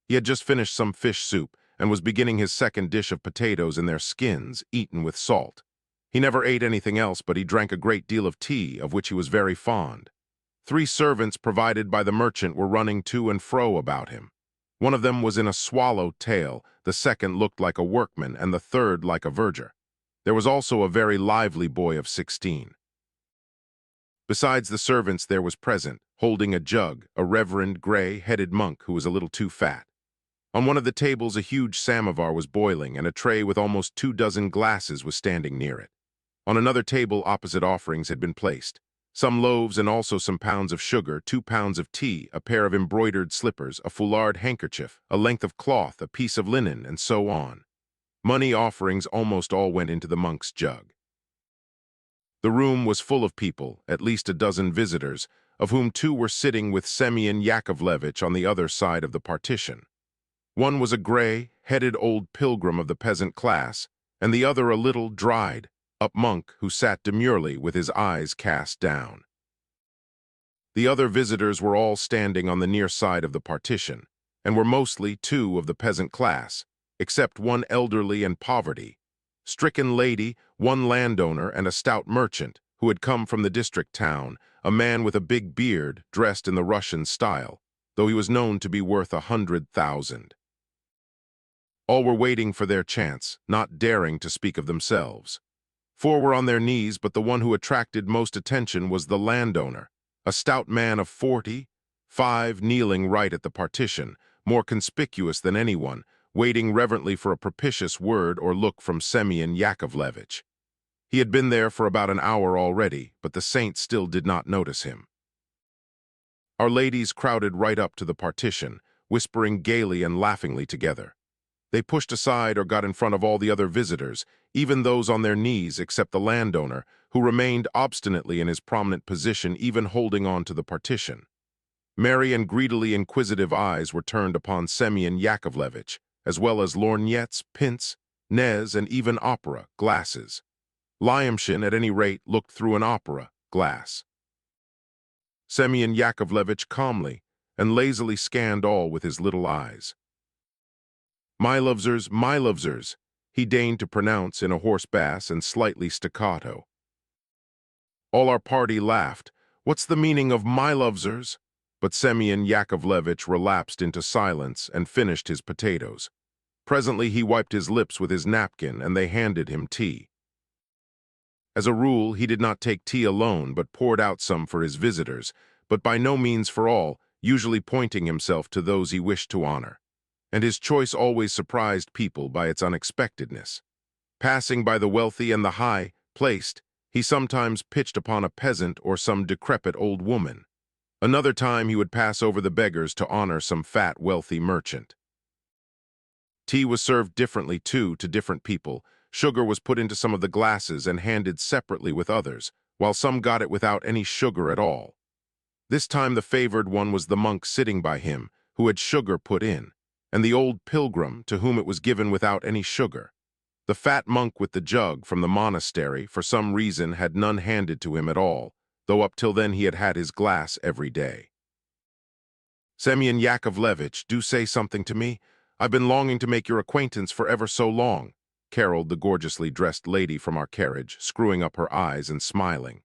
He had just finished some fish soup and was beginning his second dish of potatoes in their skins, eaten with salt. He never ate anything else, but he drank a great deal of tea, of which he was very fond. 3 servants provided by the merchant were running to and fro about him. One of them was in a swallow tail, the second looked like a workman, and the third like a verger. There was also a very lively boy of 16. Besides the servants there was present, holding a jug, a reverend, gray-headed monk who was a little too fat. On one of the tables a huge samovar was boiling, and a tray with almost 24 glasses was standing near it. On another table opposite offerings had been placed some loaves and also some pounds of sugar, 2 pounds of tea, a pair of embroidered slippers, a foulard handkerchief, a length of cloth, a piece of linen, and so on. Money offerings almost all went into the monk's jug. The room was full of people, at least a dozen visitors, of whom 2 were sitting with Semyon Yakovlevich on the other side of the partition. One was a gray-headed old pilgrim of the peasant class, and the other a little, dried-up monk who sat demurely with his eyes cast down. The other visitors were all standing on the near side of the partition, and were mostly, too, of the peasant class, except one elderly and poverty-stricken lady, one landowner, and a stout merchant, who had come from the district town, a man with a big beard, dressed in the Russian style, though he was known to be worth 100,000. All were waiting for their chance, not daring to speak of themselves. 4 were on their knees, but the one who attracted most attention was the landowner, a stout man of 45, kneeling right at the partition, more conspicuous than anyone, waiting reverently for a propitious word or look from Semyon Yakovlevich. He had been there for about an hour already, but the saint still did not notice him. Our ladies crowded right up to the partition, whispering gaily and laughingly together. They pushed aside or got in front of all the other visitors, even those on their knees except the landowner, who remained obstinately in his prominent position, even holding on to the partition. Merry and greedily inquisitive eyes were turned upon Semyon Yakovlevich, as well as lorgnettes, pince, nez, and even opera glasses. Lyamshin, at any rate, looked through an opera glass. Semyon Yakovlevich calmly and lazily scanned all with his little eyes. My lovesers, he deigned to pronounce in a hoarse bass and slightly staccato. All our party laughed. "What's the meaning of my lovesers?" But Semyon Yakovlevich relapsed into silence and finished his potatoes. Presently he wiped his lips with his napkin, and they handed him tea. As a rule, he did not take tea alone, but poured out some for his visitors, but by no means for all, usually pointing himself to those he wished to honor. And his choice always surprised people by its unexpectedness. Passing by the wealthy and the high-placed, he sometimes pitched upon a peasant or some decrepit old woman. Another time he would pass over the beggars to honor some fat, wealthy merchant. Tea was served differently, too, to different people. Sugar was put into some of the glasses and handed separately with others, while some got it without any sugar at all. This time the favored one was the monk sitting by him, who had sugar put in, and the old pilgrim, to whom it was given without any sugar. The fat monk with the jug from the monastery, for some reason, had none handed to him at all, though up till then he had had his glass every day. "Semyon Yakovlevich, do say something to me. I've been longing to make your acquaintance for ever so long," caroled the gorgeously dressed lady from our carriage, screwing up her eyes and smiling.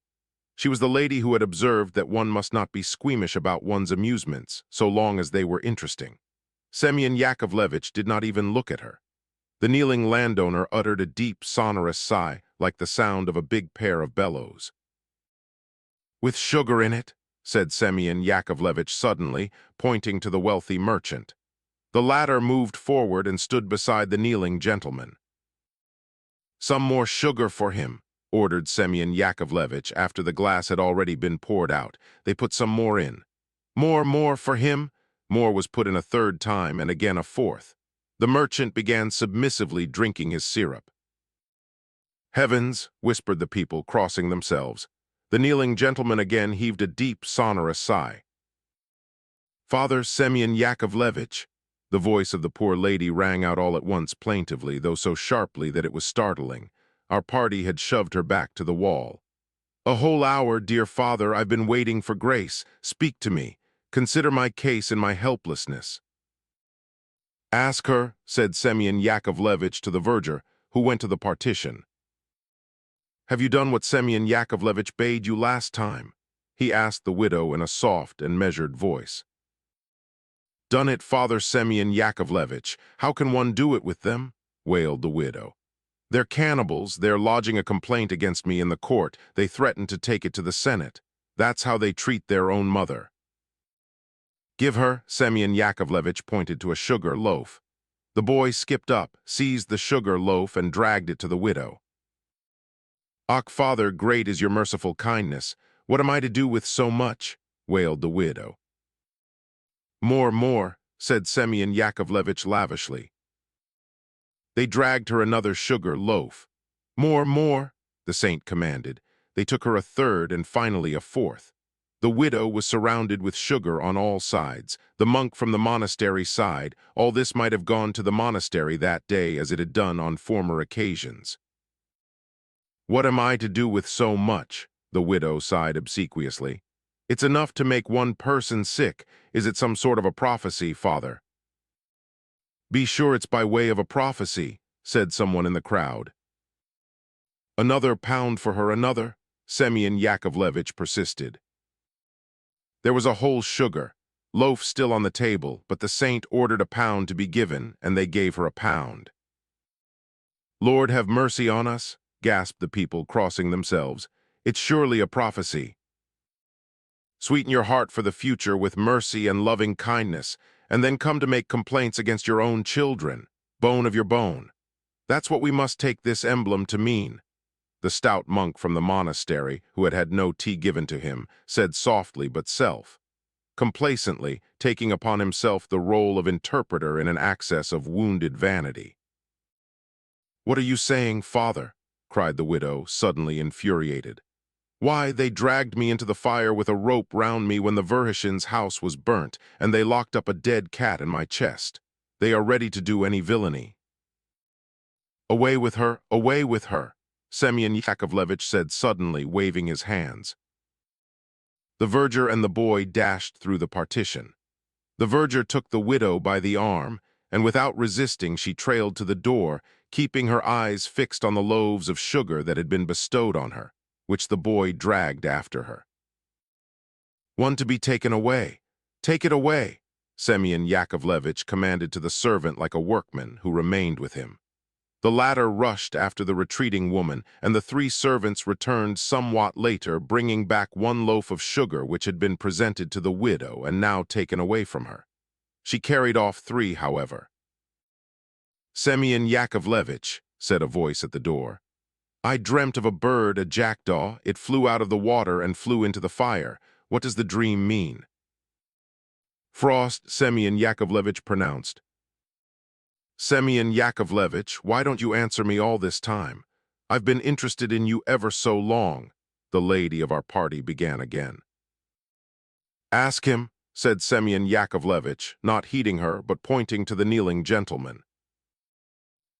She was the lady who had observed that one must not be squeamish about one's amusements, so long as they were interesting. Semyon Yakovlevich did not even look at her. The kneeling landowner uttered a deep, sonorous sigh, like the sound of a big pair of bellows. "With sugar in it," said Semyon Yakovlevich suddenly, pointing to the wealthy merchant. The latter moved forward and stood beside the kneeling gentleman. "Some more sugar for him," ordered Semyon Yakovlevich after the glass had already been poured out. They put some more in. More for him." More was put in a third time, and again a fourth. The merchant began submissively drinking his syrup. "Heavens," whispered the people, crossing themselves. The kneeling gentleman again heaved a deep, sonorous sigh. "Father Semyon Yakovlevich," the voice of the poor lady rang out all at once plaintively, though so sharply that it was startling. Our party had shoved her back to the wall. "A whole hour, dear father, I've been waiting for grace. Speak to me. Consider my case and my helplessness." "Ask her," said Semyon Yakovlevich to the verger, who went to the partition. "Have you done what Semyon Yakovlevich bade you last time?" he asked the widow in a soft and measured voice. "Done it, Father Semyon Yakovlevich. How can one do it with them?" wailed the widow. "They're cannibals. They're lodging a complaint against me in the court. They threaten to take it to the Senate. That's how they treat their own mother." "Give her," Semyon Yakovlevich pointed to a sugar loaf. The boy skipped up, seized the sugar loaf, and dragged it to the widow. "Ach, Father, great is your merciful kindness. What am I to do with so much?" wailed the widow. More," said Semyon Yakovlevich lavishly. They dragged her another sugar loaf. More," the saint commanded. They took her a third and finally a fourth. The widow was surrounded with sugar on all sides. The monk from the monastery sighed. All this might have gone to the monastery that day as it had done on former occasions. "What am I to do with so much?" the widow sighed obsequiously. "It's enough to make one person sick. Is it some sort of a prophecy, Father?" "Be sure it's by way of a prophecy," said someone in the crowd. "Another pound for her, another," Semyon Yakovlevich persisted. There was a whole sugar loaf still on the table, but the saint ordered a pound to be given, and they gave her a pound. "Lord, have mercy on us," gasped the people, crossing themselves. "It's surely a prophecy." "Sweeten your heart for the future with mercy and loving kindness, and then come to make complaints against your own children, bone of your bone. That's what we must take this emblem to mean," the stout monk from the monastery, who had had no tea given to him, said softly but complacently, taking upon himself the role of interpreter in an access of wounded vanity. "What are you saying, Father?" cried the widow, suddenly infuriated. "Why, they dragged me into the fire with a rope round me when the Verhoshin's house was burnt, and they locked up a dead cat in my chest. They are ready to do any villainy." "Away with her, away with her," Semyon Yakovlevich said suddenly, waving his hands. The verger and the boy dashed through the partition. The verger took the widow by the arm, and without resisting she trailed to the door, keeping her eyes fixed on the loaves of sugar that had been bestowed on her. which the boy dragged after her. "One to be taken away. Take it away," Semyon Yakovlevich commanded to the servant like a workman who remained with him. The latter rushed after the retreating woman, and the three servants returned somewhat later, bringing back one loaf of sugar which had been presented to the widow and now taken away from her. She carried off 3, however. "Semyon Yakovlevich," said a voice at the door, "I dreamt of a bird, a jackdaw. It flew out of the water and flew into the fire. What does the dream mean?" "Frost," Semyon Yakovlevich pronounced. "Semyon Yakovlevich, why don't you answer me all this time? I've been interested in you ever so long," the lady of our party began again. "Ask him," said Semyon Yakovlevich, not heeding her but pointing to the kneeling gentleman.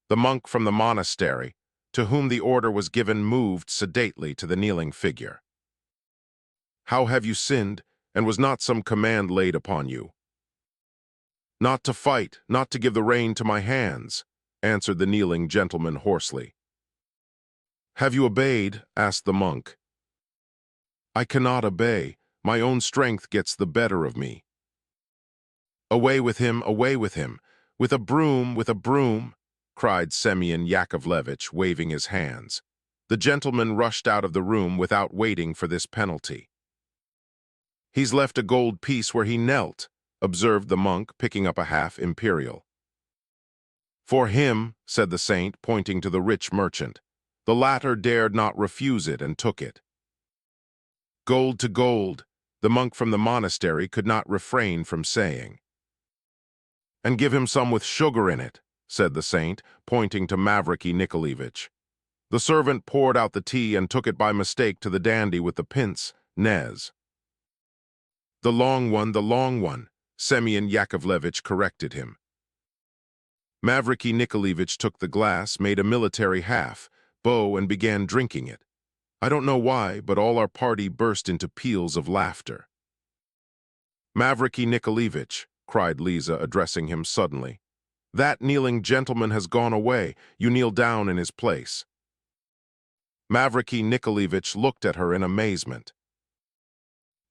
The monk from the monastery, to whom the order was given, moved sedately to the kneeling figure. "How have you sinned, and was not some command laid upon you?" "Not to fight, not to give the rein to my hands," answered the kneeling gentleman hoarsely. "Have you obeyed?" asked the monk. "I cannot obey. My own strength gets the better of me." "Away with him, away with him! With a broom, with a broom!" cried Semyon Yakovlevich, waving his hands. The gentleman rushed out of the room without waiting for this penalty. "He's left a gold piece where he knelt," observed the monk, picking up a half-imperial. "For him," said the saint, pointing to the rich merchant. The latter dared not refuse it and took it. "Gold to gold," the monk from the monastery could not refrain from saying. "And give him some with sugar in it," said the saint, pointing to Mavriky Nikolaevich. The servant poured out the tea and took it by mistake to the dandy with the pince nez. The long one," Semyon Yakovlevich corrected him. Mavriky Nikolaevich took the glass, made a military half, bow, and began drinking it. I don't know why, but all our party burst into peals of laughter. "Mavriky Nikolaevich," cried Liza, addressing him suddenly, "that kneeling gentleman has gone away. You kneel down in his place." Mavriky Nikolaevich looked at her in amazement.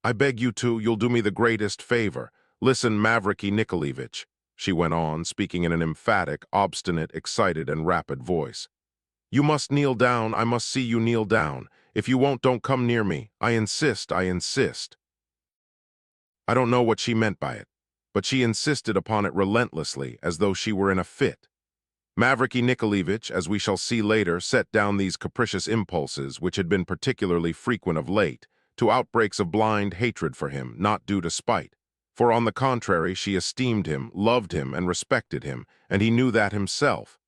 "I beg you'll do me the greatest favor. Listen, Mavriky Nikolaevich," she went on, speaking in an emphatic, obstinate, excited, and rapid voice. "You must kneel down. I must see you kneel down. If you won't, don't come near me. I insist, I insist." I don't know what she meant by it, but she insisted upon it relentlessly, as though she were in a fit. Mavriky Nikolaevich, as we shall see later, set down these capricious impulses, which had been particularly frequent of late, to outbreaks of blind hatred for him, not due to spite. For on the contrary, she esteemed him, loved him, and respected him, and he knew that himself,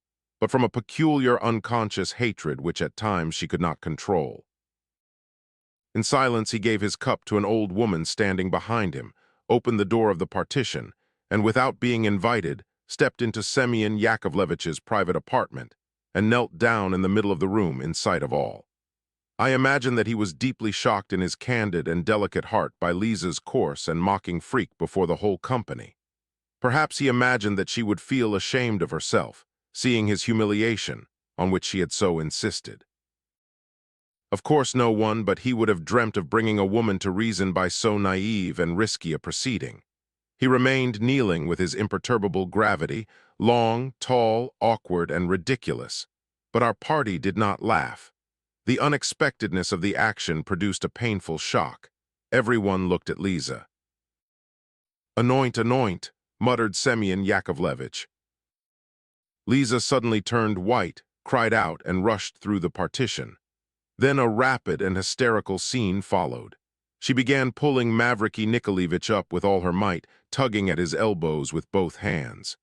but from a peculiar unconscious hatred which at times she could not control. In silence he gave his cup to an old woman standing behind him, opened the door of the partition, and without being invited, stepped into Semyon Yakovlevich's private apartment, and knelt down in the middle of the room in sight of all. I imagine that he was deeply shocked in his candid and delicate heart by Liza's coarse and mocking freak before the whole company. Perhaps he imagined that she would feel ashamed of herself, seeing his humiliation, on which she had so insisted. Of course no one but he would have dreamt of bringing a woman to reason by so naive and risky a proceeding. He remained kneeling with his imperturbable gravity, long, tall, awkward, and ridiculous. But our party did not laugh. The unexpectedness of the action produced a painful shock. Everyone looked at Liza. "Anoint, anoint," muttered Semyon Yakovlevich. Liza suddenly turned white, cried out, and rushed through the partition. Then a rapid and hysterical scene followed. She began pulling Mavriky Nikolaevich up with all her might, tugging at his elbows with both hands.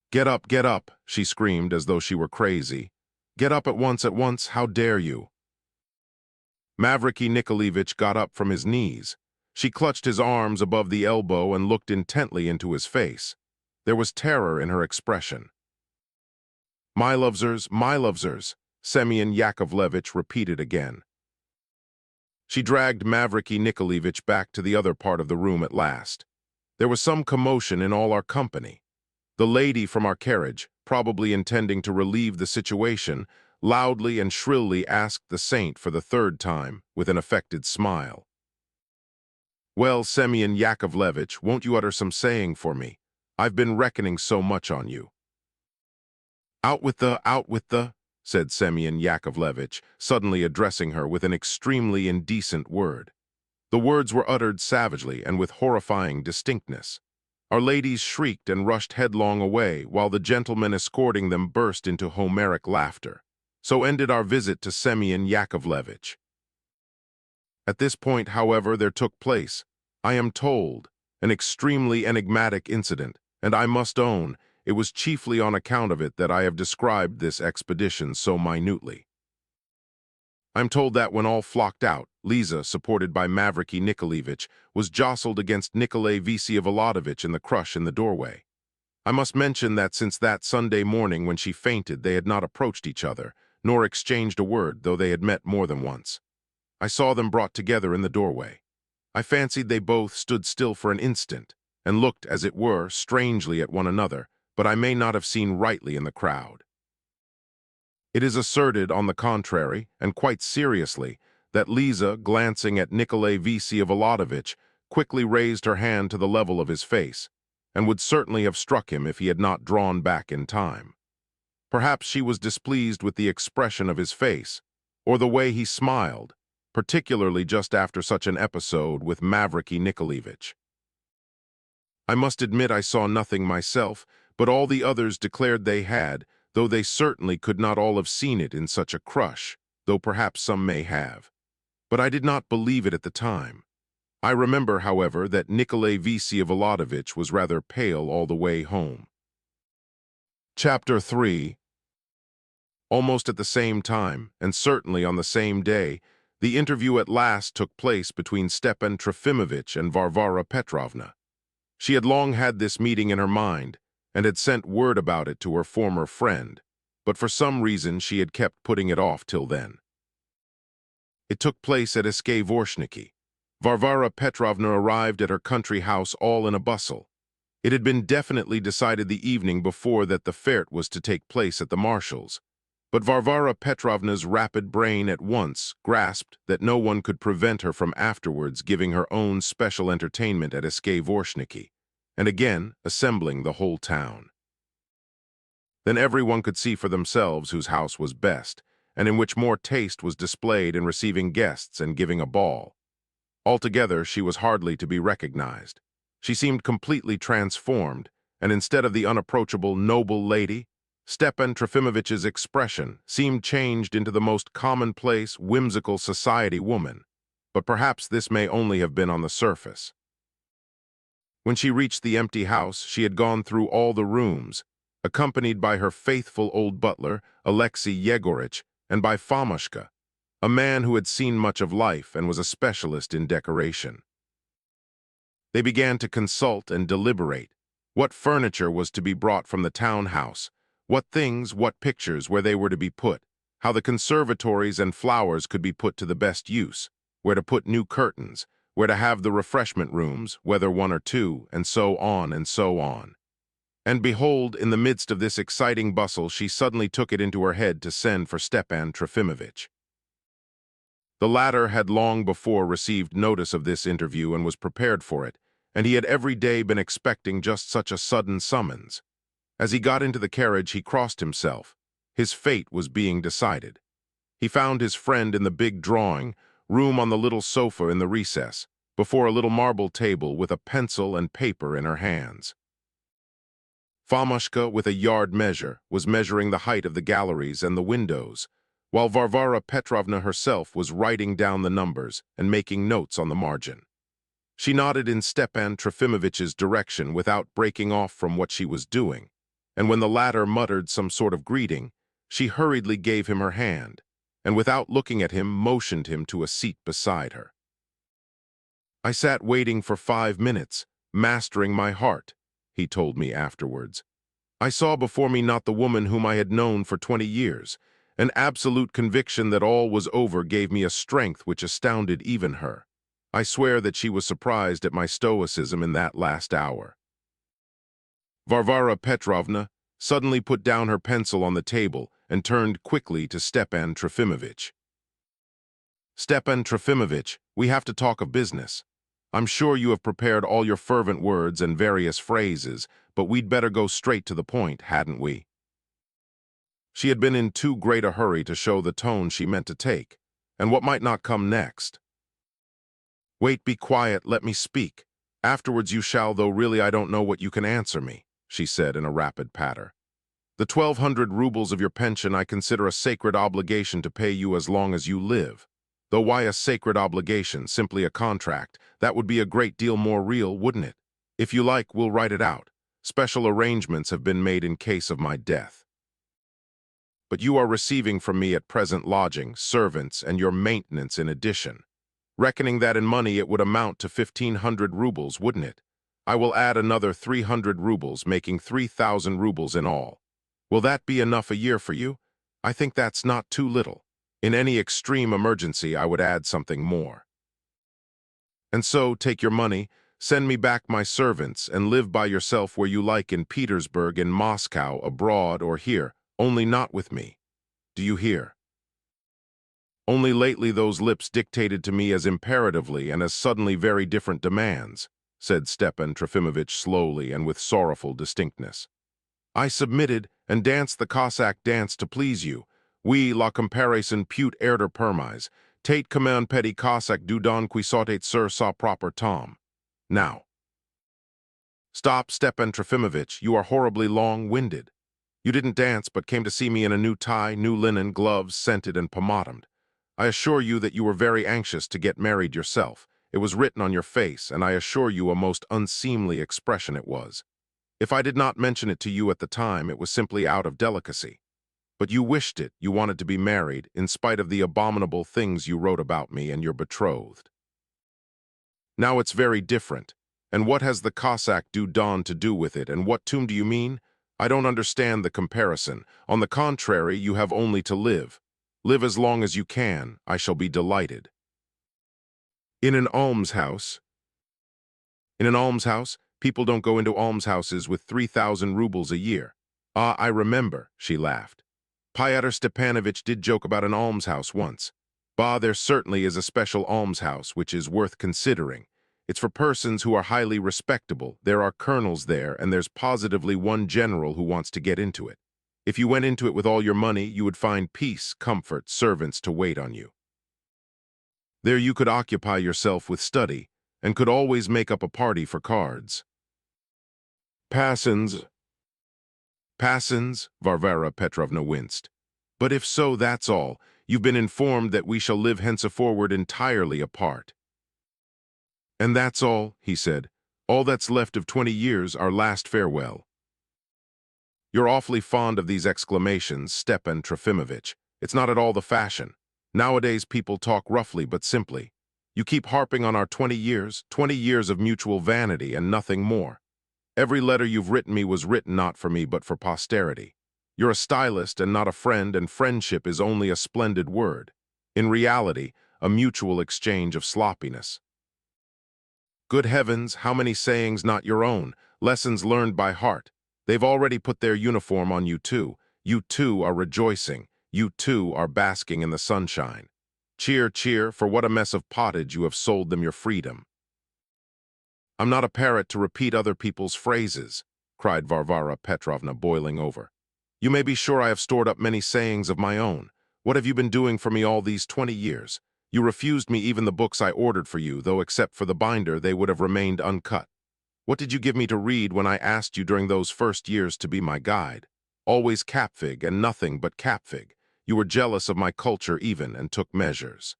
Get up," she screamed as though she were crazy. "Get up at once, how dare you?" Mavriky Nikolaevich got up from his knees. She clutched his arms above the elbow and looked intently into his face. There was terror in her expression. My lovesers," Semyon Yakovlevich repeated again. She dragged Mavriky Nikolaevich back to the other part of the room at last. There was some commotion in all our company. The lady from our carriage, probably intending to relieve the situation, loudly and shrilly asked the saint for the third time, with an affected smile. "Well, Semyon Yakovlevitch, won't you utter some saying for me? I've been reckoning so much on you." Out with the," said Semyon Yakovlevitch, suddenly addressing her with an extremely indecent word. The words were uttered savagely and with horrifying distinctness. Our ladies shrieked and rushed headlong away, while the gentlemen escorting them burst into Homeric laughter. So ended our visit to Semyon Yakovlevitch. At this point, however, there took place, I am told, an extremely enigmatic incident, and I must own, it was chiefly on account of it that I have described this expedition so minutely. I'm told that when all flocked out, Liza, supported by Mavriky Nikolaevich, was jostled against Nikolai Vsevolodovich in the crush in the doorway. I must mention that since that Sunday morning when she fainted, they had not approached each other, nor exchanged a word, though they had met more than once. I saw them brought together in the doorway. I fancied they both stood still for an instant, and looked, as it were, strangely at one another, but I may not have seen rightly in the crowd. It is asserted, on the contrary, and quite seriously, that Liza, glancing at Nikolai Vsevolodovich, quickly raised her hand to the level of his face, and would certainly have struck him if he had not drawn back in time. Perhaps she was displeased with the expression of his face, or the way he smiled, particularly just after such an episode with Mavriky Nikolaevich. I must admit I saw nothing myself, but all the others declared they had, though they certainly could not all have seen it in such a crush, though perhaps some may have. But I did not believe it at the time. I remember, however, that Nikolai Vsevolodovich was rather pale all the way home. Chapter 3. Almost at the same time, and certainly on the same day, the interview at last took place between Stepan Trofimovich and Varvara Petrovna. She had long had this meeting in her mind, and had sent word about it to her former friend, but for some reason she had kept putting it off till then. It took place at Vorshniki. Varvara Petrovna arrived at her country house all in a bustle. It had been definitely decided the evening before that the fete was to take place at the marshal's, but Varvara Petrovna's rapid brain at once grasped that no one could prevent her from afterwards giving her own special entertainment at Vorshniki, and again assembling the whole town. Then everyone could see for themselves whose house was best, and in which more taste was displayed in receiving guests and giving a ball. Altogether, she was hardly to be recognized. She seemed completely transformed, and instead of the unapproachable noble lady, Stepan Trofimovich's expression seemed changed into the most commonplace, whimsical society woman, but perhaps this may only have been on the surface. When she reached the empty house, she had gone through all the rooms, accompanied by her faithful old butler, Alexei Yegorich, and by Fomushka, a man who had seen much of life and was a specialist in decoration. They began to consult and deliberate what furniture was to be brought from the townhouse, what things, what pictures, where they were to be put, how the conservatories and flowers could be put to the best use, where to put new curtains, where to have the refreshment rooms, whether one or two, and so on and so on. And behold, in the midst of this exciting bustle, she suddenly took it into her head to send for Stepan Trofimovich. The latter had long before received notice of this interview and was prepared for it, and he had every day been expecting just such a sudden summons. As he got into the carriage, he crossed himself. His fate was being decided. He found his friend in the big drawing room on the little sofa in the recess, before a little marble table with a pencil and paper in her hands. Fomushka, with a yard measure, was measuring the height of the galleries and the windows, while Varvara Petrovna herself was writing down the numbers and making notes on the margin. She nodded in Stepan Trofimovich's direction without breaking off from what she was doing, and when the latter muttered some sort of greeting, she hurriedly gave him her hand, and without looking at him motioned him to a seat beside her. "I sat waiting for 5 minutes, mastering my heart," he told me afterwards. "I saw before me not the woman whom I had known for 20 years. An absolute conviction that all was over gave me a strength which astounded even her. I swear that she was surprised at my stoicism in that last hour." Varvara Petrovna suddenly put down her pencil on the table and turned quickly to Stepan Trofimovich. "Stepan Trofimovich, we have to talk of business. I'm sure you have prepared all your fervent words and various phrases, but we'd better go straight to the point, hadn't we?" She had been in too great a hurry to show the tone she meant to take, and what might not come next. "Wait, be quiet, let me speak. Afterwards you shall, though really I don't know what you can answer me," she said in a rapid patter. "The 1,200 rubles of your pension I consider a sacred obligation to pay you as long as you live. Though why a sacred obligation, simply a contract? That would be a great deal more real, wouldn't it? If you like, we'll write it out. Special arrangements have been made in case of my death. But you are receiving from me at present lodging, servants, and your maintenance in addition. Reckoning that in money it would amount to 1,500 rubles, wouldn't it? I will add another 300 rubles, making 3,000 rubles in all. Will that be enough a year for you? I think that's not too little. In any extreme emergency, I would add something more. And so, take your money, send me back my servants, and live by yourself where you like in Petersburg, in Moscow, abroad, or here, only not with me. Do you hear? Only lately those lips dictated to me as imperatively and as suddenly very different demands," said Stepan Trofimovich slowly and with sorrowful distinctness. "I submitted and danced the Cossack dance to please you. We, la comparison pute erder permise, tate command petty Cossack du don qui sautate sur sa proper tom. Now." "Stop, Stepan Trofimovich, you are horribly long-winded. You didn't dance, but came to see me in a new tie, new linen, gloves, scented and pommadumed. I assure you that you were very anxious to get married yourself. It was written on your face, and I assure you a most unseemly expression it was. If I did not mention it to you at the time, it was simply out of delicacy. But you wished it, you wanted to be married, in spite of the abominable things you wrote about me and your betrothed. Now it's very different. And what has the Cossack du Don to do with it, and what tomb do you mean? I don't understand the comparison. On the contrary, you have only to live. Live as long as you can. I shall be delighted." "In an almshouse?" "In an almshouse? People don't go into almshouses with 3,000 rubles a year." "Ah, I remember," she laughed. "Pyotr Stepanovich did joke about an almshouse once. Bah, there certainly is a special almshouse which is worth considering. It's for persons who are highly respectable. There are colonels there, and there's positively one general who wants to get into it. If you went into it with all your money, you would find peace, comfort, servants to wait on you. There you could occupy yourself with study, and could always make up a party for cards." "Passons." "Passons?" Varvara Petrovna winced. "But if so, that's all. You've been informed that we shall live henceforward entirely apart." "And that's all," he said. "All that's left of 20 years, our last farewell." "You're awfully fond of these exclamations, Stepan Trofimovich. It's not at all the fashion. Nowadays people talk roughly but simply. You keep harping on our 20 years of mutual vanity and nothing more. Every letter you've written me was written not for me but for posterity. You're a stylist and not a friend, and friendship is only a splendid word. In reality, a mutual exchange of sloppiness. Good heavens, how many sayings not your own, lessons learned by heart. They've already put their uniform on you too. You too are rejoicing. You too are basking in the sunshine. Cheer, cheer, for what a mess of pottage you have sold them your freedom." "I'm not a parrot to repeat other people's phrases," cried Varvara Petrovna, boiling over. "You may be sure I have stored up many sayings of my own. What have you been doing for me all these 20 years? You refused me even the books I ordered for you, though except for the binder they would have remained uncut. What did you give me to read when I asked you during those first years to be my guide? Always capfig and nothing but capfig. You were jealous of my culture even and took measures.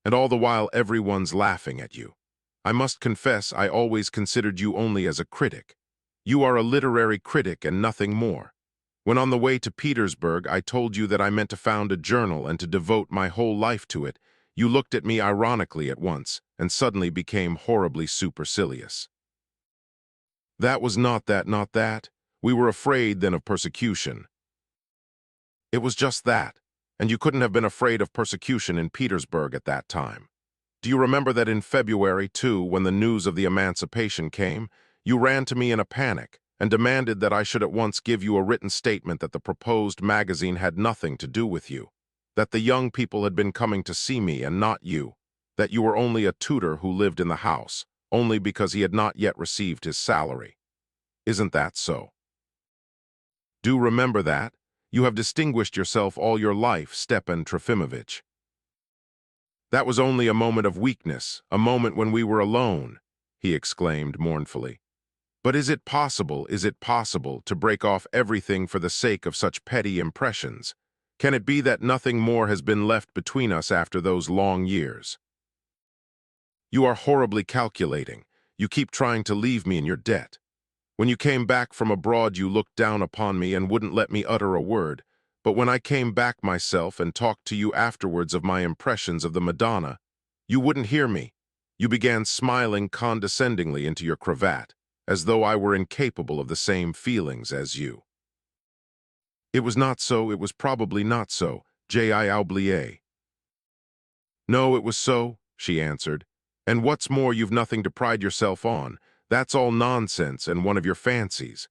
And all the while everyone's laughing at you. I must confess I always considered you only as a critic. You are a literary critic and nothing more. When on the way to Petersburg I told you that I meant to found a journal and to devote my whole life to it, you looked at me ironically at once and suddenly became horribly supercilious. That was not that. We were afraid then of persecution. It was just that, and you couldn't have been afraid of persecution in Petersburg at that time. Do you remember that in February, too, when the news of the emancipation came, you ran to me in a panic and demanded that I should at once give you a written statement that the proposed magazine had nothing to do with you, that the young people had been coming to see me and not you, that you were only a tutor who lived in the house, only because he had not yet received his salary. Isn't that so? Do remember that. You have distinguished yourself all your life, Stepan Trofimovich. That was only a moment of weakness, a moment when we were alone, he exclaimed mournfully. But is it possible to break off everything for the sake of such petty impressions? Can it be that nothing more has been left between us after those long years? You are horribly calculating. You keep trying to leave me in your debt. When you came back from abroad, you looked down upon me and wouldn't let me utter a word. But when I came back myself and talked to you afterwards of my impressions of the Madonna, you wouldn't hear me. You began smiling condescendingly into your cravat, as though I were incapable of the same feelings as you. It was not so, it was probably not so, j'ai oublié. No, it was so, she answered. And what's more, you've nothing to pride yourself on. That's all nonsense and one of your fancies.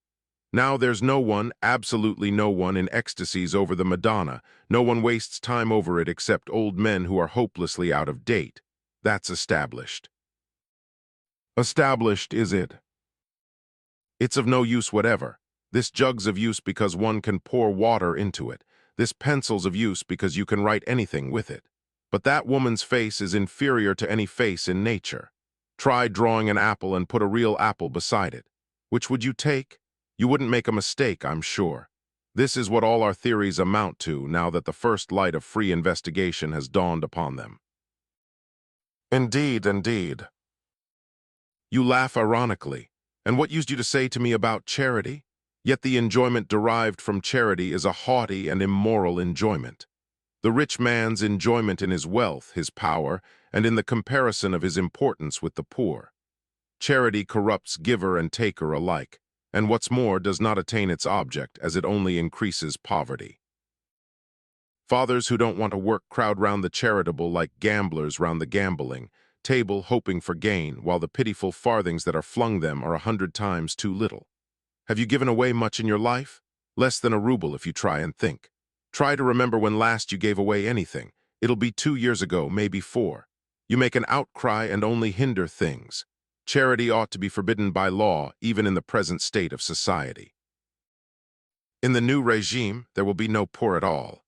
Now there's no one, absolutely no one, in ecstasies over the Madonna. No one wastes time over it except old men who are hopelessly out of date. That's established. Established, is it? It's of no use whatever. This jug's of use because one can pour water into it. This pencil's of use because you can write anything with it. But that woman's face is inferior to any face in nature. Try drawing an apple and put a real apple beside it. Which would you take? You wouldn't make a mistake, I'm sure. This is what all our theories amount to now that the first light of free investigation has dawned upon them. Indeed, indeed. You laugh ironically. And what used you to say to me about charity? Yet the enjoyment derived from charity is a haughty and immoral enjoyment. The rich man's enjoyment in his wealth, his power, and in the comparison of his importance with the poor. Charity corrupts giver and taker alike, and what's more, does not attain its object, as it only increases poverty. Fathers who don't want to work crowd round the charitable like gamblers round the gambling table, hoping for gain, while the pitiful farthings that are flung them are 100 times too little. Have you given away much in your life? Less than a ruble if you try and think. Try to remember when last you gave away anything. It'll be 2 years ago, maybe 4. You make an outcry and only hinder things. Charity ought to be forbidden by law, even in the present state of society. In the new regime, there will be no poor at all.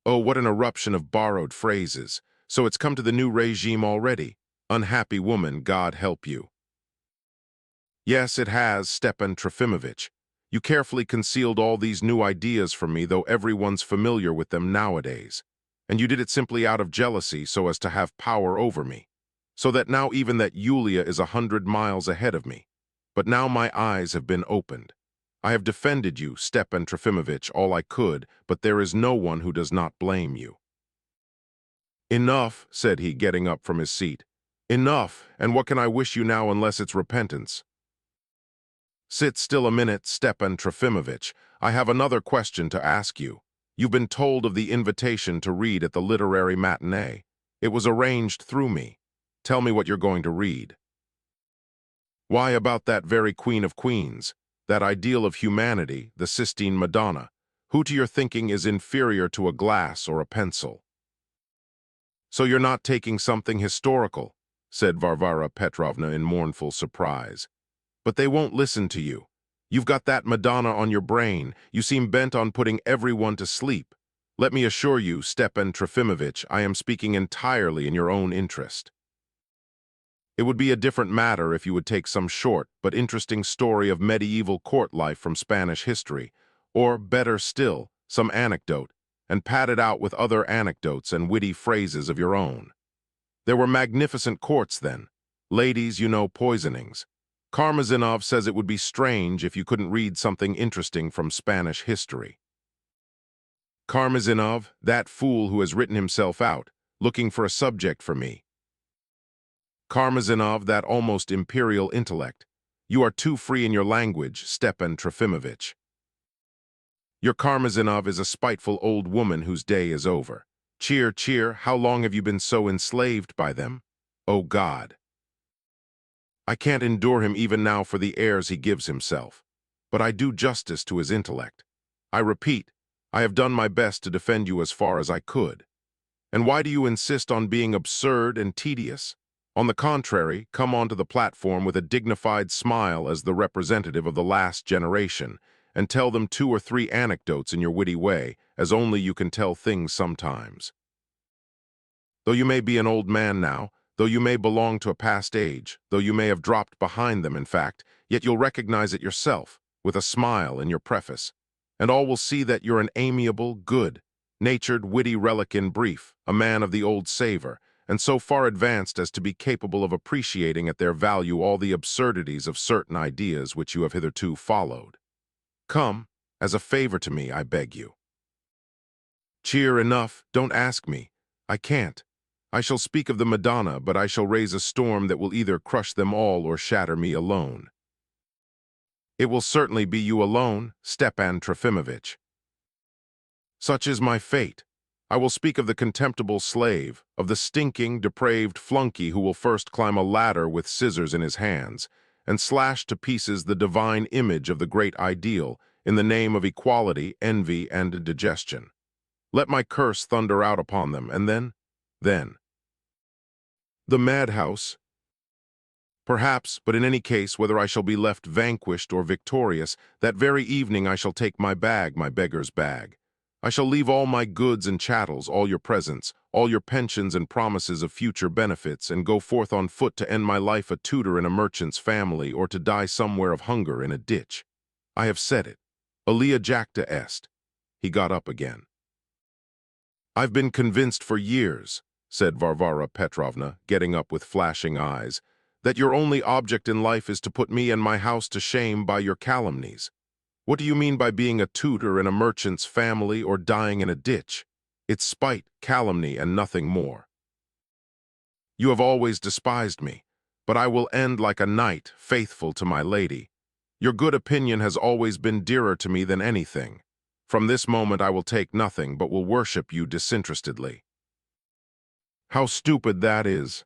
Oh, what an eruption of borrowed phrases. So it's come to the new regime already. Unhappy woman, God help you. Yes, it has, Stepan Trofimovich. You carefully concealed all these new ideas from me, though everyone's familiar with them nowadays. And you did it simply out of jealousy so as to have power over me. So that now even that Yulia is 100 miles ahead of me. But now my eyes have been opened. I have defended you, Stepan Trofimovich, all I could, but there is no one who does not blame you. Enough, said he, getting up from his seat. Enough, and what can I wish you now unless it's repentance? Sit still a minute, Stepan Trofimovich. I have another question to ask you. You've been told of the invitation to read at the literary matinee. It was arranged through me. Tell me what you're going to read. Why, about that very Queen of Queens, that ideal of humanity, the Sistine Madonna, who to your thinking is inferior to a glass or a pencil. So you're not taking something historical, said Varvara Petrovna in mournful surprise. But they won't listen to you. You've got that Madonna on your brain. You seem bent on putting everyone to sleep. Let me assure you, Stepan Trofimovich, I am speaking entirely in your own interest. It would be a different matter if you would take some short but interesting story of medieval court life from Spanish history, or, better still, some anecdote, and pad it out with other anecdotes and witty phrases of your own. There were magnificent courts then. Ladies, you know, poisonings. Karmazinov says it would be strange if you couldn't read something interesting from Spanish history. Karmazinov, that fool who has written himself out, looking for a subject for me. Karmazinov, that almost imperial intellect. You are too free in your language, Stepan Trofimovich. Your Karmazinov is a spiteful old woman whose day is over. Cheer, cheer, how long have you been so enslaved by them? Oh God! I can't endure him even now for the airs he gives himself. But I do justice to his intellect. I repeat, I have done my best to defend you as far as I could. And why do you insist on being absurd and tedious? On the contrary, come onto the platform with a dignified smile as the representative of the last generation, and tell them 2 or 3 anecdotes in your witty way, as only you can tell things sometimes. Though you may be an old man now, though you may belong to a past age, though you may have dropped behind them, in fact, yet you'll recognize it yourself, with a smile in your preface, and all will see that you're an amiable, good-natured, witty relic in brief, a man of the old savor, and so far advanced as to be capable of appreciating at their value all the absurdities of certain ideas which you have hitherto followed. Come, as a favor to me, I beg you. Cheer enough, don't ask me. I can't. I shall speak of the Madonna, but I shall raise a storm that will either crush them all or shatter me alone. It will certainly be you alone, Stepan Trofimovich. Such is my fate. I will speak of the contemptible slave, of the stinking, depraved flunky who will first climb a ladder with scissors in his hands, and slash to pieces the divine image of the great ideal in the name of equality, envy, and digestion. Let my curse thunder out upon them, and then, the madhouse. Perhaps, but in any case, whether I shall be left vanquished or victorious, that very evening I shall take my bag, my beggar's bag. I shall leave all my goods and chattels, all your presents, all your pensions and promises of future benefits, and go forth on foot to end my life a tutor in a merchant's family, or to die somewhere of hunger in a ditch. I have said it. Alia jacta est. He got up again. I've been convinced for years, said Varvara Petrovna, getting up with flashing eyes, that your only object in life is to put me and my house to shame by your calumnies. What do you mean by being a tutor in a merchant's family or dying in a ditch? It's spite, calumny, and nothing more. You have always despised me, but I will end like a knight, faithful to my lady. Your good opinion has always been dearer to me than anything. From this moment I will take nothing, but will worship you disinterestedly. How stupid that is!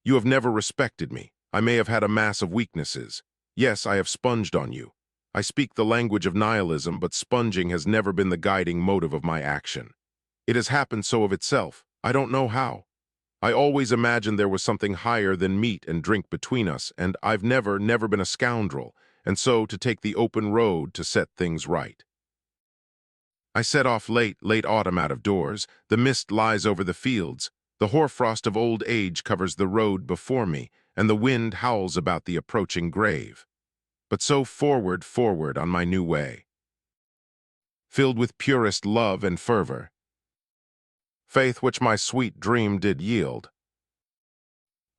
You have never respected me. I may have had a mass of weaknesses. Yes, I have sponged on you. I speak the language of nihilism, but sponging has never been the guiding motive of my action. It has happened so of itself. I don't know how. I always imagined there was something higher than meat and drink between us, and I've never been a scoundrel, and so to take the open road to set things right. I set off late autumn out of doors. The mist lies over the fields. The hoarfrost of old age covers the road before me, and the wind howls about the approaching grave. But so forward on my new way, filled with purest love and fervor, faith which my sweet dream did yield.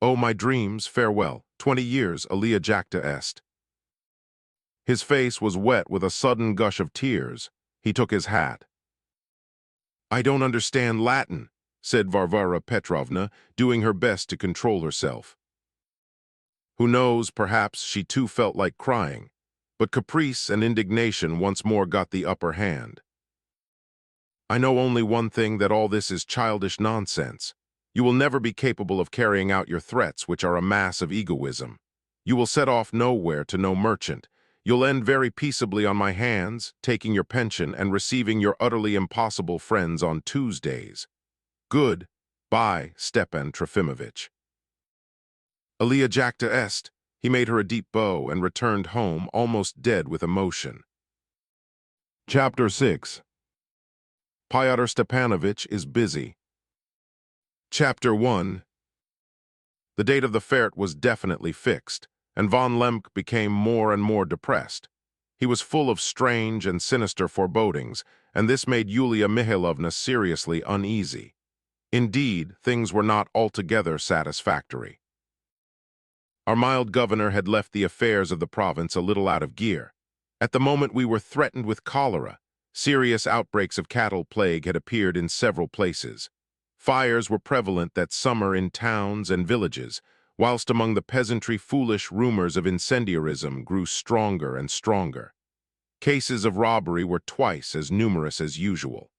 Oh, my dreams, farewell, 20 years, alia jacta est. His face was wet with a sudden gush of tears. He took his hat. I don't understand Latin, said Varvara Petrovna, doing her best to control herself. Who knows, perhaps she too felt like crying, but caprice and indignation once more got the upper hand. I know only one thing, that all this is childish nonsense. You will never be capable of carrying out your threats, which are a mass of egoism. You will set off nowhere to no merchant. You'll end very peaceably on my hands, taking your pension and receiving your utterly impossible friends on Tuesdays. Good. Bye, Stepan Trofimovich. Alia jacta est. He made her a deep bow and returned home, almost dead with emotion. Chapter 6. Fyodor Stepanovich is busy. Chapter 1. The date of the fete was definitely fixed, and von Lemke became more and more depressed. He was full of strange and sinister forebodings, and this made Yulia Mihailovna seriously uneasy. Indeed, things were not altogether satisfactory. Our mild governor had left the affairs of the province a little out of gear. At the moment we were threatened with cholera. Serious outbreaks of cattle plague had appeared in several places. Fires were prevalent that summer in towns and villages, whilst among the peasantry foolish rumors of incendiarism grew stronger and stronger. Cases of robbery were twice as numerous as usual.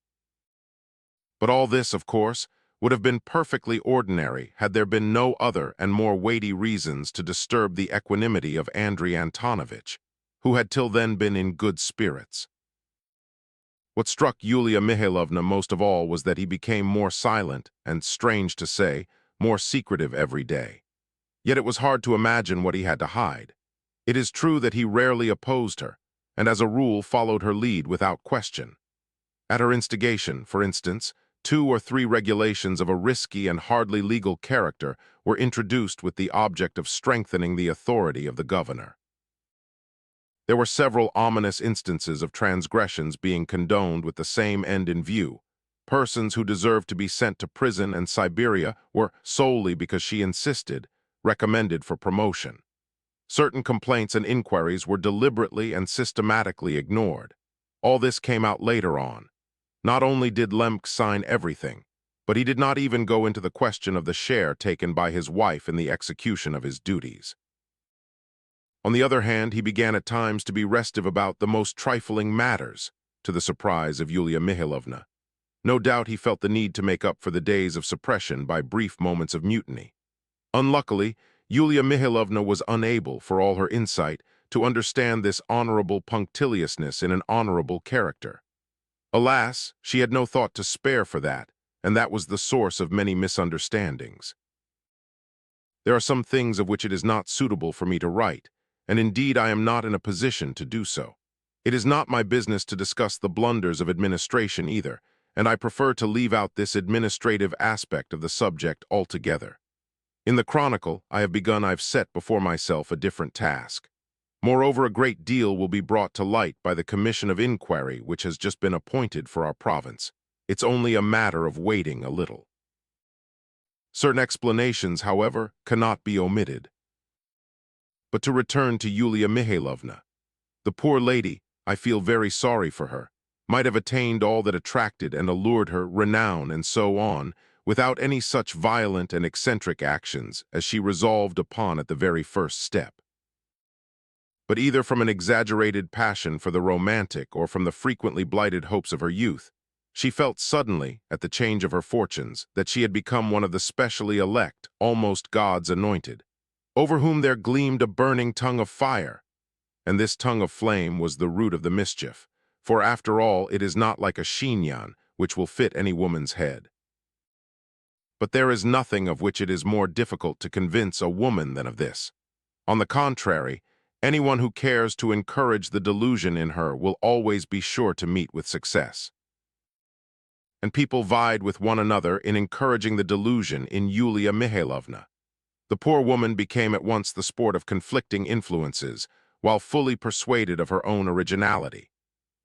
But all this, of course, would have been perfectly ordinary had there been no other and more weighty reasons to disturb the equanimity of Andrei Antonovitch, who had till then been in good spirits. What struck Yulia Mihailovna most of all was that he became more silent and, strange to say, more secretive every day. Yet it was hard to imagine what he had to hide. It is true that he rarely opposed her, and as a rule followed her lead without question. At her instigation, for instance, 2 or 3 regulations of a risky and hardly legal character were introduced with the object of strengthening the authority of the governor. There were several ominous instances of transgressions being condoned with the same end in view. Persons who deserved to be sent to prison and Siberia were, solely because she insisted, recommended for promotion. Certain complaints and inquiries were deliberately and systematically ignored. All this came out later on. Not only did Lemke sign everything, but he did not even go into the question of the share taken by his wife in the execution of his duties. On the other hand, he began at times to be restive about the most trifling matters, to the surprise of Yulia Mihailovna. No doubt he felt the need to make up for the days of suppression by brief moments of mutiny. Unluckily, Yulia Mihailovna was unable, for all her insight, to understand this honorable punctiliousness in an honorable character. Alas, she had no thought to spare for that, and that was the source of many misunderstandings. There are some things of which it is not suitable for me to write, and indeed I am not in a position to do so. It is not my business to discuss the blunders of administration either, and I prefer to leave out this administrative aspect of the subject altogether. In the Chronicle, I've set before myself a different task. Moreover, a great deal will be brought to light by the Commission of Inquiry which has just been appointed for our province. It's only a matter of waiting a little. Certain explanations, however, cannot be omitted. But to return to Yulia Mihailovna. The poor lady, I feel very sorry for her, might have attained all that attracted and allured her, renown and so on, without any such violent and eccentric actions as she resolved upon at the very first step. But either from an exaggerated passion for the romantic or from the frequently blighted hopes of her youth, she felt suddenly, at the change of her fortunes, that she had become one of the specially elect, almost God's anointed, over whom there gleamed a burning tongue of fire. And this tongue of flame was the root of the mischief, for after all it is not like a chignon, which will fit any woman's head. But there is nothing of which it is more difficult to convince a woman than of this. On the contrary, anyone who cares to encourage the delusion in her will always be sure to meet with success. And people vied with one another in encouraging the delusion in Yulia Mihailovna. The poor woman became at once the sport of conflicting influences, while fully persuaded of her own originality.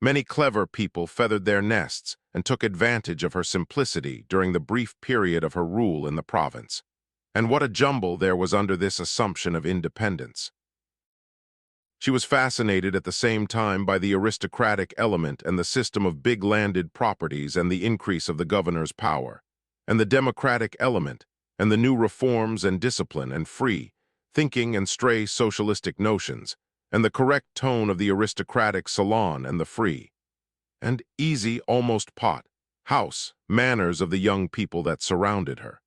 Many clever people feathered their nests and took advantage of her simplicity during the brief period of her rule in the province. And what a jumble there was under this assumption of independence. She was fascinated at the same time by the aristocratic element and the system of big landed properties and the increase of the governor's power, and the democratic element, and the new reforms and discipline and free, thinking and stray socialistic notions, and the correct tone of the aristocratic salon and the free, and easy, almost house manners of the young people that surrounded her.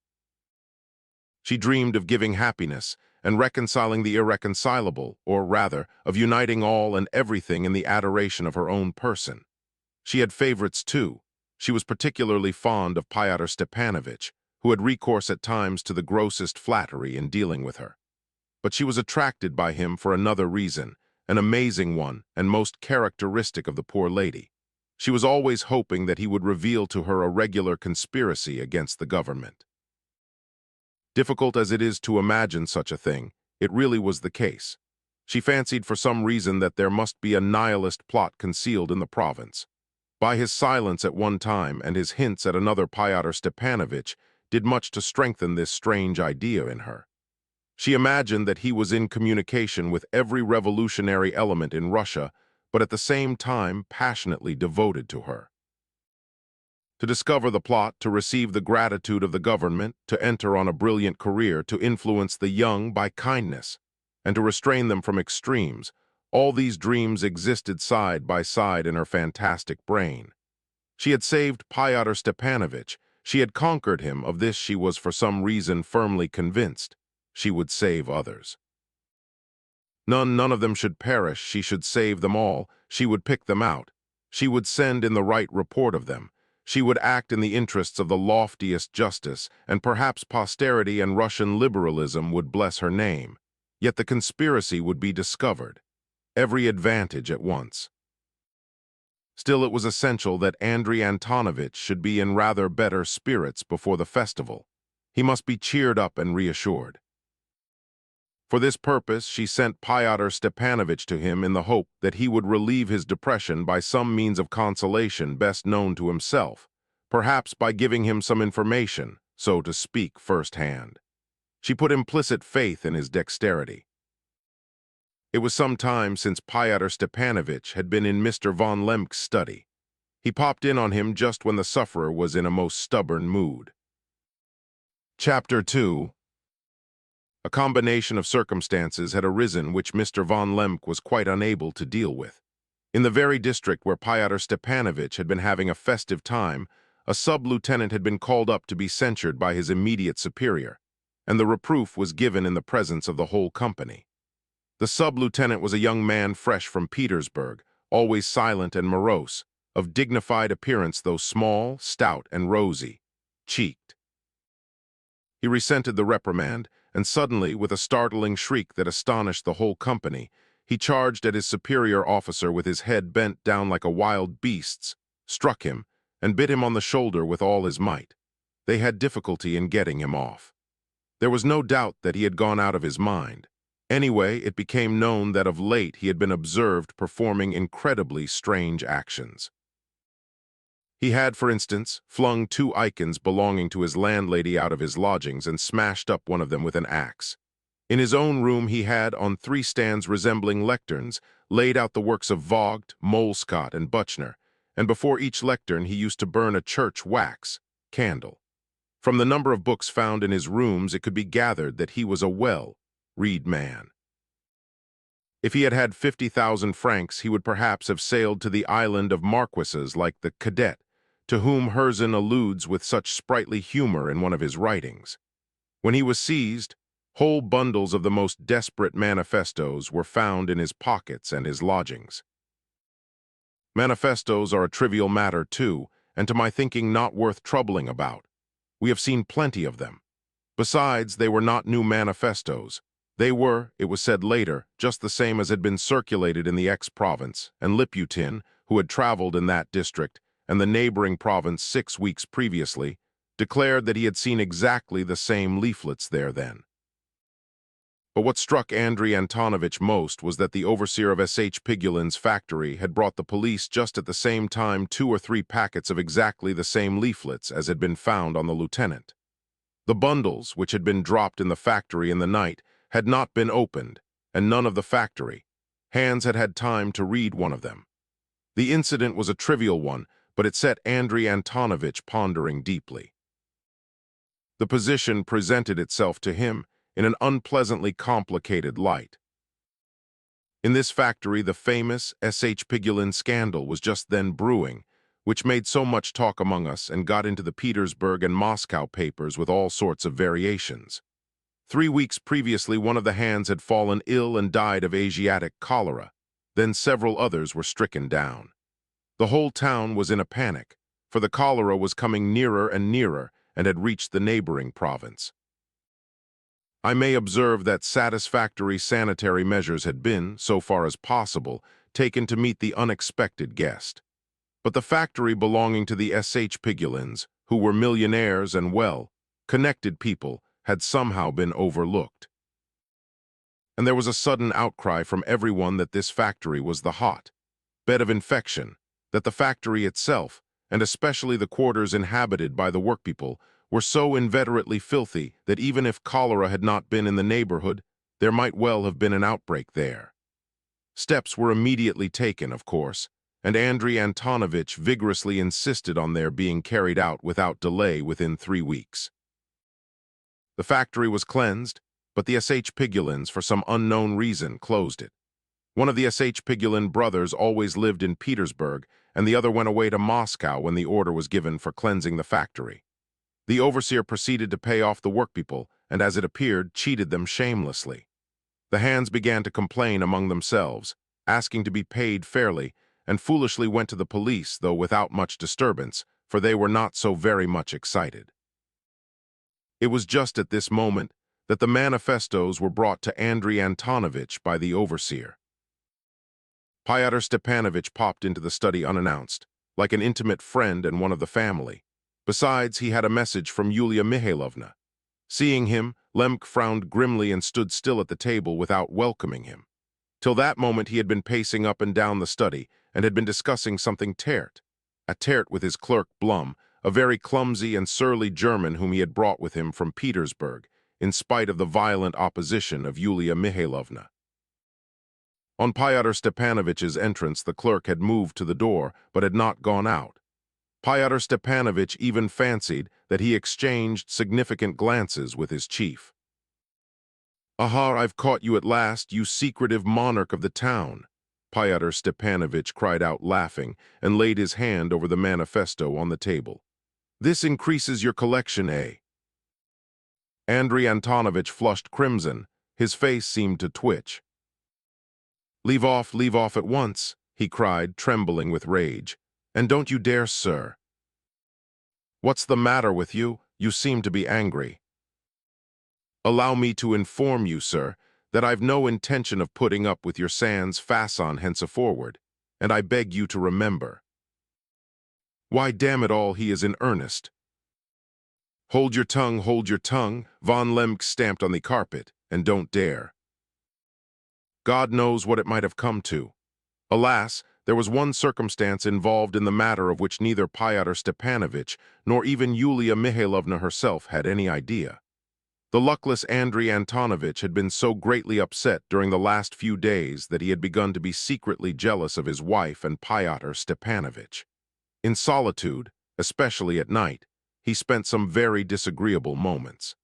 She dreamed of giving happiness and reconciling the irreconcilable, or rather, of uniting all and everything in the adoration of her own person. She had favorites too. She was particularly fond of Fyodor Stepanovitch, who had recourse at times to the grossest flattery in dealing with her. But she was attracted by him for another reason, an amazing one and most characteristic of the poor lady. She was always hoping that he would reveal to her a regular conspiracy against the government. Difficult as it is to imagine such a thing, it really was the case. She fancied for some reason that there must be a nihilist plot concealed in the province. By his silence at one time and his hints at another Fyodor Stepanovitch did much to strengthen this strange idea in her. She imagined that he was in communication with every revolutionary element in Russia, but at the same time passionately devoted to her. To discover the plot, to receive the gratitude of the government, to enter on a brilliant career, to influence the young by kindness, and to restrain them from extremes, all these dreams existed side by side in her fantastic brain. She had saved Fyodor Stepanovitch. She had conquered him, of this she was for some reason firmly convinced. She would save others. None of them should perish, she should save them all, she would pick them out. She would send in the right report of them. She would act in the interests of the loftiest justice, and perhaps posterity and Russian liberalism would bless her name. Yet the conspiracy would be discovered. Every advantage at once. Still, it was essential that Andrei Antonovich should be in rather better spirits before the festival. He must be cheered up and reassured. For this purpose, she sent Fyodor Stepanovich to him in the hope that he would relieve his depression by some means of consolation best known to himself, perhaps by giving him some information, so to speak, firsthand. She put implicit faith in his dexterity. It was some time since Fyodor Stepanovich had been in Mr. von Lemke's study. He popped in on him just when the sufferer was in a most stubborn mood. Chapter 2. A combination of circumstances had arisen which Mr. von Lemke was quite unable to deal with. In the very district where Fyodor Stepanovich had been having a festive time, a sub-lieutenant had been called up to be censured by his immediate superior, and the reproof was given in the presence of the whole company. The sub-lieutenant was a young man fresh from Petersburg, always silent and morose, of dignified appearance though small, stout, and rosy-cheeked. He resented the reprimand, and suddenly, with a startling shriek that astonished the whole company, he charged at his superior officer with his head bent down like a wild beast's, struck him, and bit him on the shoulder with all his might. They had difficulty in getting him off. There was no doubt that he had gone out of his mind. Anyway, it became known that of late he had been observed performing incredibly strange actions. He had, for instance, flung 2 icons belonging to his landlady out of his lodgings and smashed up one of them with an axe. In his own room he had, on 3 stands resembling lecterns, laid out the works of Vogt, Molescott, and Buchner, and before each lectern he used to burn a church wax candle. From the number of books found in his rooms it could be gathered that he was a well-read man. If he had had 50,000 francs, he would perhaps have sailed to the island of marquises like the cadet, to whom Herzen alludes with such sprightly humor in one of his writings. When he was seized, whole bundles of the most desperate manifestos were found in his pockets and his lodgings. Manifestos are a trivial matter too, and to my thinking not worth troubling about. We have seen plenty of them. Besides, they were not new manifestos. They were, it was said later, just the same as had been circulated in the X-province, and Liputin, who had traveled in that district, and the neighboring province 6 weeks previously, declared that he had seen exactly the same leaflets there then. But what struck Andrei Antonovich most was that the overseer of S.H. Pigulin's factory had brought the police just at the same time 2 or 3 packets of exactly the same leaflets as had been found on the lieutenant. The bundles, which had been dropped in the factory in the night, had not been opened, and none of the factory. Hands had had time to read one of them. The incident was a trivial one, but it set Andrei Antonovich pondering deeply. The position presented itself to him in an unpleasantly complicated light. In this factory, the famous S.H. Pigulin scandal was just then brewing, which made so much talk among us and got into the Petersburg and Moscow papers with all sorts of variations. 3 weeks previously, one of the hands had fallen ill and died of Asiatic cholera. Then several others were stricken down. The whole town was in a panic, for the cholera was coming nearer and nearer and had reached the neighboring province. I may observe that satisfactory sanitary measures had been, so far as possible, taken to meet the unexpected guest. But the factory belonging to the S.H. Pigulins, who were millionaires and well-connected people, had somehow been overlooked. And there was a sudden outcry from everyone that this factory was the hot-bed of infection, that the factory itself, and especially the quarters inhabited by the workpeople, were so inveterately filthy that even if cholera had not been in the neighborhood, there might well have been an outbreak there. Steps were immediately taken, of course, and Andrei Antonovich vigorously insisted on their being carried out without delay within 3 weeks. The factory was cleansed, but the S.H. Pigulins, for some unknown reason, closed it. One of the S.H. Pigulin brothers always lived in Petersburg, and the other went away to Moscow when the order was given for cleansing the factory. The overseer proceeded to pay off the workpeople, and as it appeared, cheated them shamelessly. The hands began to complain among themselves, asking to be paid fairly, and foolishly went to the police, though without much disturbance, for they were not so very much excited. It was just at this moment that the manifestos were brought to Andrei Antonovich by the overseer. Fyodor Stepanovich popped into the study unannounced, like an intimate friend and one of the family. Besides, he had a message from Yulia Mihailovna. Seeing him, Lemk frowned grimly and stood still at the table without welcoming him. Till that moment he had been pacing up and down the study and had been discussing something a tert with his clerk Blum, a very clumsy and surly German whom he had brought with him from Petersburg, in spite of the violent opposition of Yulia Mihailovna. On Fyodor Stepanovich's entrance, the clerk had moved to the door, but had not gone out. Fyodor Stepanovich even fancied that he exchanged significant glances with his chief. "Aha, I've caught you at last, you secretive monarch of the town," Fyodor Stepanovich cried out laughing, and laid his hand over the manifesto on the table. "This increases your collection, eh?" Andrei Antonovich flushed crimson. His face seemed to twitch. Leave off at once," he cried, trembling with rage. "And don't you dare, sir." "What's the matter with you? You seem to be angry." "Allow me to inform you, sir, that I've no intention of putting up with your sans façon henceforward, and I beg you to remember." "Why, damn it all, he is in earnest." Hold your tongue, Von Lemk stamped on the carpet, "and don't dare." God knows what it might have come to. Alas, there was one circumstance involved in the matter of which neither Fyodor Stepanovich nor even Yulia Mihailovna herself had any idea. The luckless Andrei Antonovich had been so greatly upset during the last few days that he had begun to be secretly jealous of his wife and Fyodor Stepanovich. In solitude, especially at night, he spent some very disagreeable moments.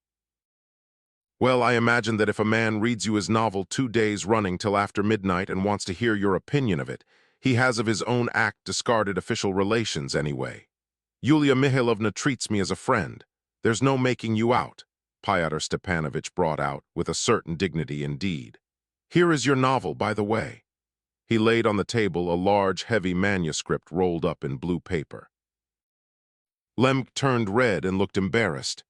"Well, I imagine that if a man reads you his novel 2 days running till after midnight and wants to hear your opinion of it, he has of his own act discarded official relations anyway. Yulia Mihailovna treats me as a friend. There's no making you out," Fyodor Stepanovich brought out, with a certain dignity indeed. "Here is your novel, by the way." He laid on the table a large, heavy manuscript rolled up in blue paper. Lemk turned red and looked embarrassed.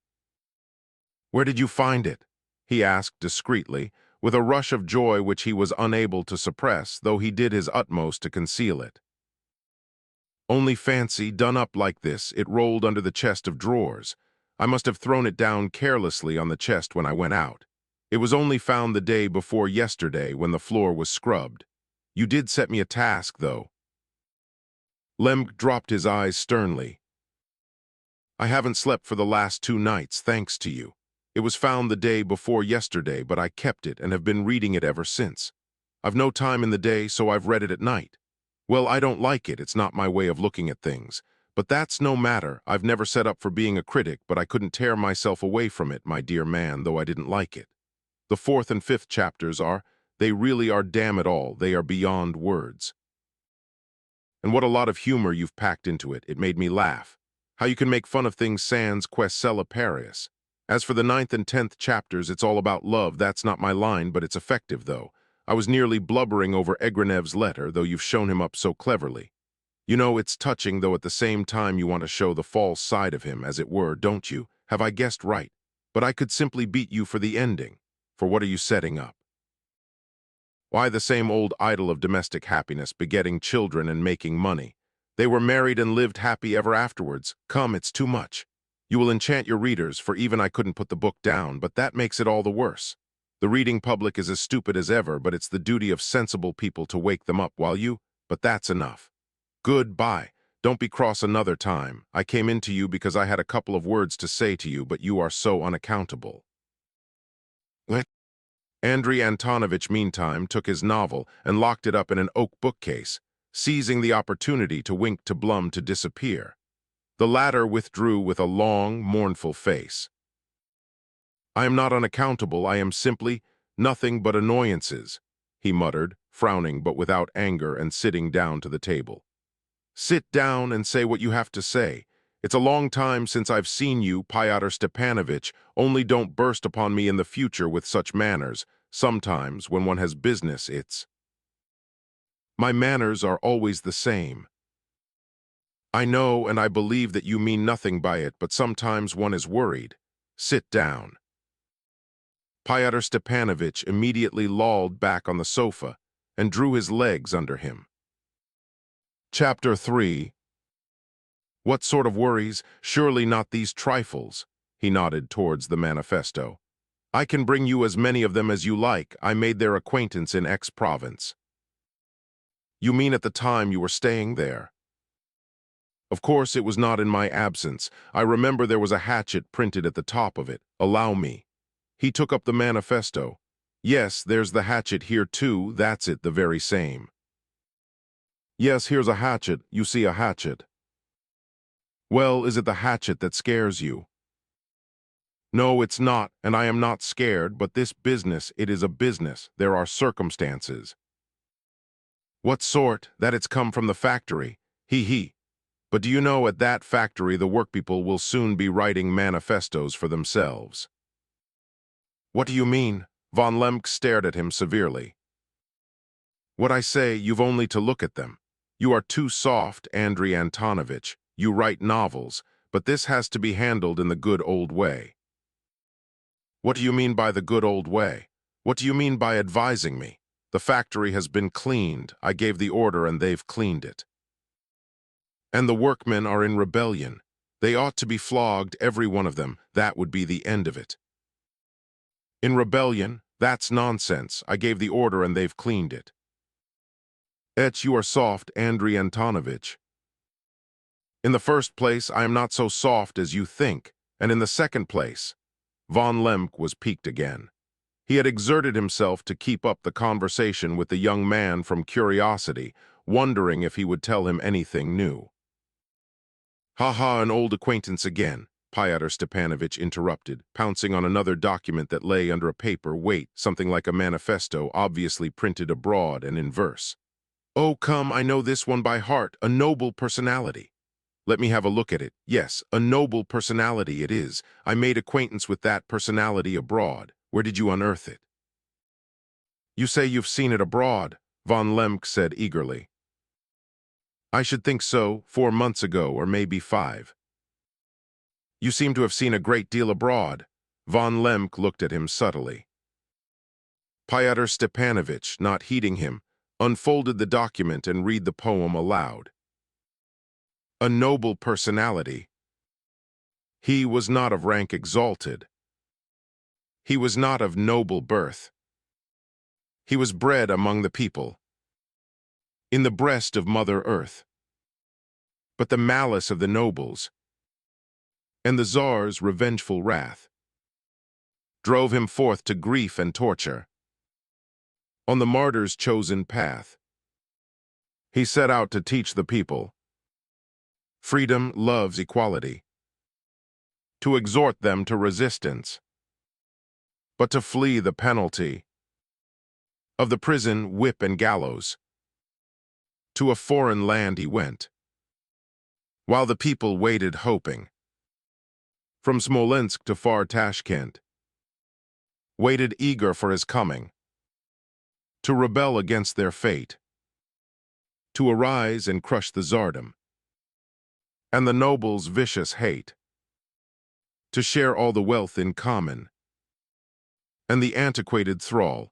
"Where did you find it?" he asked discreetly, with a rush of joy which he was unable to suppress, though he did his utmost to conceal it. "Only fancy, done up like this, it rolled under the chest of drawers. I must have thrown it down carelessly on the chest when I went out. It was only found the day before yesterday when the floor was scrubbed. You did set me a task, though." Lemk dropped his eyes sternly. "I haven't slept for the last 2 nights, thanks to you. It was found the day before yesterday, but I kept it and have been reading it ever since. I've no time in the day, so I've read it at night. Well, I don't like it, it's not my way of looking at things. But that's no matter, I've never set up for being a critic, but I couldn't tear myself away from it, my dear man, though I didn't like it. The 4th and 5th chapters they really are, damn it all, they are beyond words. And what a lot of humor you've packed into it, it made me laugh. How you can make fun of things sans quaesella parius. As for the 9th and 10th chapters, it's all about love. That's not my line, but it's effective, though. I was nearly blubbering over Egrenev's letter, though you've shown him up so cleverly. You know, it's touching, though at the same time you want to show the false side of him, as it were, don't you? Have I guessed right? But I could simply beat you for the ending. For what are you setting up? Why, the same old idol of domestic happiness, begetting children and making money. They were married and lived happy ever afterwards. Come, it's too much. You will enchant your readers, for even I couldn't put the book down, but that makes it all the worse. The reading public is as stupid as ever, but it's the duty of sensible people to wake them up while you... But that's enough. Goodbye. Don't be cross another time. I came in to you because I had a couple of words to say to you, but you are so unaccountable. What? Andrei Antonovich, meantime, took his novel and locked it up in an oak bookcase, seizing the opportunity to wink to Blum to disappear. The latter withdrew with a long, mournful face. "I am not unaccountable, I am simply nothing but annoyances," he muttered, frowning but without anger and sitting down to the table. "Sit down and say what you have to say. It's a long time since I've seen you, Pyotr Stepanovich. Only don't burst upon me in the future with such manners. Sometimes, when one has business, it's... My manners are always the same. I know and I believe that you mean nothing by it, but sometimes one is worried. Sit down. Pyotr Stepanovich immediately lolled back on the sofa and drew his legs under him. Chapter 3. What sort of worries? Surely not these trifles. He nodded towards the manifesto. I can bring you as many of them as you like. I made their acquaintance in X province. You mean at the time you were staying there? Of course, it was not in my absence. I remember there was a hatchet printed at the top of it. Allow me. He took up the manifesto. Yes, there's the hatchet here too. That's it, the very same. Yes, here's a hatchet. You see a hatchet. Well, is it the hatchet that scares you? No, it's not, and I am not scared, but this business, it is a business. There are circumstances. What sort? That it's come from the factory. He. But do you know, at that factory the workpeople will soon be writing manifestos for themselves. What do you mean? Von Lemke stared at him severely. What I say, you've only to look at them. You are too soft, Andrei Antonovich. You write novels, but this has to be handled in the good old way. What do you mean by the good old way? What do you mean by advising me? The factory has been cleaned. I gave the order and they've cleaned it. And the workmen are in rebellion. They ought to be flogged, every one of them. That would be the end of it. In rebellion? That's nonsense. I gave the order and they've cleaned it. You are soft, Andrei Antonovich. In the first place, I am not so soft as you think, and in the second place, Von Lemke was piqued again. He had exerted himself to keep up the conversation with the young man from curiosity, wondering if he would tell him anything new. Ha, an old acquaintance again, Pyotr Stepanovich interrupted, pouncing on another document that lay under a paper weight, something like a manifesto, obviously printed abroad and in verse. Oh, come, I know this one by heart, a noble personality. Let me have a look at it. Yes, a noble personality it is. I made acquaintance with that personality abroad. Where did you unearth it? You say you've seen it abroad, Von Lemke said eagerly. I should think so, 4 months ago, or maybe 5. You seem to have seen a great deal abroad. Von Lemke looked at him subtly. Pyotr Stepanovich, not heeding him, unfolded the document and read the poem aloud. A noble personality. He was not of rank exalted. He was not of noble birth. He was bred among the people, in the breast of Mother Earth. But the malice of the nobles, and the Tsar's revengeful wrath, drove him forth to grief and torture. On the martyr's chosen path, he set out to teach the people freedom, love's equality, to exhort them to resistance, but to flee the penalty of the prison, whip, and gallows. To a foreign land he went, while the people waited hoping. From Smolensk to far Tashkent, waited eager for his coming, to rebel against their fate, to arise and crush the Tsardom, and the nobles' vicious hate, to share all the wealth in common, and the antiquated thrall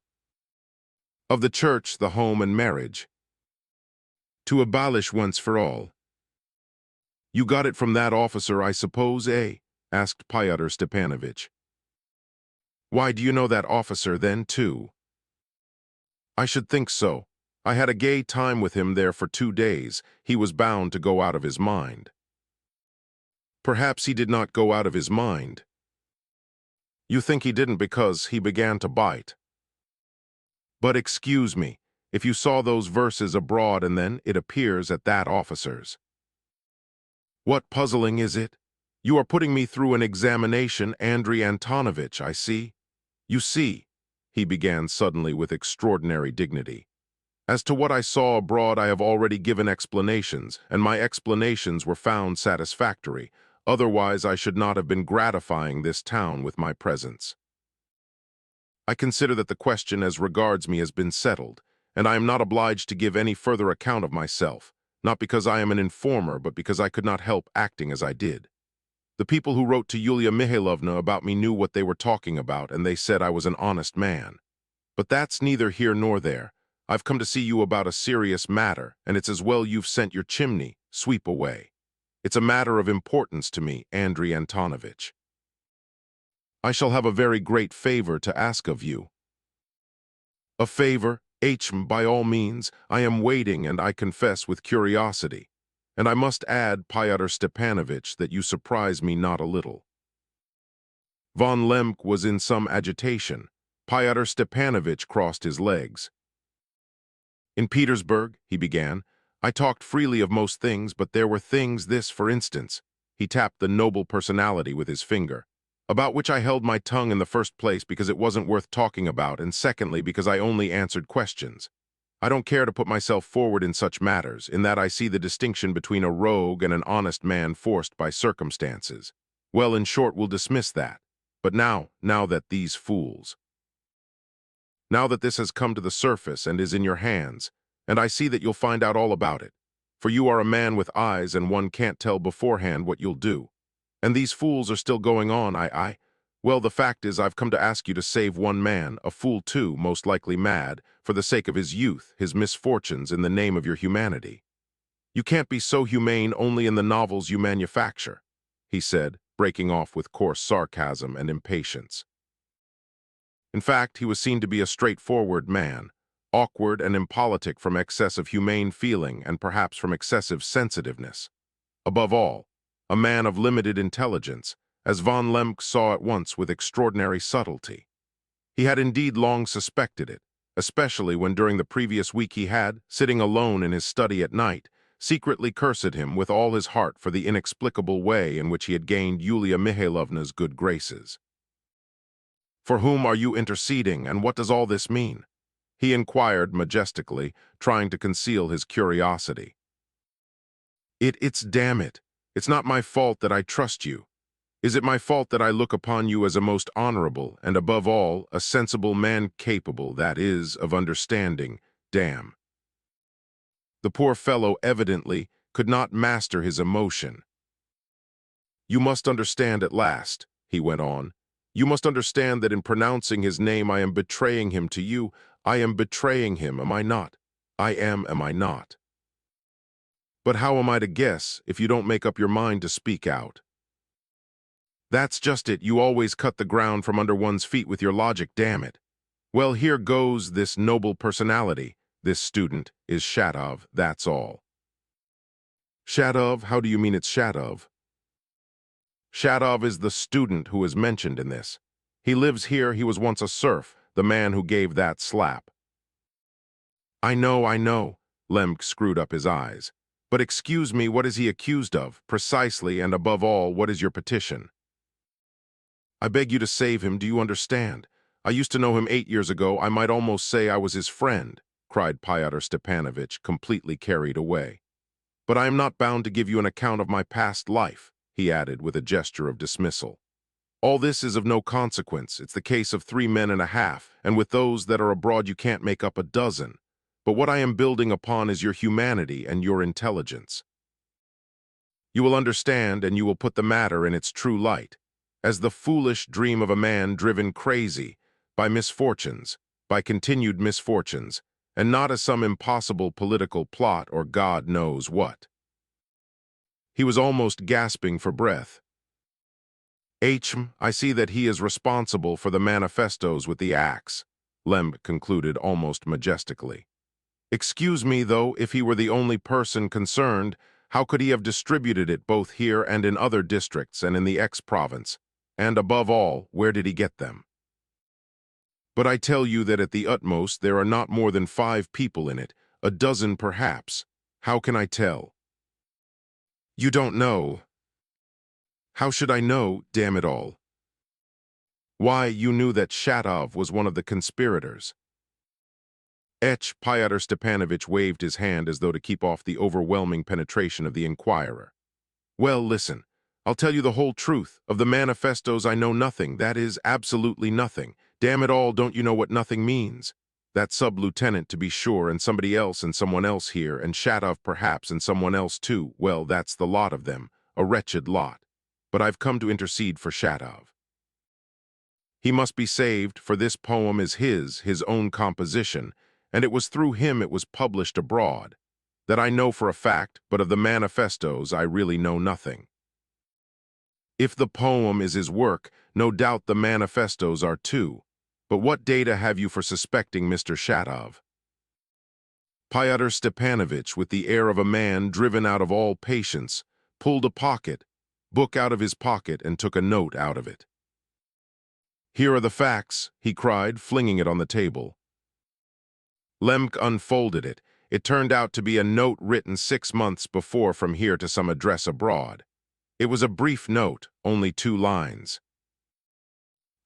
of the church, the home, and marriage, to abolish once for all. You got it from that officer, I suppose, eh? Asked Pyotr Stepanovich. Why, do you know that officer then, too? I should think so. I had a gay time with him there for 2 days. He was bound to go out of his mind. Perhaps he did not go out of his mind. You think he didn't because he began to bite. But excuse me, if you saw those verses abroad and then it appears at that officer's. What puzzling is it? You are putting me through an examination, Andrei Antonovich, I see. You see, he began suddenly with extraordinary dignity. As to what I saw abroad, I have already given explanations, and my explanations were found satisfactory. Otherwise, I should not have been gratifying this town with my presence. I consider that the question as regards me has been settled, and I am not obliged to give any further account of myself, not because I am an informer, but because I could not help acting as I did. The people who wrote to Yulia Mihailovna about me knew what they were talking about, and they said I was an honest man. But that's neither here nor there. I've come to see you about a serious matter, and it's as well you've sent your chimney, sweep away. It's a matter of importance to me, Andrei Antonovich. I shall have a very great favor to ask of you. A favor? By all means, I am waiting, and I confess with curiosity. And I must add, Pyotr Stepanovich, that you surprise me not a little. Von Lemke was in some agitation. Pyotr Stepanovich crossed his legs. In Petersburg, he began, I talked freely of most things, but there were things, this, for instance. He tapped the noble personality with his finger, about which I held my tongue in the first place because it wasn't worth talking about, and secondly because I only answered questions. I don't care to put myself forward in such matters, in that I see the distinction between a rogue and an honest man forced by circumstances. Well, in short, we'll dismiss that. But now that these fools... Now that this has come to the surface and is in your hands, and I see that you'll find out all about it, for you are a man with eyes and one can't tell beforehand what you'll do. And these fools are still going on, Well, the fact is I've come to ask you to save one man, a fool too, most likely mad, for the sake of his youth, his misfortunes, in the name of your humanity. You can't be so humane only in the novels you manufacture, he said, breaking off with coarse sarcasm and impatience. In fact, he was seen to be a straightforward man, awkward and impolitic from excess of humane feeling and perhaps from excessive sensitiveness. Above all, a man of limited intelligence, as von Lemke saw at once with extraordinary subtlety. He had indeed long suspected it, especially when during the previous week he had, sitting alone in his study at night, secretly cursed him with all his heart for the inexplicable way in which he had gained Yulia Mihailovna's good graces. For whom are you interceding, and what does all this mean? He inquired majestically, trying to conceal his curiosity. Damn it. It's not my fault that I trust you. Is it my fault that I look upon you as a most honorable, and above all, a sensible man capable, that is, of understanding? Damn. The poor fellow evidently could not master his emotion. You must understand at last, he went on. You must understand that in pronouncing his name I am betraying him to you. I am betraying him, am I not? Am I not? But how am I to guess if you don't make up your mind to speak out? That's just it, you always cut the ground from under one's feet with your logic, damn it. Well, here goes this noble personality. This student is Shatov, that's all. Shatov? How do you mean it's Shatov? Shatov is the student who is mentioned in this. He lives here, he was once a serf, the man who gave that slap. I know. Lemke screwed up his eyes. But excuse me, what is he accused of, precisely, and above all, what is your petition? I beg you to save him, do you understand? I used to know him 8 years ago, I might almost say I was his friend, cried Pyotr Stepanovich, completely carried away. But I am not bound to give you an account of my past life, he added with a gesture of dismissal. All this is of no consequence, it's the case of 3 men and a half, and with those that are abroad you can't make up a dozen. But what I am building upon is your humanity and your intelligence. You will understand, and you will put the matter in its true light, as the foolish dream of a man driven crazy by misfortunes, by continued misfortunes, and not as some impossible political plot or God knows what. He was almost gasping for breath. I see that he is responsible for the manifestos with the axe, Lemke concluded almost majestically. Excuse me, though, if he were the only person concerned, how could he have distributed it both here and in other districts and in the X-province? And above all, where did he get them? But I tell you that at the utmost there are not more than 5 people in it, a dozen perhaps. How can I tell? You don't know. How should I know, damn it all? Why, you knew that Shatov was one of the conspirators. Pyotr Stepanovich waved his hand as though to keep off the overwhelming penetration of the inquirer. Well, listen. I'll tell you the whole truth. Of the manifestos I know nothing. That is, absolutely nothing. Damn it all, don't you know what nothing means? That sub-lieutenant, to be sure, and somebody else and someone else here, and Shatov perhaps, and someone else too. Well, that's the lot of them. A wretched lot. But I've come to intercede for Shatov. He must be saved, for this poem is his own composition, and it was through him it was published abroad. That I know for a fact, but of the manifestos I really know nothing. If the poem is his work, no doubt the manifestos are too. But what data have you for suspecting Mr. Shatov? Pyotr Stepanovich, with the air of a man driven out of all patience, pulled a book out of his pocket and took a note out of it. Here are the facts, he cried, flinging it on the table. Lemk unfolded it. It turned out to be a note written 6 months before from here to some address abroad. It was a brief note, only 2 lines.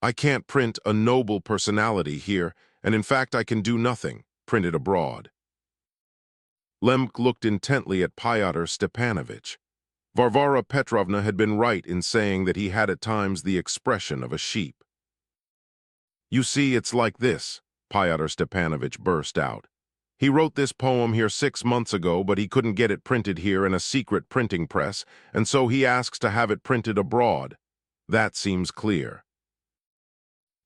I can't print a noble personality here, and in fact I can do nothing, print it abroad. Lemk looked intently at Pyotr Stepanovich. Varvara Petrovna had been right in saying that he had at times the expression of a sheep. You see, it's like this, Pyotr Stepanovich burst out. He wrote this poem here 6 months ago, but he couldn't get it printed here in a secret printing press, and so he asks to have it printed abroad. That seems clear.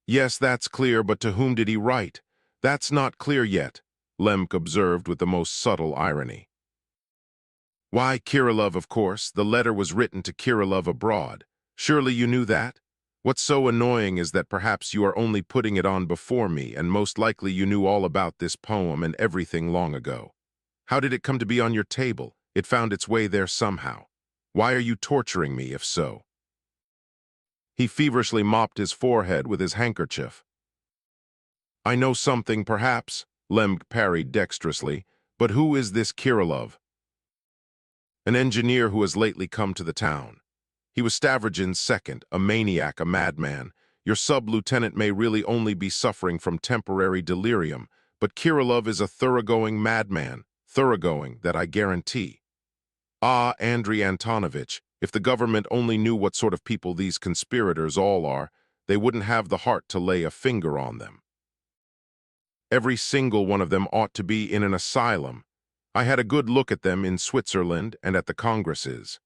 Yes, that's clear, but to whom did he write? That's not clear yet, Lemk observed with the most subtle irony. Why, Kirillov, of course. The letter was written to Kirillov abroad. Surely you knew that? What's so annoying is that perhaps you are only putting it on before me, and most likely you knew all about this poem and everything long ago. How did it come to be on your table? It found its way there somehow. Why are you torturing me, if so? He feverishly mopped his forehead with his handkerchief. I know something, perhaps, Lemk parried dexterously, but who is this Kirillov? An engineer who has lately come to the town. He was Stavrogin's second, a maniac, a madman. Your sub-lieutenant may really only be suffering from temporary delirium, but Kirillov is a thoroughgoing madman, thoroughgoing, that I guarantee. Ah, Andrei Antonovich, if the government only knew what sort of people these conspirators all are, they wouldn't have the heart to lay a finger on them. Every single one of them ought to be in an asylum. I had a good look at them in Switzerland and at the congresses,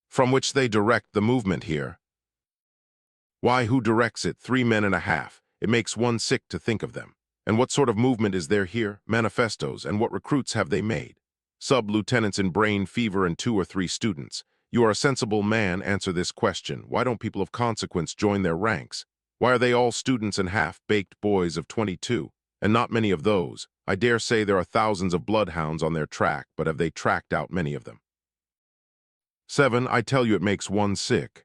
from which they direct the movement here. Why, who directs it? 3 men and a half. It makes one sick to think of them. And what sort of movement is there here? Manifestos, and what recruits have they made? Sub-lieutenants in brain fever and 2 or 3 students. You are a sensible man, answer this question. Why don't people of consequence join their ranks? Why are they all students and half-baked boys of 22? And not many of those. I dare say there are thousands of bloodhounds on their track, but have they tracked out many of them? 7, I tell you it makes one sick.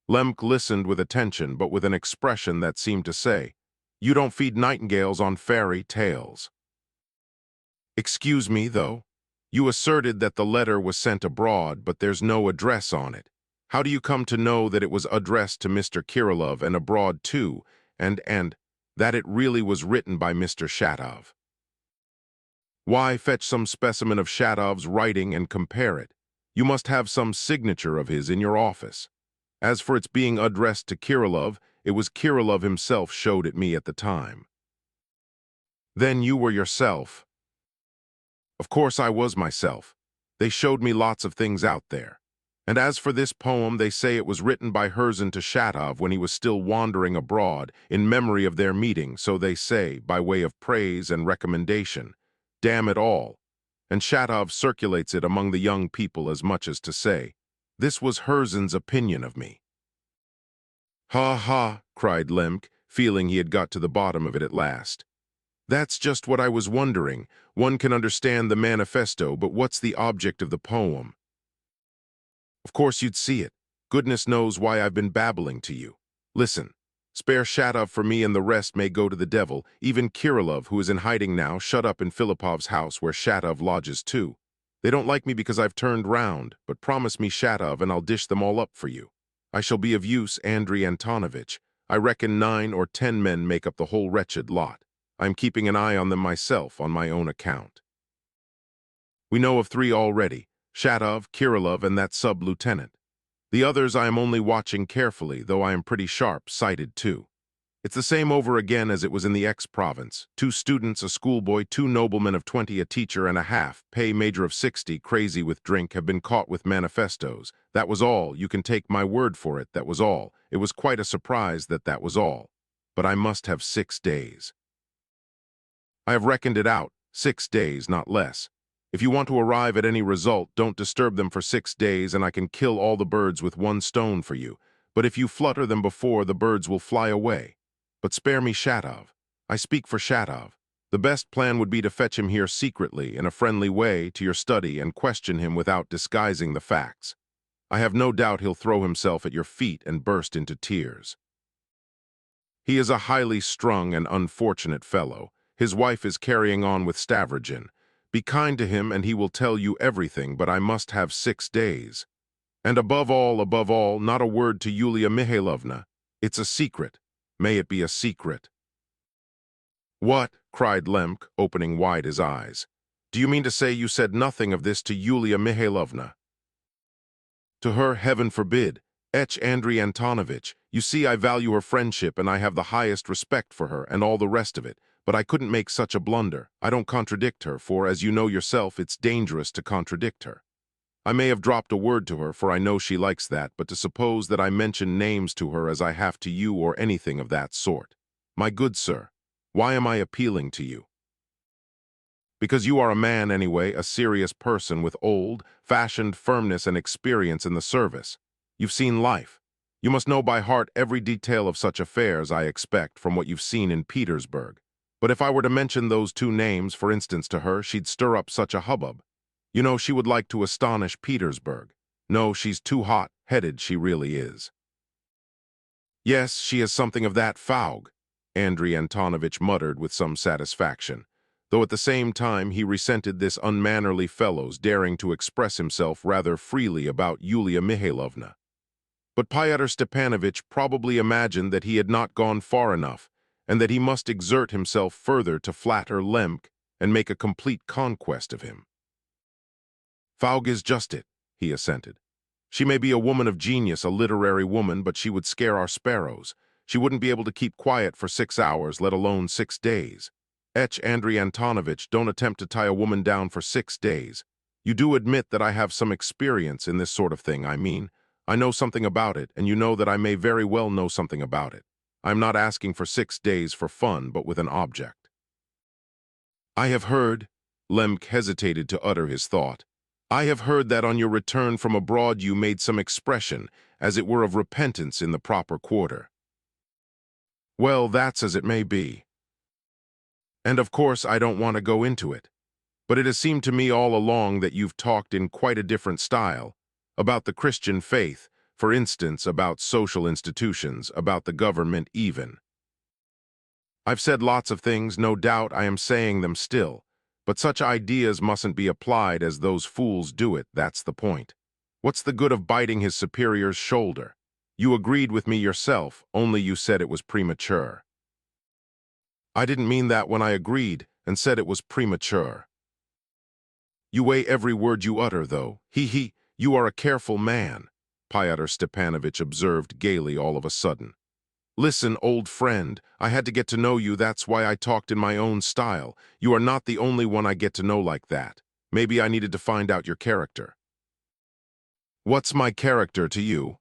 Lemk listened with attention, but with an expression that seemed to say, you don't feed nightingales on fairy tales. Excuse me, though. You asserted that the letter was sent abroad, but there's no address on it. How do you come to know that it was addressed to Mr. Kirillov and abroad too, and that it really was written by Mr. Shatov? Why, fetch some specimen of Shatov's writing and compare it. You must have some signature of his in your office. As for its being addressed to Kirillov, it was Kirillov himself showed it me at the time. Then you were yourself. Of course I was myself. They showed me lots of things out there. And as for this poem, they say it was written by Herzen to Shatov when he was still wandering abroad, in memory of their meeting, so they say, by way of praise and recommendation. Damn it all. And Shatov circulates it among the young people as much as to say, this was Herzen's opinion of me. Ha ha, cried Lemk, feeling he had got to the bottom of it at last. That's just what I was wondering. One can understand the manifesto, but what's the object of the poem? Of course you'd see it. Goodness knows why I've been babbling to you. Listen, spare Shatov for me and the rest may go to the devil, even Kirillov, who is in hiding now, shut up in Filipov's house where Shatov lodges too. They don't like me because I've turned round, but promise me Shatov and I'll dish them all up for you. I shall be of use, Andrei Antonovich. I reckon 9 or 10 men make up the whole wretched lot. I am keeping an eye on them myself on my own account. We know of 3 already, Shatov, Kirillov, and that sub-lieutenant. The others I am only watching carefully, though I am pretty sharp-sighted too. It's the same over again as it was in the X province. 2 students, a schoolboy, 2 noblemen of 20, a teacher and a half, pay major of 60, crazy with drink, have been caught with manifestos. That was all. You can take my word for it, that was all. It was quite a surprise that was all. But I must have 6 days. I have reckoned it out, 6 days, not less. If you want to arrive at any result, don't disturb them for 6 days, and I can kill all the birds with 1 stone for you. But if you flutter them before, the birds will fly away. But spare me Shatov. I speak for Shatov. The best plan would be to fetch him here secretly, in a friendly way, to your study and question him without disguising the facts. I have no doubt he'll throw himself at your feet and burst into tears. He is a highly strung and unfortunate fellow. His wife is carrying on with Stavrogen. Be kind to him and he will tell you everything, but I must have 6 days. And above all, not a word to Yulia Mihailovna. It's a secret. May it be a secret. What? Cried Lemk, opening wide his eyes. Do you mean to say you said nothing of this to Yulia Mihailovna? To her, heaven forbid. Andrei Antonovich, you see I value her friendship and I have the highest respect for her and all the rest of it. But I couldn't make such a blunder. I don't contradict her, for, as you know yourself, it's dangerous to contradict her. I may have dropped a word to her, for I know she likes that, but to suppose that I mention names to her as I have to you or anything of that sort. My good sir, why am I appealing to you? Because you are a man anyway, a serious person with old-fashioned firmness and experience in the service. You've seen life. You must know by heart every detail of such affairs, I expect, from what you've seen in Petersburg. But if I were to mention those 2 names, for instance, to her, she'd stir up such a hubbub. You know, she would like to astonish Petersburg. No, she's too hot-headed, she really is. Yes, she is something of that Faug, Andrei Antonovich muttered with some satisfaction, though at the same time he resented this unmannerly fellow's daring to express himself rather freely about Yulia Mihailovna. But Pyotr Stepanovich probably imagined that he had not gone far enough, and that he must exert himself further to flatter Lemk and make a complete conquest of him. Faug is just it, he assented. She may be a woman of genius, a literary woman, but she would scare our sparrows. She wouldn't be able to keep quiet for 6 hours, let alone 6 days. Andrei Antonovich, don't attempt to tie a woman down for 6 days. You do admit that I have some experience in this sort of thing, I mean. I know something about it, and you know that I may very well know something about it. I'm not asking for 6 days for fun, but with an object. I have heard, Lemk hesitated to utter his thought, I have heard that on your return from abroad you made some expression, as it were of repentance in the proper quarter. Well, that's as it may be. And of course I don't want to go into it. But it has seemed to me all along that you've talked in quite a different style, about the Christian faith, for instance, about social institutions, about the government even. I've said lots of things, no doubt I am saying them still, but such ideas mustn't be applied as those fools do it, that's the point. What's the good of biting his superior's shoulder? You agreed with me yourself, only you said it was premature. I didn't mean that when I agreed and said it was premature. You weigh every word you utter, though. You are a careful man, Pyotr Stepanovich observed gaily all of a sudden. Listen, old friend, I had to get to know you, that's why I talked in my own style. You are not the only one I get to know like that. Maybe I needed to find out your character. What's my character to you?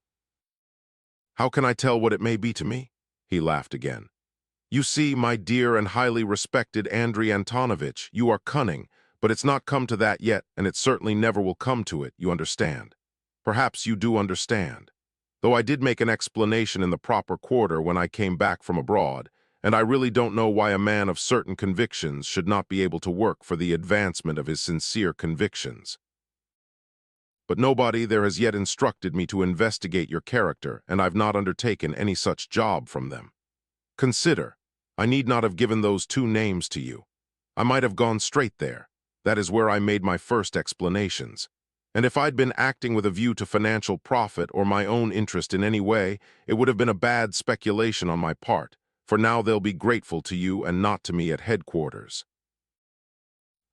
How can I tell what it may be to me? He laughed again. You see, my dear and highly respected Andrei Antonovich, you are cunning, but it's not come to that yet, and it certainly never will come to it, you understand. Perhaps you do understand. Though I did make an explanation in the proper quarter when I came back from abroad, and I really don't know why a man of certain convictions should not be able to work for the advancement of his sincere convictions. But nobody there has yet instructed me to investigate your character, and I've not undertaken any such job from them. Consider, I need not have given those 2 names to you. I might have gone straight there. That is where I made my first explanations. And if I'd been acting with a view to financial profit or my own interest in any way, it would have been a bad speculation on my part. for now they'll be grateful to you and not to me at headquarters.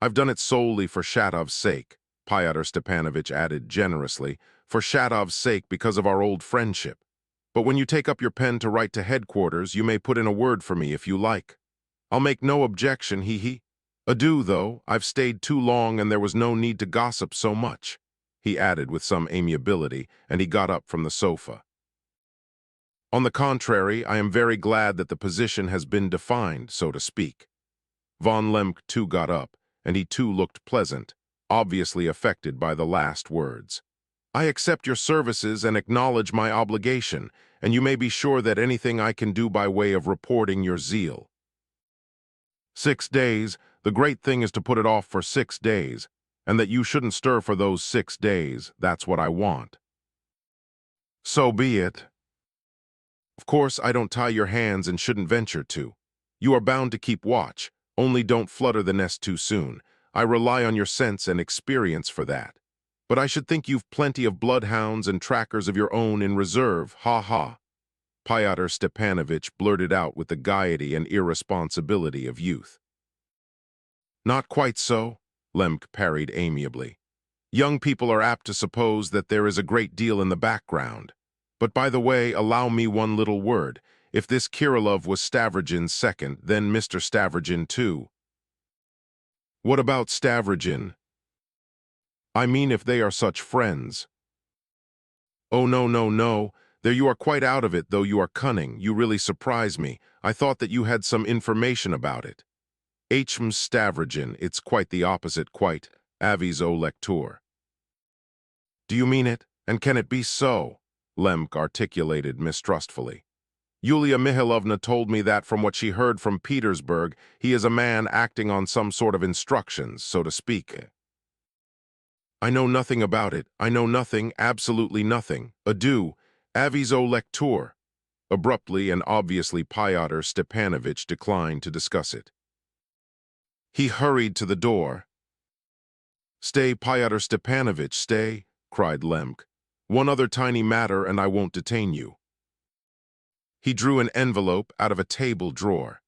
I've done it solely for Shatov's sake, Pyotr Stepanovich added generously, for Shatov's sake because of our old friendship. But when you take up your pen to write to headquarters, you may put in a word for me if you like. I'll make no objection, hee. Adieu, though, I've stayed too long and there was no need to gossip so much, he added with some amiability, and he got up from the sofa. On the contrary, I am very glad that the position has been defined, so to speak. Von Lemke too got up, and he too looked pleasant, obviously affected by the last words. I accept your services and acknowledge my obligation, and you may be sure that anything I can do by way of reporting your zeal. 6 days, the great thing is to put it off for 6 days, and that you shouldn't stir for those 6 days, that's what I want. So be it. Of course, I don't tie your hands and shouldn't venture to. You are bound to keep watch, only don't flutter the nest too soon. I rely on your sense and experience for that. But I should think you've plenty of bloodhounds and trackers of your own in reserve, ha. Pyotr Stepanovich blurted out with the gaiety and irresponsibility of youth. Not quite so, Lemke parried amiably. Young people are apt to suppose that there is a great deal in the background. But by the way, allow me one little word. If this Kirillov was Stavrogin's second, then Mr. Stavrogin too. What about Stavrogin? I mean if they are such friends. Oh, no. There you are quite out of it, though you are cunning. You really surprise me. I thought that you had some information about it. H.M. Stavrogin, it's quite the opposite, quite. Aviso lector. Do you mean it? And can it be so? Lemke articulated mistrustfully. Yulia Mihailovna told me that from what she heard from Petersburg, he is a man acting on some sort of instructions, so to speak. I know nothing about it. I know nothing, absolutely nothing. Adieu. Aviso lector. Abruptly and obviously Pyotr Stepanovich declined to discuss it. He hurried to the door. Stay, Pyotr Stepanovich, stay, cried Lemke. One other tiny matter and I won't detain you. He drew an envelope out of a table drawer.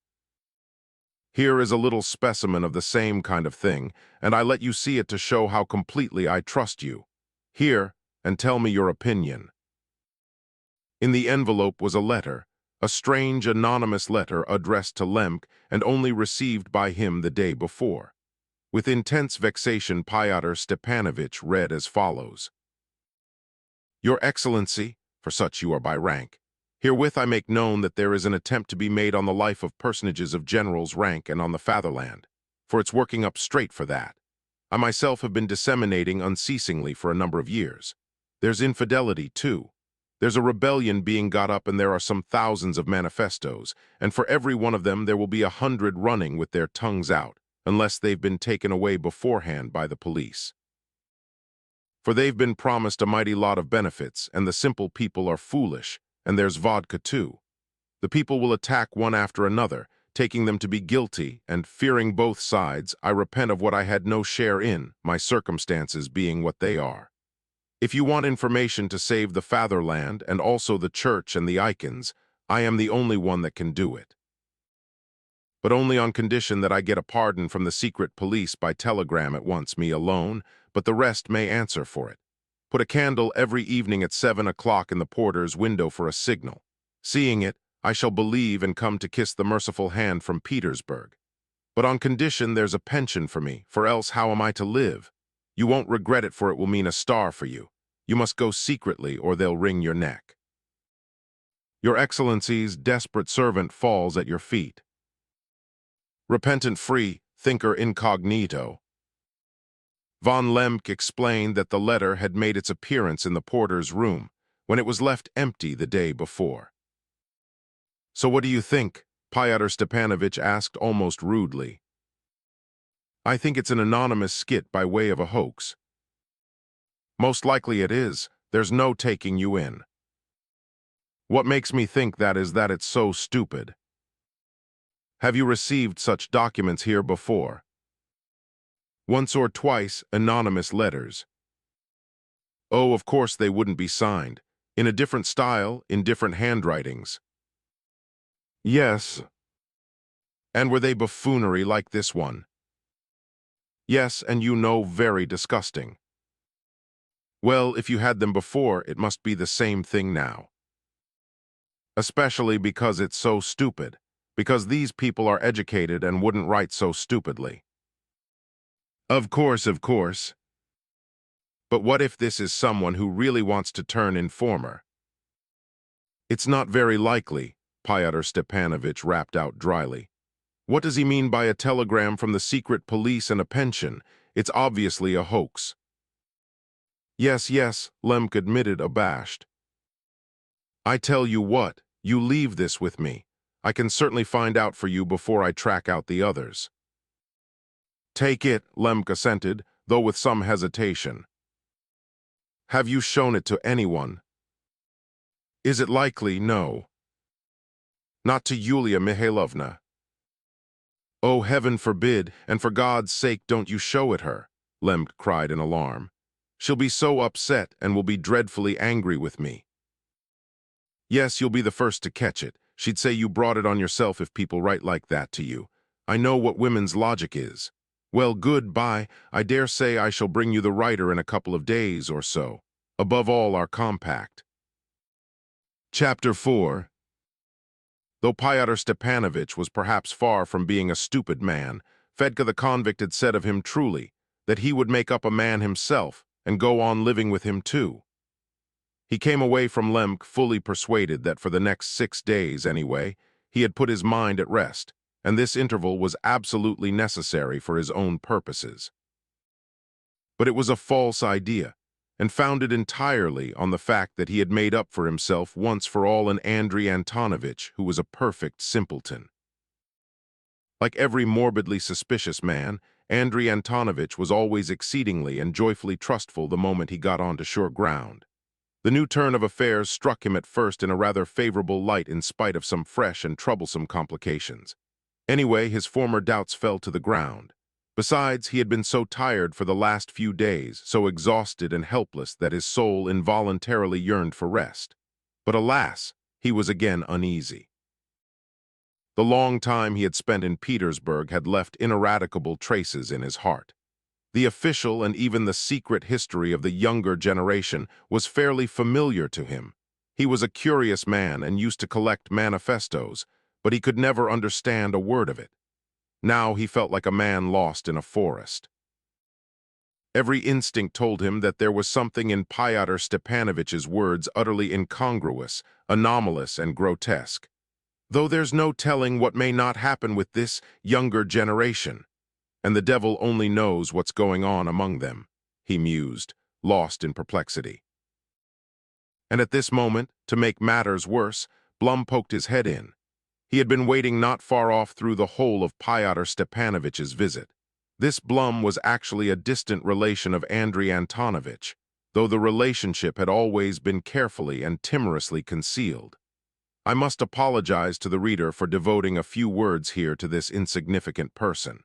Here is a little specimen of the same kind of thing, and I let you see it to show how completely I trust you. Here, and tell me your opinion. In the envelope was a letter, a strange anonymous letter addressed to Lemke and only received by him the day before. With intense vexation, Pyotr Stepanovich read as follows. Your Excellency, for such you are by rank, herewith I make known that there is an attempt to be made on the life of personages of general's rank and on the fatherland, for it's working up straight for that. I myself have been disseminating unceasingly for a number of years. There's infidelity, too. There's a rebellion being got up and there are some thousands of manifestos, and for every one of them there will be 100 running with their tongues out, unless they've been taken away beforehand by the police. For they've been promised a mighty lot of benefits, and the simple people are foolish, and there's vodka too. The people will attack one after another, taking them to be guilty, and fearing both sides, I repent of what I had no share in, my circumstances being what they are. If you want information to save the fatherland, and also the church and the icons, I am the only one that can do it. But only on condition that I get a pardon from the secret police by telegram at once, me alone, but the rest may answer for it. Put a candle every evening at 7 o'clock in the porter's window for a signal. Seeing it, I shall believe and come to kiss the merciful hand from Petersburg. But on condition there's a pension for me, for else how am I to live? You won't regret it, for it will mean a star for you. You must go secretly or they'll wring your neck. Your Excellency's desperate servant falls at your feet. Repentant free, thinker incognito. Von Lemke explained that the letter had made its appearance in the porter's room, when it was left empty the day before. So what do you think? Pyotr Stepanovich asked almost rudely. I think it's an anonymous skit by way of a hoax. Most likely it is. There's no taking you in. What makes me think that is that it's so stupid. Have you received such documents here before? Once or twice, anonymous letters. Oh, of course they wouldn't be signed. In a different style, in different handwritings. Yes. And were they buffoonery like this one? Yes, and you know, very disgusting. Well, if you had them before, it must be the same thing now. Especially because it's so stupid. Because these people are educated and wouldn't write so stupidly. Of course, of course. But what if this is someone who really wants to turn informer? It's not very likely, Pyotr Stepanovich rapped out dryly. What does he mean by a telegram from the secret police and a pension? It's obviously a hoax. Yes, yes, Lemk admitted abashed. I tell you what, you leave this with me. I can certainly find out for you before I track out the others. Take it, Lemk assented, though with some hesitation. Have you shown it to anyone? Is it likely? No. Not to Yulia Mihailovna. Oh, heaven forbid, and for God's sake don't you show it her, Lemk cried in alarm. She'll be so upset and will be dreadfully angry with me. Yes, you'll be the first to catch it. She'd say you brought it on yourself if people write like that to you. I know what women's logic is. Well, goodbye. I dare say I shall bring you the writer in a couple of days or so. Above all, our compact. Chapter 4. Though Pyotr Stepanovich was perhaps far from being a stupid man, Fedka the convict had said of him truly that he would make up a man himself and go on living with him too. He came away from Lemk fully persuaded that for the next 6 days, anyway, he had put his mind at rest, and this interval was absolutely necessary for his own purposes. But it was a false idea, and founded entirely on the fact that he had made up for himself once for all in Andrei Antonovich, who was a perfect simpleton. Like every morbidly suspicious man, Andrei Antonovich was always exceedingly and joyfully trustful the moment he got onto sure ground. The new turn of affairs struck him at first in a rather favorable light in spite of some fresh and troublesome complications. Anyway, his former doubts fell to the ground. Besides, he had been so tired for the last few days, so exhausted and helpless that his soul involuntarily yearned for rest. But alas, he was again uneasy. The long time he had spent in Petersburg had left ineradicable traces in his heart. The official and even the secret history of the younger generation was fairly familiar to him. He was a curious man and used to collect manifestos, but he could never understand a word of it. Now he felt like a man lost in a forest. Every instinct told him that there was something in Pyotr Stepanovich's words utterly incongruous, anomalous, and grotesque. Though there's no telling what may not happen with this younger generation, and the devil only knows what's going on among them, he mused, lost in perplexity. And at this moment, to make matters worse, Blum poked his head in. He had been waiting not far off through the whole of Pyotr Stepanovich's visit. This Blum was actually a distant relation of Andrei Antonovich, though the relationship had always been carefully and timorously concealed. I must apologize to the reader for devoting a few words here to this insignificant person.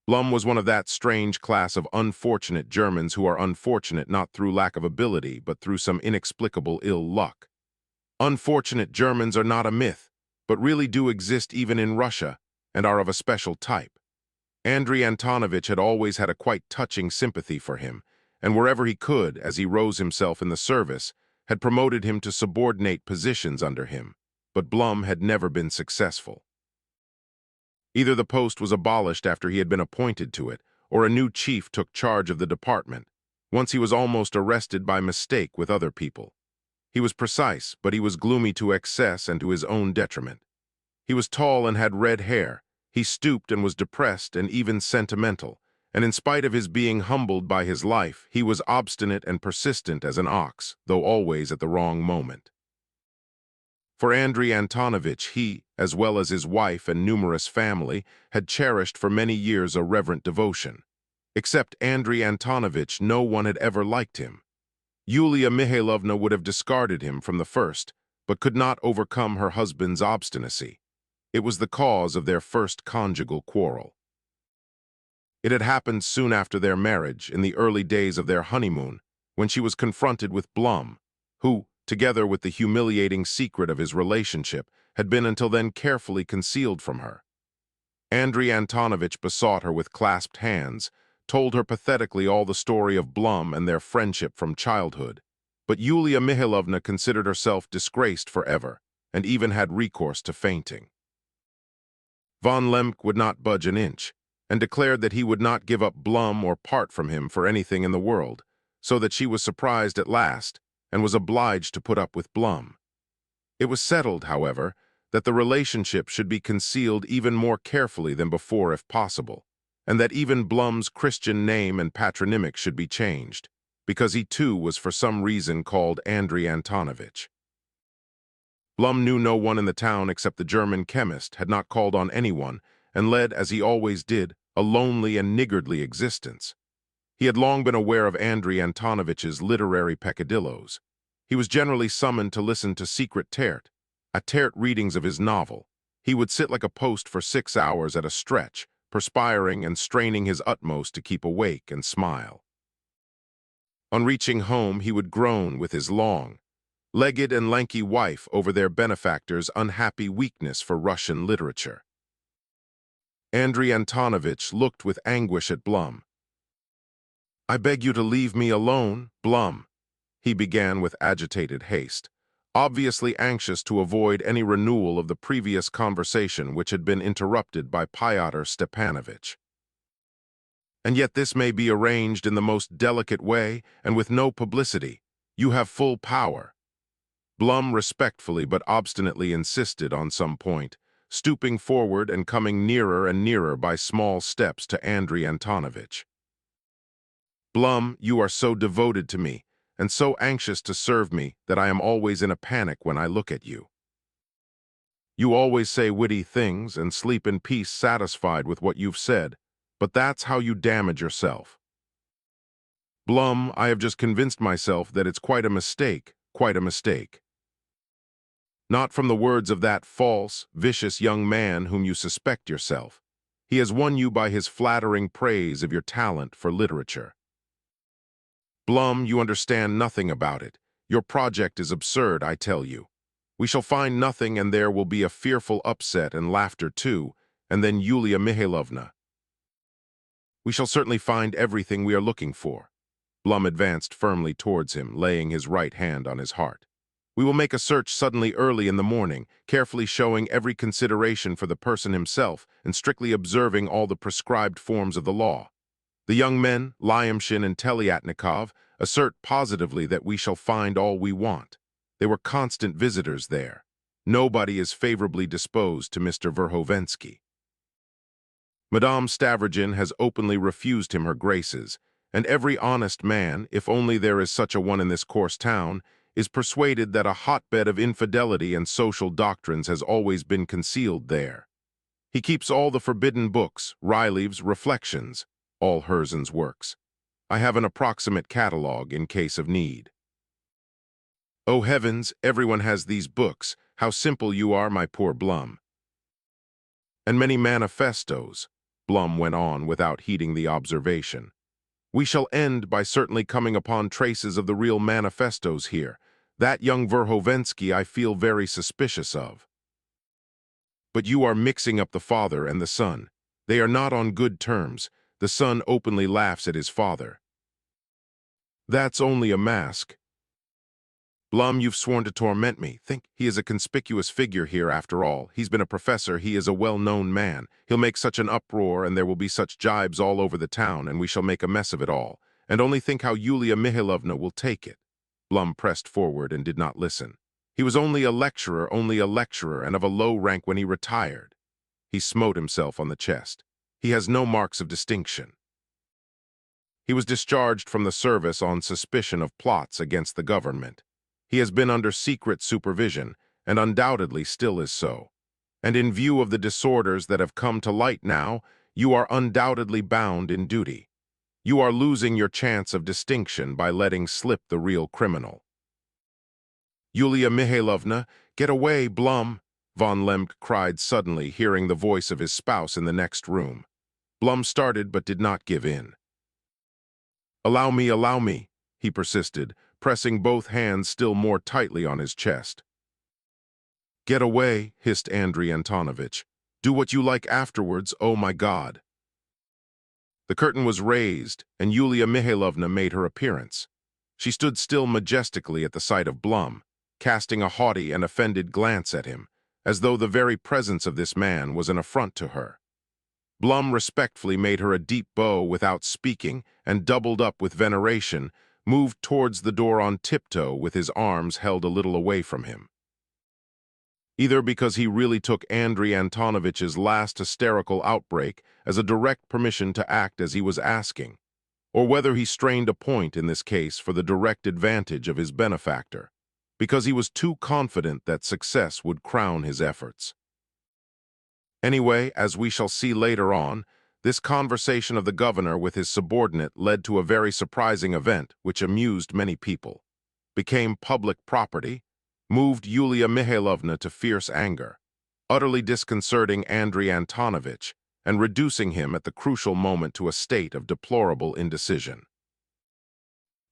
Blum was one of that strange class of unfortunate Germans who are unfortunate not through lack of ability, but through some inexplicable ill luck. Unfortunate Germans are not a myth, but really do exist even in Russia, and are of a special type. Andrei Antonovich had always had a quite touching sympathy for him, and wherever he could, as he rose himself in the service, had promoted him to subordinate positions under him, but Blum had never been successful. Either the post was abolished after he had been appointed to it, or a new chief took charge of the department. Once he was almost arrested by mistake with other people. He was precise, but he was gloomy to excess and to his own detriment. He was tall and had red hair. He stooped and was depressed and even sentimental, and in spite of his being humbled by his life, he was obstinate and persistent as an ox, though always at the wrong moment. For Andrei Antonovich, he, as well as his wife and numerous family, had cherished for many years a reverent devotion. Except Andrei Antonovich, no one had ever liked him. Yulia Mihailovna would have discarded him from the first, but could not overcome her husband's obstinacy. It was the cause of their first conjugal quarrel. It had happened soon after their marriage, in the early days of their honeymoon, when she was confronted with Blum, who, together with the humiliating secret of his relationship, had been until then carefully concealed from her. Andrei Antonovich besought her with clasped hands, told her pathetically all the story of Blum and their friendship from childhood. But Yulia Mihailovna considered herself disgraced forever, and even had recourse to fainting. Von Lemke would not budge an inch, and declared that he would not give up Blum or part from him for anything in the world, so that she was surprised at last, and was obliged to put up with Blum. It was settled, however, that the relationship should be concealed even more carefully than before if possible, and that even Blum's Christian name and patronymic should be changed, because he too was for some reason called Andrei Antonovich. Blum knew no one in the town except the German chemist, had not called on anyone, and led, as he always did, a lonely and niggardly existence. He had long been aware of Andrei Antonovich's literary peccadillos. He was generally summoned to listen to secret terror readings of his novel. He would sit like a post for 6 hours at a stretch, perspiring and straining his utmost to keep awake and smile. On reaching home, he would groan with his long-legged and lanky wife over their benefactor's unhappy weakness for Russian literature. Andrei Antonovich looked with anguish at Blum. "I beg you to leave me alone, Blum," he began with agitated haste, obviously anxious to avoid any renewal of the previous conversation which had been interrupted by Pyotr Stepanovich. "And yet this may be arranged in the most delicate way and with no publicity. You have full power." Blum respectfully but obstinately insisted on some point, stooping forward and coming nearer and nearer by small steps to Andrei Antonovich. "Blum, you are so devoted to me, and so anxious to serve me that I am always in a panic when I look at you. You always say witty things and sleep in peace satisfied with what you've said, but that's how you damage yourself. Blum, I have just convinced myself that it's quite a mistake, quite a mistake. Not from the words of that false, vicious young man whom you suspect yourself. He has won you by his flattering praise of your talent for literature. Blum, you understand nothing about it. Your project is absurd, I tell you. We shall find nothing, and there will be a fearful upset and laughter too, and then Yulia Mihailovna. We shall certainly find everything we are looking for." Blum advanced firmly towards him, laying his right hand on his heart. "We will make a search suddenly early in the morning, carefully showing every consideration for the person himself and strictly observing all the prescribed forms of the law. The young men, Lyamshin and Telyatnikov, assert positively that we shall find all we want. They were constant visitors there. Nobody is favorably disposed to Mr. Verhovensky. Madame Stavrogin has openly refused him her graces, and every honest man, if only there is such a one in this coarse town, is persuaded that a hotbed of infidelity and social doctrines has always been concealed there. He keeps all the forbidden books, Ryleeve's Reflections, all Herzen's works. I have an approximate catalogue in case of need. Oh heavens, everyone has these books. How simple you are, my poor Blum. And many manifestos," Blum went on without heeding the observation. "We shall end by certainly coming upon traces of the real manifestos here. That young Verhovensky I feel very suspicious of. But you are mixing up the father and the son. They are not on good terms. The son openly laughs at his father. That's only a mask. Blum, you've sworn to torment me. Think, he is a conspicuous figure here after all. He's been a professor, he is a well-known man. He'll make such an uproar, and there will be such jibes all over the town, and we shall make a mess of it all. And only think how Yulia Mihailovna will take it." Blum pressed forward and did not listen. He was only a lecturer, and of a low rank when he retired. He smote himself on the chest. He has no marks of distinction. He was discharged from the service on suspicion of plots against the government. He has been under secret supervision, and undoubtedly still is so. And in view of the disorders that have come to light now, you are undoubtedly bound in duty. You are losing your chance of distinction by letting slip the real criminal. "Yulia Mihailovna, get away, Blum!" Von Lemke cried suddenly, hearing the voice of his spouse in the next room. Blum started but did not give in. Allow me," he persisted, pressing both hands still more tightly on his chest. "Get away," hissed Andrei Antonovich. "Do what you like afterwards, oh my God." The curtain was raised, and Yulia Mihailovna made her appearance. She stood still majestically at the sight of Blum, casting a haughty and offended glance at him, as though the very presence of this man was an affront to her. Blum respectfully made her a deep bow without speaking, and doubled up with veneration, moved towards the door on tiptoe with his arms held a little away from him. Either because he really took Andrei Antonovich's last hysterical outbreak as a direct permission to act as he was asking, or whether he strained a point in this case for the direct advantage of his benefactor, because he was too confident that success would crown his efforts. Anyway, as we shall see later on, this conversation of the governor with his subordinate led to a very surprising event which amused many people, became public property, moved Yulia Mihailovna to fierce anger, utterly disconcerting Andrei Antonovich and reducing him at the crucial moment to a state of deplorable indecision.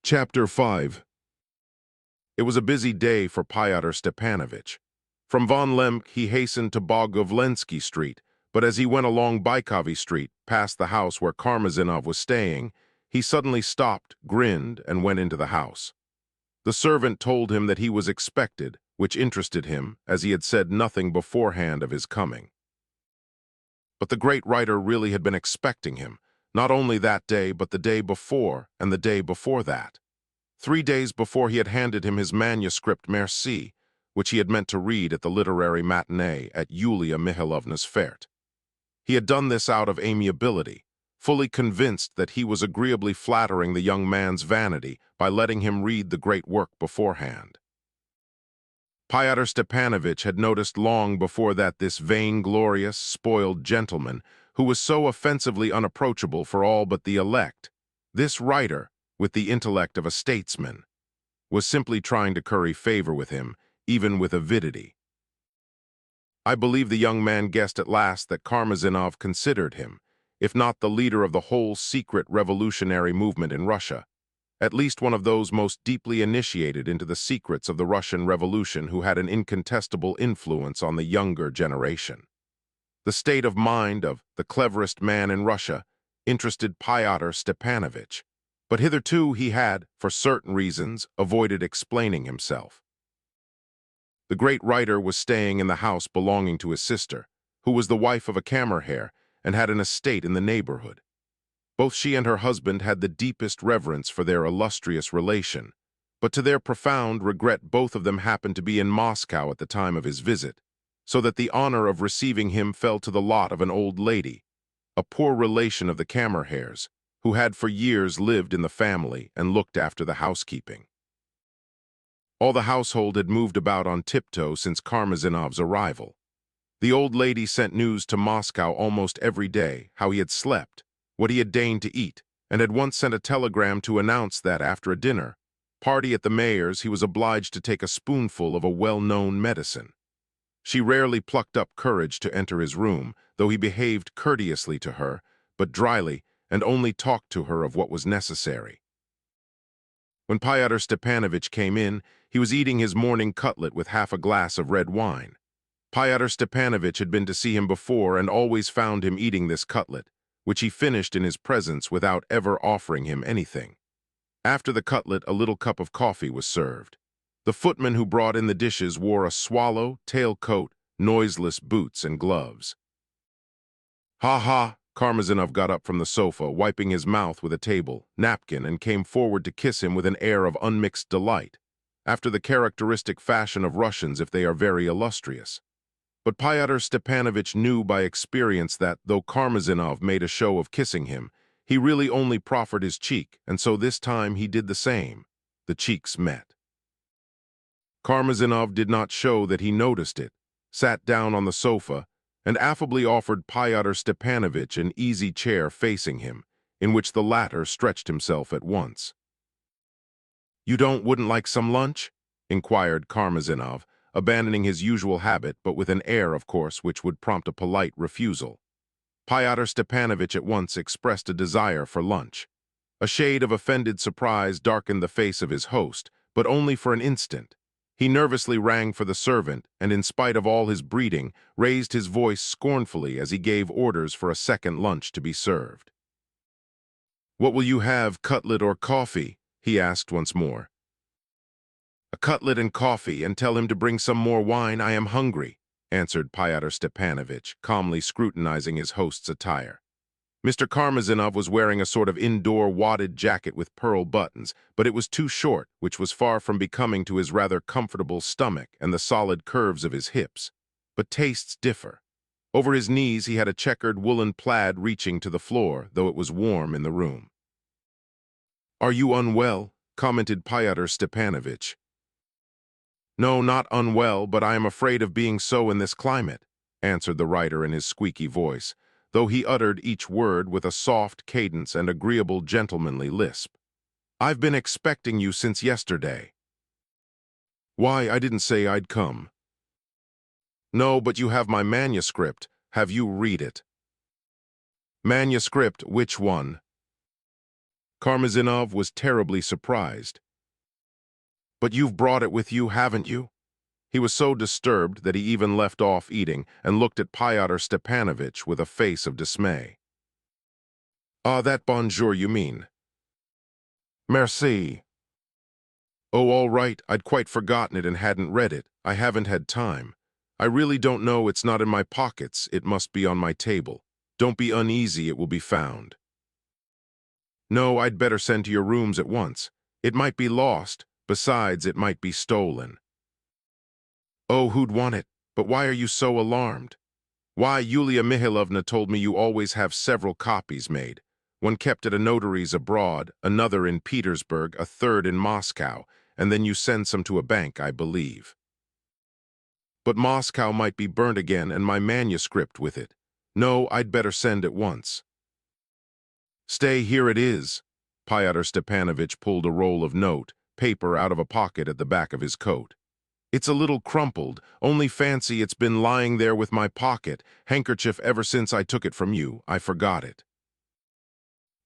Chapter 5. It was a busy day for Fyodor Stepanovich. From Von Lemk he hastened to Bogovlensky Street, but as he went along Baikovy Street, past the house where Karmazinov was staying, he suddenly stopped, grinned, and went into the house. The servant told him that he was expected, which interested him, as he had said nothing beforehand of his coming. But the great writer really had been expecting him, not only that day, but the day before and the day before that. 3 days before he had handed him his manuscript Merci, which he had meant to read at the literary matinee at Yulia Mihailovna's fete. He had done this out of amiability, fully convinced that he was agreeably flattering the young man's vanity by letting him read the great work beforehand. Fyodor Stepanovich had noticed long before that this vainglorious, spoiled gentleman, who was so offensively unapproachable for all but the elect, this writer, with the intellect of a statesman, was simply trying to curry favor with him, even with avidity. I believe the young man guessed at last that Karmazinov considered him, if not the leader of the whole secret revolutionary movement in Russia, at least one of those most deeply initiated into the secrets of the Russian Revolution who had an incontestable influence on the younger generation. The state of mind of the cleverest man in Russia interested Fyodor Stepanovich, but hitherto he had, for certain reasons, avoided explaining himself. The great writer was staying in the house belonging to his sister, who was the wife of a kammerherr and had an estate in the neighborhood. Both she and her husband had the deepest reverence for their illustrious relation, but to their profound regret both of them happened to be in Moscow at the time of his visit, so that the honor of receiving him fell to the lot of an old lady, a poor relation of the kammerherr's, who had for years lived in the family and looked after the housekeeping. All the household had moved about on tiptoe since Karmazinov's arrival. The old lady sent news to Moscow almost every day, how he had slept, what he had deigned to eat, and had once sent a telegram to announce that after a dinner party at the mayor's he was obliged to take a spoonful of a well-known medicine. She rarely plucked up courage to enter his room, though he behaved courteously to her, but dryly, and only talked to her of what was necessary. When Fyodor Stepanovich came in, he was eating his morning cutlet with half a glass of red wine. Fyodor Stepanovich had been to see him before and always found him eating this cutlet, which he finished in his presence without ever offering him anything. After the cutlet, a little cup of coffee was served. The footman who brought in the dishes wore a swallow, tailcoat, noiseless boots, and gloves. "Ha ha!" Karmazinov got up from the sofa, wiping his mouth with a table napkin, and came forward to kiss him with an air of unmixed delight, after the characteristic fashion of Russians if they are very illustrious. But Fyodor Stepanovich knew by experience that, though Karmazinov made a show of kissing him, he really only proffered his cheek, and so this time he did the same. The cheeks met. Karmazinov did not show that he noticed it, sat down on the sofa, and affably offered Fyodor Stepanovich an easy chair facing him, in which the latter stretched himself at once. "You wouldn't like some lunch?" inquired Karmazinov, abandoning his usual habit, but with an air, of course, which would prompt a polite refusal. Fyodor Stepanovich at once expressed a desire for lunch. A shade of offended surprise darkened the face of his host, but only for an instant. He nervously rang for the servant and, in spite of all his breeding, raised his voice scornfully as he gave orders for a second lunch to be served. "What will you have, cutlet or coffee?" he asked once more. "A cutlet and coffee, and tell him to bring some more wine. I am hungry," answered Pyotr Stepanovich, calmly scrutinizing his host's attire. Mr. Karmazinov was wearing a sort of indoor wadded jacket with pearl buttons, but it was too short, which was far from becoming to his rather comfortable stomach and the solid curves of his hips. But tastes differ. Over his knees he had a checkered woolen plaid reaching to the floor, though it was warm in the room. "Are you unwell?" commented Pyotr Stepanovich. "No, not unwell, but I am afraid of being so in this climate," answered the writer in his squeaky voice, though he uttered each word with a soft cadence and agreeable gentlemanly lisp. "I've been expecting you since yesterday." "Why, I didn't say I'd come." "No, but you have my manuscript. Have you read it?" "Manuscript, which one?" Karmazinov was terribly surprised. "But you've brought it with you, haven't you?" He was so disturbed that he even left off eating and looked at Pyotr Stepanovich with a face of dismay. "Ah, that bonjour you mean." "Merci." "Oh, all right, I'd quite forgotten it and hadn't read it. I haven't had time. I really don't know, it's not in my pockets, it must be on my table. Don't be uneasy, it will be found." "No, I'd better send to your rooms at once. It might be lost, besides it might be stolen." "Oh, who'd want it? But why are you so alarmed?" "Why, Yulia Mihailovna told me you always have several copies made. One kept at a notary's abroad, another in Petersburg, a third in Moscow, and then you send some to a bank, I believe." "But Moscow might be burnt again and my manuscript with it. No, I'd better send at once." "Stay, here it is." Pyotr Stepanovich pulled a roll of paper out of a pocket at the back of his coat. "It's a little crumpled, only fancy it's been lying there with my handkerchief ever since I took it from you. I forgot it."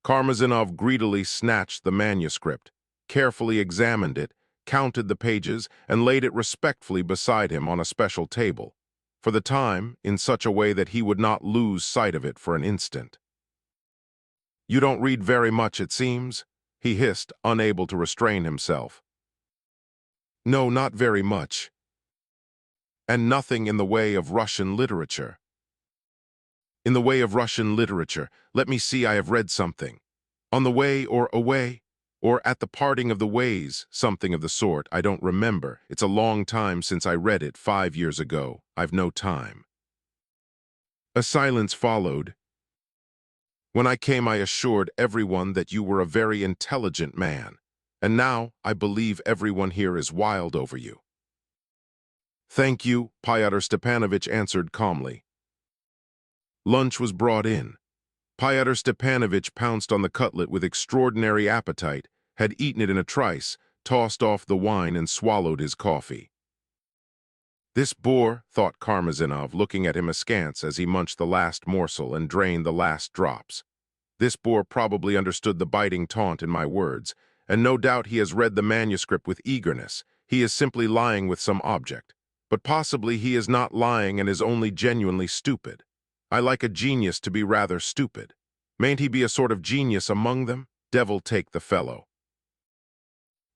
Karmazinov greedily snatched the manuscript, carefully examined it, counted the pages, and laid it respectfully beside him on a special table, for the time in such a way that he would not lose sight of it for an instant. "You don't read very much, it seems?" he hissed, unable to restrain himself. "No, not very much." "And nothing in the way of Russian literature?" "In the way of Russian literature, let me see, I have read something. On the Way or Away, or At the Parting of the Ways, something of the sort, I don't remember. It's a long time since I read it, 5 years ago. I've no time." A silence followed. "When I came, I assured everyone that you were a very intelligent man, and now I believe everyone here is wild over you." "Thank you," Pyotr Stepanovich answered calmly. Lunch was brought in. Pyotr Stepanovich pounced on the cutlet with extraordinary appetite, had eaten it in a trice, tossed off the wine and swallowed his coffee. "This boor," thought Karmazinov, looking at him askance as he munched the last morsel and drained the last drops. "This boor probably understood the biting taunt in my words, and no doubt he has read the manuscript with eagerness. He is simply lying with some object. But possibly he is not lying and is only genuinely stupid. I like a genius to be rather stupid. Mayn't he be a sort of genius among them? Devil take the fellow."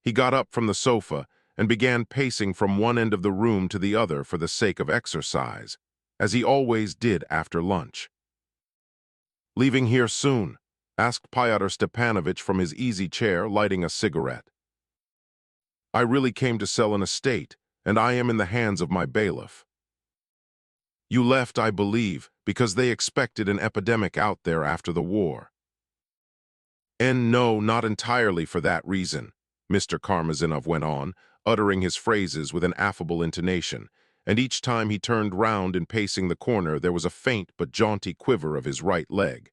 He got up from the sofa and began pacing from one end of the room to the other for the sake of exercise, as he always did after lunch. "Leaving here soon?" asked Pyotr Stepanovich from his easy chair, lighting a cigarette. "I really came to sell an estate, and I am in the hands of my bailiff." "You left, I believe, because they expected an epidemic out there after the war." "And no, not entirely for that reason," Mr. Karmazinov went on, uttering his phrases with an affable intonation, and each time he turned round in pacing the corner there was a faint but jaunty quiver of his right leg.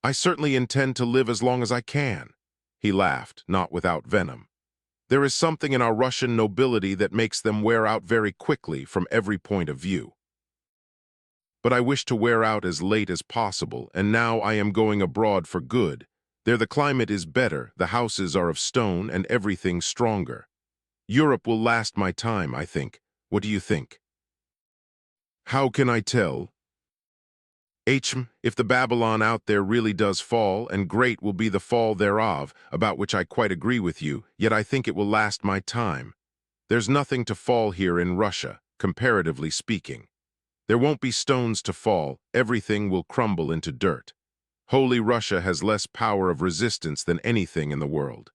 "I certainly intend to live as long as I can." He laughed, not without venom. "There is something in our Russian nobility that makes them wear out very quickly from every point of view. But I wish to wear out as late as possible, and now I am going abroad for good. There the climate is better, the houses are of stone, and everything stronger. Europe will last my time, I think. What do you think? How can I tell? If the Babylon out there really does fall, and great will be the fall thereof, about which I quite agree with you, yet I think it will last my time. There's nothing to fall here in Russia, comparatively speaking. There won't be stones to fall, everything will crumble into dirt. Holy Russia has less power of resistance than anything in the world.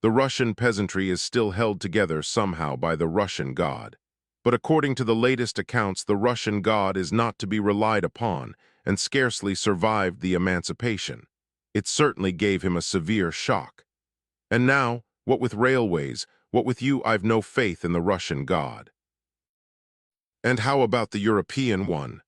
The Russian peasantry is still held together somehow by the Russian God. But according to the latest accounts, the Russian God is not to be relied upon and scarcely survived the emancipation. It certainly gave him a severe shock. And now, what with railways, what with you, I've no faith in the Russian God. And how about the European one?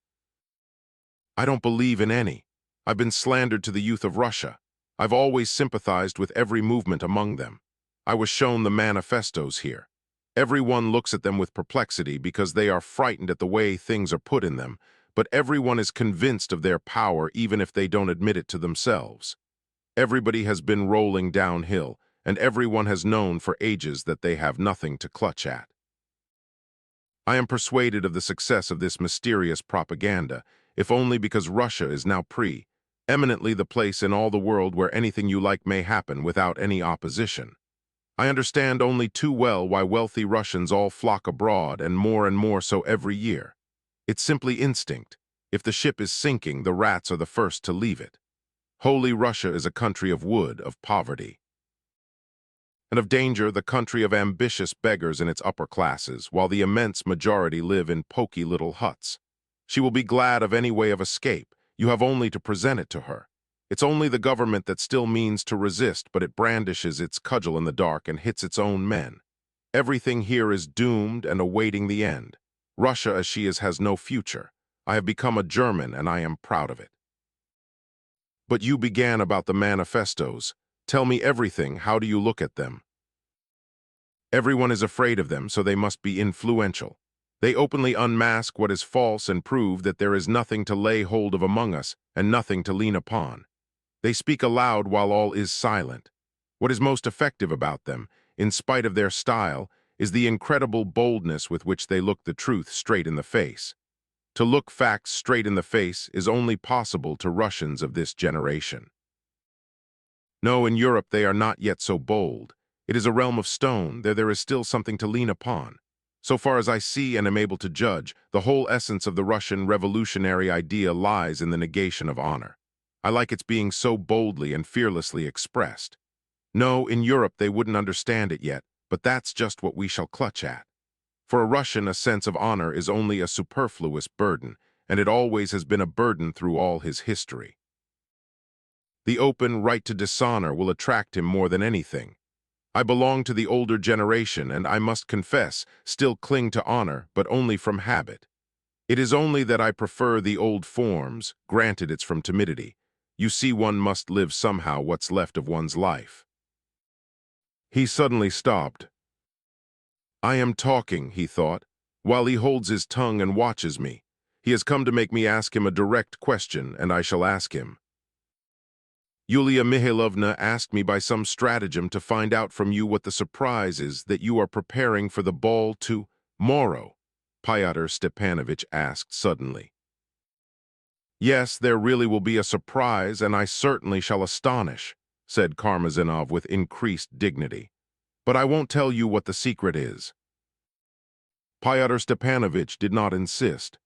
I don't believe in any. I've been slandered to the youth of Russia. I've always sympathized with every movement among them. I was shown the manifestos here. Everyone looks at them with perplexity because they are frightened at the way things are put in them, but everyone is convinced of their power even if they don't admit it to themselves. Everybody has been rolling downhill, and everyone has known for ages that they have nothing to clutch at. I am persuaded of the success of this mysterious propaganda, if only because Russia is now eminently the place in all the world where anything you like may happen without any opposition. I understand only too well why wealthy Russians all flock abroad and more so every year. It's simply instinct. If the ship is sinking, the rats are the first to leave it. Holy Russia is a country of wood, of poverty, and of danger, the country of ambitious beggars in its upper classes, while the immense majority live in poky little huts. She will be glad of any way of escape. You have only to present it to her. It's only the government that still means to resist, but it brandishes its cudgel in the dark and hits its own men. Everything here is doomed and awaiting the end. Russia as she is has no future. I have become a German and I am proud of it. But you began about the manifestos. Tell me everything. How do you look at them? Everyone is afraid of them, so they must be influential. They openly unmask what is false and prove that there is nothing to lay hold of among us and nothing to lean upon. They speak aloud while all is silent. What is most effective about them, in spite of their style, is the incredible boldness with which they look the truth straight in the face. To look facts straight in the face is only possible to Russians of this generation. No, in Europe they are not yet so bold. It is a realm of stone, there is still something to lean upon. So far as I see and am able to judge, the whole essence of the Russian revolutionary idea lies in the negation of honor. I like its being so boldly and fearlessly expressed. No, in Europe they wouldn't understand it yet, but that's just what we shall clutch at. For a Russian, a sense of honor is only a superfluous burden, and it always has been a burden through all his history. The open right to dishonor will attract him more than anything. I belong to the older generation, and I must confess, still cling to honor, but only from habit. It is only that I prefer the old forms, granted it's from timidity. You see, one must live somehow what's left of one's life. He suddenly stopped. I am talking, he thought, while he holds his tongue and watches me. He has come to make me ask him a direct question, and I shall ask him. Yulia Mihailovna asked me by some stratagem to find out from you what the surprise is that you are preparing for the ball tomorrow, Fyodor Stepanovich asked suddenly. Yes, there really will be a surprise, and I certainly shall astonish, said Karmazinov with increased dignity. But I won't tell you what the secret is. Fyodor Stepanovich did not insist.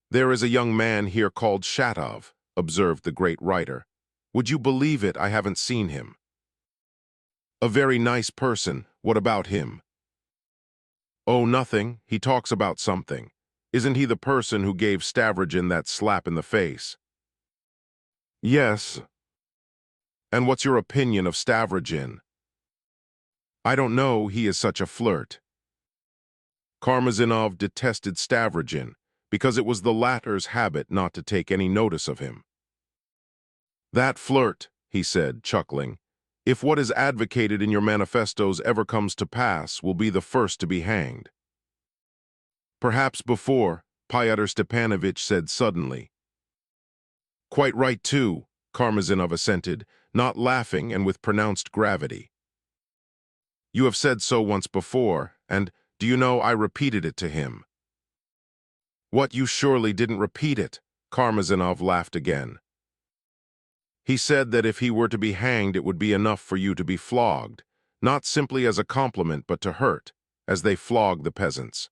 There is a young man here called Shatov, observed the great writer. Would you believe it, I haven't seen him. A very nice person. What about him? Oh, nothing. He talks about something. Isn't he the person who gave Stavrogin that slap in the face? Yes. And what's your opinion of Stavrogin? I don't know, he is such a flirt. Karmazinov detested Stavrogin because it was the latter's habit not to take any notice of him. That flirt, he said, chuckling, if what is advocated in your manifestos ever comes to pass, will be the first to be hanged. Perhaps before, Fyodor Stepanovich said suddenly. Quite right, too, Karmazinov assented, not laughing and with pronounced gravity. You have said so once before, and, do you know, I repeated it to him. What, you surely didn't repeat it? Karmazinov laughed again. He said that if he were to be hanged it would be enough for you to be flogged, not simply as a compliment but to hurt, as they flog the peasants.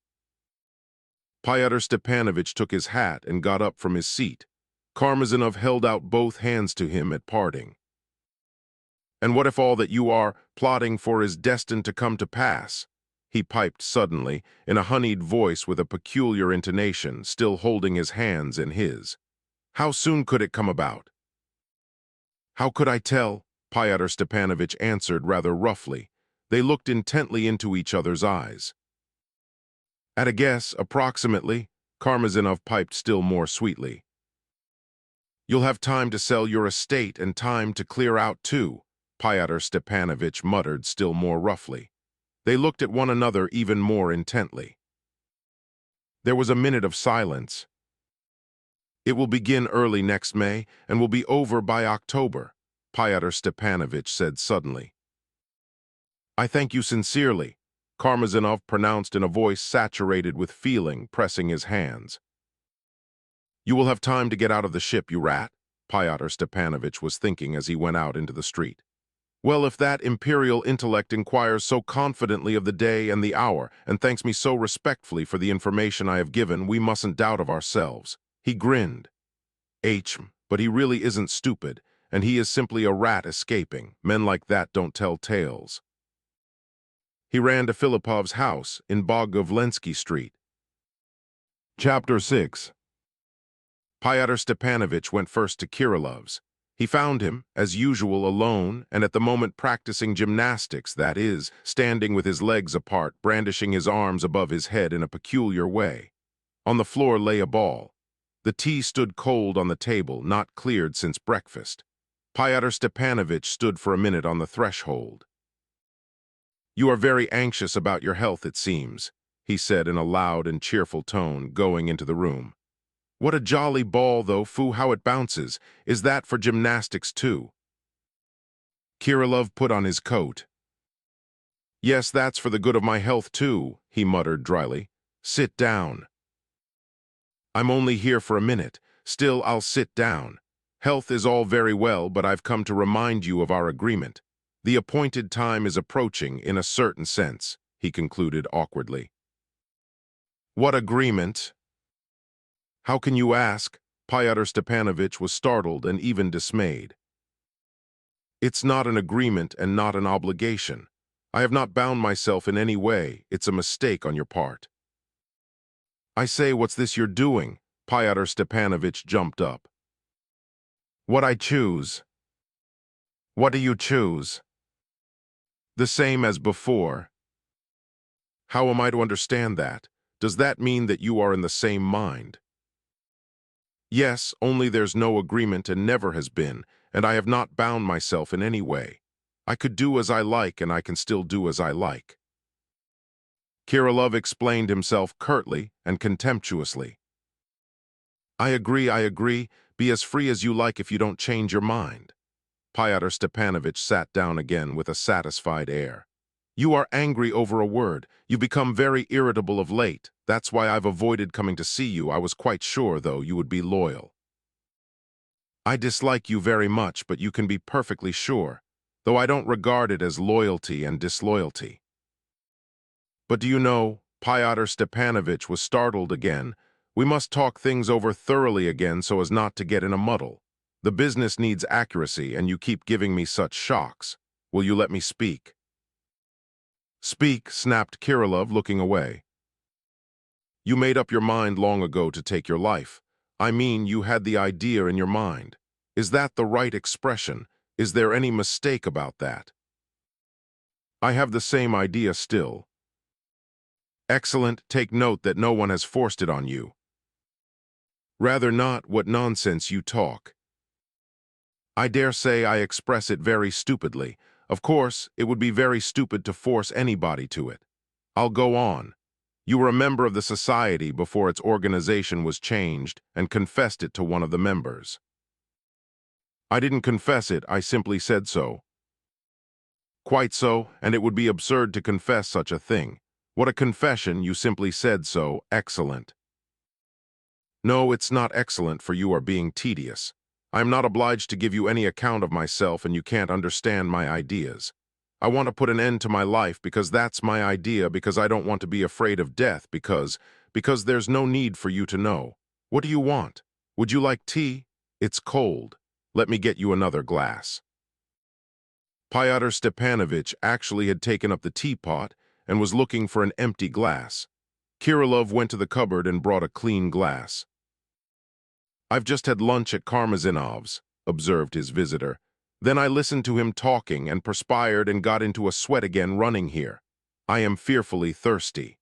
Fyodor Stepanovich took his hat and got up from his seat. Karmazinov held out both hands to him at parting. And what if all that you are plotting for is destined to come to pass? He piped suddenly, in a honeyed voice with a peculiar intonation, still holding his hands in his. How soon could it come about? How could I tell? Fyodor Stepanovich answered rather roughly. They looked intently into each other's eyes. At a guess, approximately, Karmazinov piped still more sweetly. You'll have time to sell your estate and time to clear out too, Fyodor Stepanovich muttered still more roughly. They looked at one another even more intently. There was a minute of silence. It will begin early next May and will be over by October, Fyodor Stepanovich said suddenly. I thank you sincerely, Karmazinov pronounced in a voice saturated with feeling, pressing his hands. You will have time to get out of the ship, you rat, Fyodor Stepanovich was thinking as he went out into the street. Well, if that imperial intellect inquires so confidently of the day and the hour, and thanks me so respectfully for the information I have given, we mustn't doubt of ourselves. He grinned. But he really isn't stupid, and he is simply a rat escaping. Men like that don't tell tales. He ran to Filipov's house in Bogovlensky Street. Chapter 6. Fyodor Stepanovich went first to Kirilov's. He found him, as usual, alone, and at the moment practicing gymnastics, that is, standing with his legs apart, brandishing his arms above his head in a peculiar way. On the floor lay a ball. The tea stood cold on the table, not cleared since breakfast. Fyodor Stepanovich stood for a minute on the threshold. You are very anxious about your health, it seems, he said in a loud and cheerful tone, going into the room. What a jolly ball, though, foo, how it bounces. Is that for gymnastics, too? Kirilov put on his coat. Yes, that's for the good of my health, too, he muttered dryly. Sit down. I'm only here for a minute. Still, I'll sit down. Health is all very well, but I've come to remind you of our agreement. The appointed time is approaching, in a certain sense, he concluded awkwardly. What agreement? How can you ask? Fyodor Stepanovich was startled and even dismayed. It's not an agreement and not an obligation. I have not bound myself in any way. It's a mistake on your part. I say, what's this you're doing? Fyodor Stepanovich jumped up. What I choose. What do you choose? The same as before. How am I to understand that? Does that mean that you are in the same mind? Yes, only there's no agreement and never has been, and I have not bound myself in any way. I could do as I like, and I can still do as I like. Kirilov explained himself curtly and contemptuously. I agree. Be as free as you like if you don't change your mind. Fyodor Stepanovich sat down again with a satisfied air. You are angry over a word. You've become very irritable of late. That's why I've avoided coming to see you. I was quite sure, though, you would be loyal. I dislike you very much, but you can be perfectly sure, though I don't regard it as loyalty and disloyalty. But do you know, Fyodor Stepanovich was startled again. We must talk things over thoroughly again so as not to get in a muddle. The business needs accuracy, and you keep giving me such shocks. Will you let me speak? Speak, snapped Kirilov, looking away. You made up your mind long ago to take your life. I mean, you had the idea in your mind. Is that the right expression? Is there any mistake about that? I have the same idea still. Excellent. Take note that no one has forced it on you. Rather not. What nonsense you talk. I dare say I express it very stupidly. Of course, it would be very stupid to force anybody to it. I'll go on. You were a member of the society before its organization was changed and confessed it to one of the members. I didn't confess it, I simply said so. Quite so, and it would be absurd to confess such a thing. What a confession, you simply said so, excellent. No, it's not excellent, for you are being tedious. I am not obliged to give you any account of myself, and you can't understand my ideas. I want to put an end to my life because that's my idea, because I don't want to be afraid of death, because there's no need for you to know. What do you want? Would you like tea? It's cold. Let me get you another glass. Fyodor Stepanovich actually had taken up the teapot and was looking for an empty glass. Kirillov went to the cupboard and brought a clean glass. "I've just had lunch at Karmazinov's," observed his visitor. "Then I listened to him talking and perspired and got into a sweat again running here. I am fearfully thirsty."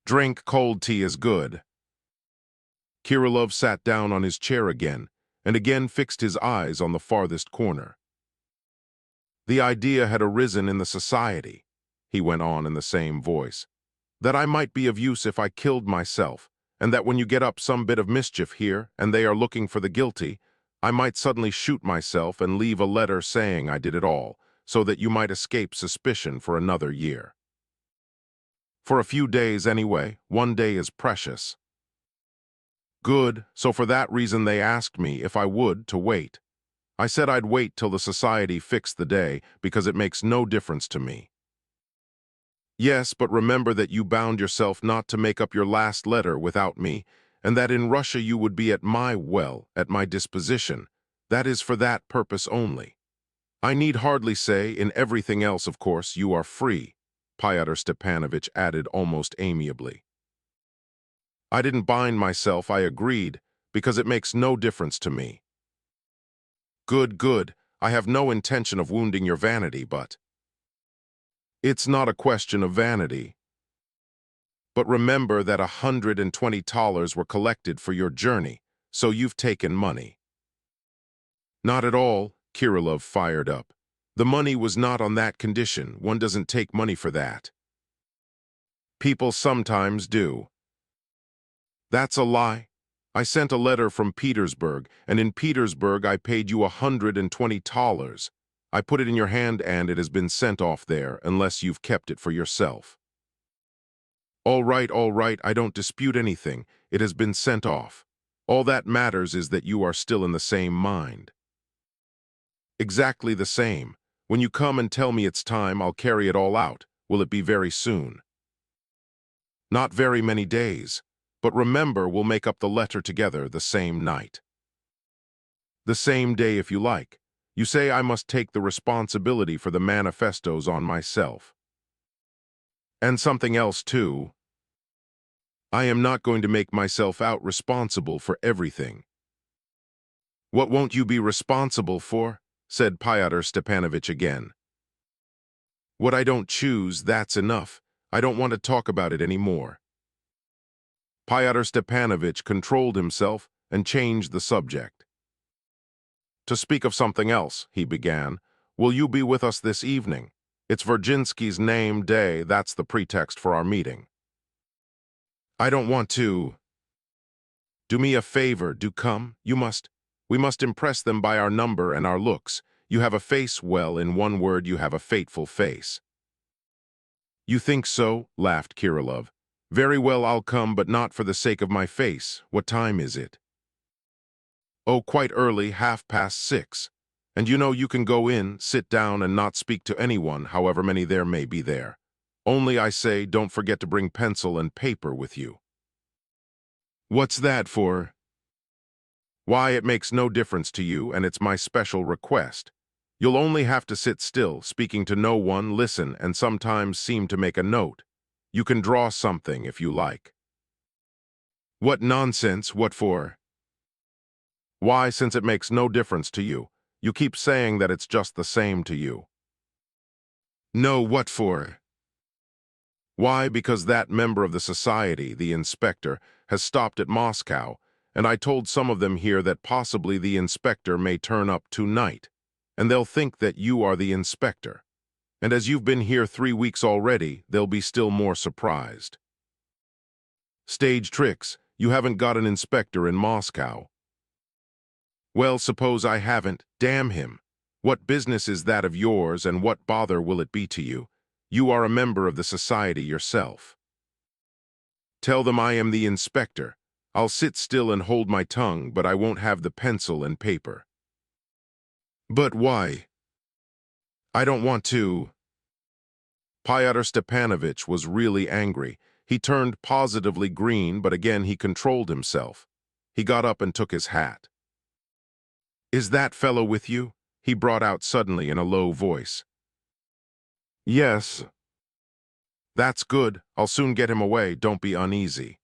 "Drink cold tea is good." Kirillov sat down on his chair again and again fixed his eyes on the farthest corner. "The idea had arisen in the society," he went on in the same voice, "that I might be of use if I killed myself, and that when you get up some bit of mischief here and they are looking for the guilty, I might suddenly shoot myself and leave a letter saying I did it all, so that you might escape suspicion for another year. For a few days anyway, one day is precious." "Good, so for that reason they asked me if I would to wait. I said I'd wait till the society fixed the day, because it makes no difference to me." "Yes, but remember that you bound yourself not to make up your last letter without me, and that in Russia you would be at my disposition. That is for that purpose only. I need hardly say, in everything else, of course, you are free," Fyodor Stepanovich added almost amiably. "I didn't bind myself, I agreed, because it makes no difference to me." "Good, good. I have no intention of wounding your vanity, but—" "It's not a question of vanity. But remember that $120 were collected for your journey, so you've taken money." "Not at all," Kirillov fired up. "The money was not on that condition. One doesn't take money for that." "People sometimes do." "That's a lie. I sent a letter from Petersburg, and in Petersburg I paid you $120. I put it in your hand and it has been sent off there, unless you've kept it for yourself." All right, I don't dispute anything. It has been sent off. All that matters is that you are still in the same mind." "Exactly the same. When you come and tell me it's time, I'll carry it all out. Will it be very soon?" "Not very many days. But remember, we'll make up the letter together the same night." "The same day if you like. You say I must take the responsibility for the manifestos on myself. And something else, too. I am not going to make myself out responsible for everything." "What won't you be responsible for?" said Fyodor Stepanovich again. "What I don't choose, that's enough. I don't want to talk about it any more." Fyodor Stepanovich controlled himself and changed the subject. "To speak of something else," he began, "will you be with us this evening? It's Virginsky's name day, that's the pretext for our meeting." "I don't want to." "Do me a favor, do come. You must. We must impress them by our number and our looks. You have a face, well, in one word, you have a fateful face." "You think so?" laughed Kirillov. "Very well, I'll come, but not for the sake of my face. What time is it?" "Oh, quite early, 6:30. And you know you can go in, sit down, and not speak to anyone, however many there may be there. Only, I say, don't forget to bring pencil and paper with you." "What's that for?" "Why, it makes no difference to you, and it's my special request. You'll only have to sit still, speaking to no one, listen, and sometimes seem to make a note. You can draw something if you like." "What nonsense, what for?" "Why, since it makes no difference to you. You keep saying that it's just the same to you." "No, what for?" "Why, because that member of the society, the inspector, has stopped at Moscow, and I told some of them here that possibly the inspector may turn up tonight, and they'll think that you are the inspector. And as you've been here 3 weeks already, they'll be still more surprised." "Stage tricks. You haven't got an inspector in Moscow." "Well, suppose I haven't. Damn him. What business is that of yours, and what bother will it be to you? You are a member of the society yourself. Tell them I am the inspector. I'll sit still and hold my tongue, but I won't have the pencil and paper. But why? I don't want to. Pyotr Stepanovich was really angry. He turned positively green, but again he controlled himself. He got up and took his hat. Is that fellow with you? He brought out suddenly in a low voice. Yes. That's good. I'll soon get him away. Don't be uneasy.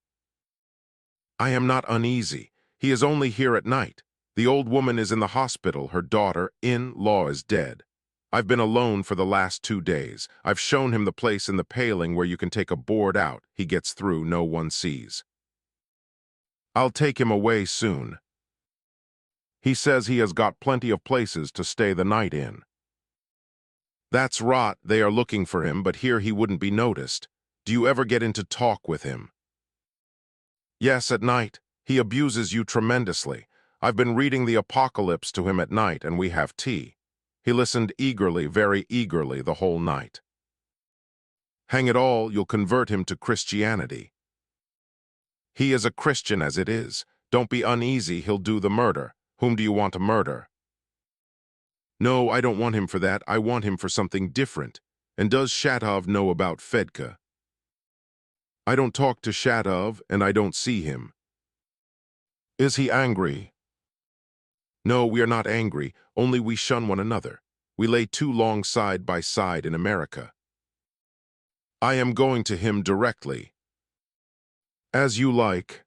I am not uneasy. He is only here at night. The old woman is in the hospital. Her daughter-in-law is dead. I've been alone for the last 2 days. I've shown him the place in the paling where you can take a board out. He gets through, no one sees. I'll take him away soon. He says he has got plenty of places to stay the night in. That's rot. They are looking for him, but here he wouldn't be noticed. Do you ever get into talk with him? Yes, at night. He abuses you tremendously. I've been reading the Apocalypse to him at night, and we have tea. He listened eagerly, very eagerly, the whole night. Hang it all, you'll convert him to Christianity. He is a Christian as it is. Don't be uneasy, he'll do the murder. Whom do you want to murder? No, I don't want him for that. I want him for something different. And does Shatov know about Fedka? I don't talk to Shatov, and I don't see him. Is he angry? No, we are not angry, only we shun one another. We lay too long side by side in America. I am going to him directly. As you like.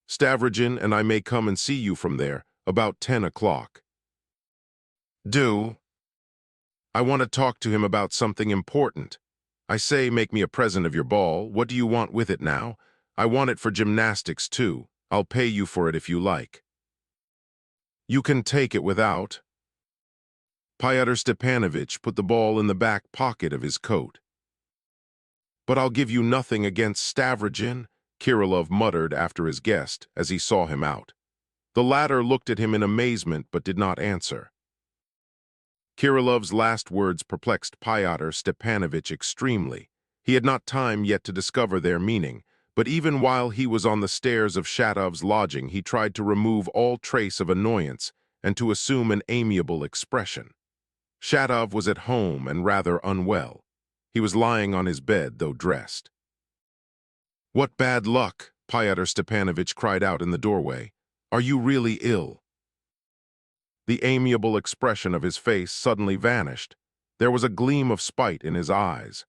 Stavrogin and I may come and see you from there, about 10 o'clock. Do. I want to talk to him about something important. I say, make me a present of your ball. What do you want with it now? I want it for gymnastics, too. I'll pay you for it if you like. You can take it without. Pyotr Stepanovich put the ball in the back pocket of his coat. But I'll give you nothing against Stavrogin, Kirillov muttered after his guest as he saw him out. The latter looked at him in amazement but did not answer. Kirillov's last words perplexed Pyotr Stepanovich extremely. He had not time yet to discover their meaning, but even while he was on the stairs of Shatov's lodging, he tried to remove all trace of annoyance and to assume an amiable expression. Shatov was at home and rather unwell. He was lying on his bed, though dressed. What bad luck, Pyotr Stepanovich cried out in the doorway. Are you really ill? The amiable expression of his face suddenly vanished. There was a gleam of spite in his eyes.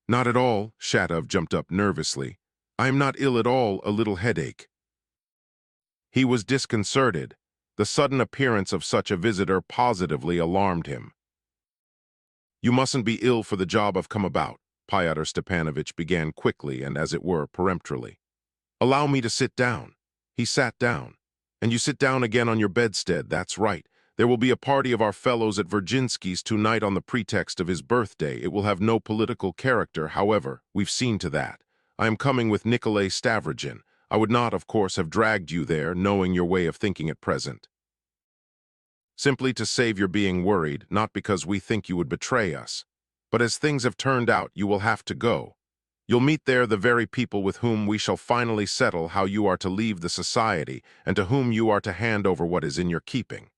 Not at all, Shatov jumped up nervously. I am not ill at all, a little headache. He was disconcerted. The sudden appearance of such a visitor positively alarmed him. You mustn't be ill for the job I've come about, Pyotr Stepanovich began quickly and, as it were, peremptorily. Allow me to sit down. He sat down. And you sit down again on your bedstead, that's right. There will be a party of our fellows at Virginsky's tonight on the pretext of his birthday. It will have no political character, however. We've seen to that. I am coming with Nikolay Stavrogin. I would not, of course, have dragged you there, knowing your way of thinking at present. Simply to save your being worried, not because we think you would betray us. But as things have turned out, you will have to go. You'll meet there the very people with whom we shall finally settle how you are to leave the society and to whom you are to hand over what is in your keeping.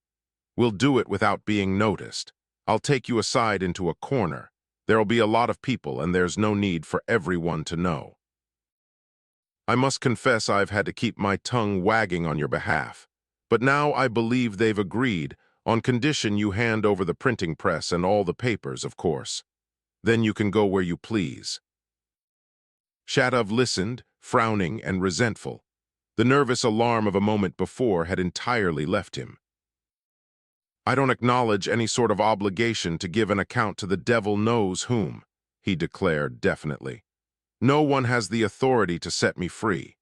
We'll do it without being noticed. I'll take you aside into a corner. There'll be a lot of people and there's no need for everyone to know. I must confess I've had to keep my tongue wagging on your behalf. But now I believe they've agreed, on condition you hand over the printing press and all the papers, of course. Then you can go where you please. Shatov listened, frowning and resentful. The nervous alarm of a moment before had entirely left him. I don't acknowledge any sort of obligation to give an account to the devil knows whom, he declared definitely. No one has the authority to set me free.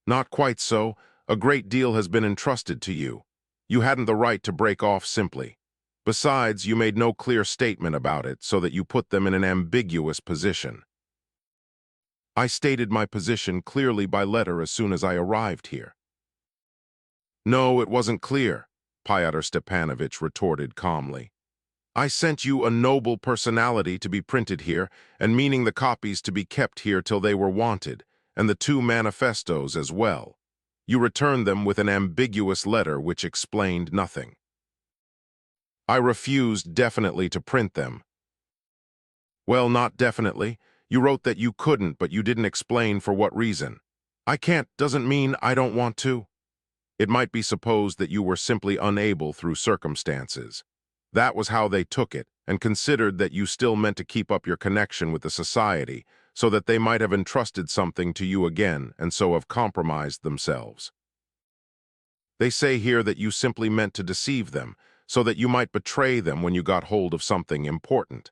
Not quite so. A great deal has been entrusted to you. You hadn't the right to break off simply. Besides, you made no clear statement about it, so that you put them in an ambiguous position. I stated my position clearly by letter as soon as I arrived here. No, it wasn't clear. Pyotr Stepanovich retorted calmly. I sent you a noble personality to be printed here, and meaning the copies to be kept here till they were wanted, and the 2 manifestos as well. You returned them with an ambiguous letter which explained nothing. I refused definitely to print them. Well, not definitely. You wrote that you couldn't, but you didn't explain for what reason. I can't doesn't mean I don't want to. It might be supposed that you were simply unable through circumstances. That was how they took it, and considered that you still meant to keep up your connection with the society, so that they might have entrusted something to you again, and so have compromised themselves. They say here that you simply meant to deceive them, so that you might betray them when you got hold of something important.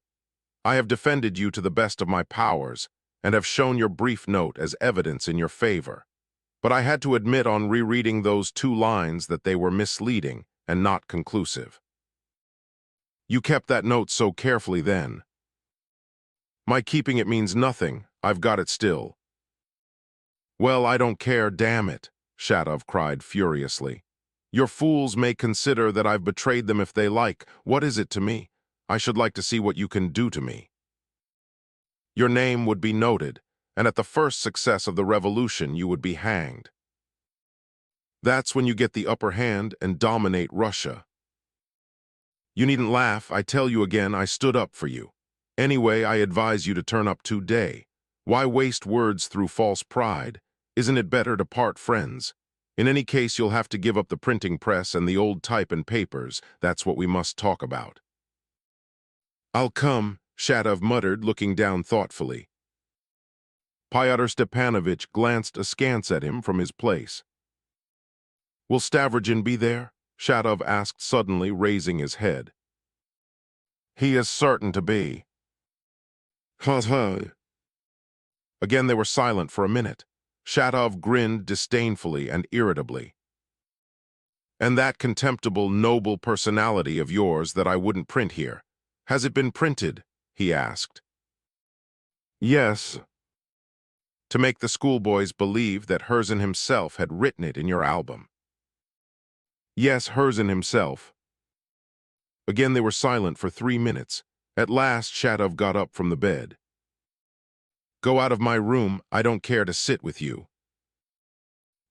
I have defended you to the best of my powers, and have shown your brief note as evidence in your favor. But I had to admit on rereading those 2 lines that they were misleading and not conclusive. You kept that note so carefully then. My keeping it means nothing. I've got it still. Well, I don't care, damn it, Shatov cried furiously. Your fools may consider that I've betrayed them if they like. What is it to me? I should like to see what you can do to me. Your name would be noted, and at the first success of the revolution you would be hanged. That's when you get the upper hand and dominate Russia. You needn't laugh. I tell you again, I stood up for you. Anyway, I advise you to turn up today. Why waste words through false pride? Isn't it better to part friends? In any case, you'll have to give up the printing press and the old type and papers. That's what we must talk about. I'll come, Shatov muttered, looking down thoughtfully. Pyotr Stepanovich glanced askance at him from his place. Will Stavrogin be there? Shatov asked suddenly, raising his head. He is certain to be. Again they were silent for a minute. Shatov grinned disdainfully and irritably. And that contemptible, noble personality of yours that I wouldn't print here, has it been printed? He asked. Yes. To make the schoolboys believe that Herzen himself had written it in your album. Yes, Herzen himself. Again they were silent for 3 minutes. At last Shatov got up from the bed. Go out of my room, I don't care to sit with you.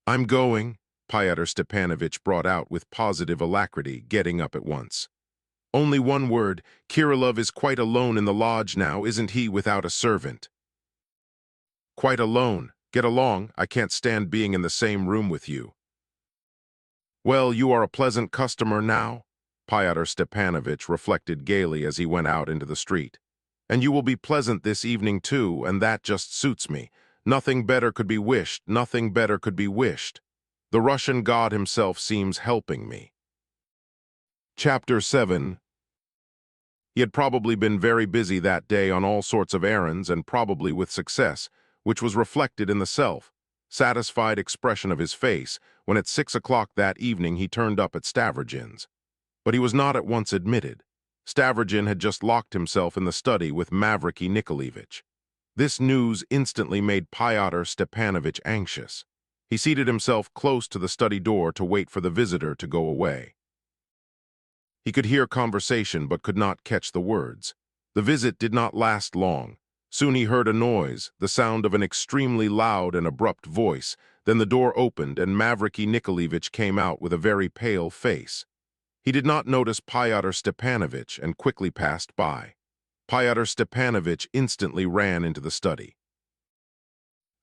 I'm going, Pyotr Stepanovich brought out with positive alacrity, getting up at once. Only one word, Kirillov is quite alone in the lodge now, isn't he, without a servant? Quite alone. Get along, I can't stand being in the same room with you. Well, you are a pleasant customer now, Pyotr Stepanovich reflected gaily as he went out into the street. And you will be pleasant this evening too, and that just suits me. Nothing better could be wished, nothing better could be wished. The Russian God himself seems helping me. Chapter 7. He had probably been very busy that day on all sorts of errands, and probably with success, which was reflected in the self-satisfied expression of his face when at 6 o'clock that evening he turned up at Stavrogin's. But he was not at once admitted. Stavrogin had just locked himself in the study with Mavriky Nikolaevich. This news instantly made Pyotr Stepanovich anxious. He seated himself close to the study door to wait for the visitor to go away. He could hear conversation but could not catch the words. The visit did not last long. Soon he heard a noise, the sound of an extremely loud and abrupt voice. Then the door opened and Mavriky Nikolaevich came out with a very pale face. He did not notice Pyotr Stepanovich and quickly passed by. Pyotr Stepanovich instantly ran into the study.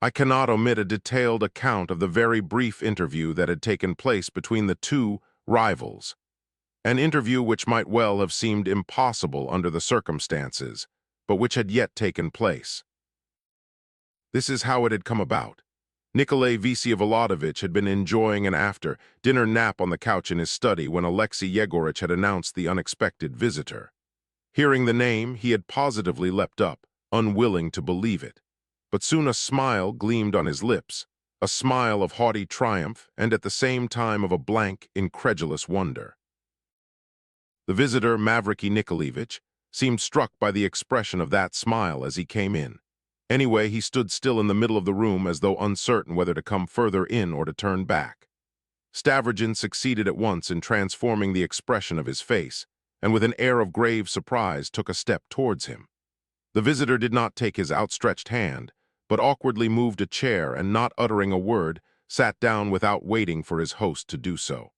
I cannot omit a detailed account of the very brief interview that had taken place between the 2 rivals. An interview which might well have seemed impossible under the circumstances, but which had yet taken place. This is how it had come about. Nikolai Vsevolodovich had been enjoying an after-dinner nap on the couch in his study when Alexei Yegorich had announced the unexpected visitor. Hearing the name, he had positively leapt up, unwilling to believe it. But soon a smile gleamed on his lips, a smile of haughty triumph and at the same time of a blank, incredulous wonder. The visitor, Mavriky Nikolaevich, seemed struck by the expression of that smile as he came in. Anyway, he stood still in the middle of the room as though uncertain whether to come further in or to turn back. Stavrogin succeeded at once in transforming the expression of his face, and with an air of grave surprise took a step towards him. The visitor did not take his outstretched hand, but awkwardly moved a chair and, not uttering a word, sat down without waiting for his host to do so.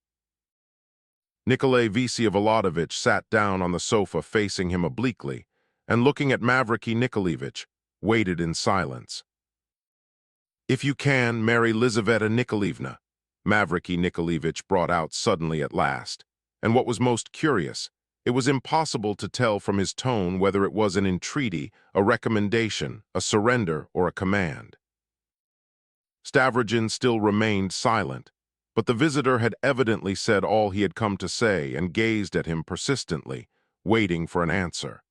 Nikolai Vsevolodovich sat down on the sofa facing him obliquely, and looking at Mavriky Nikolaevich, waited in silence. "If you can, marry Lizaveta Nikolaevna," Mavriky Nikolaevich brought out suddenly at last, and what was most curious, it was impossible to tell from his tone whether it was an entreaty, a recommendation, a surrender, or a command. Stavrogin still remained silent, but the visitor had evidently said all he had come to say and gazed at him persistently, waiting for an answer.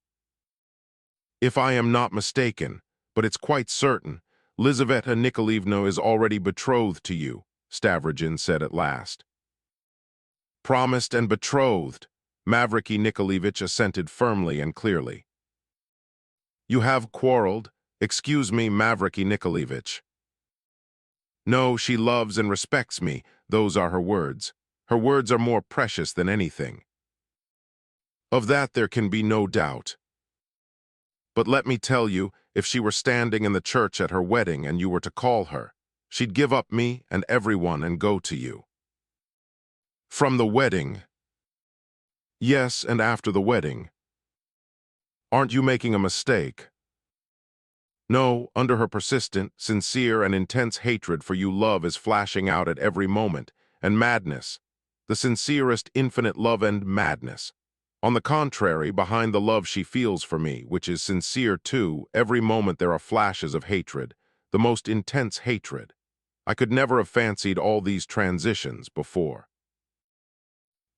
"If I am not mistaken, but it's quite certain, Lizaveta Nikolaevna is already betrothed to you," Stavrogin said at last. "Promised and betrothed," Mavriky Nikolaevich assented firmly and clearly. "You have quarreled? Excuse me, Mavriky Nikolaevich." "No, she loves and respects me, those are her words. Her words are more precious than anything. Of that there can be no doubt. But let me tell you, if she were standing in the church at her wedding and you were to call her, she'd give up me and everyone and go to you." "From the wedding?" "Yes, and after the wedding." "Aren't you making a mistake?" "No, under her persistent, sincere, and intense hatred for you, love is flashing out at every moment, and madness, the sincerest infinite love and madness. On the contrary, behind the love she feels for me, which is sincere too, every moment there are flashes of hatred, the most intense hatred. I could never have fancied all these transitions before.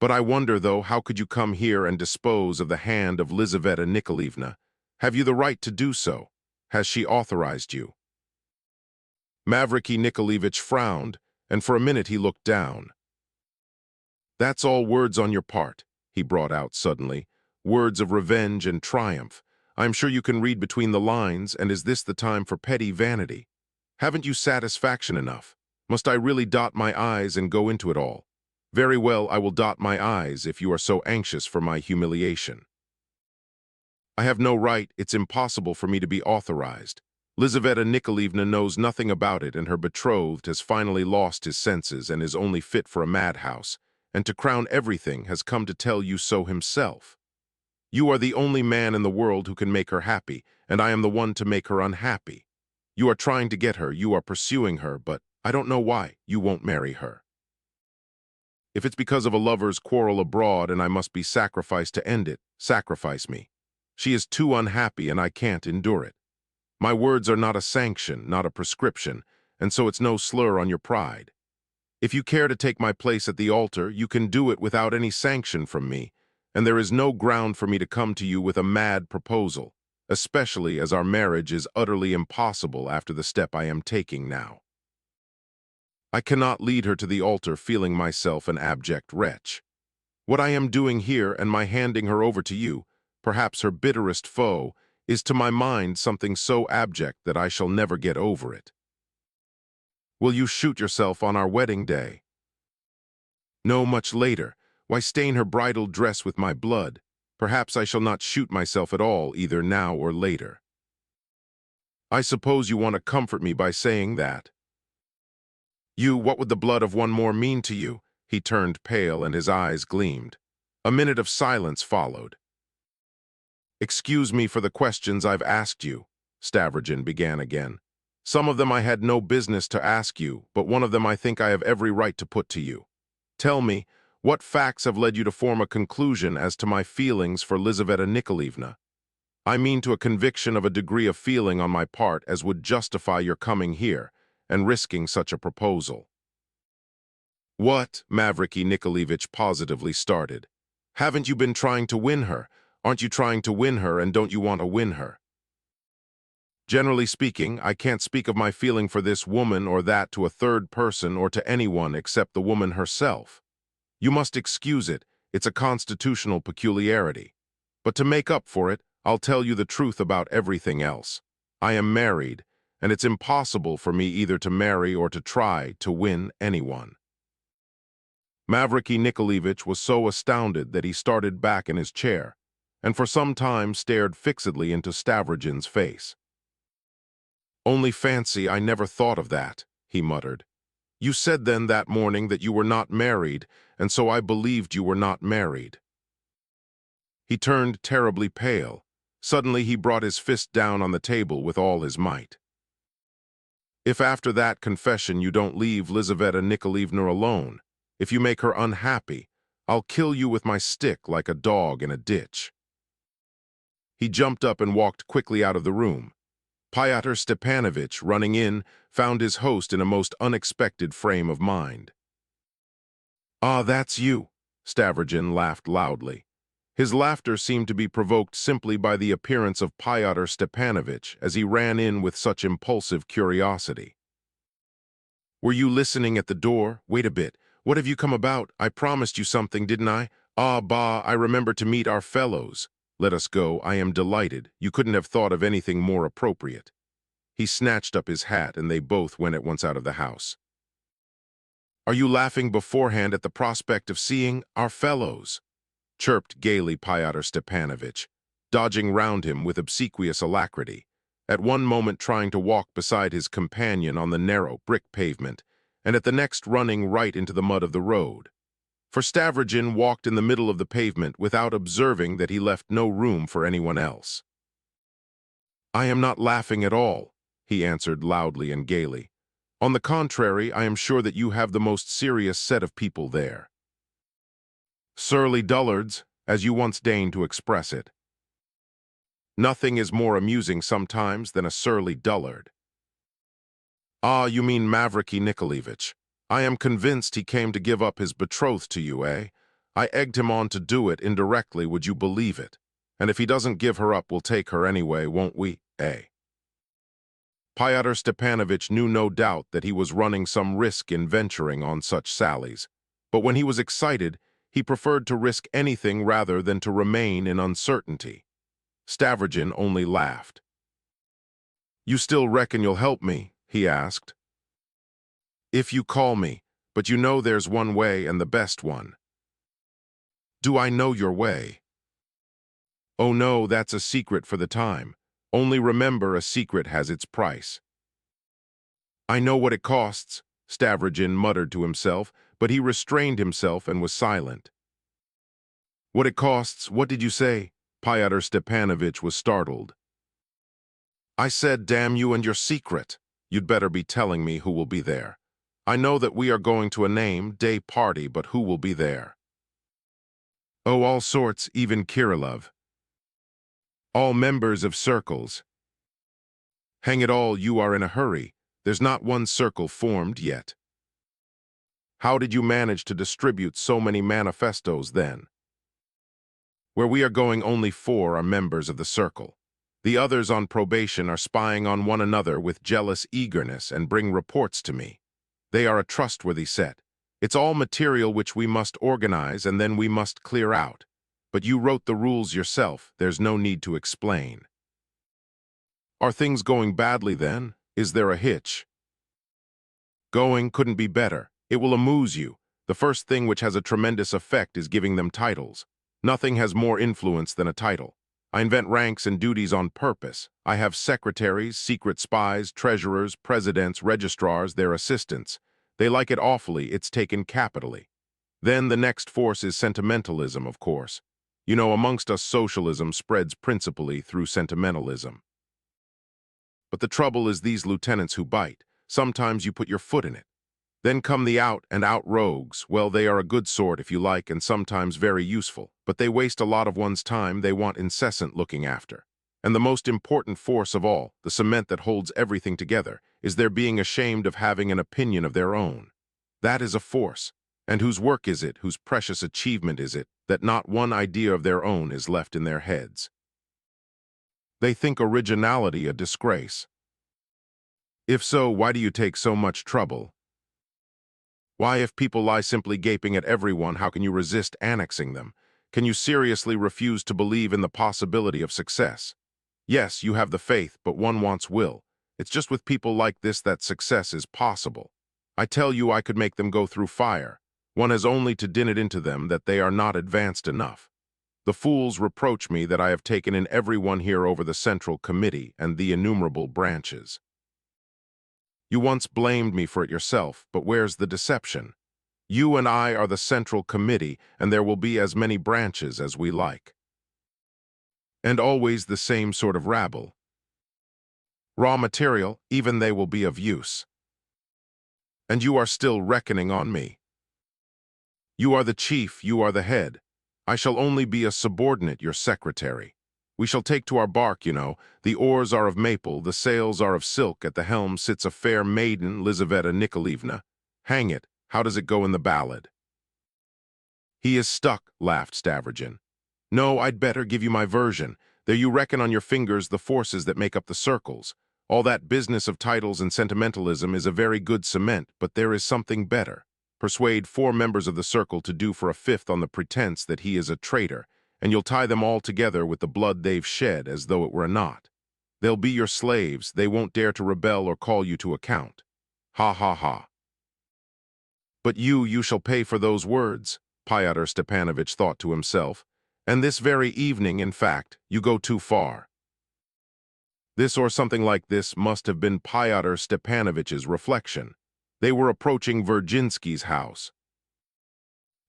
But I wonder, though, how could you come here and dispose of the hand of Lizaveta Nikolaevna? Have you the right to do so? Has she authorized you?" Mavriky Nikolaevich frowned, and for a minute he looked down. "That's all words on your part," he brought out suddenly, "words of revenge and triumph. I am sure you can read between the lines, and is this the time for petty vanity? Haven't you satisfaction enough? Must I really dot my I's and go into it all? Very well, I will dot my I's if you are so anxious for my humiliation. I have no right, it's impossible for me to be authorized. Lizaveta Nikolaevna knows nothing about it, and her betrothed has finally lost his senses and is only fit for a madhouse, and to crown everything has come to tell you so himself. You are the only man in the world who can make her happy, and I am the one to make her unhappy. You are trying to get her, you are pursuing her, but I don't know why you won't marry her. If it's because of a lover's quarrel abroad and I must be sacrificed to end it, sacrifice me. She is too unhappy and I can't endure it. My words are not a sanction, not a prescription, and so it's no slur on your pride. If you care to take my place at the altar, you can do it without any sanction from me, and there is no ground for me to come to you with a mad proposal, especially as our marriage is utterly impossible after the step I am taking now. I cannot lead her to the altar feeling myself an abject wretch. What I am doing here and my handing her over to you, perhaps her bitterest foe, is to my mind something so abject that I shall never get over it. Will you shoot yourself on our wedding day? No, much later. Why stain her bridal dress with my blood? Perhaps I shall not shoot myself at all, either now or later. I suppose you want to comfort me by saying that. What would the blood of one more mean to you? He turned pale and his eyes gleamed. A minute of silence followed. "Excuse me for the questions I've asked you," Stavrogin began again. "Some of them I had no business to ask you, but one of them I think I have every right to put to you. Tell me, what facts have led you to form a conclusion as to my feelings for Lizaveta Nikolaevna? I mean to a conviction of a degree of feeling on my part as would justify your coming here and risking such a proposal." "What?" Mavriky Nikolaevich positively started. "Haven't you been trying to win her? Aren't you trying to win her, and don't you want to win her?" "Generally speaking, I can't speak of my feeling for this woman or that to a third person or to anyone except the woman herself. You must excuse it, it's a constitutional peculiarity. But to make up for it, I'll tell you the truth about everything else. I am married, and it's impossible for me either to marry or to try to win anyone." Mavriky Nikolaevich was so astounded that he started back in his chair, and for some time stared fixedly into Stavrogin's face. "Only fancy, I never thought of that," he muttered. "You said then that morning that you were not married, and so I believed you were not married." He turned terribly pale. Suddenly he brought his fist down on the table with all his might. "If after that confession you don't leave Lizaveta Nikolaevna alone, if you make her unhappy, I'll kill you with my stick like a dog in a ditch." He jumped up and walked quickly out of the room. Pyotr Stepanovich, running in, found his host in a most unexpected frame of mind. "Ah, that's you," Stavrogin laughed loudly. His laughter seemed to be provoked simply by the appearance of Pyotr Stepanovich as he ran in with such impulsive curiosity. "Were you listening at the door? Wait a bit. What have you come about? I promised you something, didn't I? Ah, bah, I remember to meet our fellows. Let us go. I am delighted. You couldn't have thought of anything more appropriate." He snatched up his hat, and they both went at once out of the house. "Are you laughing beforehand at the prospect of seeing our fellows?" chirped gaily Pyotr Stepanovich, dodging round him with obsequious alacrity, at one moment trying to walk beside his companion on the narrow brick pavement, and at the next running right into the mud of the road. For Stavrogin walked in the middle of the pavement without observing that he left no room for anyone else. "I am not laughing at all," he answered loudly and gaily. "On the contrary, I am sure that you have the most serious set of people there. Surly dullards, as you once deigned to express it. Nothing is more amusing sometimes than a surly dullard." "Ah, you mean Mavriky Nikolaevich. I am convinced he came to give up his betrothed to you, eh? I egged him on to do it indirectly, would you believe it? And if he doesn't give her up, we'll take her anyway, won't we, eh?" Pyotr Stepanovich knew no doubt that he was running some risk in venturing on such sallies, but when he was excited, he preferred to risk anything rather than to remain in uncertainty. Stavrogin only laughed. "You still reckon you'll help me?" he asked. "If you call me, but you know there's one way and the best one." "Do I know your way?" "Oh no, that's a secret for the time. Only remember, a secret has its price." "I know what it costs," Stavrogin muttered to himself, but he restrained himself and was silent. "What it costs? What did you say?" Pyotr Stepanovich was startled. "I said, damn you and your secret. You'd better be telling me who will be there. I know that we are going to a name-day party, but who will be there?" "Oh, all sorts, even Kirillov. All members of circles." "Hang it all, you are in a hurry. There's not one circle formed yet." "How did you manage to distribute so many manifestos then?" "Where we are going, only 4 are members of the circle. The others on probation are spying on one another with jealous eagerness and bring reports to me. They are a trustworthy set. It's all material which we must organize and then we must clear out. But you wrote the rules yourself, there's no need to explain." "Are things going badly then? Is there a hitch?" "Going couldn't be better. It will amuse you. The first thing which has a tremendous effect is giving them titles. Nothing has more influence than a title. I invent ranks and duties on purpose. I have secretaries, secret spies, treasurers, presidents, registrars, their assistants. They like it awfully, it's taken capitally. Then the next force is sentimentalism, of course. You know, amongst us socialism spreads principally through sentimentalism. But the trouble is these lieutenants who bite. Sometimes you put your foot in it. Then come the out-and-out rogues. Well, they are a good sort if you like and sometimes very useful, but they waste a lot of one's time. They want incessant looking after. And the most important force of all, the cement that holds everything together, is their being ashamed of having an opinion of their own. That is a force. And whose work is it, whose precious achievement is it, that not one idea of their own is left in their heads? They think originality a disgrace. If so, why do you take so much trouble? Why, if people lie simply gaping at everyone, how can you resist annexing them? Can you seriously refuse to believe in the possibility of success? Yes, you have the faith, but one wants will. It's just with people like this that success is possible. I tell you, I could make them go through fire. One has only to din it into them that they are not advanced enough. The fools reproach me that I have taken in every one here over the Central Committee and the innumerable branches. You once blamed me for it yourself, but where's the deception? You and I are the Central Committee, and there will be as many branches as we like. And always the same sort of rabble. Raw material, even they will be of use. And you are still reckoning on me. You are the chief, you are the head. I shall only be a subordinate, your secretary. We shall take to our bark, you know. The oars are of maple, the sails are of silk, at the helm sits a fair maiden, Lizaveta Nikolaevna. Hang it, how does it go in the ballad? He is stuck, laughed Stavrogin. No, I'd better give you my version. There you reckon on your fingers the forces that make up the circles. All that business of titles and sentimentalism is a very good cement, but there is something better. Persuade 4 members of the circle to do for a 5th on the pretense that he is a traitor, and you'll tie them all together with the blood they've shed as though it were a knot. They'll be your slaves, they won't dare to rebel or call you to account. Ha ha ha. But you shall pay for those words, Fyodor Stepanovich thought to himself, and this very evening, in fact, you go too far. This or something like this must have been Fyodor Stepanovich's reflection. They were approaching Virginsky's house.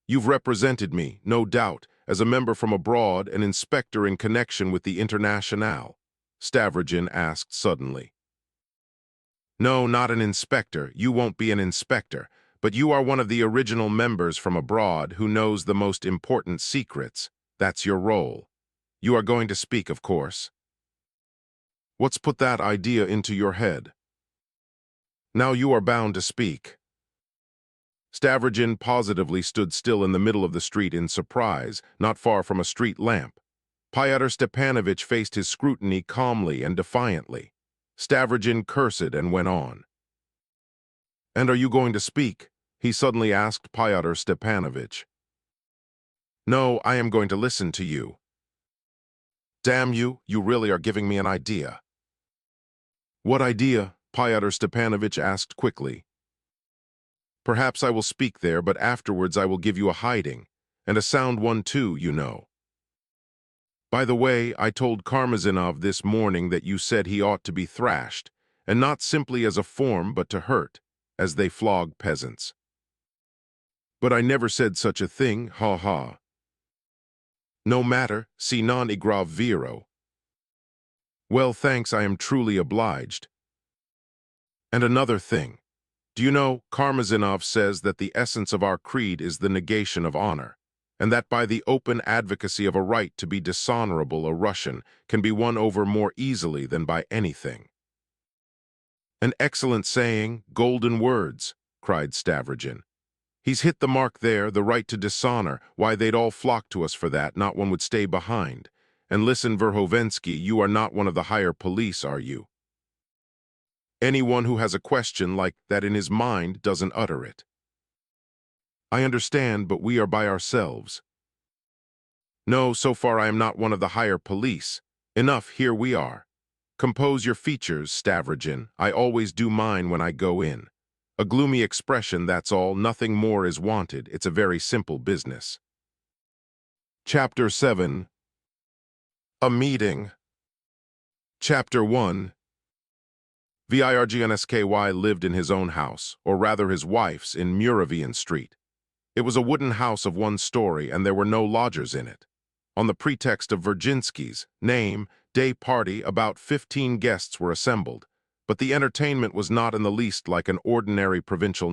You've represented me, no doubt, as a member from abroad, an inspector in connection with the Internationale, Stavrogin asked suddenly. No, not an inspector. You won't be an inspector, but you are one of the original members from abroad who knows the most important secrets. That's your role. You are going to speak, of course. What's put that idea into your head? Now you are bound to speak. Stavrogin positively stood still in the middle of the street in surprise, not far from a street lamp. Fyodor Stepanovich faced his scrutiny calmly and defiantly. Stavrogin cursed and went on. And are you going to speak? He suddenly asked Fyodor Stepanovich. No, I am going to listen to you. Damn you, you really are giving me an idea. What idea? Fyodor Stepanovich asked quickly. Perhaps I will speak there, but afterwards I will give you a hiding, and a sound one too, you know. By the way, I told Karmazinov this morning that you said he ought to be thrashed, and not simply as a form but to hurt, as they flog peasants. But I never said such a thing, ha. No matter, si non igrav vero. Well, thanks, I am truly obliged. And another thing. Do you know, Karmazinov says that the essence of our creed is the negation of honor, and that by the open advocacy of a right to be dishonorable a Russian can be won over more easily than by anything. An excellent saying, golden words, cried Stavrogin. He's hit the mark there, the right to dishonor. Why, they'd all flock to us for that, not one would stay behind. And listen, Verhovensky, you are not one of the higher police, are you? Anyone who has a question like that in his mind doesn't utter it. I understand, but we are by ourselves. No, so far I am not one of the higher police. Enough, here we are. Compose your features, Stavrogin. I always do mine when I go in. A gloomy expression, that's all. Nothing more is wanted. It's a very simple business. Chapter 7. A Meeting. Chapter 1. Virginsky lived in his own house, or rather his wife's, in Muravian Street. It was a wooden house of 1 story, and there were no lodgers in it. On the pretext of Virginsky's day party, about 15 guests were assembled, but the entertainment was not in the least like an ordinary provincial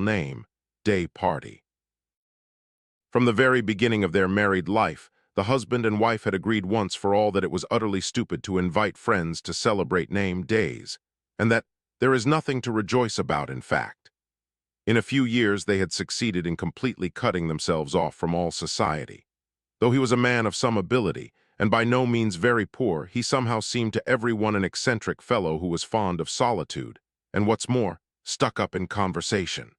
day party. From the very beginning of their married life, the husband and wife had agreed once for all that it was utterly stupid to invite friends to celebrate days, and that there is nothing to rejoice about, in fact. In a few years they had succeeded in completely cutting themselves off from all society. Though he was a man of some ability, and by no means very poor, he somehow seemed to everyone an eccentric fellow who was fond of solitude, and what's more, stuck up in conversation.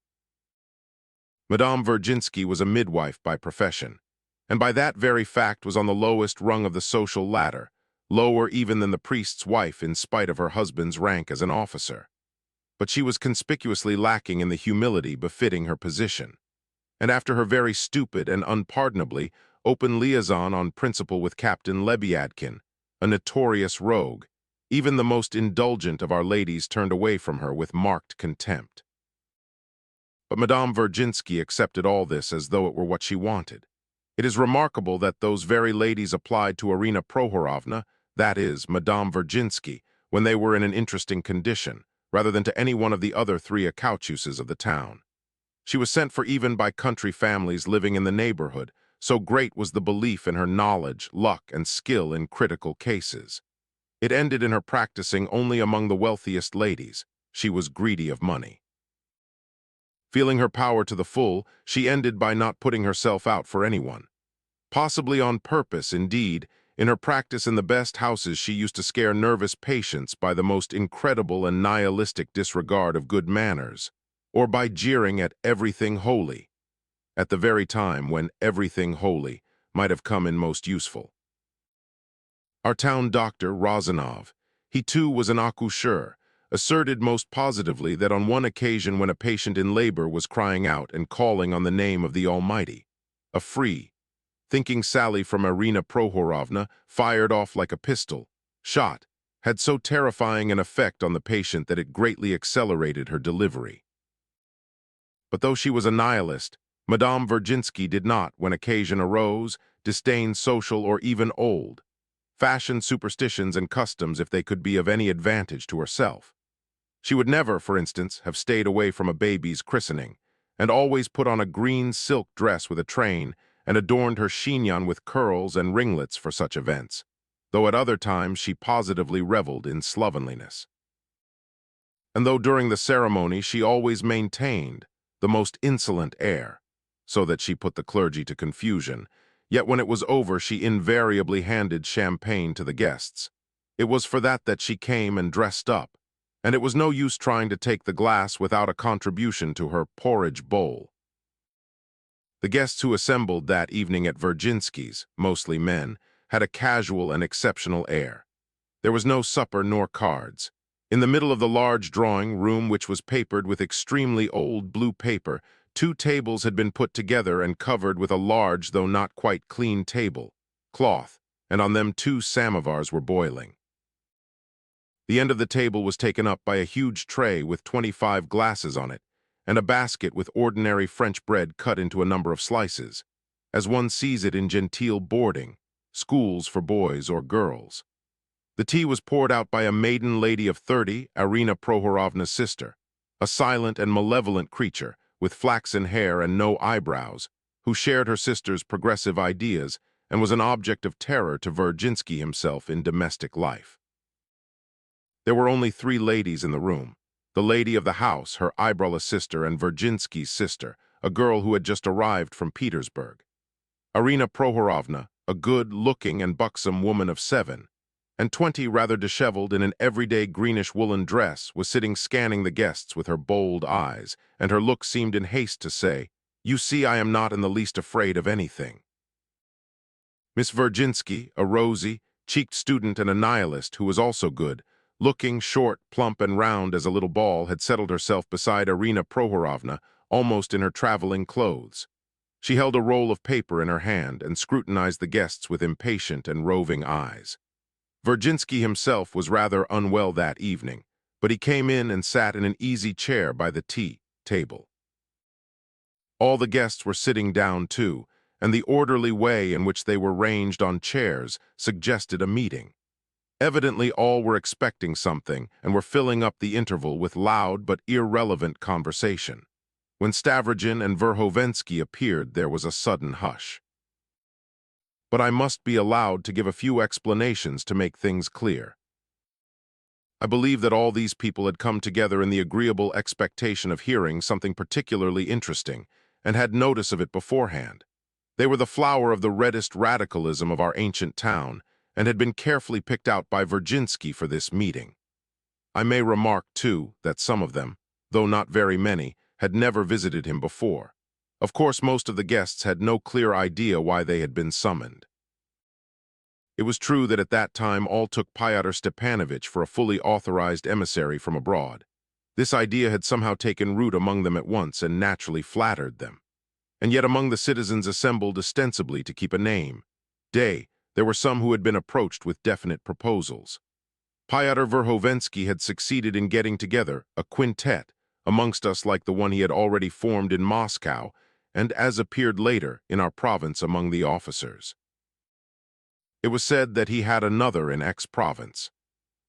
Madame Virginsky was a midwife by profession, and by that very fact was on the lowest rung of the social ladder, lower even than the priest's wife in spite of her husband's rank as an officer. But she was conspicuously lacking in the humility befitting her position. and after her very stupid and unpardonably open liaison on principle with Captain Lebyadkin, a notorious rogue, even the most indulgent of our ladies turned away from her with marked contempt. But Madame Virginsky accepted all this as though it were what she wanted. It is remarkable that those very ladies applied to Arina Prohorovna, that is, Madame Virginsky, when they were in an interesting condition, rather than to any one of the other three accoucheuses of the town. She was sent for even by country families living in the neighborhood, so great was the belief in her knowledge, luck, and skill in critical cases. It ended in her practicing only among the wealthiest ladies. She was greedy of money. Feeling her power to the full, she ended by not putting herself out for anyone. Possibly on purpose, indeed, in her practice in the best houses she used to scare nervous patients by the most incredible and nihilistic disregard of good manners, or by jeering at everything holy, at the very time when everything holy might have come in most useful. Our town doctor, Rozanov, he too was an accoucheur, asserted most positively that on one occasion when a patient in labor was crying out and calling on the name of the Almighty, a free, thinking sally from Arina Prohorovna, fired off like a pistol, shot, had so terrifying an effect on the patient that it greatly accelerated her delivery. But though she was a nihilist, Madame Virginsky did not, when occasion arose, disdain social or even old-fashioned superstitions and customs if they could be of any advantage to herself. She would never, for instance, have stayed away from a baby's christening, and always put on a green silk dress with a train and adorned her chignon with curls and ringlets for such events, though at other times she positively reveled in slovenliness. And though during the ceremony she always maintained the most insolent air, so that she put the clergy to confusion, yet when it was over she invariably handed champagne to the guests. It was for that she came and dressed up, and it was no use trying to take the glass without a contribution to her porridge bowl. The guests who assembled that evening at Virginsky's, mostly men, had a casual and exceptional air. There was no supper nor cards. In the middle of the large drawing room, which was papered with extremely old blue paper, 2 tables had been put together and covered with a large, though not quite clean cloth, and on them 2 samovars were boiling. The end of the table was taken up by a huge tray with 25 glasses on it, and a basket with ordinary French bread cut into a number of slices, as one sees it in genteel boarding, schools for boys or girls. The tea was poured out by a maiden lady of 30, Arina Prohorovna's sister, a silent and malevolent creature, with flaxen hair and no eyebrows, who shared her sister's progressive ideas and was an object of terror to Virginsky himself in domestic life. There were only 3 ladies in the room: the lady of the house, her eyebrowless sister, and Virginsky's sister, a girl who had just arrived from Petersburg. Arina Prohorovna, a good-looking and buxom woman of 7 and 20, rather disheveled in an everyday greenish woolen dress, was sitting scanning the guests with her bold eyes, and her look seemed in haste to say, "You see, I am not in the least afraid of anything." Miss Virginsky, a rosy, cheeked student and a nihilist who was also good, looking short, plump, and round as a little ball, had settled herself beside Arina Prohorovna, almost in her traveling clothes. She held a roll of paper in her hand and scrutinized the guests with impatient and roving eyes. Virginsky himself was rather unwell that evening, but he came in and sat in an easy chair by the tea table. All the guests were sitting down too, and the orderly way in which they were ranged on chairs suggested a meeting. Evidently all were expecting something and were filling up the interval with loud but irrelevant conversation. When Stavrogin and Verhovensky appeared, there was a sudden hush. But I must be allowed to give a few explanations to make things clear. I believe that all these people had come together in the agreeable expectation of hearing something particularly interesting, and had notice of it beforehand. They were the flower of the reddest radicalism of our ancient town, and had been carefully picked out by Virginsky for this meeting. I may remark, too, that some of them, though not very many, had never visited him before. Of course, most of the guests had no clear idea why they had been summoned. It was true that at that time all took Fyodor Stepanovich for a fully authorized emissary from abroad. This idea had somehow taken root among them at once and naturally flattered them. And yet among the citizens assembled ostensibly to keep a name, there were some who had been approached with definite proposals. Fyodor Verhovensky had succeeded in getting together a quintet amongst us like the one he had already formed in Moscow and as appeared later in our province among the officers. It was said that he had another in X-province.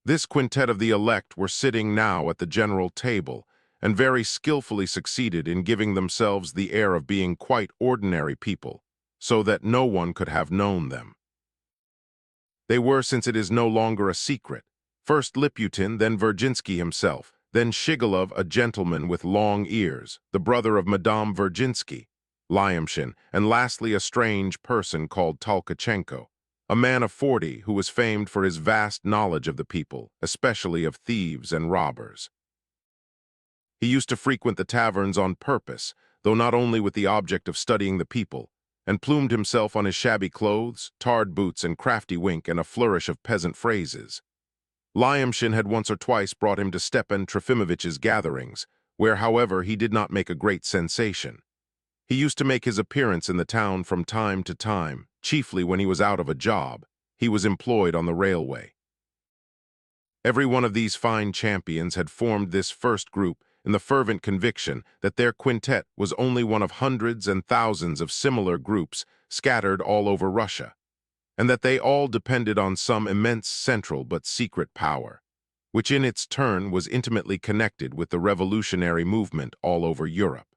This quintet of the elect were sitting now at the general table and very skillfully succeeded in giving themselves the air of being quite ordinary people, so that no one could have known them. They were, since it is no longer a secret, first Liputin, then Virginsky himself, then Shigalov, a gentleman with long ears, the brother of Madame Virginsky, Lyamshin, and lastly a strange person called Tolkachenko, a man of 40 who was famed for his vast knowledge of the people, especially of thieves and robbers. He used to frequent the taverns on purpose, though not only with the object of studying the people, and plumed himself on his shabby clothes, tarred boots, and crafty wink, and a flourish of peasant phrases. Lyamshin had once or twice brought him to Stepan Trofimovich's gatherings, where, however, he did not make a great sensation. He used to make his appearance in the town from time to time, chiefly when he was out of a job. He was employed on the railway. Every one of these fine champions had formed this first group in the fervent conviction that their quintet was only one of hundreds and thousands of similar groups scattered all over Russia, and that they all depended on some immense central but secret power, which in its turn was intimately connected with the revolutionary movement all over Europe.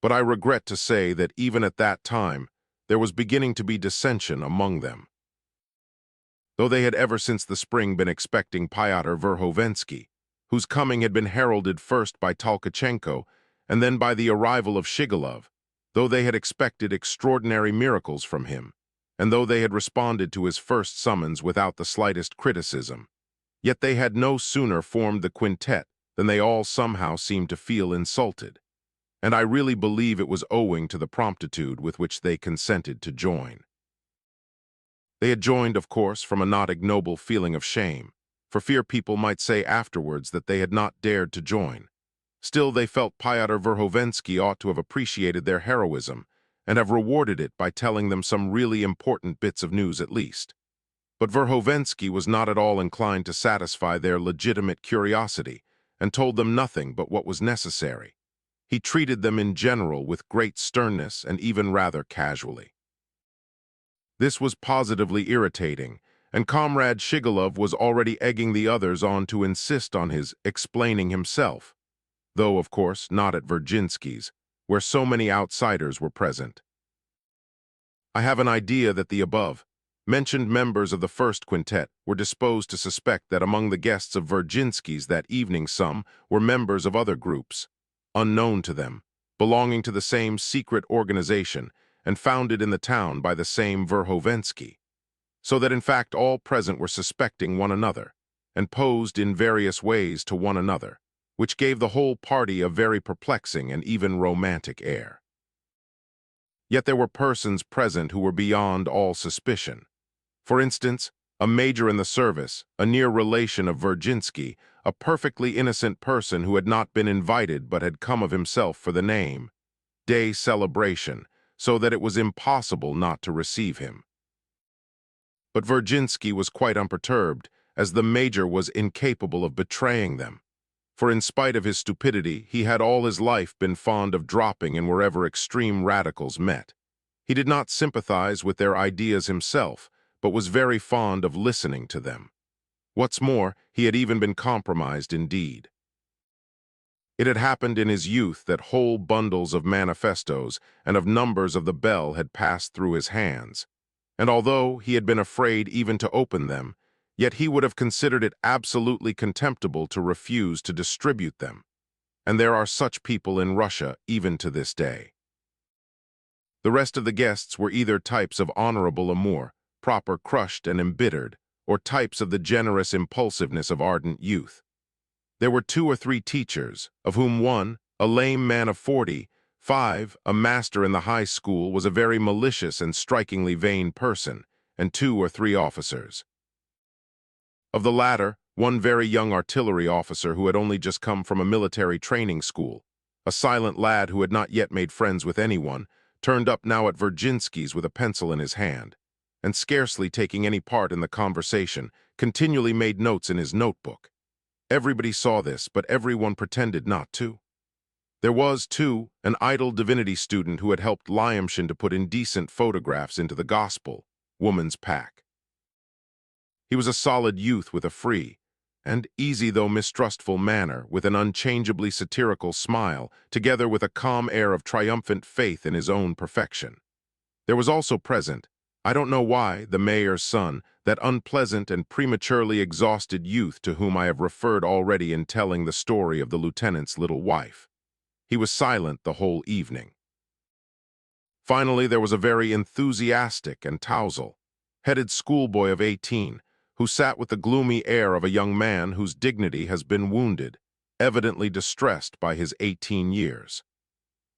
But I regret to say that even at that time, there was beginning to be dissension among them. Though they had ever since the spring been expecting Pyotr Verhovensky, whose coming had been heralded first by Tolkachenko and then by the arrival of Shigalov, though they had expected extraordinary miracles from him, and though they had responded to his first summons without the slightest criticism, yet they had no sooner formed the quintet than they all somehow seemed to feel insulted, and I really believe it was owing to the promptitude with which they consented to join. They had joined, of course, from a not ignoble feeling of shame, for fear people might say afterwards that they had not dared to join. Still, they felt Pyotr Verhovensky ought to have appreciated their heroism and have rewarded it by telling them some really important bits of news at least. But Verhovensky was not at all inclined to satisfy their legitimate curiosity and told them nothing but what was necessary. He treated them in general with great sternness and even rather casually. This was positively irritating, and Comrade Shigalov was already egging the others on to insist on his explaining himself, though, of course, not at Virginsky's, where so many outsiders were present. I have an idea that the above-mentioned members of the first quintet were disposed to suspect that among the guests of Virginsky's that evening some were members of other groups, unknown to them, belonging to the same secret organization and founded in the town by the same Verhovensky, so that in fact all present were suspecting one another, and posed in various ways to one another, which gave the whole party a very perplexing and even romantic air. Yet there were persons present who were beyond all suspicion. For instance, a major in the service, a near relation of Virginsky, a perfectly innocent person who had not been invited but had come of himself for the name, day celebration, so that it was impossible not to receive him. But Virginsky was quite unperturbed, as the major was incapable of betraying them. For in spite of his stupidity, he had all his life been fond of dropping in wherever extreme radicals met. He did not sympathize with their ideas himself, but was very fond of listening to them. What's more, he had even been compromised indeed. It had happened in his youth that whole bundles of manifestos and of numbers of the Bell had passed through his hands, and although he had been afraid even to open them, yet he would have considered it absolutely contemptible to refuse to distribute them, and there are such people in Russia even to this day. The rest of the guests were either types of honorable amour, proper crushed and embittered, or types of the generous impulsiveness of ardent youth. There were 2 or 3 teachers, of whom one, a lame man of 40, 5, a master in the high school, was a very malicious and strikingly vain person, and 2 or 3 officers. Of the latter, one very young artillery officer who had only just come from a military training school, a silent lad who had not yet made friends with anyone, turned up now at Virginsky's with a pencil in his hand, and scarcely taking any part in the conversation, continually made notes in his notebook. Everybody saw this, but everyone pretended not to. There was, too, an idle divinity student who had helped Lyamshin to put indecent photographs into the gospel, woman's pack. He was a solid youth with a free, and easy though mistrustful manner, with an unchangeably satirical smile, together with a calm air of triumphant faith in his own perfection. There was also present, I don't know why, the mayor's son, that unpleasant and prematurely exhausted youth to whom I have referred already in telling the story of the lieutenant's little wife. He was silent the whole evening. Finally, there was a very enthusiastic and tousle-headed schoolboy of 18, who sat with the gloomy air of a young man whose dignity has been wounded, evidently distressed by his 18 years.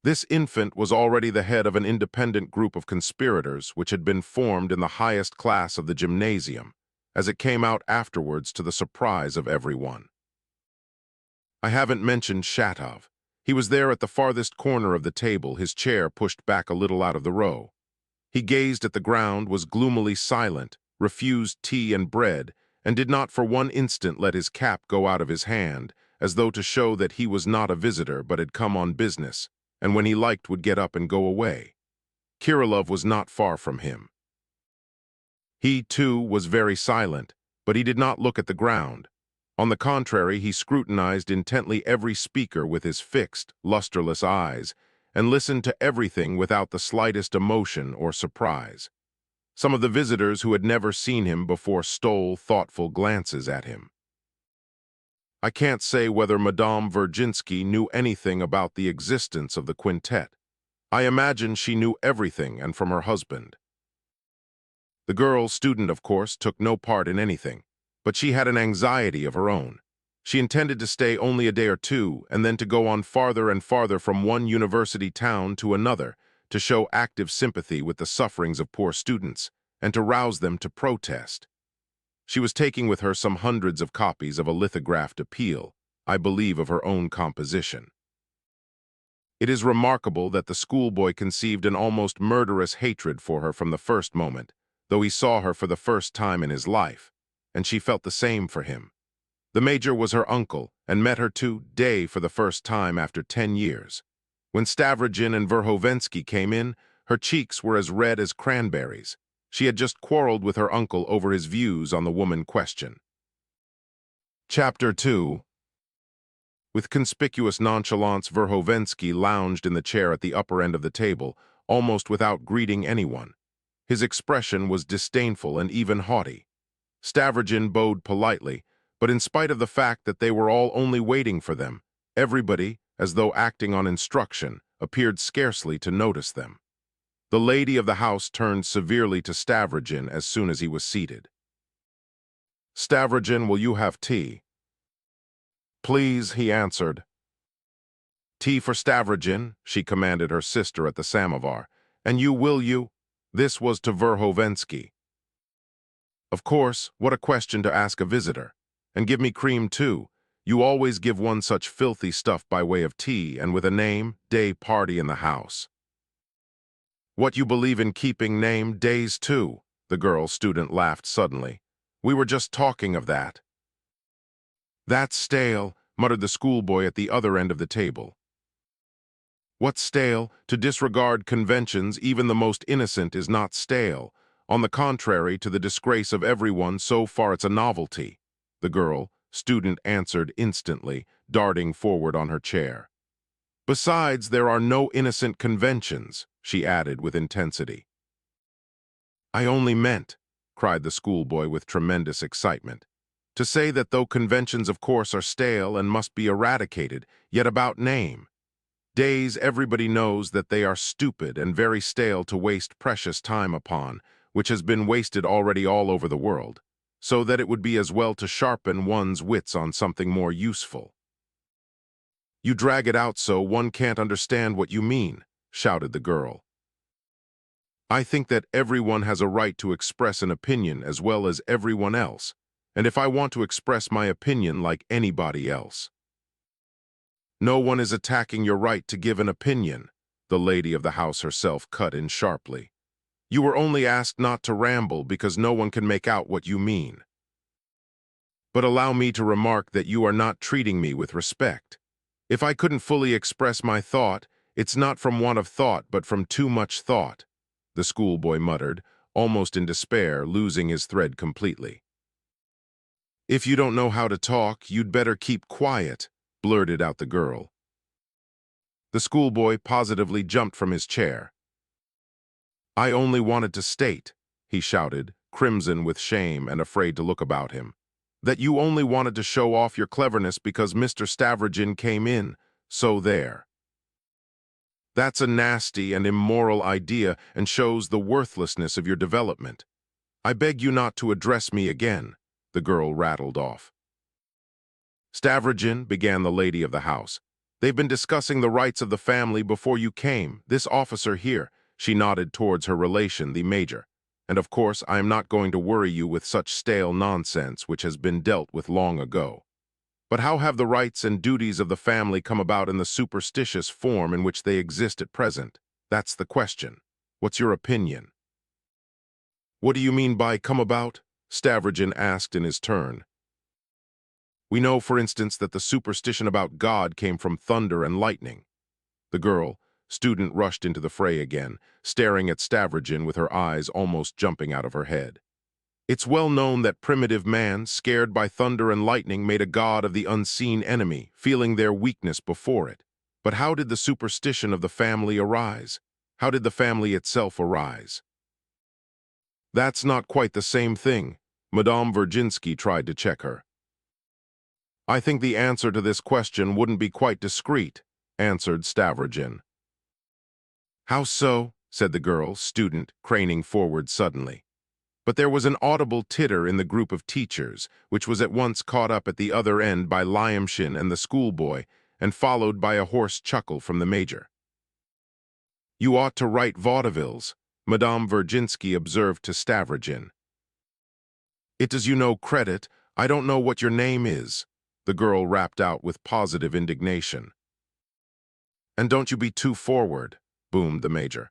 This infant was already the head of an independent group of conspirators which had been formed in the highest class of the gymnasium, as it came out afterwards to the surprise of everyone. I haven't mentioned Shatov. He was there at the farthest corner of the table, his chair pushed back a little out of the row. He gazed at the ground, was gloomily silent, refused tea and bread, and did not for one instant let his cap go out of his hand, as though to show that he was not a visitor but had come on business, and when he liked would get up and go away. Kirillov was not far from him. He, too, was very silent, but he did not look at the ground. On the contrary, he scrutinized intently every speaker with his fixed, lusterless eyes, and listened to everything without the slightest emotion or surprise. Some of the visitors who had never seen him before stole thoughtful glances at him. I can't say whether Madame Virginsky knew anything about the existence of the quintet. I imagine she knew everything, and from her husband. The girl student, of course, took no part in anything, but she had an anxiety of her own. She intended to stay only a day or two, and then to go on farther and farther from one university town to another, to show active sympathy with the sufferings of poor students, and to rouse them to protest. She was taking with her some hundreds of copies of a lithographed appeal, I believe of her own composition. It is remarkable that the schoolboy conceived an almost murderous hatred for her from the first moment, though he saw her for the first time in his life, and she felt the same for him. The major was her uncle, and met her today for the first time after 10 years. When Stavrogin and Verhovensky came in, her cheeks were as red as cranberries. She had just quarreled with her uncle over his views on the woman question. Chapter 2. With conspicuous nonchalance, Verhovensky lounged in the chair at the upper end of the table, almost without greeting anyone. His expression was disdainful and even haughty. Stavrogin bowed politely, but in spite of the fact that they were all only waiting for them, everybody, as though acting on instruction, appeared scarcely to notice them. The lady of the house turned severely to Stavrogin as soon as he was seated. "Stavrogin, will you have tea?" "Please," he answered. "Tea for Stavrogin," she commanded her sister at the samovar. "And you, will you?" This was to Verhovensky. "Of course, what a question to ask a visitor. And give me cream, too. You always give one such filthy stuff by way of tea, and with a name-day party in the house." "What, you believe in keeping name-days, too?" The girl student laughed suddenly. "We were just talking of that." "That's stale," muttered the schoolboy at the other end of the table. "What's stale? To disregard conventions, even the most innocent, is not stale. On the contrary, to the disgrace of everyone, so far it's a novelty," the girl student answered instantly, darting forward on her chair. "Besides, there are no innocent conventions," she added with intensity. "I only meant," cried the schoolboy with tremendous excitement, "to say that though conventions of course are stale and must be eradicated, yet about name days everybody knows that they are stupid and very stale to waste precious time upon, which has been wasted already all over the world, so that it would be as well to sharpen one's wits on something more useful." "You drag it out so one can't understand what you mean," shouted the girl. "I think that everyone has a right to express an opinion as well as everyone else, and if I want to express my opinion like anybody else." No one is attacking your right to give an opinion, the lady of the house herself cut in sharply. You were only asked not to ramble because no one can make out what you mean. But allow me to remark that you are not treating me with respect. If I couldn't fully express my thought, it's not from want of thought, but from too much thought, the schoolboy muttered, almost in despair, losing his thread completely. If you don't know how to talk, you'd better keep quiet, blurted out the girl. The schoolboy positively jumped from his chair. I only wanted to state, he shouted, crimson with shame and afraid to look about him, that you only wanted to show off your cleverness because Mr. Stavrogin came in, so there. That's a nasty and immoral idea and shows the worthlessness of your development. I beg you not to address me again, the girl rattled off. Stavrogin, began the lady of the house, they've been discussing the rights of the family before you came. This officer here, she nodded towards her relation, the major. And of course, I am not going to worry you with such stale nonsense which has been dealt with long ago. But how have the rights and duties of the family come about in the superstitious form in which they exist at present? That's the question. What's your opinion? What do you mean by come about? Stavrogin asked in his turn. We know, for instance, that the superstition about God came from thunder and lightning. The girl, student, rushed into the fray again, staring at Stavrogin with her eyes almost jumping out of her head. It's well known that primitive man, scared by thunder and lightning, made a god of the unseen enemy, feeling their weakness before it. But how did the superstition of the family arise? How did the family itself arise? That's not quite the same thing. Madame Virginsky tried to check her. I think the answer to this question wouldn't be quite discreet, answered Stavrogin. How so? Said the girl, student, craning forward suddenly. But there was an audible titter in the group of teachers, which was at once caught up at the other end by Lyamshin and the schoolboy, and followed by a hoarse chuckle from the major. You ought to write vaudevilles, Madame Virginsky observed to Stavrogin. It does you no credit. I don't know what your name is, the girl rapped out with positive indignation. And don't you be too forward, boomed the major.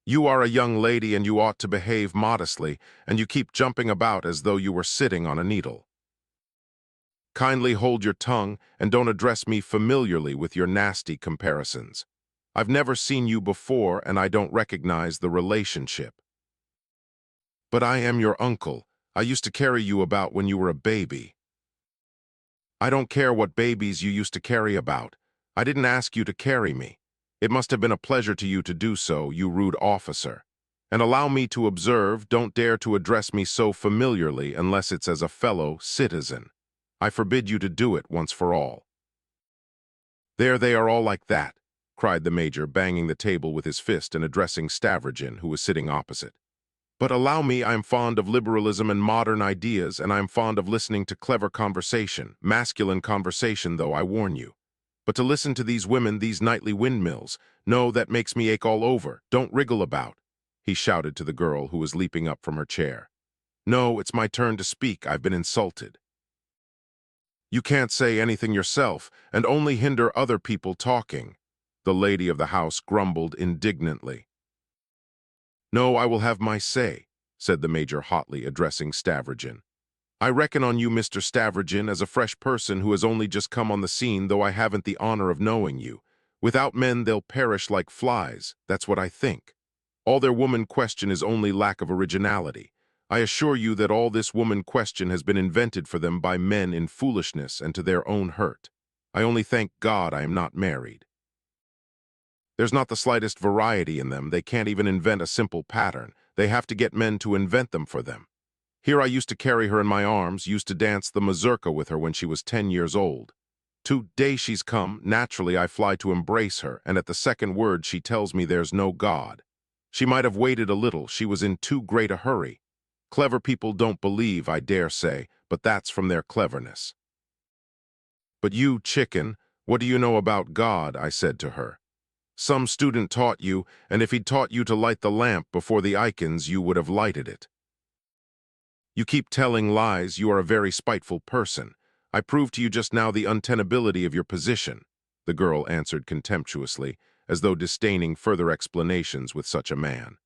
You are a young lady and you ought to behave modestly, and you keep jumping about as though you were sitting on a needle. Kindly hold your tongue and don't address me familiarly with your nasty comparisons. I've never seen you before and I don't recognize the relationship. But I am your uncle. I used to carry you about when you were a baby. I don't care what babies you used to carry about. I didn't ask you to carry me. It must have been a pleasure to you to do so, you rude officer. And allow me to observe, don't dare to address me so familiarly unless it's as a fellow citizen. I forbid you to do it once for all. There they are all like that, cried the major, banging the table with his fist and addressing Stavrogin, who was sitting opposite. But allow me, I am fond of liberalism and modern ideas, and I am fond of listening to clever conversation, masculine conversation though, I warn you. But to listen to these women, these nightly windmills, no, that makes me ache all over. Don't wriggle about, he shouted to the girl who was leaping up from her chair. No, it's my turn to speak. I've been insulted. You can't say anything yourself, and only hinder other people talking, the lady of the house grumbled indignantly. No, I will have my say, said the major hotly, addressing Stavrogin. I reckon on you, Mr. Stavrogin, as a fresh person who has only just come on the scene, though I haven't the honor of knowing you. Without men, they'll perish like flies. That's what I think. All their woman question is only lack of originality. I assure you that all this woman question has been invented for them by men in foolishness and to their own hurt. I only thank God I am not married. There's not the slightest variety in them. They can't even invent a simple pattern. They have to get men to invent them for them. Here I used to carry her in my arms, used to dance the mazurka with her when she was 10 years old. Today she's come, naturally I fly to embrace her, and at the second word she tells me there's no God. She might have waited a little, she was in too great a hurry. Clever people don't believe, I dare say, but that's from their cleverness. But you, chicken, what do you know about God? I said to her. Some student taught you, and if he'd taught you to light the lamp before the icons, you would have lighted it. You keep telling lies. You are a very spiteful person. I proved to you just now the untenability of your position. the girl answered contemptuously, as though disdaining further explanations with such a man.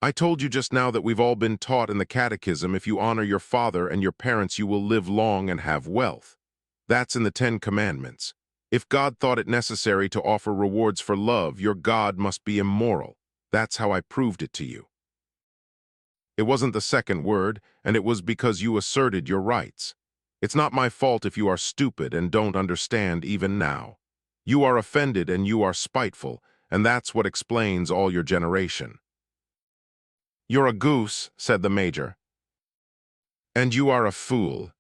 I told you just now that we've all been taught in the catechism if you honor your father and your parents you will live long and have wealth. That's in the 10 Commandments. If God thought it necessary to offer rewards for love, your God must be immoral. That's how I proved it to you. It wasn't the second word, and it was because you asserted your rights. It's not my fault if you are stupid and don't understand even now. You are offended and you are spiteful, and that's what explains all your generation. You're a goose, said the major. And you are a fool.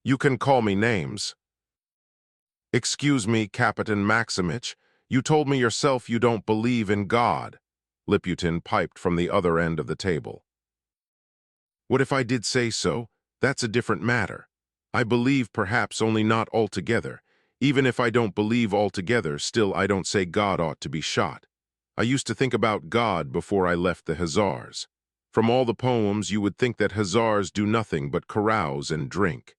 You can call me names. Excuse me, Capitan Maximich, you told me yourself you don't believe in God, Liputin piped from the other end of the table. What if I did say so? That's a different matter. I believe perhaps only not altogether. Even if I don't believe altogether, still I don't say God ought to be shot. I used to think about God before I left the Hussars. From all the poems, you would think that Hussars do nothing but carouse and drink.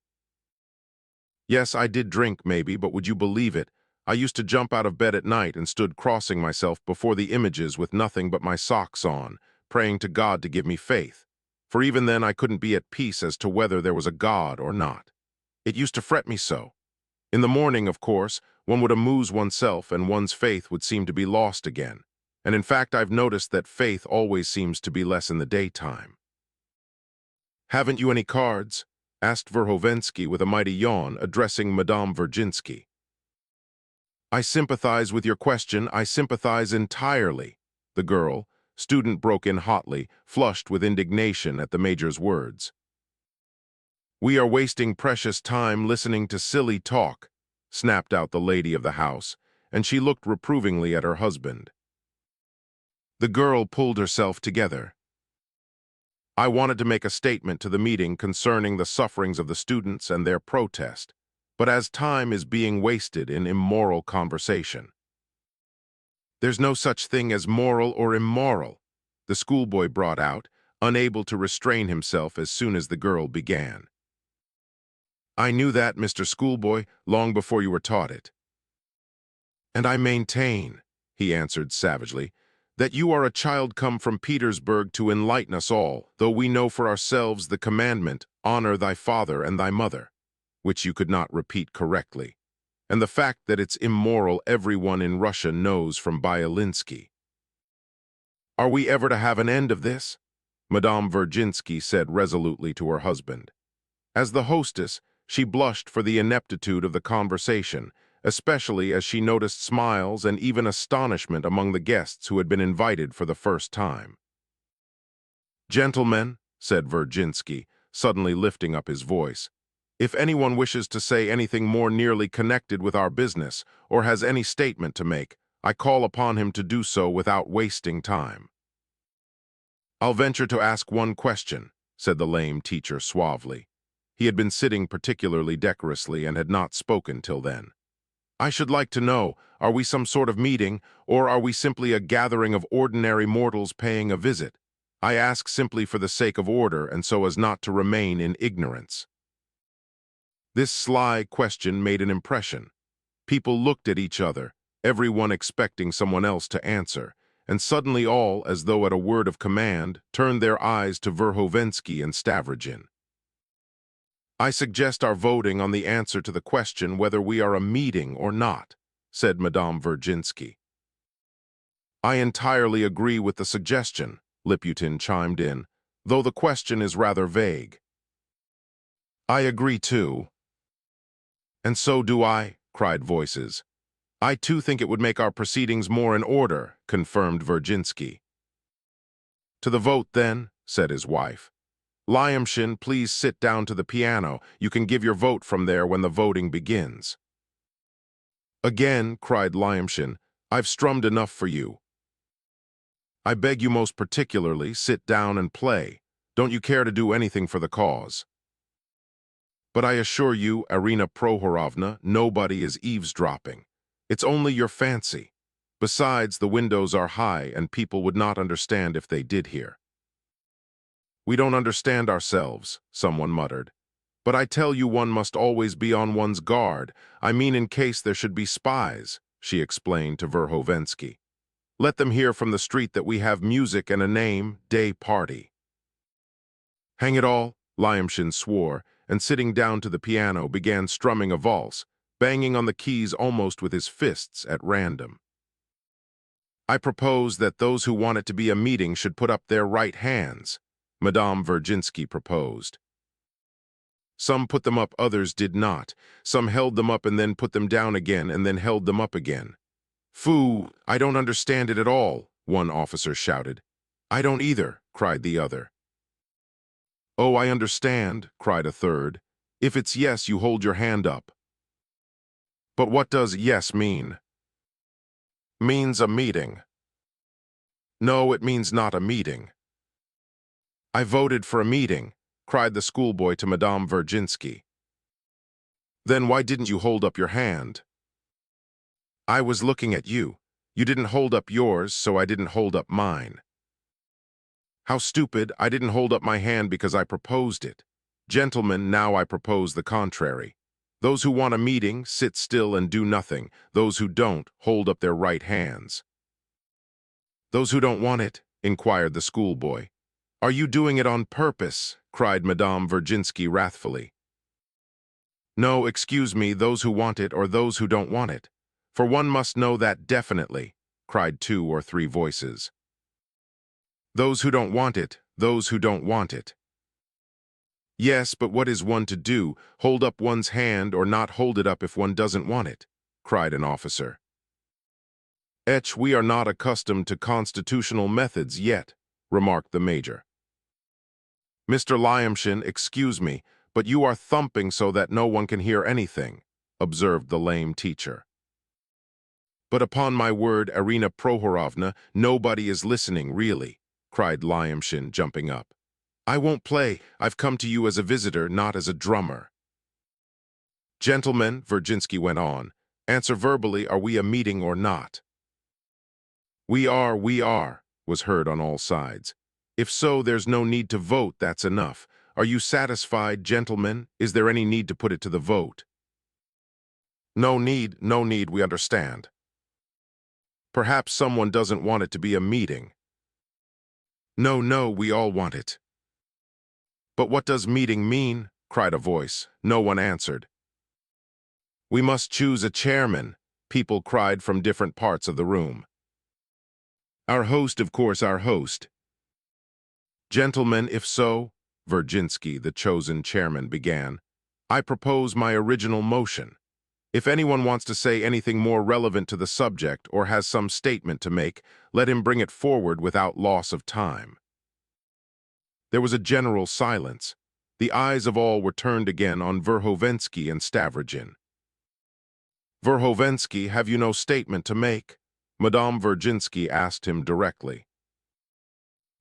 Yes, I did drink, maybe, but would you believe it? I used to jump out of bed at night and stood crossing myself before the images with nothing but my socks on, praying to God to give me faith. For even then I couldn't be at peace as to whether there was a God or not. It used to fret me so. In the morning, of course, one would amuse oneself and one's faith would seem to be lost again. And in fact, I've noticed that faith always seems to be less in the daytime. Haven't you any cards? Asked Verhovensky with a mighty yawn, addressing Madame Virginsky. I sympathize with your question. I sympathize entirely. The girl, student, broke in hotly, flushed with indignation at the major's words. We are wasting precious time listening to silly talk, snapped out the lady of the house, and she looked reprovingly at her husband. The girl pulled herself together. I wanted to make a statement to the meeting concerning the sufferings of the students and their protest, but as time is being wasted in immoral conversation. There's no such thing as moral or immoral, the schoolboy brought out, unable to restrain himself as soon as the girl began. I knew that, Mr. Schoolboy, long before you were taught it. And I maintain, he answered savagely, that you are a child come from Petersburg to enlighten us all, though we know for ourselves the commandment, honor thy father and thy mother, which you could not repeat correctly, and the fact that it's immoral everyone in Russia knows from Byelinsky. Are we ever to have an end of this? Madame Virginsky said resolutely to her husband. As the hostess, she blushed for the ineptitude of the conversation, especially as she noticed smiles and even astonishment among the guests who had been invited for the first time. Gentlemen, said Virginsky, suddenly lifting up his voice, if anyone wishes to say anything more nearly connected with our business or has any statement to make, I call upon him to do so without wasting time. I'll venture to ask one question, said the lame teacher suavely. He had been sitting particularly decorously and had not spoken till then. I should like to know, are we some sort of meeting, or are we simply a gathering of ordinary mortals paying a visit? I ask simply for the sake of order and so as not to remain in ignorance. This sly question made an impression. People looked at each other, everyone expecting someone else to answer, and suddenly all, as though at a word of command, turned their eyes to Verhovensky and Stavrogin. I suggest our voting on the answer to the question whether we are a meeting or not, said Madame Virginsky. I entirely agree with the suggestion, Liputin chimed in, though the question is rather vague. I agree too. And so do I, cried voices. I too think it would make our proceedings more in order, confirmed Virginsky. To the vote then, said his wife. Lyamshin, please sit down to the piano. You can give your vote from there when the voting begins. Again, cried Lyamshin, I've strummed enough for you. I beg you most particularly, sit down and play. Don't you care to do anything for the cause? But I assure you, Irina Prohorovna, nobody is eavesdropping. It's only your fancy. Besides, the windows are high and people would not understand if they did hear. We don't understand ourselves, someone muttered. But I tell you one must always be on one's guard. I mean in case there should be spies, she explained to Verhovensky. Let them hear from the street that we have music and a name, day party. Hang it all, Lyamshin swore, and sitting down to the piano began strumming a valse, banging on the keys almost with his fists at random. I propose that those who want it to be a meeting should put up their right hands, Madame Virginsky proposed. Some put them up, others did not. Some held them up and then put them down again and then held them up again. Phoo, I don't understand it at all, one officer shouted. I don't either, cried the other. Oh, I understand, cried a third. If it's yes, you hold your hand up. But what does yes mean? Means a meeting. No, it means not a meeting. I voted for a meeting, cried the schoolboy to Madame Virginsky. Then why didn't you hold up your hand? I was looking at you. You didn't hold up yours, so I didn't hold up mine. How stupid, I didn't hold up my hand because I proposed it. Gentlemen, now I propose the contrary. Those who want a meeting, sit still and do nothing. Those who don't, hold up their right hands. Those who don't want it, inquired the schoolboy. Are you doing it on purpose? Cried Madame Virginsky wrathfully. No, excuse me, those who want it or those who don't want it. For one must know that definitely, cried 2 or 3 voices. Those who don't want it, those who don't want it. Yes, but what is one to do, hold up one's hand or not hold it up if one doesn't want it? Cried an officer. We are not accustomed to constitutional methods yet, remarked the major. Mr. Lyamshin, excuse me, but you are thumping so that no one can hear anything, observed the lame teacher. But upon my word, Irina Prohorovna, nobody is listening, really, cried Lyamshin, jumping up. I won't play. I've come to you as a visitor, not as a drummer. Gentlemen, Virginsky went on, answer verbally, are we a meeting or not? We are, was heard on all sides. If so, there's no need to vote, that's enough. Are you satisfied, gentlemen? Is there any need to put it to the vote? No need, we understand. Perhaps someone doesn't want it to be a meeting. No, we all want it. But what does meeting mean? Cried a voice. No one answered. We must choose a chairman, people cried from different parts of the room. Our host, of course, our host. Gentlemen, if so, Virginsky, the chosen chairman, began, I propose my original motion. If anyone wants to say anything more relevant to the subject or has some statement to make, let him bring it forward without loss of time. There was a general silence. The eyes of all were turned again on Verhovensky and Stavrogin. Verhovensky, have you no statement to make? Madame Virginsky asked him directly.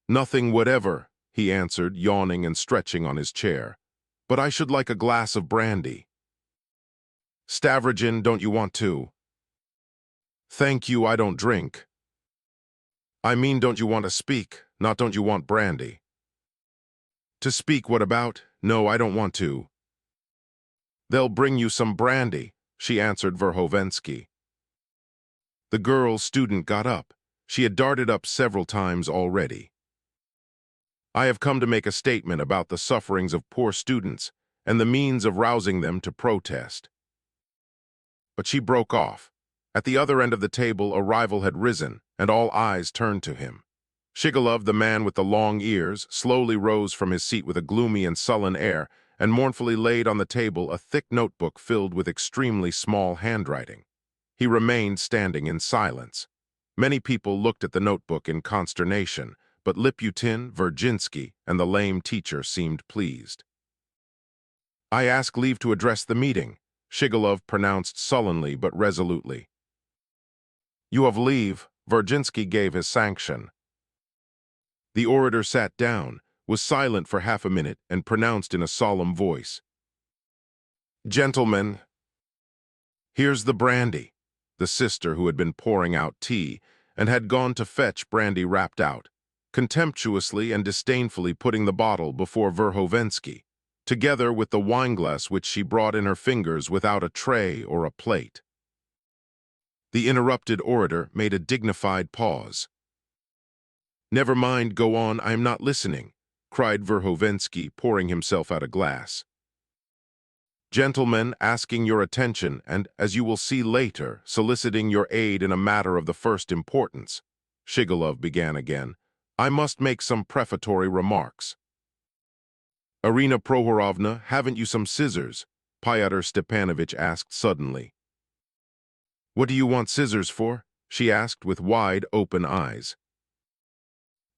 Nothing whatever, he answered, yawning and stretching on his chair. But I should like a glass of brandy. Stavrogin, don't you want to? Thank you, I don't drink. I mean, don't you want to speak, not don't you want brandy? To speak, what about? No, I don't want to. They'll bring you some brandy, she answered Verhovensky. The girl student got up. She had darted up several times already. I have come to make a statement about the sufferings of poor students and the means of rousing them to protest. But she broke off. At the other end of the table, a rival had risen, and all eyes turned to him. Shigalov, the man with the long ears, slowly rose from his seat with a gloomy and sullen air and mournfully laid on the table a thick notebook filled with extremely small handwriting. He remained standing in silence. Many people looked at the notebook in consternation, but Liputin, Virginsky, and the lame teacher seemed pleased. I ask leave to address the meeting, Shigalov pronounced sullenly but resolutely. You have leave, Virginsky gave his sanction. The orator sat down, was silent for half a minute, and pronounced in a solemn voice. Gentlemen, here's the brandy. The sister, who had been pouring out tea and had gone to fetch brandy, rapped out, contemptuously and disdainfully putting the bottle before Verhovensky. together with the wineglass which she brought in her fingers without a tray or a plate. The interrupted orator made a dignified pause. "Never mind, go on, I am not listening," cried Verhovensky, pouring himself out a glass. "Gentlemen, asking your attention and, as you will see later, soliciting your aid in a matter of the first importance," Shigalov began again, "I must make some prefatory remarks." "Arina Prohorovna, haven't you some scissors?" Fyodor Stepanovich asked suddenly. "What do you want scissors for?" she asked with wide, open eyes.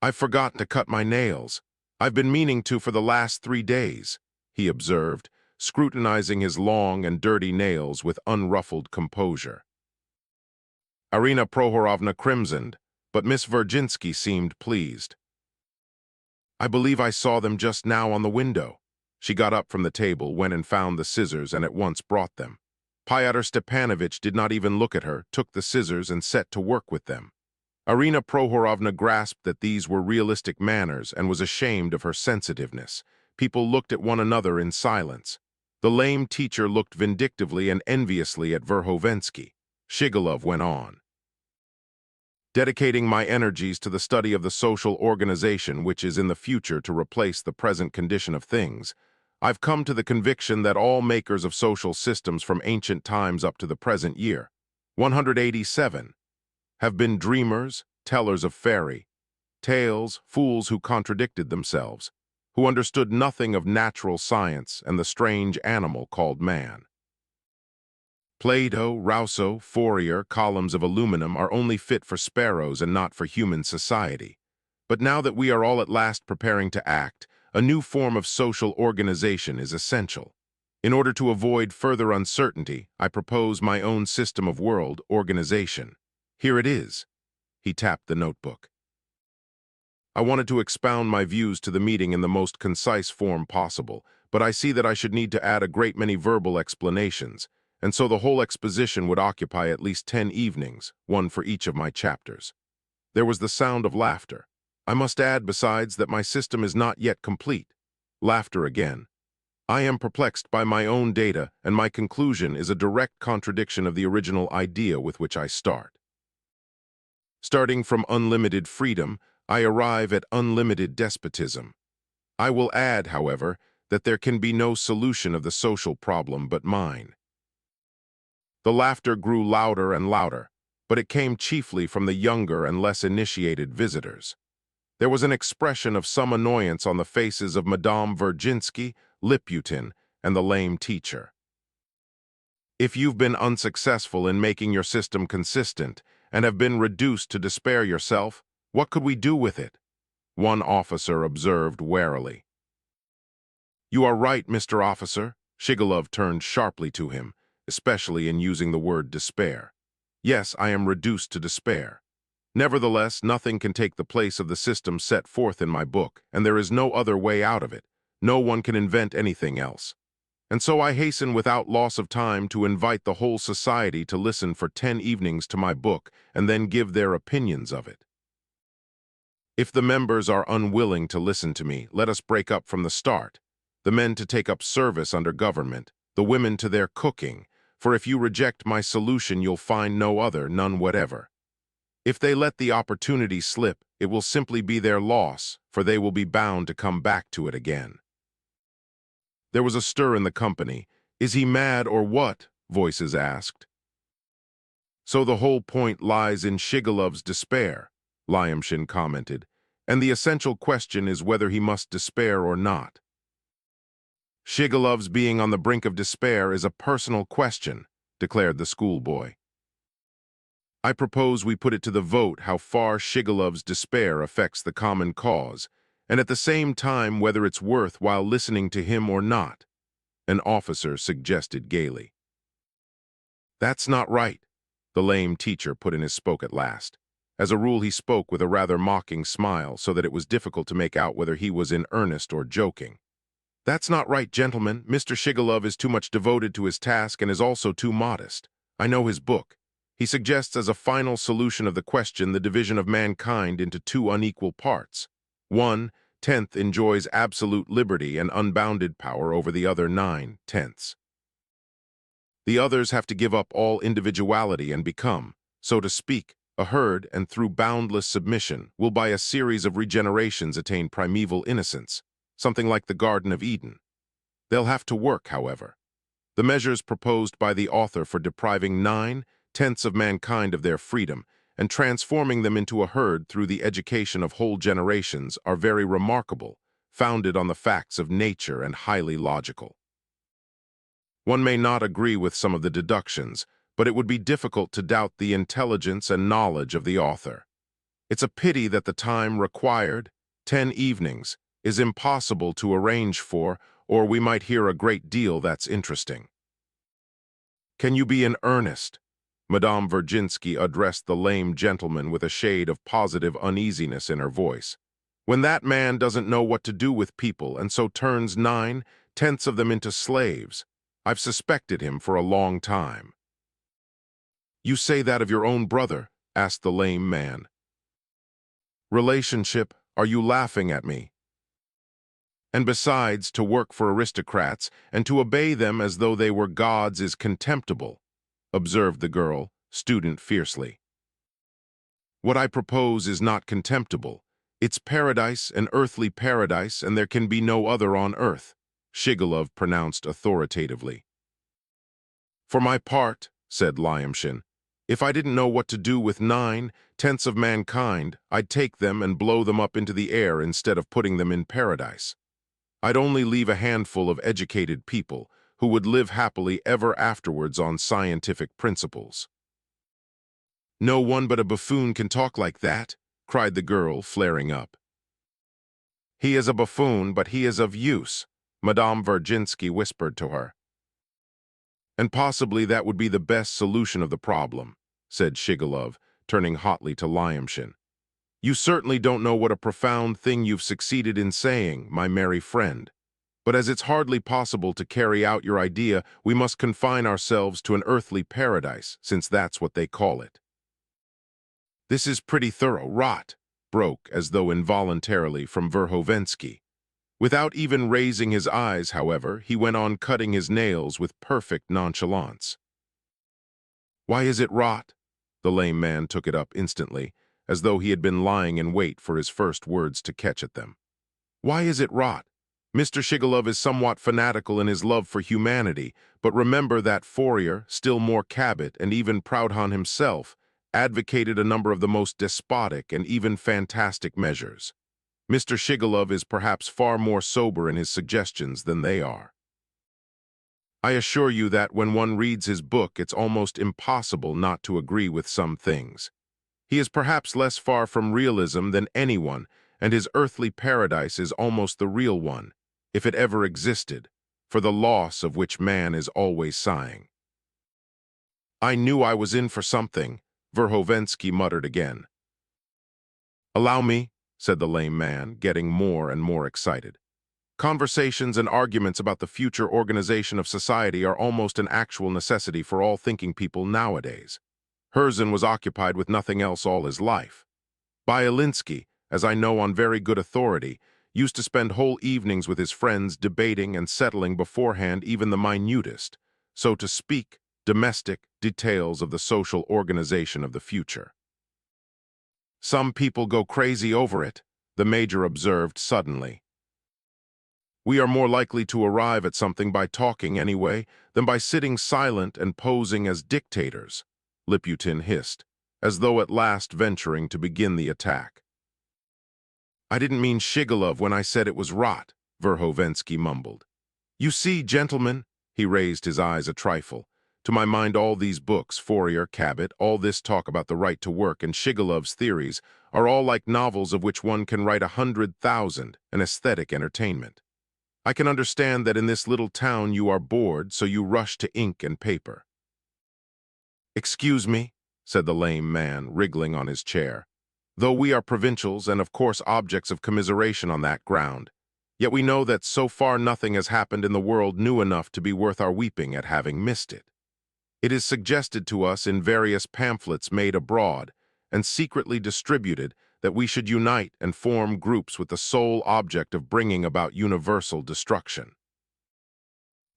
"I've forgotten to cut my nails. I've been meaning to for the last 3 days," he observed, scrutinizing his long and dirty nails with unruffled composure. Arina Prohorovna crimsoned, but Miss Virginsky seemed pleased. "I believe I saw them just now on the window." She got up from the table, went and found the scissors, and at once brought them. Fyodor Stepanovich did not even look at her, took the scissors and set to work with them. Arina Prohorovna grasped that these were realistic manners and was ashamed of her sensitiveness. People looked at one another in silence. The lame teacher looked vindictively and enviously at Verhovensky. Shigalov went on. "Dedicating my energies to the study of the social organization which is in the future to replace the present condition of things, I've come to the conviction that all makers of social systems from ancient times up to the present year, 187, have been dreamers, tellers of fairy tales, fools who contradicted themselves, who understood nothing of natural science and the strange animal called man. Plato, Rousseau, Fourier, columns of aluminum are only fit for sparrows and not for human society. But now that we are all at last preparing to act, a new form of social organization is essential. In order to avoid further uncertainty, I propose my own system of world organization. Here it is." He tapped the notebook. "I wanted to expound my views to the meeting in the most concise form possible, but I see that I should need to add a great many verbal explanations, and so the whole exposition would occupy at least 10 evenings, one for each of my chapters." There was the sound of laughter. "I must add, besides, that my system is not yet complete." Laughter again. "I am perplexed by my own data, and my conclusion is a direct contradiction of the original idea with which I start. Starting from unlimited freedom, I arrive at unlimited despotism. I will add, however, that there can be no solution of the social problem but mine." The laughter grew louder and louder, but it came chiefly from the younger and less initiated visitors. There was an expression of some annoyance on the faces of Madame Virginsky, Liputin, and the lame teacher. "If you've been unsuccessful in making your system consistent and have been reduced to despair yourself, what could we do with it?" one officer observed warily. "You are right, Mr. Officer." Shigalov turned sharply to him, especially in using the word despair. "Yes, I am reduced to despair. Nevertheless, nothing can take the place of the system set forth in my book, and there is no other way out of it. No one can invent anything else. And so I hasten without loss of time to invite the whole society to listen for 10 evenings to my book and then give their opinions of it. If the members are unwilling to listen to me, let us break up from the start. The men to take up service under government, the women to their cooking, for if you reject my solution you'll find no other, none whatever. If they let the opportunity slip, it will simply be their loss, for they will be bound to come back to it again." There was a stir in the company. "Is he mad or what?" voices asked. "So the whole point lies in Shigalov's despair," Lyamshin commented, "and the essential question is whether he must despair or not." "Shigalov's being on the brink of despair is a personal question," declared the schoolboy. "I propose we put it to the vote how far Shigalov's despair affects the common cause, and at the same time whether it's worth while listening to him or not," an officer suggested gaily. "That's not right," the lame teacher put in his spoke at last. As a rule, he spoke with a rather mocking smile, so that it was difficult to make out whether he was in earnest or joking. "That's not right, gentlemen. Mr. Shigalov is too much devoted to his task and is also too modest. I know his book. He suggests as a final solution of the question the division of mankind into 2 unequal parts. 1. tenth enjoys absolute liberty and unbounded power over the other 9/10ths. The others have to give up all individuality and become, so to speak, a herd, and through boundless submission will by a series of regenerations attain primeval innocence, something like the Garden of Eden. They'll have to work, however. The measures proposed by the author for depriving 9/10ths of mankind of their freedom and transforming them into a herd through the education of whole generations are very remarkable, founded on the facts of nature and highly logical. One may not agree with some of the deductions, but it would be difficult to doubt the intelligence and knowledge of the author. It's a pity that the time required, 10 evenings, is impossible to arrange for, or we might hear a great deal that's interesting. Can you be in earnest? Madame Virginsky addressed the lame gentleman with a shade of positive uneasiness in her voice. When that man doesn't know what to do with people and so turns 9/10ths of them into slaves, I've suspected him for a long time. You say that of your own brother? Asked the lame man. Relationship, are you laughing at me? And besides, to work for aristocrats and to obey them as though they were gods is contemptible, observed the girl, student fiercely. What I propose is not contemptible. It's paradise, an earthly paradise, and there can be no other on earth, Shigalov pronounced authoritatively. For my part, said Lyamshin, if I didn't know what to do with 9/10ths of mankind, I'd take them and blow them up into the air instead of putting them in paradise. I'd only leave a handful of educated people who would live happily ever afterwards on scientific principles. No one but a buffoon can talk like that, cried the girl, flaring up. He is a buffoon, but he is of use, Madame Virginsky whispered to her. And possibly that would be the best solution of the problem, said Shigalov, turning hotly to Lyamshin. You certainly don't know what a profound thing you've succeeded in saying, my merry friend. But as it's hardly possible to carry out your idea, we must confine ourselves to an earthly paradise, since that's what they call it. This is pretty thorough rot, broke as though involuntarily from Verhovensky. Without even raising his eyes, however, he went on cutting his nails with perfect nonchalance. Why is it rot? The lame man took it up instantly, as though he had been lying in wait for his first words to catch at them. Why is it rot? Mr. Shigalov is somewhat fanatical in his love for humanity, but remember that Fourier, still more Cabot, and even Proudhon himself, advocated a number of the most despotic and even fantastic measures. Mr. Shigalov is perhaps far more sober in his suggestions than they are. I assure you that when one reads his book, it's almost impossible not to agree with some things. He is perhaps less far from realism than anyone, and his earthly paradise is almost the real one, if it ever existed, for the loss of which man is always sighing. I knew I was in for something, Verhovensky muttered again. Allow me, said the lame man, getting more and more excited. Conversations and arguments about the future organization of society are almost an actual necessity for all thinking people nowadays. Herzen was occupied with nothing else all his life. Byelinsky, as I know on very good authority, used to spend whole evenings with his friends debating and settling beforehand even the minutest, so to speak, domestic details of the social organization of the future. Some people go crazy over it, the major observed suddenly. We are more likely to arrive at something by talking anyway than by sitting silent and posing as dictators, Liputin hissed, as though at last venturing to begin the attack. I didn't mean Shigalov when I said it was rot, Verhovensky mumbled. You see, gentlemen, he raised his eyes a trifle. To my mind, all these books, Fourier, Cabot, all this talk about the right to work and Shigalov's theories are all like novels of which one can write 100,000, an aesthetic entertainment. I can understand that in this little town you are bored, so you rush to ink and paper. Excuse me, said the lame man, wriggling on his chair. Though we are provincials and of course objects of commiseration on that ground, yet we know that so far nothing has happened in the world new enough to be worth our weeping at having missed it. It is suggested to us in various pamphlets made abroad and secretly distributed that we should unite and form groups with the sole object of bringing about universal destruction.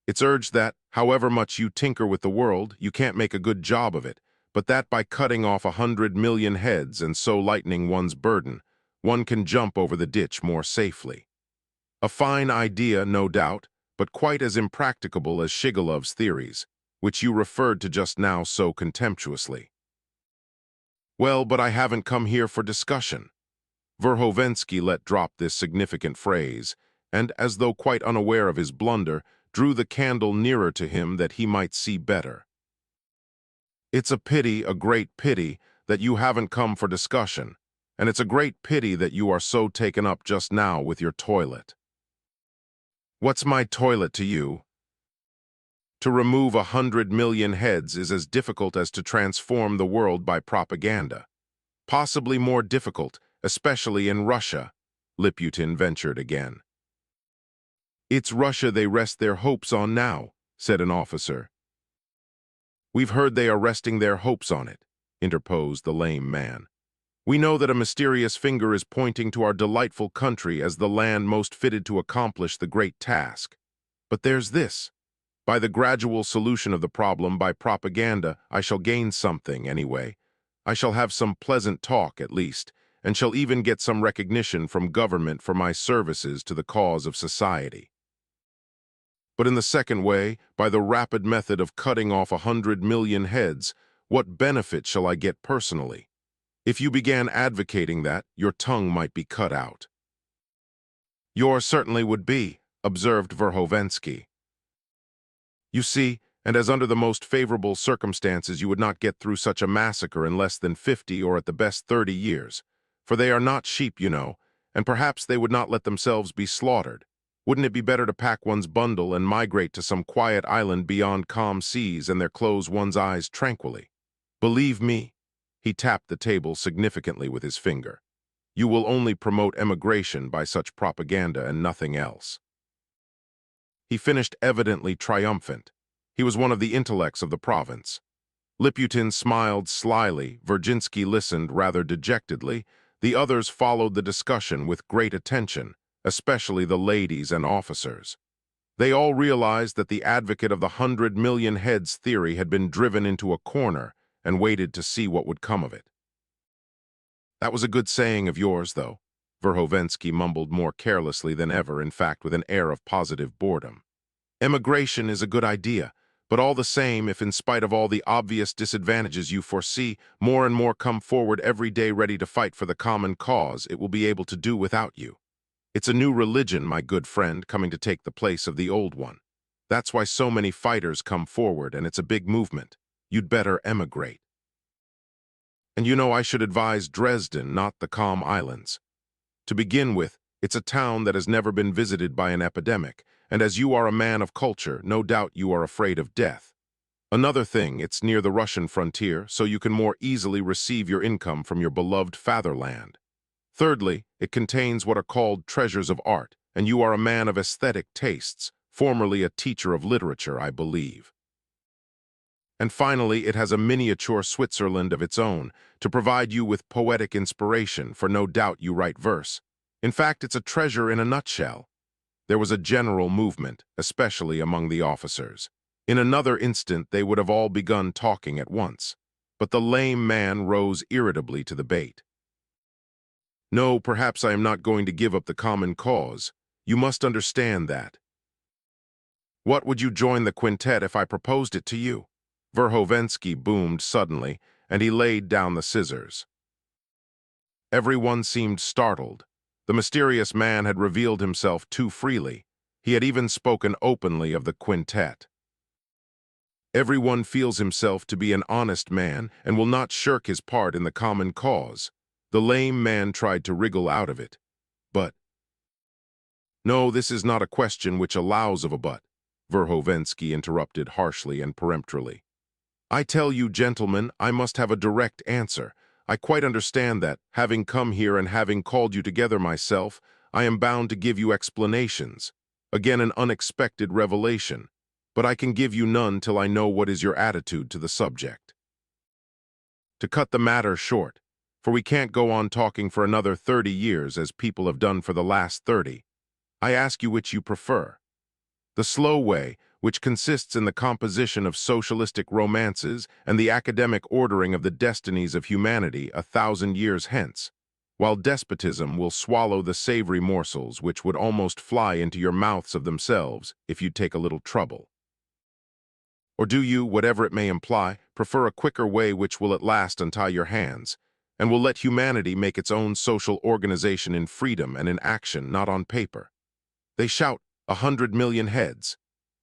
It's urged that, however much you tinker with the world, you can't make a good job of it, but that by cutting off 100 million heads and so lightening one's burden, one can jump over the ditch more safely. A fine idea, no doubt, but quite as impracticable as Shigalov's theories, which you referred to just now so contemptuously. Well, but I haven't come here for discussion. Verhovensky let drop this significant phrase, and, as though quite unaware of his blunder, drew the candle nearer to him that he might see better. It's a pity, a great pity, that you haven't come for discussion, and it's a great pity that you are so taken up just now with your toilet. What's my toilet to you? To remove 100 million heads is as difficult as to transform the world by propaganda. Possibly more difficult, especially in Russia, Liputin ventured again. It's Russia they rest their hopes on now, said an officer. We've heard they are resting their hopes on it, interposed the lame man. We know that a mysterious finger is pointing to our delightful country as the land most fitted to accomplish the great task. But there's this. By the gradual solution of the problem by propaganda, I shall gain something, anyway. I shall have some pleasant talk, at least, and shall even get some recognition from government for my services to the cause of society. But in the second way, by the rapid method of cutting off 100 million heads, what benefit shall I get personally? If you began advocating that, your tongue might be cut out. Yours certainly would be, observed Verhovensky. You see, and as under the most favorable circumstances you would not get through such a massacre in less than 50 or at the best 30 years, for they are not sheep, you know, and perhaps they would not let themselves be slaughtered. Wouldn't it be better to pack one's bundle and migrate to some quiet island beyond calm seas and there close one's eyes tranquilly? Believe me, he tapped the table significantly with his finger, you will only promote emigration by such propaganda and nothing else. He finished evidently triumphant. He was one of the intellects of the province. Liputin smiled slyly, Virginsky listened rather dejectedly, the others followed the discussion with great attention, especially the ladies and officers. They all realized that the advocate of the 100 million heads theory had been driven into a corner and waited to see what would come of it. That was a good saying of yours, though. Verhovensky mumbled more carelessly than ever, in fact with an air of positive boredom. Emigration is a good idea, but all the same, if in spite of all the obvious disadvantages you foresee, more and more come forward every day ready to fight for the common cause, it will be able to do without you. It's a new religion, my good friend, coming to take the place of the old one. That's why so many fighters come forward, and it's a big movement. You'd better emigrate. And you know I should advise Dresden, not the Calm Islands. To begin with, it's a town that has never been visited by an epidemic, and as you are a man of culture, no doubt you are afraid of death. Another thing, it's near the Russian frontier, so you can more easily receive your income from your beloved fatherland. Thirdly, it contains what are called treasures of art, and you are a man of aesthetic tastes, formerly a teacher of literature, I believe. And finally, it has a miniature Switzerland of its own, to provide you with poetic inspiration, for no doubt you write verse. In fact, it's a treasure in a nutshell. There was a general movement, especially among the officers. In another instant, they would have all begun talking at once. But the lame man rose irritably to the bait. No, perhaps I am not going to give up the common cause. You must understand that. What would you join the quintet if I proposed it to you? Verhovensky boomed suddenly, and he laid down the scissors. Everyone seemed startled. The mysterious man had revealed himself too freely. He had even spoken openly of the quintet. Everyone feels himself to be an honest man and will not shirk his part in the common cause. The lame man tried to wriggle out of it. But... No, this is not a question which allows of a but, Verhovensky interrupted harshly and peremptorily. I tell you, gentlemen, I must have a direct answer. I quite understand that, having come here and having called you together myself, I am bound to give you explanations. Again, an unexpected revelation. But I can give you none till I know what is your attitude to the subject. To cut the matter short, for we can't go on talking for another 30 years as people have done for the last 30. I ask you which you prefer. The slow way, which consists in the composition of socialistic romances and the academic ordering of the destinies of humanity 1,000 years hence, while despotism will swallow the savory morsels which would almost fly into your mouths of themselves if you take a little trouble. Or do you, whatever it may imply, prefer a quicker way which will at last untie your hands, and will let humanity make its own social organization in freedom and in action, not on paper? They shout 100 million heads.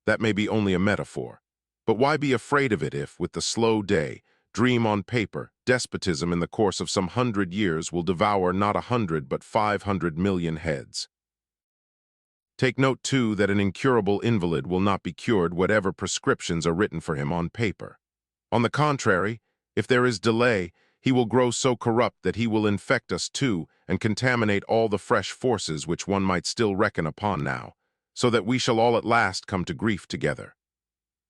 That may be only a metaphor. But why be afraid of it if, with the slow day, dream on paper, despotism in the course of some 100 years will devour not 100 but 500 million heads? Take note, too, that an incurable invalid will not be cured whatever prescriptions are written for him on paper. On the contrary, if there is delay, he will grow so corrupt that he will infect us too and contaminate all the fresh forces which one might still reckon upon now, so that we shall all at last come to grief together.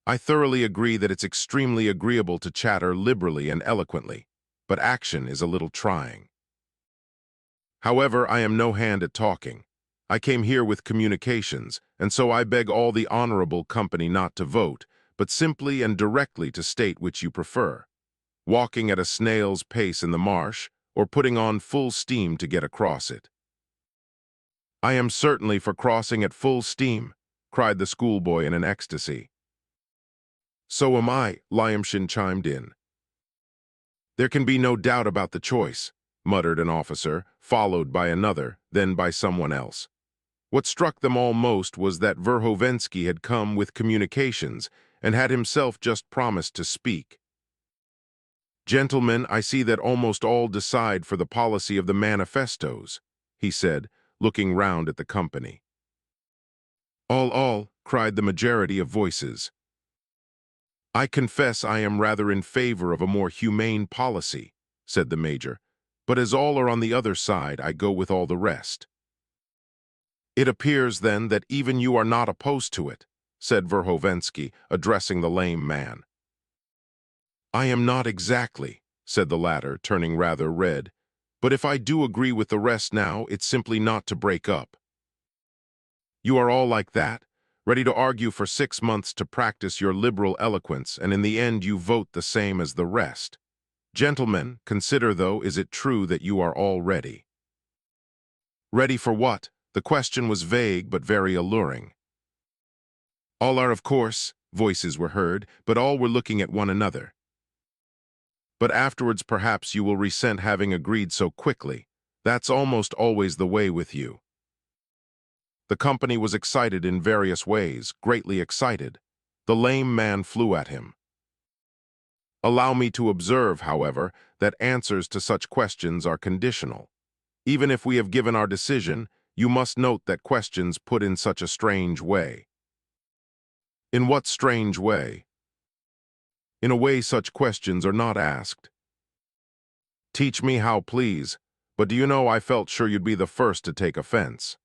I thoroughly agree that it's extremely agreeable to chatter liberally and eloquently, but action is a little trying. However, I am no hand at talking. I came here with communications, and so I beg all the honorable company not to vote, but simply and directly to state which you prefer. Walking at a snail's pace in the marsh, or putting on full steam to get across it. I am certainly for crossing at full steam, cried the schoolboy in an ecstasy. So am I, Lyamshin chimed in. There can be no doubt about the choice, muttered an officer, followed by another, then by someone else. What struck them all most was that Verhovensky had come with communications and had himself just promised to speak. Gentlemen, I see that almost all decide for the policy of the manifestos, he said, looking round at the company. All, cried the majority of voices. I confess I am rather in favor of a more humane policy, said the major, but as all are on the other side, I go with all the rest. It appears, then, that even you are not opposed to it, said Verhovensky, addressing the lame man. I am not exactly, said the latter, turning rather red, but if I do agree with the rest now, it's simply not to break up. You are all like that, ready to argue for 6 months to practice your liberal eloquence, and in the end you vote the same as the rest. Gentlemen, consider, though, is it true that you are all ready? Ready for what? The question was vague but very alluring. All are, of course, voices were heard, but all were looking at one another. But afterwards perhaps you will resent having agreed so quickly. That's almost always the way with you. The company was excited in various ways, greatly excited. The lame man flew at him. Allow me to observe, however, that answers to such questions are conditional. Even if we have given our decision, you must note that questions put in such a strange way. In what strange way? In a way such questions are not asked. Teach me how, please, but do you know I felt sure you'd be the first to take offense.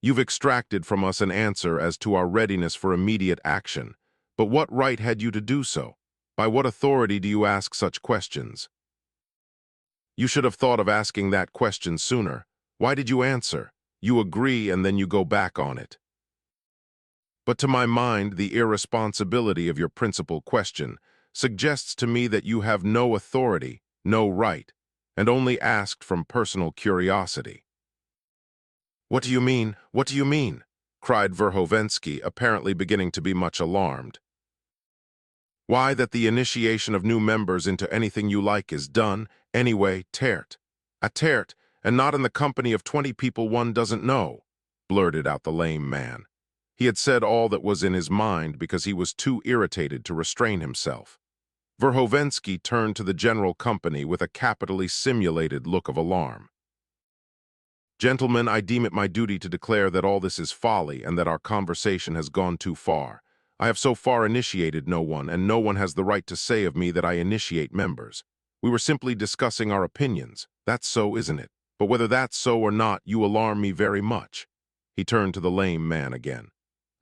You've extracted from us an answer as to our readiness for immediate action, but what right had you to do so? By what authority do you ask such questions? You should have thought of asking that question sooner. Why did you answer? You agree and then you go back on it. But to my mind, the irresponsibility of your principal question suggests to me that you have no authority, no right, and only asked from personal curiosity. What do you mean? What do you mean? Cried Verhovensky, apparently beginning to be much alarmed. Why, that the initiation of new members into anything you like is done, anyway, tert. A tert, and not in the company of 20 people one doesn't know, blurted out the lame man. He had said all that was in his mind because he was too irritated to restrain himself. Verhovensky turned to the general company with a capitally simulated look of alarm. Gentlemen, I deem it my duty to declare that all this is folly and that our conversation has gone too far. I have so far initiated no one, and no one has the right to say of me that I initiate members. We were simply discussing our opinions. That's so, isn't it? But whether that's so or not, you alarm me very much. He turned to the lame man again.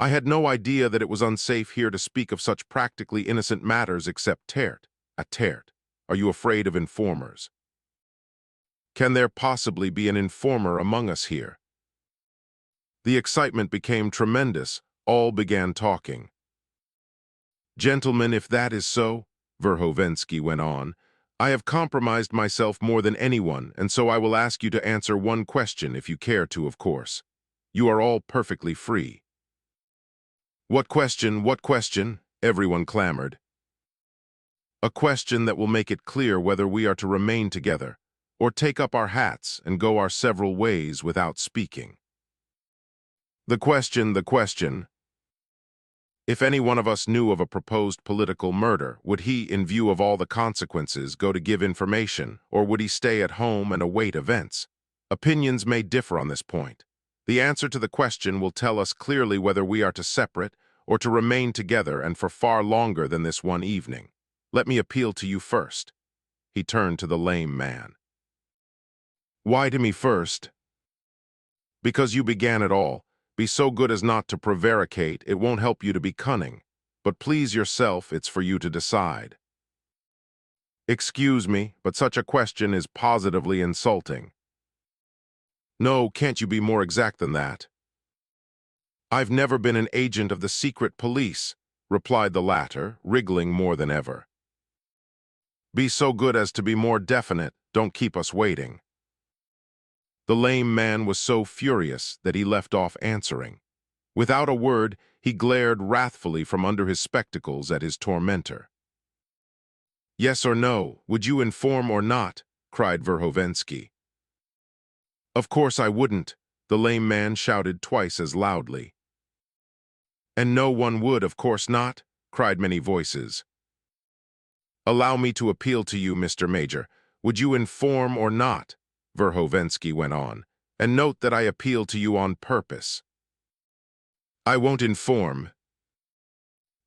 I had no idea that it was unsafe here to speak of such practically innocent matters except tert. A tert. Are you afraid of informers? Can there possibly be an informer among us here? The excitement became tremendous. All began talking. Gentlemen, if that is so, Verhovensky went on, I have compromised myself more than anyone, and so I will ask you to answer one question if you care to, of course. You are all perfectly free. What question? What question? Everyone clamored. A question that will make it clear whether we are to remain together, or take up our hats and go our several ways without speaking. The question. If any one of us knew of a proposed political murder, would he, in view of all the consequences, go to give information, or would he stay at home and await events? Opinions may differ on this point. The answer to the question will tell us clearly whether we are to separate or to remain together and for far longer than this one evening. Let me appeal to you first. He turned to the lame man. Why to me first? Because you began it all. Be so good as not to prevaricate, it won't help you to be cunning. But please yourself, it's for you to decide. Excuse me, but such a question is positively insulting. No, can't you be more exact than that? I've never been an agent of the secret police, replied the latter, wriggling more than ever. Be so good as to be more definite, don't keep us waiting. The lame man was so furious that he left off answering. Without a word, he glared wrathfully from under his spectacles at his tormentor. Yes or no, would you inform or not? Cried Verhovensky. Of course I wouldn't, the lame man shouted twice as loudly. And no one would, of course not, cried many voices. Allow me to appeal to you, Mr. Major. Would you inform or not? Verhovensky went on. And note that I appeal to you on purpose. I won't inform.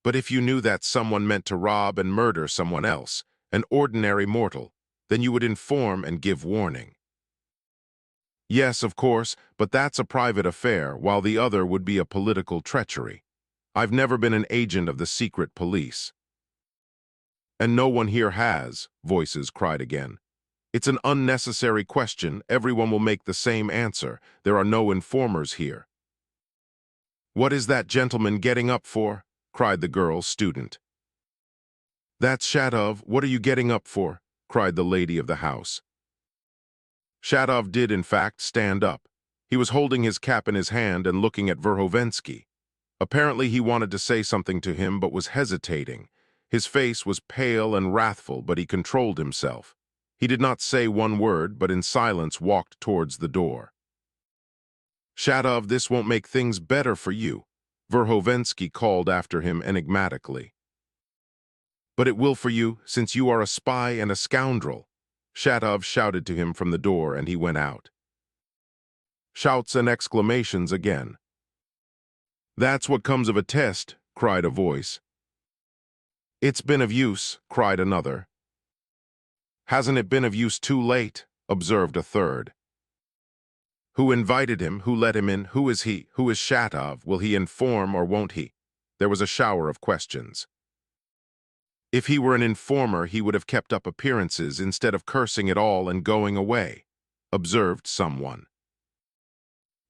But if you knew that someone meant to rob and murder someone else, an ordinary mortal, then you would inform and give warning. Yes, of course, but that's a private affair, while the other would be a political treachery. I've never been an agent of the secret police. And no one here has, voices cried again. It's an unnecessary question. Everyone will make the same answer. There are no informers here. What is that gentleman getting up for? Cried the girl student. That's Shatov. What are you getting up for? Cried the lady of the house. Shatov did, in fact, stand up. He was holding his cap in his hand and looking at Verhovensky. Apparently he wanted to say something to him but was hesitating. His face was pale and wrathful, but he controlled himself. He did not say one word, but in silence walked towards the door. Shatov, this won't make things better for you, Verhovensky called after him enigmatically. But it will for you, since you are a spy and a scoundrel, Shatov shouted to him from the door, and he went out. Shouts and exclamations again. That's what comes of a test, cried a voice. It's been of use, cried another. Hasn't it been of use too late? Observed a third. Who invited him? Who let him in? Who is he? Who is Shatov? Will he inform or won't he? There was a shower of questions. If he were an informer, he would have kept up appearances instead of cursing it all and going away, observed someone.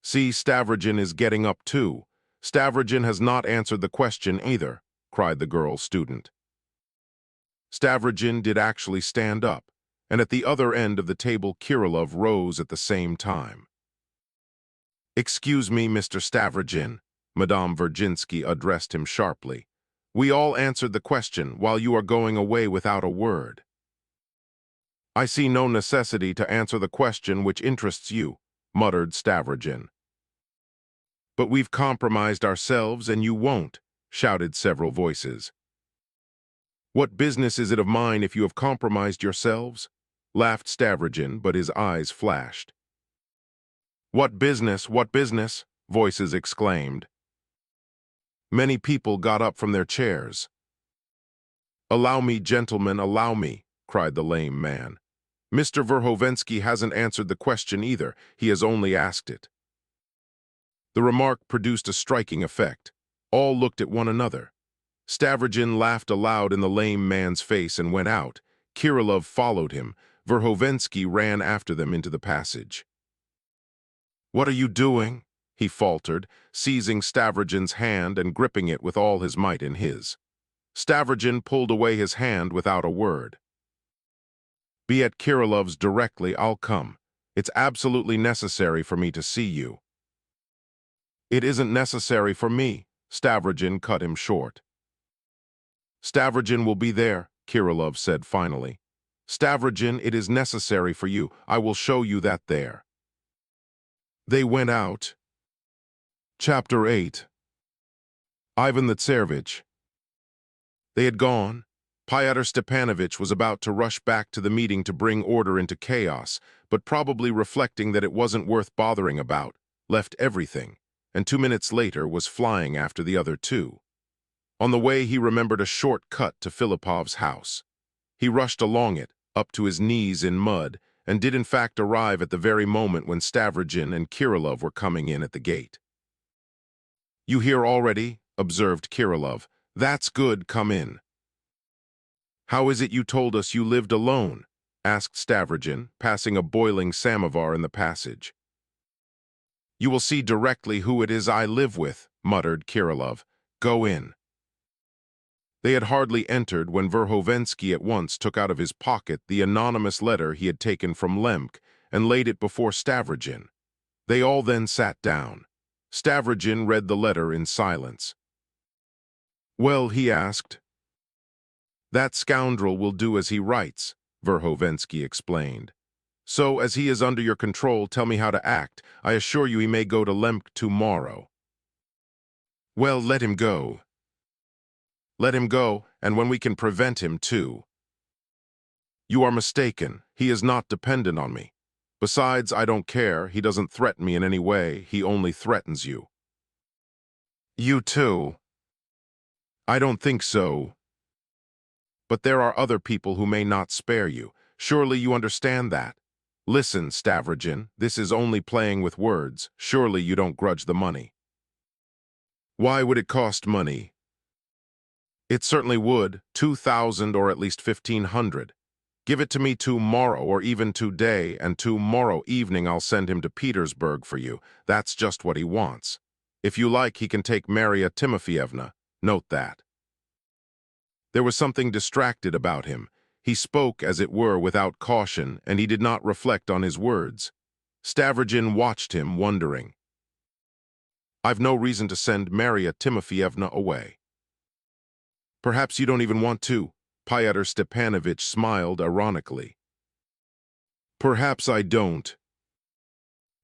See, Stavrogin is getting up too. Stavrogin has not answered the question either, cried the girl student. Stavrogin did actually stand up, and at the other end of the table Kirillov rose at the same time. Excuse me, Mr. Stavrogin, Madame Virginsky addressed him sharply. We all answered the question while you are going away without a word. I see no necessity to answer the question which interests you, muttered Stavrogin. But we've compromised ourselves and you won't, shouted several voices. What business is it of mine if you have compromised yourselves? Laughed Stavrogin, but his eyes flashed. What business? What business? Voices exclaimed. Many people got up from their chairs. Allow me, gentlemen, allow me, cried the lame man. Mr. Verhovensky hasn't answered the question either, he has only asked it. The remark produced a striking effect. All looked at one another. Stavrogin laughed aloud in the lame man's face and went out. Kirillov followed him, Verhovensky ran after them into the passage. "What are you doing?" he faltered, seizing Stavrogin's hand and gripping it with all his might in his. Stavrogin pulled away his hand without a word. "Be at Kirilov's directly, I'll come. It's absolutely necessary for me to see you." "It isn't necessary for me," Stavrogin cut him short. "Stavrogin will be there," Kirilov said finally. "Stavrogin, it is necessary for you. I will show you that there." They went out. Chapter 8. Ivan the Tsarevich. They had gone. Fyodor Stepanovich was about to rush back to the meeting to bring order into chaos, but probably reflecting that it wasn't worth bothering about, left everything, and 2 minutes later was flying after the other two. On the way, he remembered a short cut to Filipov's house. He rushed along it, up to his knees in mud, and did in fact arrive at the very moment when Stavrogin and Kirilov were coming in at the gate. "You here already?" observed Kirilov. "That's good, come in." "How is it you told us you lived alone?" asked Stavrogin, passing a boiling samovar in the passage. "You will see directly who it is I live with," muttered Kirilov. "Go in." They had hardly entered when Verhovensky at once took out of his pocket the anonymous letter he had taken from Lemk and laid it before Stavrogin. They all then sat down. Stavrogin read the letter in silence. "Well," he asked. "That scoundrel will do as he writes," Verhovensky explained. "So, as he is under your control, tell me how to act. I assure you he may go to Lemk tomorrow." "Well, let him go. Let him go, and when we can prevent him, too." "You are mistaken. He is not dependent on me. Besides, I don't care. He doesn't threaten me in any way. He only threatens you." "You too." "I don't think so. But there are other people who may not spare you. Surely you understand that. Listen, Stavrogin, this is only playing with words. Surely you don't grudge the money." "Why would it cost money?" "It certainly would, 2,000 or at least 1,500. Give it to me tomorrow or even today, and tomorrow evening I'll send him to Petersburg for you. That's just what he wants. If you like, he can take Maria Timofeyevna. Note that." There was something distracted about him. He spoke, as it were, without caution, and he did not reflect on his words. Stavrogin watched him, wondering. "I've no reason to send Maria Timofeyevna away." "Perhaps you don't even want to." Fyodor Stepanovich smiled ironically. "Perhaps I don't."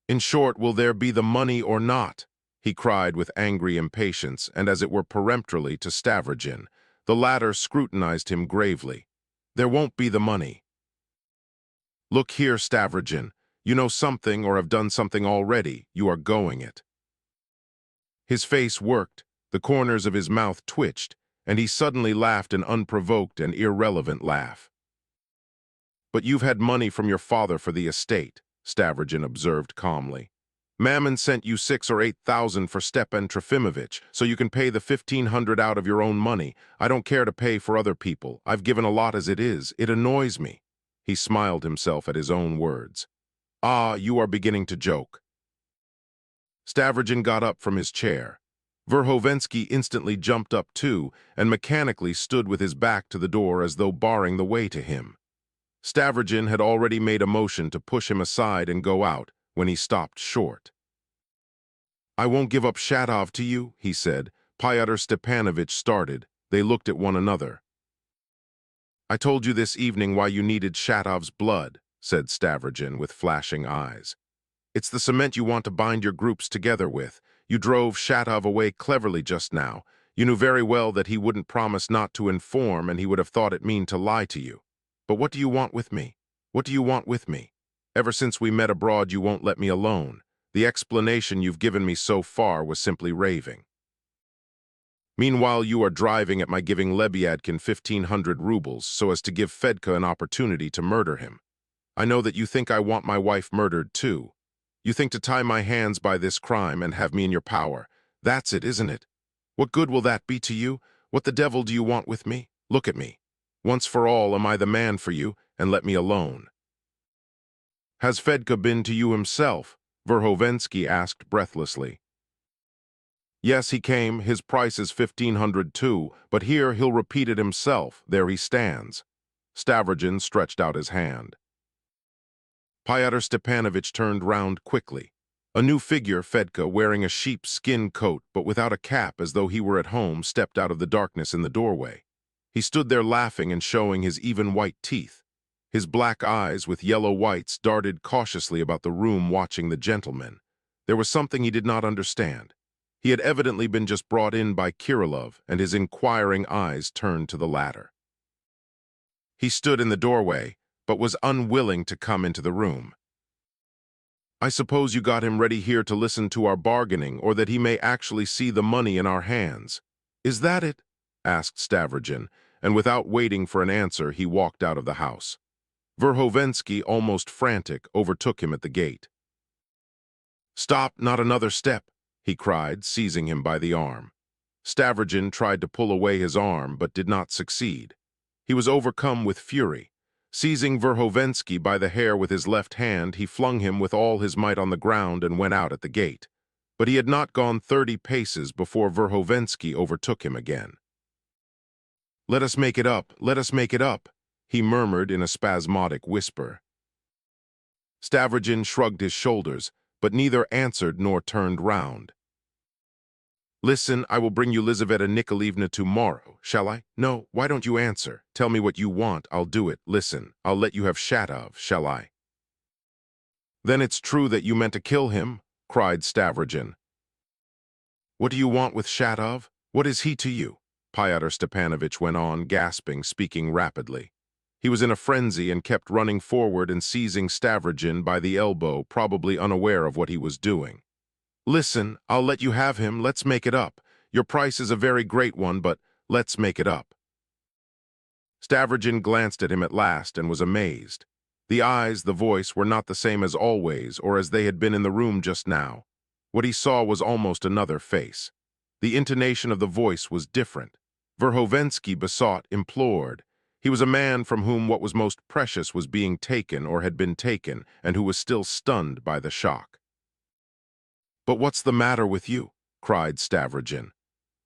"In short, will there be the money or not?" he cried with angry impatience, and as it were peremptorily to Stavrogin. The latter scrutinized him gravely. "There won't be the money." "Look here, Stavrogin. You know something or have done something already. You are going it." His face worked, the corners of his mouth twitched, and he suddenly laughed an unprovoked and irrelevant laugh. "But you've had money from your father for the estate," Stavrogin observed calmly. "Mammon sent you 6,000 or 8,000 for Stepan Trofimovich, so you can pay the 1,500 out of your own money. I don't care to pay for other people. I've given a lot as it is. It annoys me." He smiled himself at his own words. "Ah, you are beginning to joke." Stavrogin got up from his chair. Verhovensky instantly jumped up too, and mechanically stood with his back to the door as though barring the way to him. Stavrogin had already made a motion to push him aside and go out, when he stopped short. "I won't give up Shatov to you," he said. Fyodor Stepanovich started. They looked at one another. "I told you this evening why you needed Shatov's blood," said Stavrogin with flashing eyes. "It's the cement you want to bind your groups together with. You drove Shatov away cleverly just now. You knew very well that he wouldn't promise not to inform, and he would have thought it mean to lie to you. But what do you want with me? What do you want with me? Ever since we met abroad, you won't let me alone. The explanation you've given me so far was simply raving. Meanwhile, you are driving at my giving Lebyadkin 1,500 rubles so as to give Fedka an opportunity to murder him. I know that you think I want my wife murdered too. You think to tie my hands by this crime and have me in your power. That's it, isn't it? What good will that be to you? What the devil do you want with me? Look at me. Once for all, am I the man for you, and let me alone. Has Fedka been to you himself? Verhovensky asked breathlessly. Yes, he came. His price is 1,500 too, but here he'll repeat it himself. There he stands. Stavrogin stretched out his hand. Pyotr Stepanovich turned round quickly. A new figure, Fedka, wearing a sheepskin coat but without a cap as though he were at home, stepped out of the darkness in the doorway. He stood there laughing and showing his even white teeth. His black eyes with yellow whites darted cautiously about the room watching the gentleman. There was something he did not understand. He had evidently been just brought in by Kirillov, and his inquiring eyes turned to the latter. He stood in the doorway, but was unwilling to come into the room. I suppose you got him ready here to listen to our bargaining, or that he may actually see the money in our hands. Is that it? Asked Stavrogin, and without waiting for an answer, he walked out of the house. Verhovensky, almost frantic, overtook him at the gate. Stop, not another step, he cried, seizing him by the arm. Stavrogin tried to pull away his arm, but did not succeed. He was overcome with fury. Seizing Verhovensky by the hair with his left hand, he flung him with all his might on the ground and went out at the gate. But he had not gone 30 paces before Verhovensky overtook him again. Let us make it up, let us make it up, he murmured in a spasmodic whisper. Stavrogin shrugged his shoulders, but neither answered nor turned round. Listen, I will bring you Lizaveta Nikolaevna tomorrow, shall I? No, why don't you answer? Tell me what you want, I'll do it. Listen, I'll let you have Shatov, shall I? Then it's true that you meant to kill him, cried Stavrogin. What do you want with Shatov? What is he to you? Pyotr Stepanovich went on, gasping, speaking rapidly. He was in a frenzy and kept running forward and seizing Stavrogin by the elbow, probably unaware of what he was doing. Listen, I'll let you have him, let's make it up. Your price is a very great one, but let's make it up. Stavrogin glanced at him at last and was amazed. The eyes, the voice, were not the same as always, or as they had been in the room just now. What he saw was almost another face. The intonation of the voice was different. Verhovensky besought, implored. He was a man from whom what was most precious was being taken or had been taken, and who was still stunned by the shock. But what's the matter with you? Cried Stavrogin.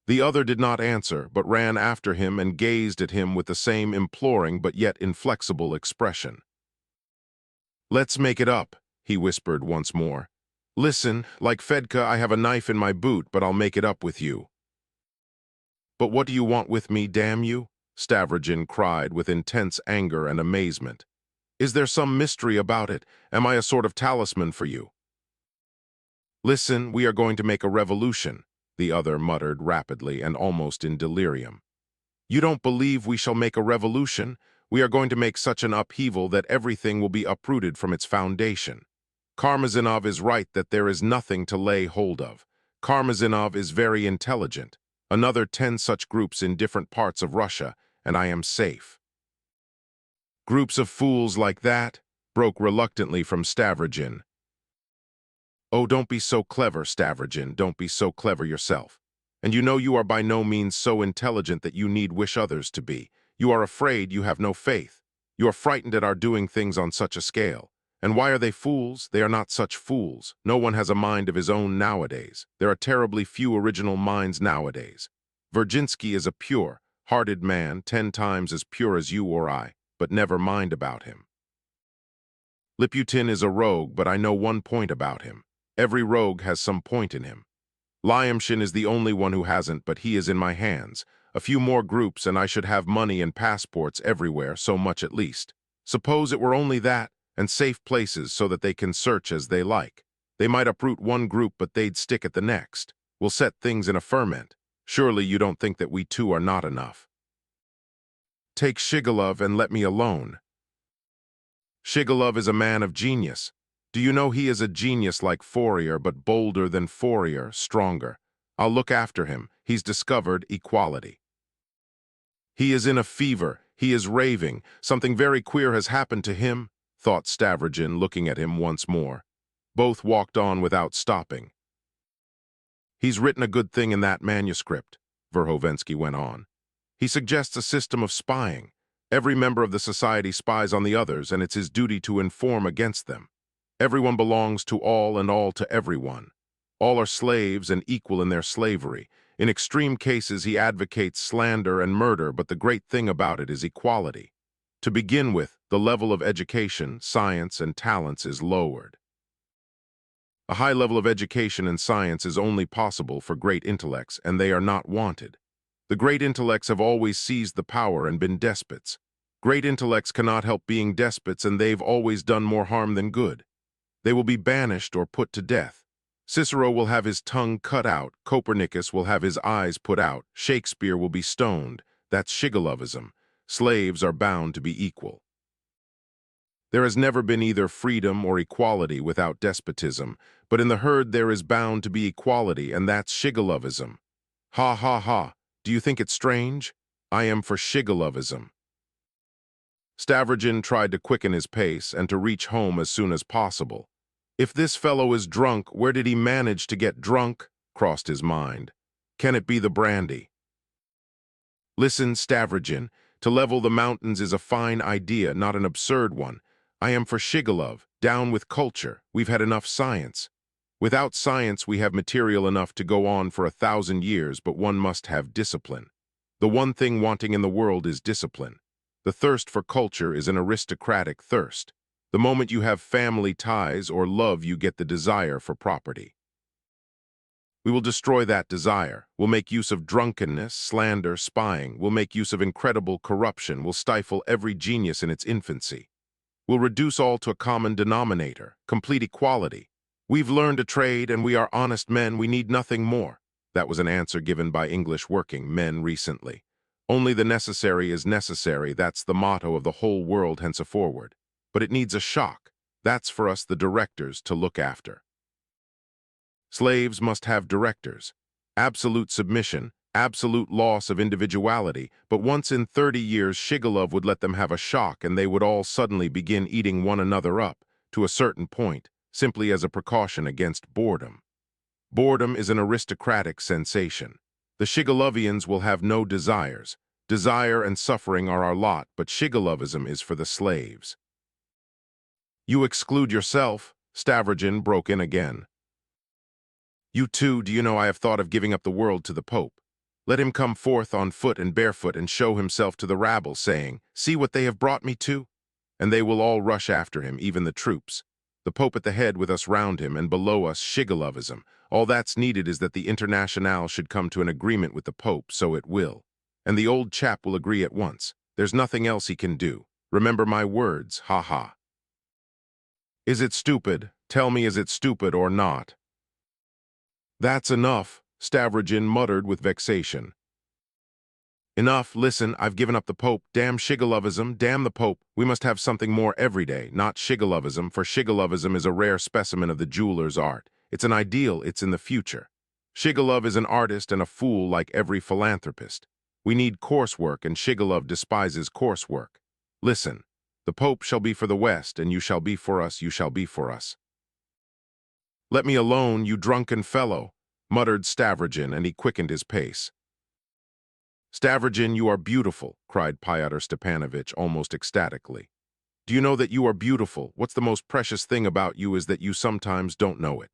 The other did not answer, but ran after him and gazed at him with the same imploring but yet inflexible expression. Let's make it up, he whispered once more. Listen, like Fedka, I have a knife in my boot, but I'll make it up with you. But what do you want with me, damn you? Stavrogin cried with intense anger and amazement. Is there some mystery about it? Am I a sort of talisman for you? Listen, we are going to make a revolution, the other muttered rapidly and almost in delirium. You don't believe we shall make a revolution? We are going to make such an upheaval that everything will be uprooted from its foundation. Karmazinov is right that there is nothing to lay hold of. Karmazinov is very intelligent. Another 10 such groups in different parts of Russia, and I am safe. Groups of fools like that? Broke reluctantly from Stavrogin. Oh, don't be so clever, Stavrogin, don't be so clever yourself. And you know you are by no means so intelligent that you need wish others to be. You are afraid, you have no faith. You are frightened at our doing things on such a scale. And why are they fools? They are not such fools. No one has a mind of his own nowadays. There are terribly few original minds nowadays. Virginsky is a pure-hearted man, 10 times as pure as you or I, but never mind about him. Liputin is a rogue, but I know one point about him. Every rogue has some point in him. Lyamshin is the only one who hasn't, but he is in my hands. A few more groups and I should have money and passports everywhere, so much at least. Suppose it were only that, and safe places so that they can search as they like. They might uproot one group, but they'd stick at the next. We'll set things in a ferment. Surely you don't think that we two are not enough. Take Shigalov and let me alone. Shigalov is a man of genius. Do you know he is a genius like Fourier, but bolder than Fourier, stronger. I'll look after him. He's discovered equality. He is in a fever. He is raving. Something very queer has happened to him, thought Stavrogin, looking at him once more. Both walked on without stopping. He's written a good thing in that manuscript, Verhovensky went on. He suggests a system of spying. Every member of the society spies on the others, and it's his duty to inform against them. Everyone belongs to all and all to everyone. All are slaves and equal in their slavery. In extreme cases, he advocates slander and murder, but the great thing about it is equality. To begin with, the level of education, science, and talents is lowered. A high level of education and science is only possible for great intellects, and they are not wanted. The great intellects have always seized the power and been despots. Great intellects cannot help being despots, and they've always done more harm than good. They will be banished or put to death. Cicero will have his tongue cut out, Copernicus will have his eyes put out, Shakespeare will be stoned. That's Shigalovism. Slaves are bound to be equal. There has never been either freedom or equality without despotism, but in the herd there is bound to be equality, and that's Shigalovism. Ha ha ha, do you think it's strange? I am for Shigalovism. Stavrogin tried to quicken his pace and to reach home as soon as possible. If this fellow is drunk, where did he manage to get drunk? Crossed his mind. Can it be the brandy? Listen, Stavrogin, to level the mountains is a fine idea, not an absurd one. I am for Shigalov, down with culture. We've had enough science. Without science, we have material enough to go on for 1,000 years, but one must have discipline. The one thing wanting in the world is discipline. The thirst for culture is an aristocratic thirst. The moment you have family ties or love, you get the desire for property. We will destroy that desire. We'll make use of drunkenness, slander, spying. We'll make use of incredible corruption. We'll stifle every genius in its infancy. We'll reduce all to a common denominator, complete equality. We've learned a trade and we are honest men. We need nothing more. That was an answer given by English working men recently. Only the necessary is necessary. That's the motto of the whole world henceforward. But it needs a shock. That's for us, the directors, to look after. Slaves must have directors. Absolute submission, absolute loss of individuality, but once in 30 years Shigalov would let them have a shock and they would all suddenly begin eating one another up, to a certain point, simply as a precaution against boredom. Boredom is an aristocratic sensation. The Shigalovians will have no desires. Desire and suffering are our lot, but Shigalovism is for the slaves. You exclude yourself, Stavrogin broke in again. You too, do you know I have thought of giving up the world to the Pope? Let him come forth on foot and barefoot and show himself to the rabble, saying, see what they have brought me to? And they will all rush after him, even the troops. The Pope at the head with us round him, and below us Shigalovism. All that's needed is that the Internationale should come to an agreement with the Pope, so it will. And the old chap will agree at once. There's nothing else he can do. Remember my words, ha ha. Is it stupid? Tell me, is it stupid or not? That's enough, Stavrogin muttered with vexation. Enough, listen, I've given up the Pope. Damn Shigalovism, damn the Pope. We must have something more every day, not Shigalovism, for Shigalovism is a rare specimen of the jeweler's art. It's an ideal, it's in the future. Shigalov is an artist and a fool like every philanthropist. We need coarsework, and Shigalov despises coarsework. Listen, the Pope shall be for the West, and you shall be for us, you shall be for us. Let me alone, you drunken fellow, muttered Stavrogin, and he quickened his pace. Stavrogin, you are beautiful, cried Pyotr Stepanovich almost ecstatically. Do you know that you are beautiful? What's the most precious thing about you is that you sometimes don't know it.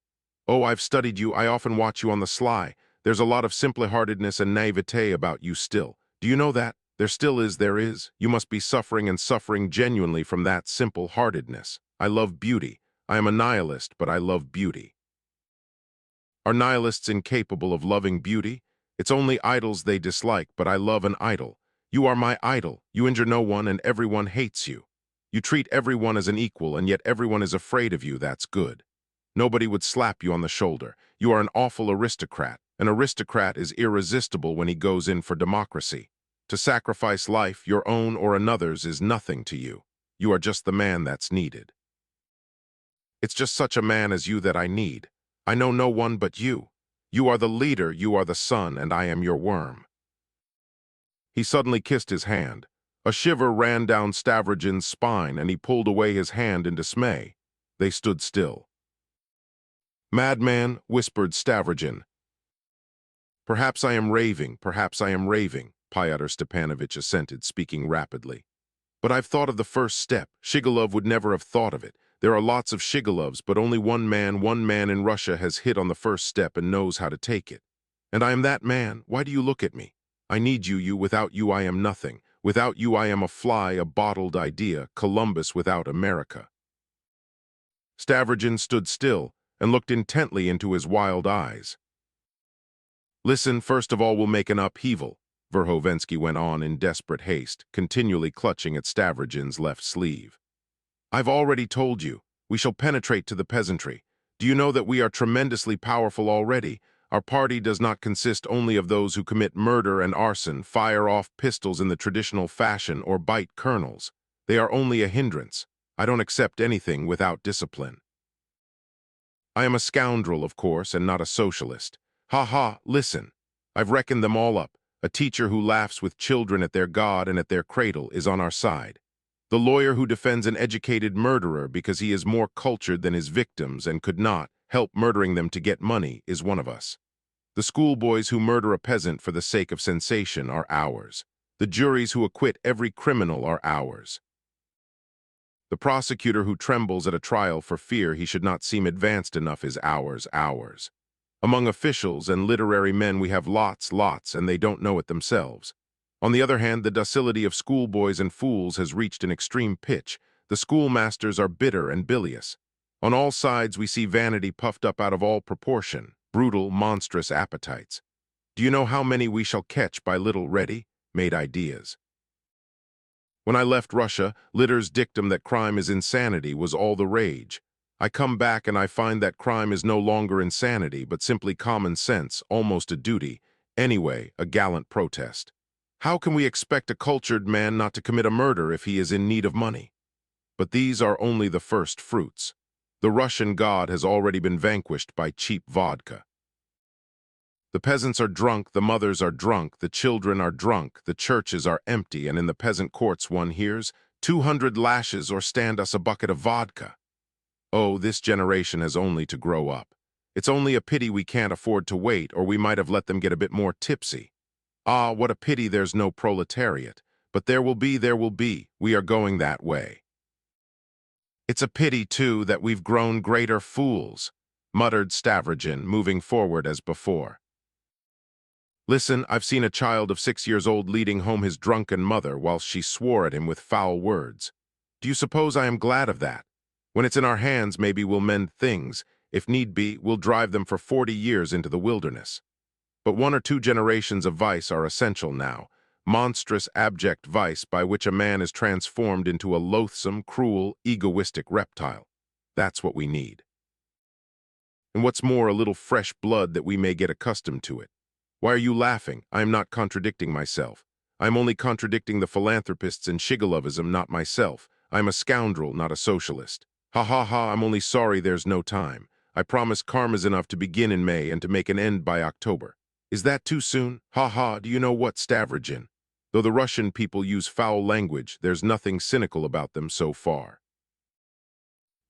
Oh, I've studied you, I often watch you on the sly. There's a lot of simple-heartedness and naivete about you still. Do you know that? There still is, there is. You must be suffering and suffering genuinely from that simple-heartedness. I love beauty. I am a nihilist, but I love beauty. Are nihilists incapable of loving beauty? It's only idols they dislike, but I love an idol. You are my idol. You injure no one and everyone hates you. You treat everyone as an equal and yet everyone is afraid of you. That's good. Nobody would slap you on the shoulder. You are an awful aristocrat. An aristocrat is irresistible when he goes in for democracy. To sacrifice life, your own or another's, is nothing to you. You are just the man that's needed. It's just such a man as you that I need. I know no one but you. You are the leader, you are the sun, and I am your worm. He suddenly kissed his hand. A shiver ran down Stavrogin's spine, and he pulled away his hand in dismay. They stood still. Madman, whispered Stavrogin. Perhaps I am raving, Pyotr Stepanovich assented, speaking rapidly. But I've thought of the first step. Shigalov would never have thought of it. There are lots of Shigalovs, but only one man in Russia has hit on the first step and knows how to take it. And I am that man. Why do you look at me? I need you. Without you I am nothing. Without you I am a fly, a bottled idea, Columbus without America. Stavrogin stood still and looked intently into his wild eyes. Listen, first of all we'll make an upheaval, Verhovensky went on in desperate haste, continually clutching at Stavrogin's left sleeve. I've already told you, we shall penetrate to the peasantry. Do you know that we are tremendously powerful already? Our party does not consist only of those who commit murder and arson, fire off pistols in the traditional fashion, or bite colonels. They are only a hindrance. I don't accept anything without discipline. I am a scoundrel, of course, and not a socialist. Ha ha, listen. I've reckoned them all up. A teacher who laughs with children at their God and at their cradle is on our side. The lawyer who defends an educated murderer because he is more cultured than his victims and could not help murdering them to get money is one of us. The schoolboys who murder a peasant for the sake of sensation are ours. The juries who acquit every criminal are ours. The prosecutor who trembles at a trial for fear he should not seem advanced enough is ours. Among officials and literary men we have lots, and they don't know it themselves. On the other hand, the docility of schoolboys and fools has reached an extreme pitch. The schoolmasters are bitter and bilious. On all sides we see vanity puffed up out of all proportion, brutal, monstrous appetites. Do you know how many we shall catch by little ready-made ideas? When I left Russia, Litter's dictum that crime is insanity was all the rage. I come back and I find that crime is no longer insanity, but simply common sense, almost a duty, anyway, a gallant protest. How can we expect a cultured man not to commit a murder if he is in need of money? But these are only the first fruits. The Russian god has already been vanquished by cheap vodka. The peasants are drunk, the mothers are drunk, the children are drunk, the churches are empty, and in the peasant courts one hears, 200 lashes or stand us a bucket of vodka. Oh, this generation has only to grow up. It's only a pity we can't afford to wait, or we might have let them get a bit more tipsy. Ah, what a pity there's no proletariat. But there will be, we are going that way. It's a pity, too, that we've grown greater fools, muttered Stavrogin, moving forward as before. Listen, I've seen a child of 6 years old leading home his drunken mother whilst she swore at him with foul words. Do you suppose I am glad of that? When it's in our hands, maybe we'll mend things. If need be, we'll drive them for 40 years into the wilderness. But 1 or 2 generations of vice are essential now. Monstrous, abject vice by which a man is transformed into a loathsome, cruel, egoistic reptile. That's what we need. And what's more, a little fresh blood that we may get accustomed to it. Why are you laughing? I am not contradicting myself. I am only contradicting the philanthropists and Shigalovism, not myself. I am a scoundrel, not a socialist. Ha ha ha, I'm only sorry there's no time. I promise Karmazinov to begin in May and to make an end by October. Is that too soon? Ha ha, do you know what, Stavrogin? Though the Russian people use foul language, there's nothing cynical about them so far.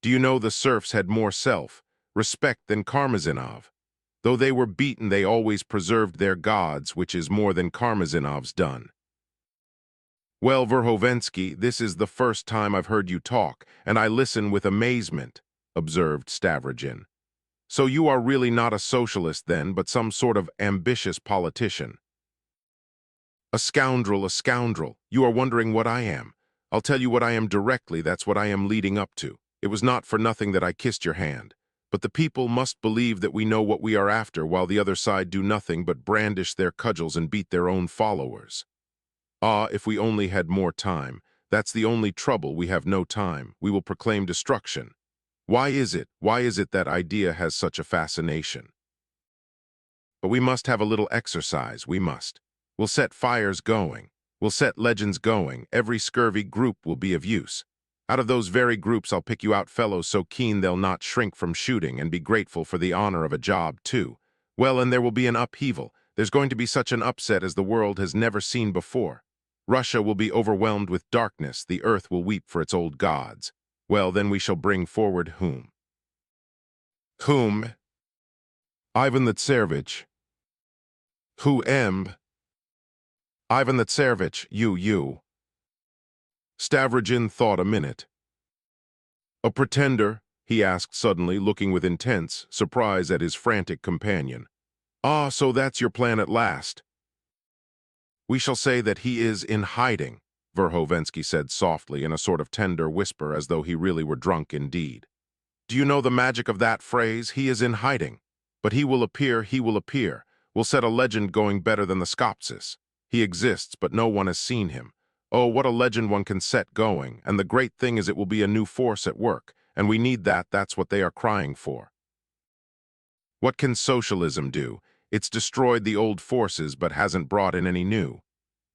Do you know the serfs had more self-respect than Karmazinov? Though they were beaten, they always preserved their gods, which is more than Karmazinov's done. Well, Verhovensky, this is the first time I've heard you talk, and I listen with amazement, observed Stavrogin. So you are really not a socialist then, but some sort of ambitious politician. A scoundrel, a scoundrel. You are wondering what I am. I'll tell you what I am directly, that's what I am leading up to. It was not for nothing that I kissed your hand. But the people must believe that we know what we are after, while the other side do nothing but brandish their cudgels and beat their own followers. Ah, if we only had more time. That's the only trouble, we have no time. We will proclaim destruction. Why is it that idea has such a fascination? But we must have a little exercise, we must. We'll set fires going. We'll set legends going. Every scurvy group will be of use. Out of those very groups I'll pick you out fellows so keen they'll not shrink from shooting and be grateful for the honor of a job, too. Well, and there will be an upheaval. There's going to be such an upset as the world has never seen before. Russia will be overwhelmed with darkness. The earth will weep for its old gods. Well, then we shall bring forward whom? Whom? Ivan the Tsarevich. Who am? Ivan the Tsarevich, you. Stavrogin thought a minute. A pretender? He asked suddenly, looking with intense surprise at his frantic companion. Ah, so that's your plan at last. We shall say that he is in hiding, Verhovensky said softly in a sort of tender whisper as though he really were drunk indeed. Do you know the magic of that phrase? He is in hiding. But he will appear, he will appear. We'll set a legend going better than the Skopsis. He exists, but no one has seen him. Oh, what a legend one can set going, and the great thing is it will be a new force at work, and we need that, that's what they are crying for. What can socialism do? It's destroyed the old forces but hasn't brought in any new.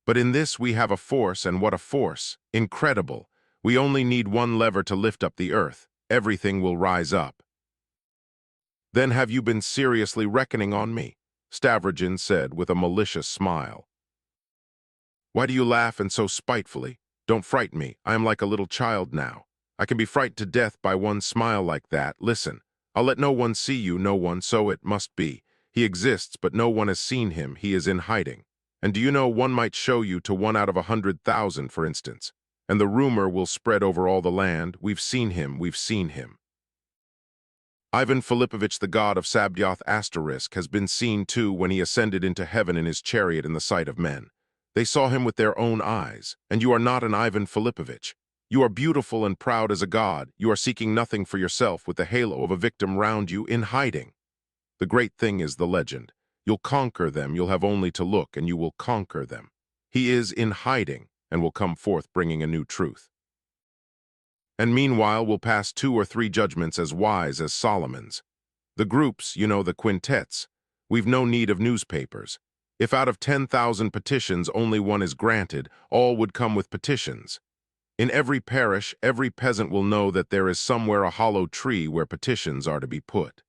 But in this we have a force, and what a force! Incredible! We only need one lever to lift up the earth. Everything will rise up. Then have you been seriously reckoning on me? Stavrogin said with a malicious smile. Why do you laugh and so spitefully? Don't frighten me. I am like a little child now. I can be frightened to death by one smile like that. Listen, I'll let no one see you, no one, so it must be. He exists, but no one has seen him. He is in hiding. And do you know, one might show you to 1 out of 100,000, for instance. And the rumor will spread over all the land. We've seen him, we've seen him. Ivan Filipovich, the god of Sabdioth Asterisk, has been seen too when he ascended into heaven in his chariot in the sight of men. They saw him with their own eyes, and you are not an Ivan Filipovich. You are beautiful and proud as a god. You are seeking nothing for yourself with the halo of a victim round you in hiding. The great thing is the legend. You'll conquer them, you'll have only to look, and you will conquer them. He is in hiding, and will come forth bringing a new truth. And meanwhile we'll pass 2 or 3 judgments as wise as Solomon's. The groups, you know, the quintets, we've no need of newspapers. If out of 10,000 petitions only one is granted, all would come with petitions. In every parish, every peasant will know that there is somewhere a hollow tree where petitions are to be put.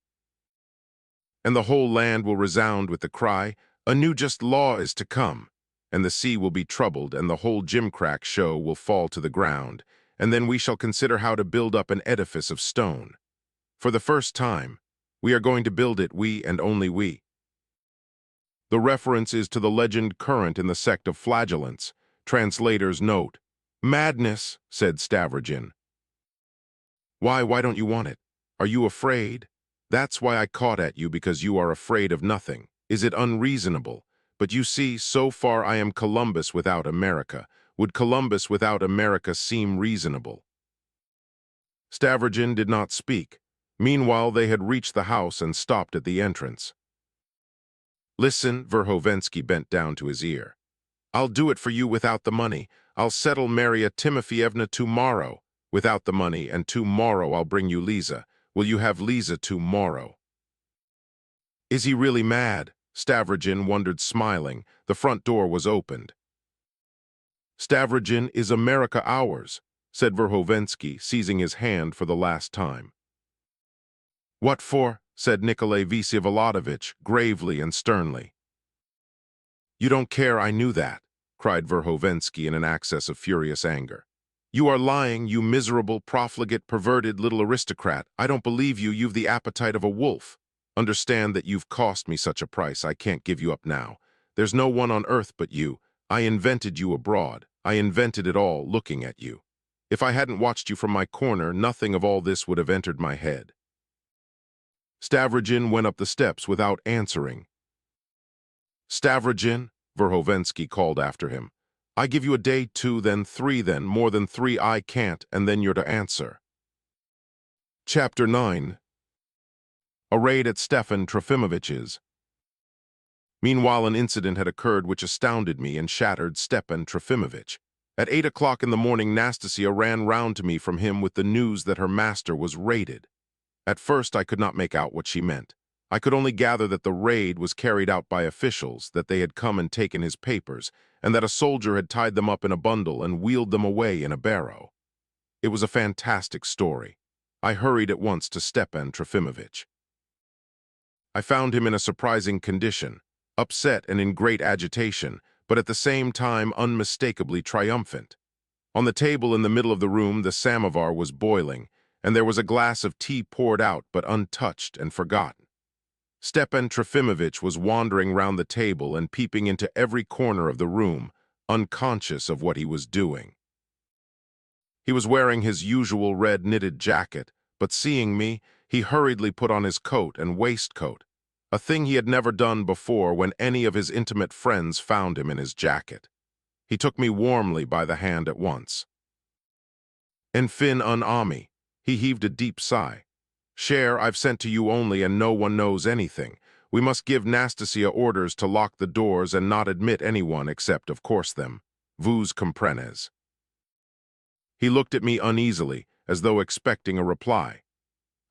And the whole land will resound with the cry, a new just law is to come. And the sea will be troubled, and the whole gimcrack show will fall to the ground, and then we shall consider how to build up an edifice of stone. For the first time, we are going to build it, we and only we. The reference is to the legend current in the sect of flagellants. Translator's note. Madness, said Stavrogin. Why don't you want it? Are you afraid? That's why I caught at you, because you are afraid of nothing. Is it unreasonable? But you see, so far I am Columbus without America. Would Columbus without America seem reasonable? Stavrogin did not speak. Meanwhile, they had reached the house and stopped at the entrance. Listen, Verhovensky bent down to his ear. I'll do it for you without the money. I'll settle Maria Timofeyevna tomorrow without the money, and tomorrow I'll bring you Lisa. Will you have Lisa tomorrow? Is he really mad? Stavrogin wondered, smiling. The front door was opened. Stavrogin, is America ours? Said Verhovensky, seizing his hand for the last time. What for? Said Nikolai Vsevolodovich, gravely and sternly. You don't care, I knew that, cried Verhovensky in an access of furious anger. You are lying, you miserable, profligate, perverted little aristocrat. I don't believe you, you've the appetite of a wolf. Understand that you've cost me such a price, I can't give you up now. There's no one on earth but you. I invented you abroad. I invented it all, looking at you. If I hadn't watched you from my corner, nothing of all this would have entered my head. Stavrogin went up the steps without answering. Stavrogin, Verhovensky called after him. I give you a day, 2, then 3, then more than 3 I can't, and then you're to answer. Chapter 9. A raid at Stefan Trofimovich's. Meanwhile, an incident had occurred which astounded me and shattered Stepan Trofimovich. At 8 o'clock in the morning, Nastasia ran round to me from him with the news that her master was raided. At first, I could not make out what she meant. I could only gather that the raid was carried out by officials, that they had come and taken his papers, and that a soldier had tied them up in a bundle and wheeled them away in a barrow. It was a fantastic story. I hurried at once to Stepan Trofimovich. I found him in a surprising condition, upset and in great agitation, but at the same time unmistakably triumphant. On the table in the middle of the room, the samovar was boiling, and there was a glass of tea poured out but untouched and forgotten. Stepan Trofimovich was wandering round the table and peeping into every corner of the room, unconscious of what he was doing. He was wearing his usual red knitted jacket, but seeing me, he hurriedly put on his coat and waistcoat, a thing he had never done before when any of his intimate friends found him in his jacket. He took me warmly by the hand at once. "En fin un ami," he heaved a deep sigh. "Cher, I've sent to you only and no one knows anything. We must give Nastasia orders to lock the doors and not admit anyone except, of course, them. Vous comprenez." He looked at me uneasily, as though expecting a reply.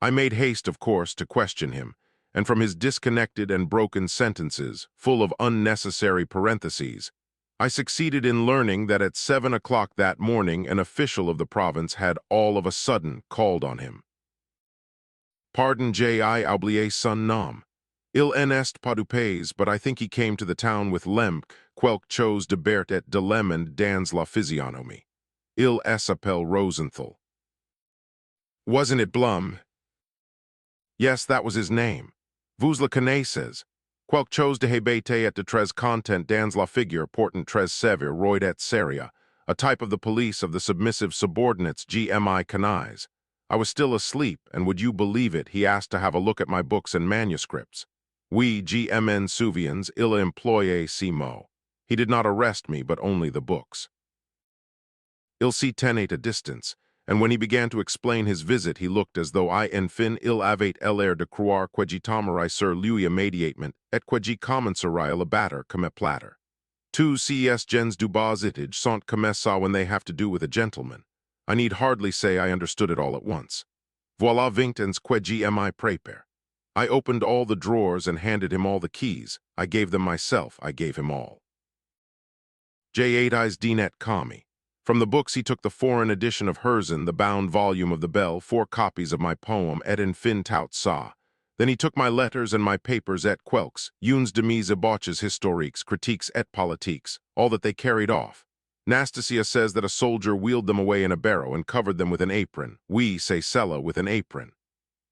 I made haste, of course, to question him, and from his disconnected and broken sentences, full of unnecessary parentheses, I succeeded in learning that at 7 o'clock that morning an official of the province had all of a sudden called on him. "Pardon, j'ai oublié son nom. Il n'est pas du pays, but I think he came to the town with quelque chose de Bert et de Lemon dans la physionomie. Il s'appelle Rosenthal." "Wasn't it Blum?" "Yes, that was his name. Vous le connaissez. Quelque chose de hébété et de très content dans la figure portant très sévère roid et seria, a type of the police of the submissive subordinates GMI canais. I was still asleep, and would you believe it, he asked to have a look at my books and manuscripts. Oui, GMN souviens, il a employé ces mots. He did not arrest me, but only the books. Il s'y tenait a distance, and when he began to explain his visit, he looked as though en fin il avait l'air de croire que j'aimerais sur lui immédiatement, et que je commencerai à le battre comme a platter. Tous ces gens du bas étage sont comme ça when they have to do with a gentleman. I need hardly say I understood it all at once. Voilà vingt ans que j'mi prépare. I opened all the drawers and handed him all the keys. I gave them myself, I gave him all. J8i's Dinet Kami. From the books he took the foreign edition of Herzen, the bound volume of the Bell, 4 copies of my poem Et en fin tout ça. Then he took my letters and my papers et quelques, unes de mes ébauches historiques, critiques et politiques, all that they carried off. Nastasia says that a soldier wheeled them away in a barrow and covered them with an apron. We say Sella with an apron.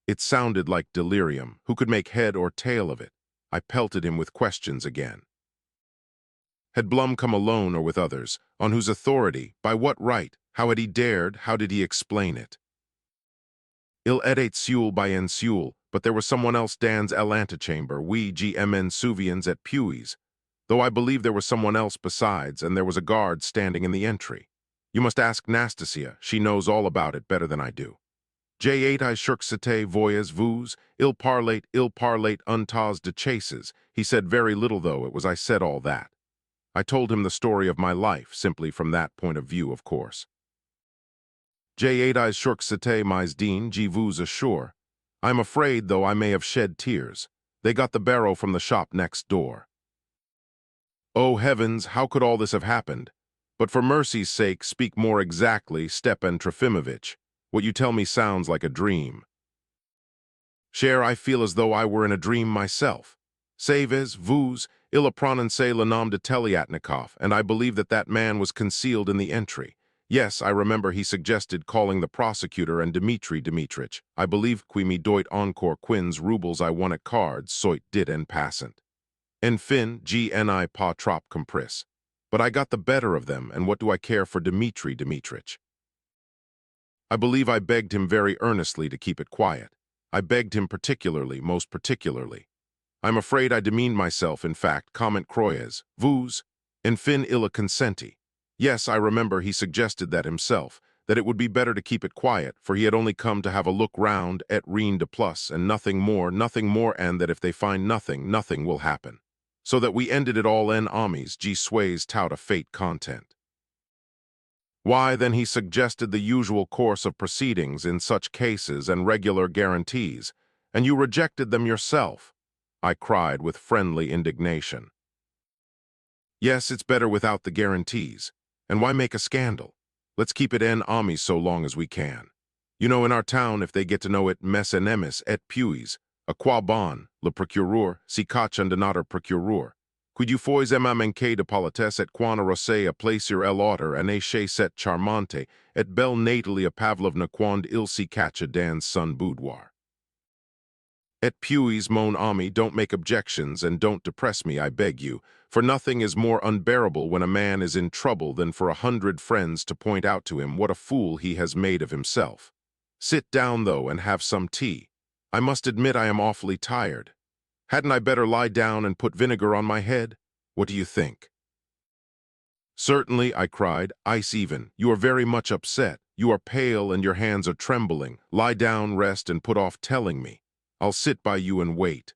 It sounded like delirium. Who could make head or tail of it? I pelted him with questions again. Had Blum come alone or with others? On whose authority? By what right? How had he dared? How did he explain it? Il était seul by en seul, but there was someone else dans l'antechamber, oui, GMN souviens et puis, though I believe there was someone else besides, and there was a guard standing in the entry. You must ask Nastasia. She knows all about it better than I do. J8 c'était voyez vous, il parlait untas de chases. He said very little, though it was I said all that. I told him the story of my life, simply from that point of view, of course. J8 c'était mais din, je vous assure. I'm afraid, though, I may have shed tears. They got the barrow from the shop next door. Oh, heavens, how could all this have happened? But for mercy's sake, speak more exactly, Stepan Trofimovich. What you tell me sounds like a dream. Cher, I feel as though I were in a dream myself. Savez, vous, il a prononcé le nom de Teliatnikov, and I believe that man was concealed in the entry. Yes, I remember he suggested calling the prosecutor and Dmitri Dmitrich. I believe qui me doit encore quins rubles I won at cards, soit dit en passant. En fin, gni pas trop compris. But I got the better of them, and what do I care for Dmitri Dmitrich? I believe I begged him very earnestly to keep it quiet. I begged him particularly, most particularly. I'm afraid I demeaned myself, in fact, comment croyez, vous, en fin il a consenti. Yes, I remember he suggested that himself, that it would be better to keep it quiet, for he had only come to have a look round et rien de plus, and nothing more, and that if they find nothing, nothing will happen. So that we ended it all en amis, G sways tout a fate content. Why, then he suggested the usual course of proceedings in such cases and regular guarantees, and you rejected them yourself, I cried with friendly indignation. Yes, it's better without the guarantees. And why make a scandal? Let's keep it en amis so long as we can. You know, in our town, if they get to know it mes enemis et puis, a quoi bon, le procureur, si cachan de notre procureur. Quid you fois emma manquer de politesse et quan rosé a plaisir el autor and a chez cette charmante et belle Natalia Pavlovna quand il si catcha dans son boudoir. Et puis mon ami, don't make objections and don't depress me, I beg you, for nothing is more unbearable when a man is in trouble than for 100 friends to point out to him what a fool he has made of himself. Sit down, though, and have some tea. I must admit I am awfully tired. Hadn't I better lie down and put vinegar on my head? What do you think? Certainly, I cried, ice even. You are very much upset. You are pale and your hands are trembling. Lie down, rest, and put off telling me. I'll sit by you and wait.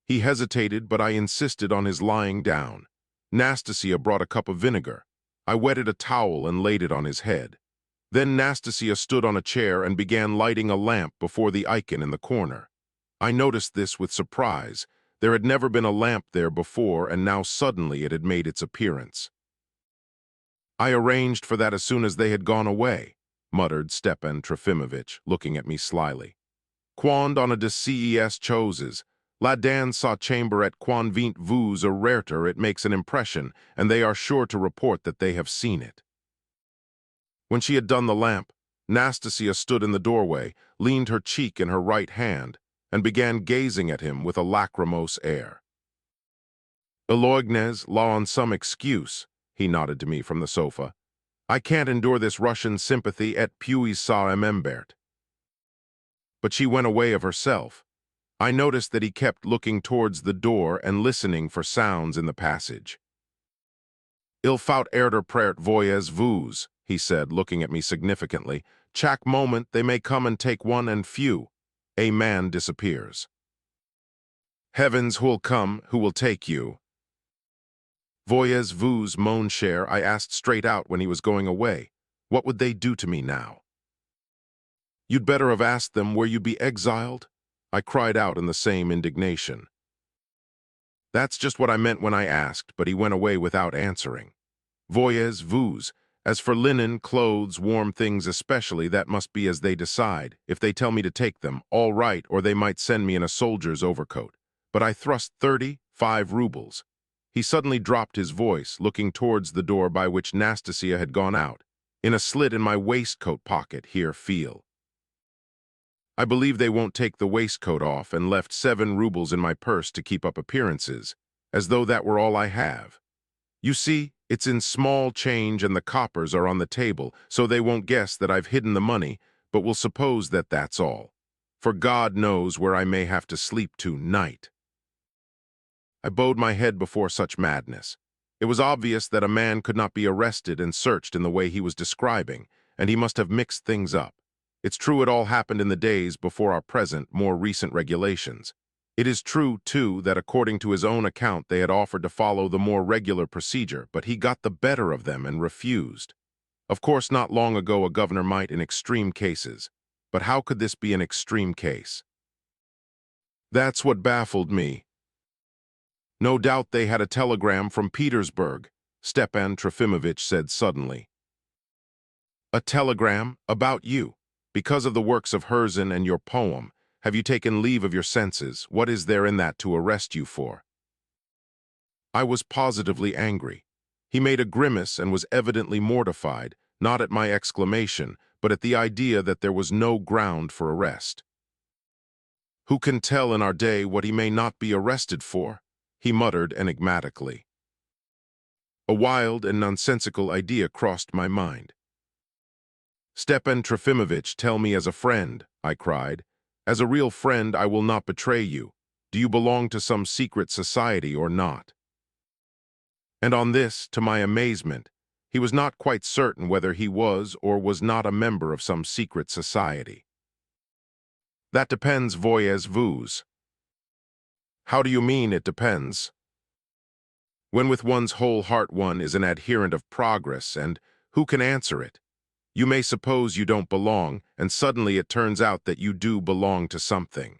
He hesitated, but I insisted on his lying down. Nastasia brought a cup of vinegar. I wetted a towel and laid it on his head. Then Nastasia stood on a chair and began lighting a lamp before the icon in the corner. I noticed this with surprise. There had never been a lamp there before, and now suddenly it had made its appearance. I arranged for that as soon as they had gone away, muttered Stepan Trofimovich, looking at me slyly. Quand on a de ces choses, la dans sa chambre et quand vint vous arreter, it makes an impression, and they are sure to report that they have seen it. When she had done the lamp, Nastasia stood in the doorway, leaned her cheek in her right hand, and began gazing at him with a lachrymose air. Eloignes law on some excuse, he nodded to me from the sofa. I can't endure this Russian sympathy et puis ça m'embête. But she went away of herself. I noticed that he kept looking towards the door and listening for sounds in the passage. Il faut erder prêt voyez vous, he said, looking at me significantly. Chaque moment they may come and take one and few. A man disappears. Heavens, who'll come, who will take you? Voyez vous, mon cher, I asked straight out when he was going away. What would they do to me now? You'd better have asked them where you'd be exiled, I cried out in the same indignation. That's just what I meant when I asked, but he went away without answering. Voyez vous, as for linen, clothes, warm things especially, that must be as they decide. If they tell me to take them, all right, or they might send me in a soldier's overcoat. But I thrust 35 rubles. He suddenly dropped his voice, looking towards the door by which Nastasia had gone out. In a slit in my waistcoat pocket, here, feel. I believe they won't take the waistcoat off, and left 7 rubles in my purse to keep up appearances, as though that were all I have. You see, it's in small change and the coppers are on the table, so they won't guess that I've hidden the money, but will suppose that that's all. For God knows where I may have to sleep tonight. I bowed my head before such madness. It was obvious that a man could not be arrested and searched in the way he was describing, and he must have mixed things up. It's true it all happened in the days before our present, more recent regulations. It is true, too, that according to his own account they had offered to follow the more regular procedure, but he got the better of them and refused. Of course, not long ago a governor might in extreme cases, but how could this be an extreme case? That's what baffled me. No doubt they had a telegram from Petersburg, Stepan Trofimovich said suddenly. A telegram about you, because of the works of Herzen and your poem. Have you taken leave of your senses? What is there in that to arrest you for? I was positively angry. He made a grimace and was evidently mortified, not at my exclamation, but at the idea that there was no ground for arrest. Who can tell in our day what he may not be arrested for? He muttered enigmatically. A wild and nonsensical idea crossed my mind. Stepan Trofimovich, tell me as a friend, I cried. As a real friend, I will not betray you. Do you belong to some secret society or not? And on this, to my amazement, he was not quite certain whether he was or was not a member of some secret society. That depends, voyez vous. How do you mean it depends? When with one's whole heart one is an adherent of progress, and who can answer it? You may suppose you don't belong, and suddenly it turns out that you do belong to something.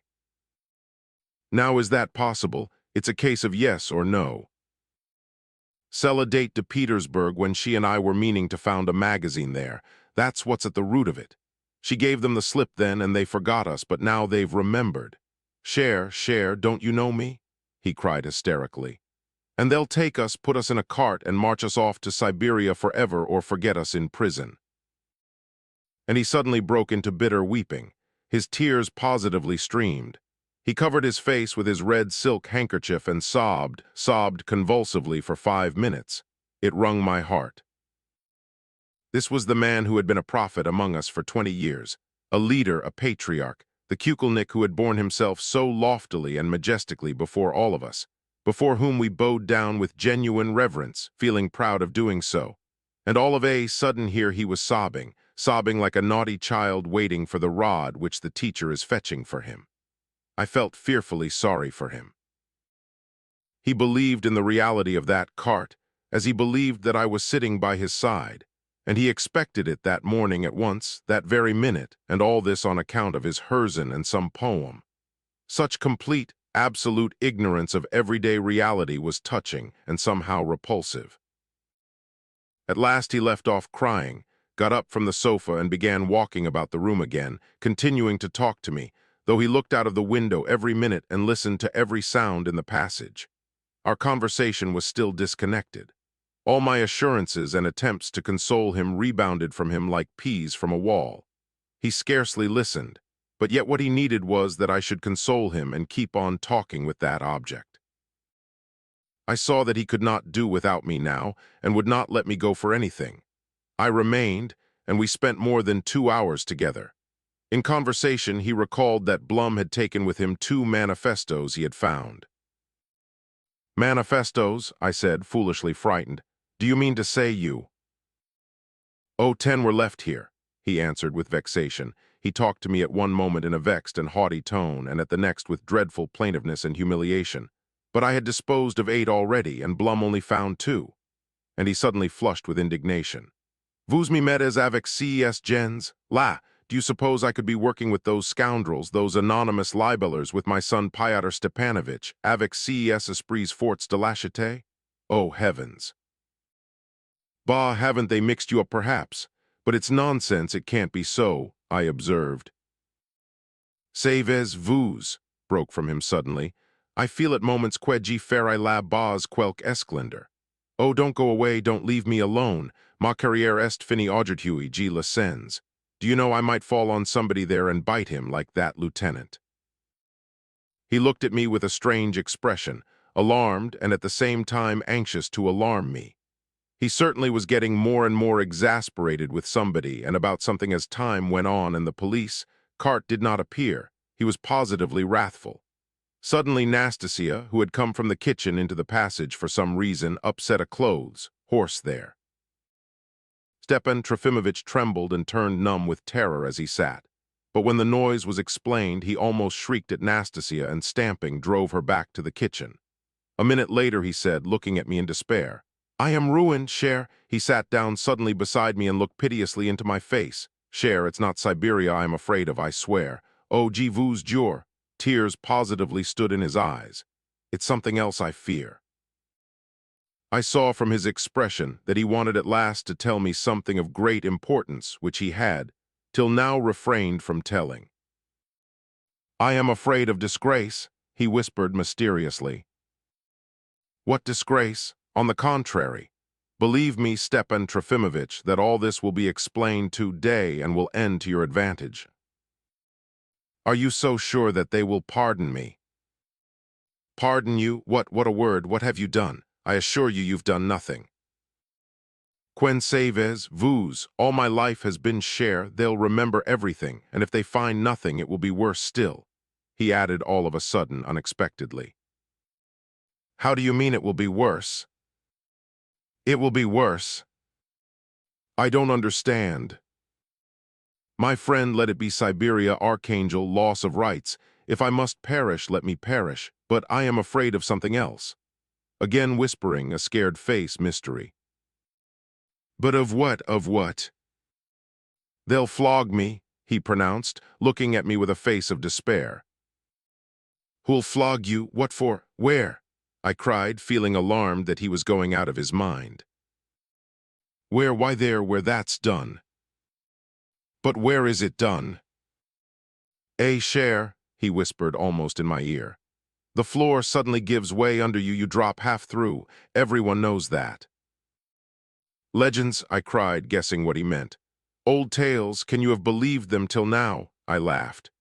Now is that possible? It's a case of yes or no. Sell a date to Petersburg when she and I were meaning to found a magazine there. That's what's at the root of it. She gave them the slip then and they forgot us, but now they've remembered. Cher, don't you know me? He cried hysterically. And they'll take us, put us in a cart, and march us off to Siberia forever or forget us in prison. And he suddenly broke into bitter weeping. His tears positively streamed. He covered his face with his red silk handkerchief and sobbed convulsively for 5 minutes. It wrung my heart. This was the man who had been a prophet among us for 20 years, a leader, a patriarch, the Kukulnik who had borne himself so loftily and majestically before all of us, before whom we bowed down with genuine reverence, feeling proud of doing so. And all of a sudden here he was sobbing like a naughty child waiting for the rod which the teacher is fetching for him. I felt fearfully sorry for him. He believed in the reality of that cart, as he believed that I was sitting by his side, and he expected it that morning at once, that very minute, and all this on account of his Herzen and some poem. Such complete, absolute ignorance of everyday reality was touching and somehow repulsive. At last he left off crying, got up from the sofa and began walking about the room again, continuing to talk to me, though he looked out of the window every minute and listened to every sound in the passage. Our conversation was still disconnected. All my assurances and attempts to console him rebounded from him like peas from a wall. He scarcely listened, but yet what he needed was that I should console him and keep on talking with that object. I saw that he could not do without me now and would not let me go for anything. I remained, and we spent more than 2 hours together. In conversation, he recalled that Blum had taken with him 2 manifestos he had found. "Manifestos?" I said, foolishly frightened. "Do you mean to say you—" "Oh, 10 were left here," he answered with vexation. He talked to me at one moment in a vexed and haughty tone, and at the next with dreadful plaintiveness and humiliation. But I had disposed of 8 already, and Blum only found 2. And he suddenly flushed with indignation. "Vous me mettez avec ces gens? La, do you suppose I could be working with those scoundrels, those anonymous libelers, with my son Pyotr Stepanovich, avec ces esprits forts de lâcheté? Oh, heavens! Bah, haven't they mixed you up perhaps? But it's nonsense, it can't be so," I observed. "Savez-vous," broke from him suddenly. "I feel at moments que je ferai la base quelque esclandre. Oh, don't go away, don't leave me alone. Ma carrière est finie aujourd'hui, je le sens. Do you know I might fall on somebody there and bite him like that lieutenant?" He looked at me with a strange expression, alarmed and at the same time anxious to alarm me. He certainly was getting more and more exasperated with somebody and about something as time went on and the police cart did not appear. He was positively wrathful. Suddenly Nastasia, who had come from the kitchen into the passage for some reason, upset a clothes horse there. Stepan Trofimovich trembled and turned numb with terror as he sat. But when the noise was explained, he almost shrieked at Nastasia and stamping drove her back to the kitchen. A minute later he said, looking at me in despair, "I am ruined, cher." He sat down suddenly beside me and looked piteously into my face. "Cher, it's not Siberia I am afraid of, I swear. Oh, je vous jure." Tears positively stood in his eyes. "It's something else I fear." I saw from his expression that he wanted at last to tell me something of great importance, which he had, till now, refrained from telling. "I am afraid of disgrace," he whispered mysteriously. "What disgrace? On the contrary. Believe me, Stepan Trofimovich, that all this will be explained today and will end to your advantage." "Are you so sure that they will pardon me?" "Pardon you? What a word! What have you done? I assure you you've done nothing." "Quen savez-vous, all my life has been cher, they'll remember everything, and if they find nothing it will be worse still," he added all of a sudden, unexpectedly. "How do you mean it will be worse?" "It will be worse." "I don't understand." "My friend, let it be Siberia, Archangel, loss of rights. If I must perish, let me perish, but I am afraid of something else." Again whispering, a scared face, mystery. "But of what, of what?" "They'll flog me," he pronounced, looking at me with a face of despair. "Who'll flog you? What for? Where?" I cried, feeling alarmed that he was going out of his mind. "Where? Why there, where that's done." "But where is it done?" Cher," he whispered almost in my ear. "The floor suddenly gives way under you, you drop half through. Everyone knows that." "Legends," I cried, guessing what he meant. "Old tales, can you have believed them till now?" I laughed.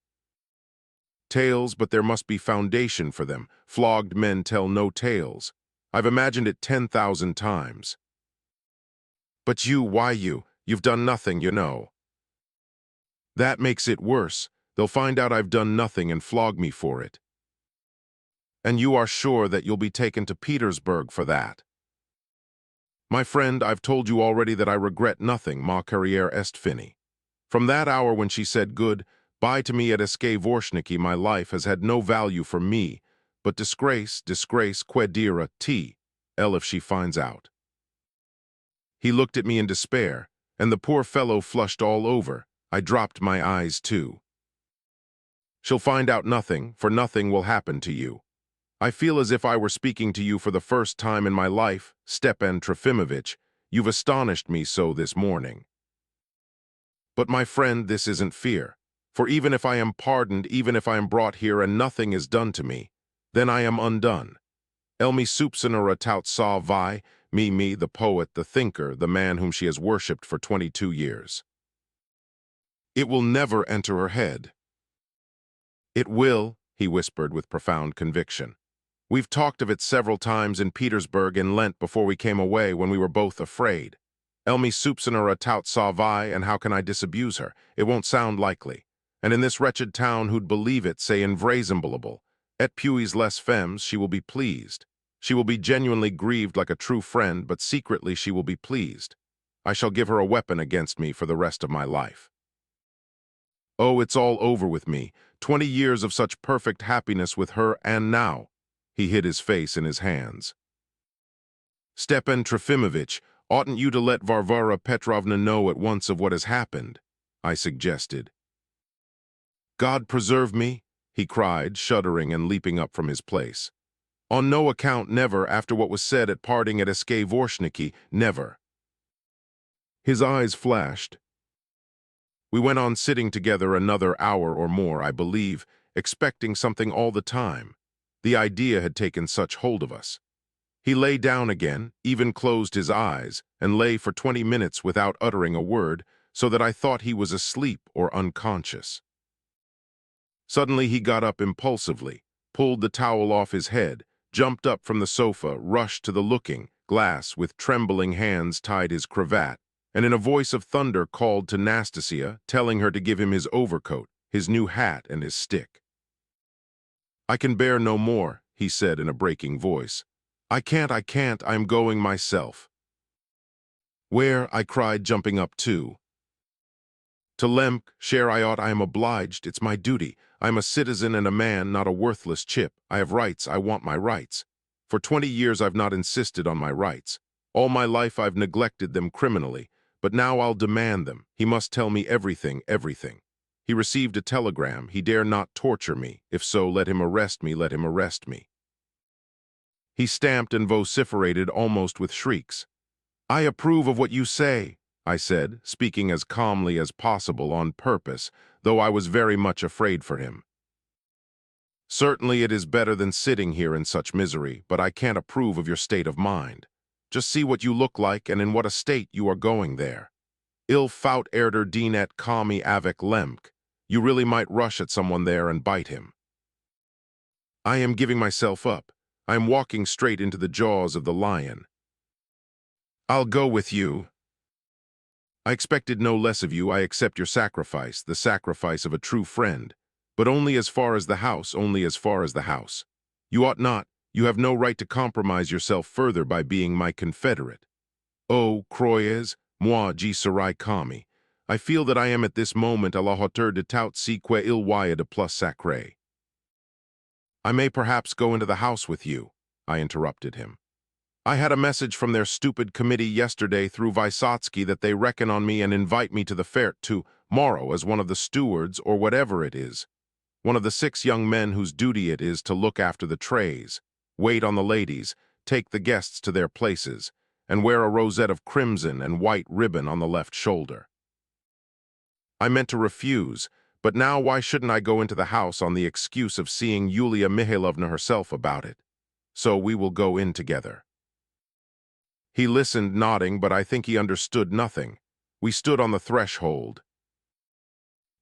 Tales, but there must be foundation for them. Flogged men tell no tales. I've imagined it 10,000 times. But you, why you? You've done nothing, you know. That makes it worse. They'll find out I've done nothing and flog me for it. And you are sure that you'll be taken to Petersburg for that. My friend, I've told you already that I regret nothing, ma carrière est finie. From that hour when she said good-bye to me at Vorshniki, my life has had no value for me, but disgrace, que dire, elle if she finds out. He looked at me in despair, and the poor fellow flushed all over. I dropped my eyes too. She'll find out nothing, for nothing will happen to you. I feel as if I were speaking to you for the first time in my life, Stepan Trofimovich. You've astonished me so this morning. But my friend, this isn't fear. For even if I am pardoned, even if I am brought here and nothing is done to me, then I am undone. Elmi soupçonnera tout ça vai, me, the poet, the thinker, the man whom she has worshipped for 22 years. It will never enter her head. It will, he whispered with profound conviction. We've talked of it several times in Petersburg in Lent before we came away when we were both afraid. Elmi soupçonnera tout ça vai, and how can I disabuse her? It won't sound likely. And in this wretched town who'd believe it, say invraisemblable. Et puis les femmes, she will be pleased. She will be genuinely grieved like a true friend, but secretly she will be pleased. I shall give her a weapon against me for the rest of my life. Oh, it's all over with me. 20 years of such perfect happiness with her, and now. He hid his face in his hands. Stepan Trofimovich, oughtn't you to let Varvara Petrovna know at once of what has happened? I suggested. God preserve me, he cried, shuddering and leaping up from his place. On no account, never, after what was said at parting at Vorshniki, never. His eyes flashed. We went on sitting together another hour or more, I believe, expecting something all the time. The idea had taken such hold of us. He lay down again, even closed his eyes, and lay for 20 minutes without uttering a word, so that I thought he was asleep or unconscious. Suddenly he got up impulsively, pulled the towel off his head, jumped up from the sofa, rushed to the looking-glass, with trembling hands tied his cravat, and in a voice of thunder called to Nastasia, telling her to give him his overcoat, his new hat, and his stick. I can bear no more, he said in a breaking voice. I can't, I am going myself. Where? I cried, jumping up too. To Lemk, cher I am obliged, it's my duty. I'm a citizen and a man, not a worthless chip. I have rights, I want my rights. For 20 years I've not insisted on my rights. All my life I've neglected them criminally, but now I'll demand them. He must tell me everything, everything. He received a telegram. He dare not torture me. If so, let him arrest me, let him arrest me. He stamped and vociferated almost with shrieks. I approve of what you say, I said, speaking as calmly as possible on purpose, though I was very much afraid for him. Certainly it is better than sitting here in such misery, but I can't approve of your state of mind. Just see what you look like and in what a state you are going there. Il faut erder dîner kami avec Lemk. You really might rush at someone there and bite him. I am giving myself up. I am walking straight into the jaws of the lion. I'll go with you. I expected no less of you. I accept your sacrifice, the sacrifice of a true friend. But only as far as the house, only as far as the house. You ought not, you have no right to compromise yourself further by being my confederate. Oh, croyez, moi j'y serai kami. I feel that I am at this moment à la hauteur de tout ce que il y a de plus sacré. I may perhaps go into the house with you, I interrupted him. I had a message from their stupid committee yesterday through Vysotsky that they reckon on me and invite me to the fête tomorrow as one of the stewards or whatever it is. One of the 6 young men whose duty it is to look after the trays, wait on the ladies, take the guests to their places, and wear a rosette of crimson and white ribbon on the left shoulder. I meant to refuse, but now why shouldn't I go into the house on the excuse of seeing Yulia Mihailovna herself about it? So we will go in together. He listened, nodding, but I think he understood nothing. We stood on the threshold.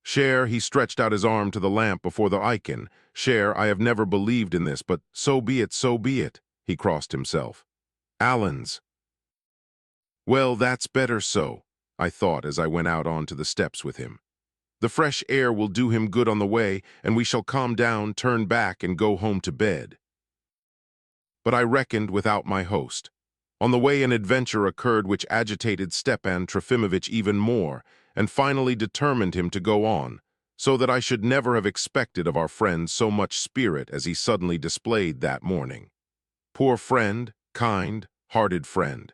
Cher, he stretched out his arm to the lamp before the icon. Cher, I have never believed in this, but so be it, so be it. He crossed himself. Allen's. Well, that's better so, I thought as I went out onto the steps with him. The fresh air will do him good on the way, and we shall calm down, turn back, and go home to bed. But I reckoned without my host. On the way an adventure occurred which agitated Stepan Trofimovich even more, and finally determined him to go on, so that I should never have expected of our friend so much spirit as he suddenly displayed that morning. Poor friend, kind, hearted friend.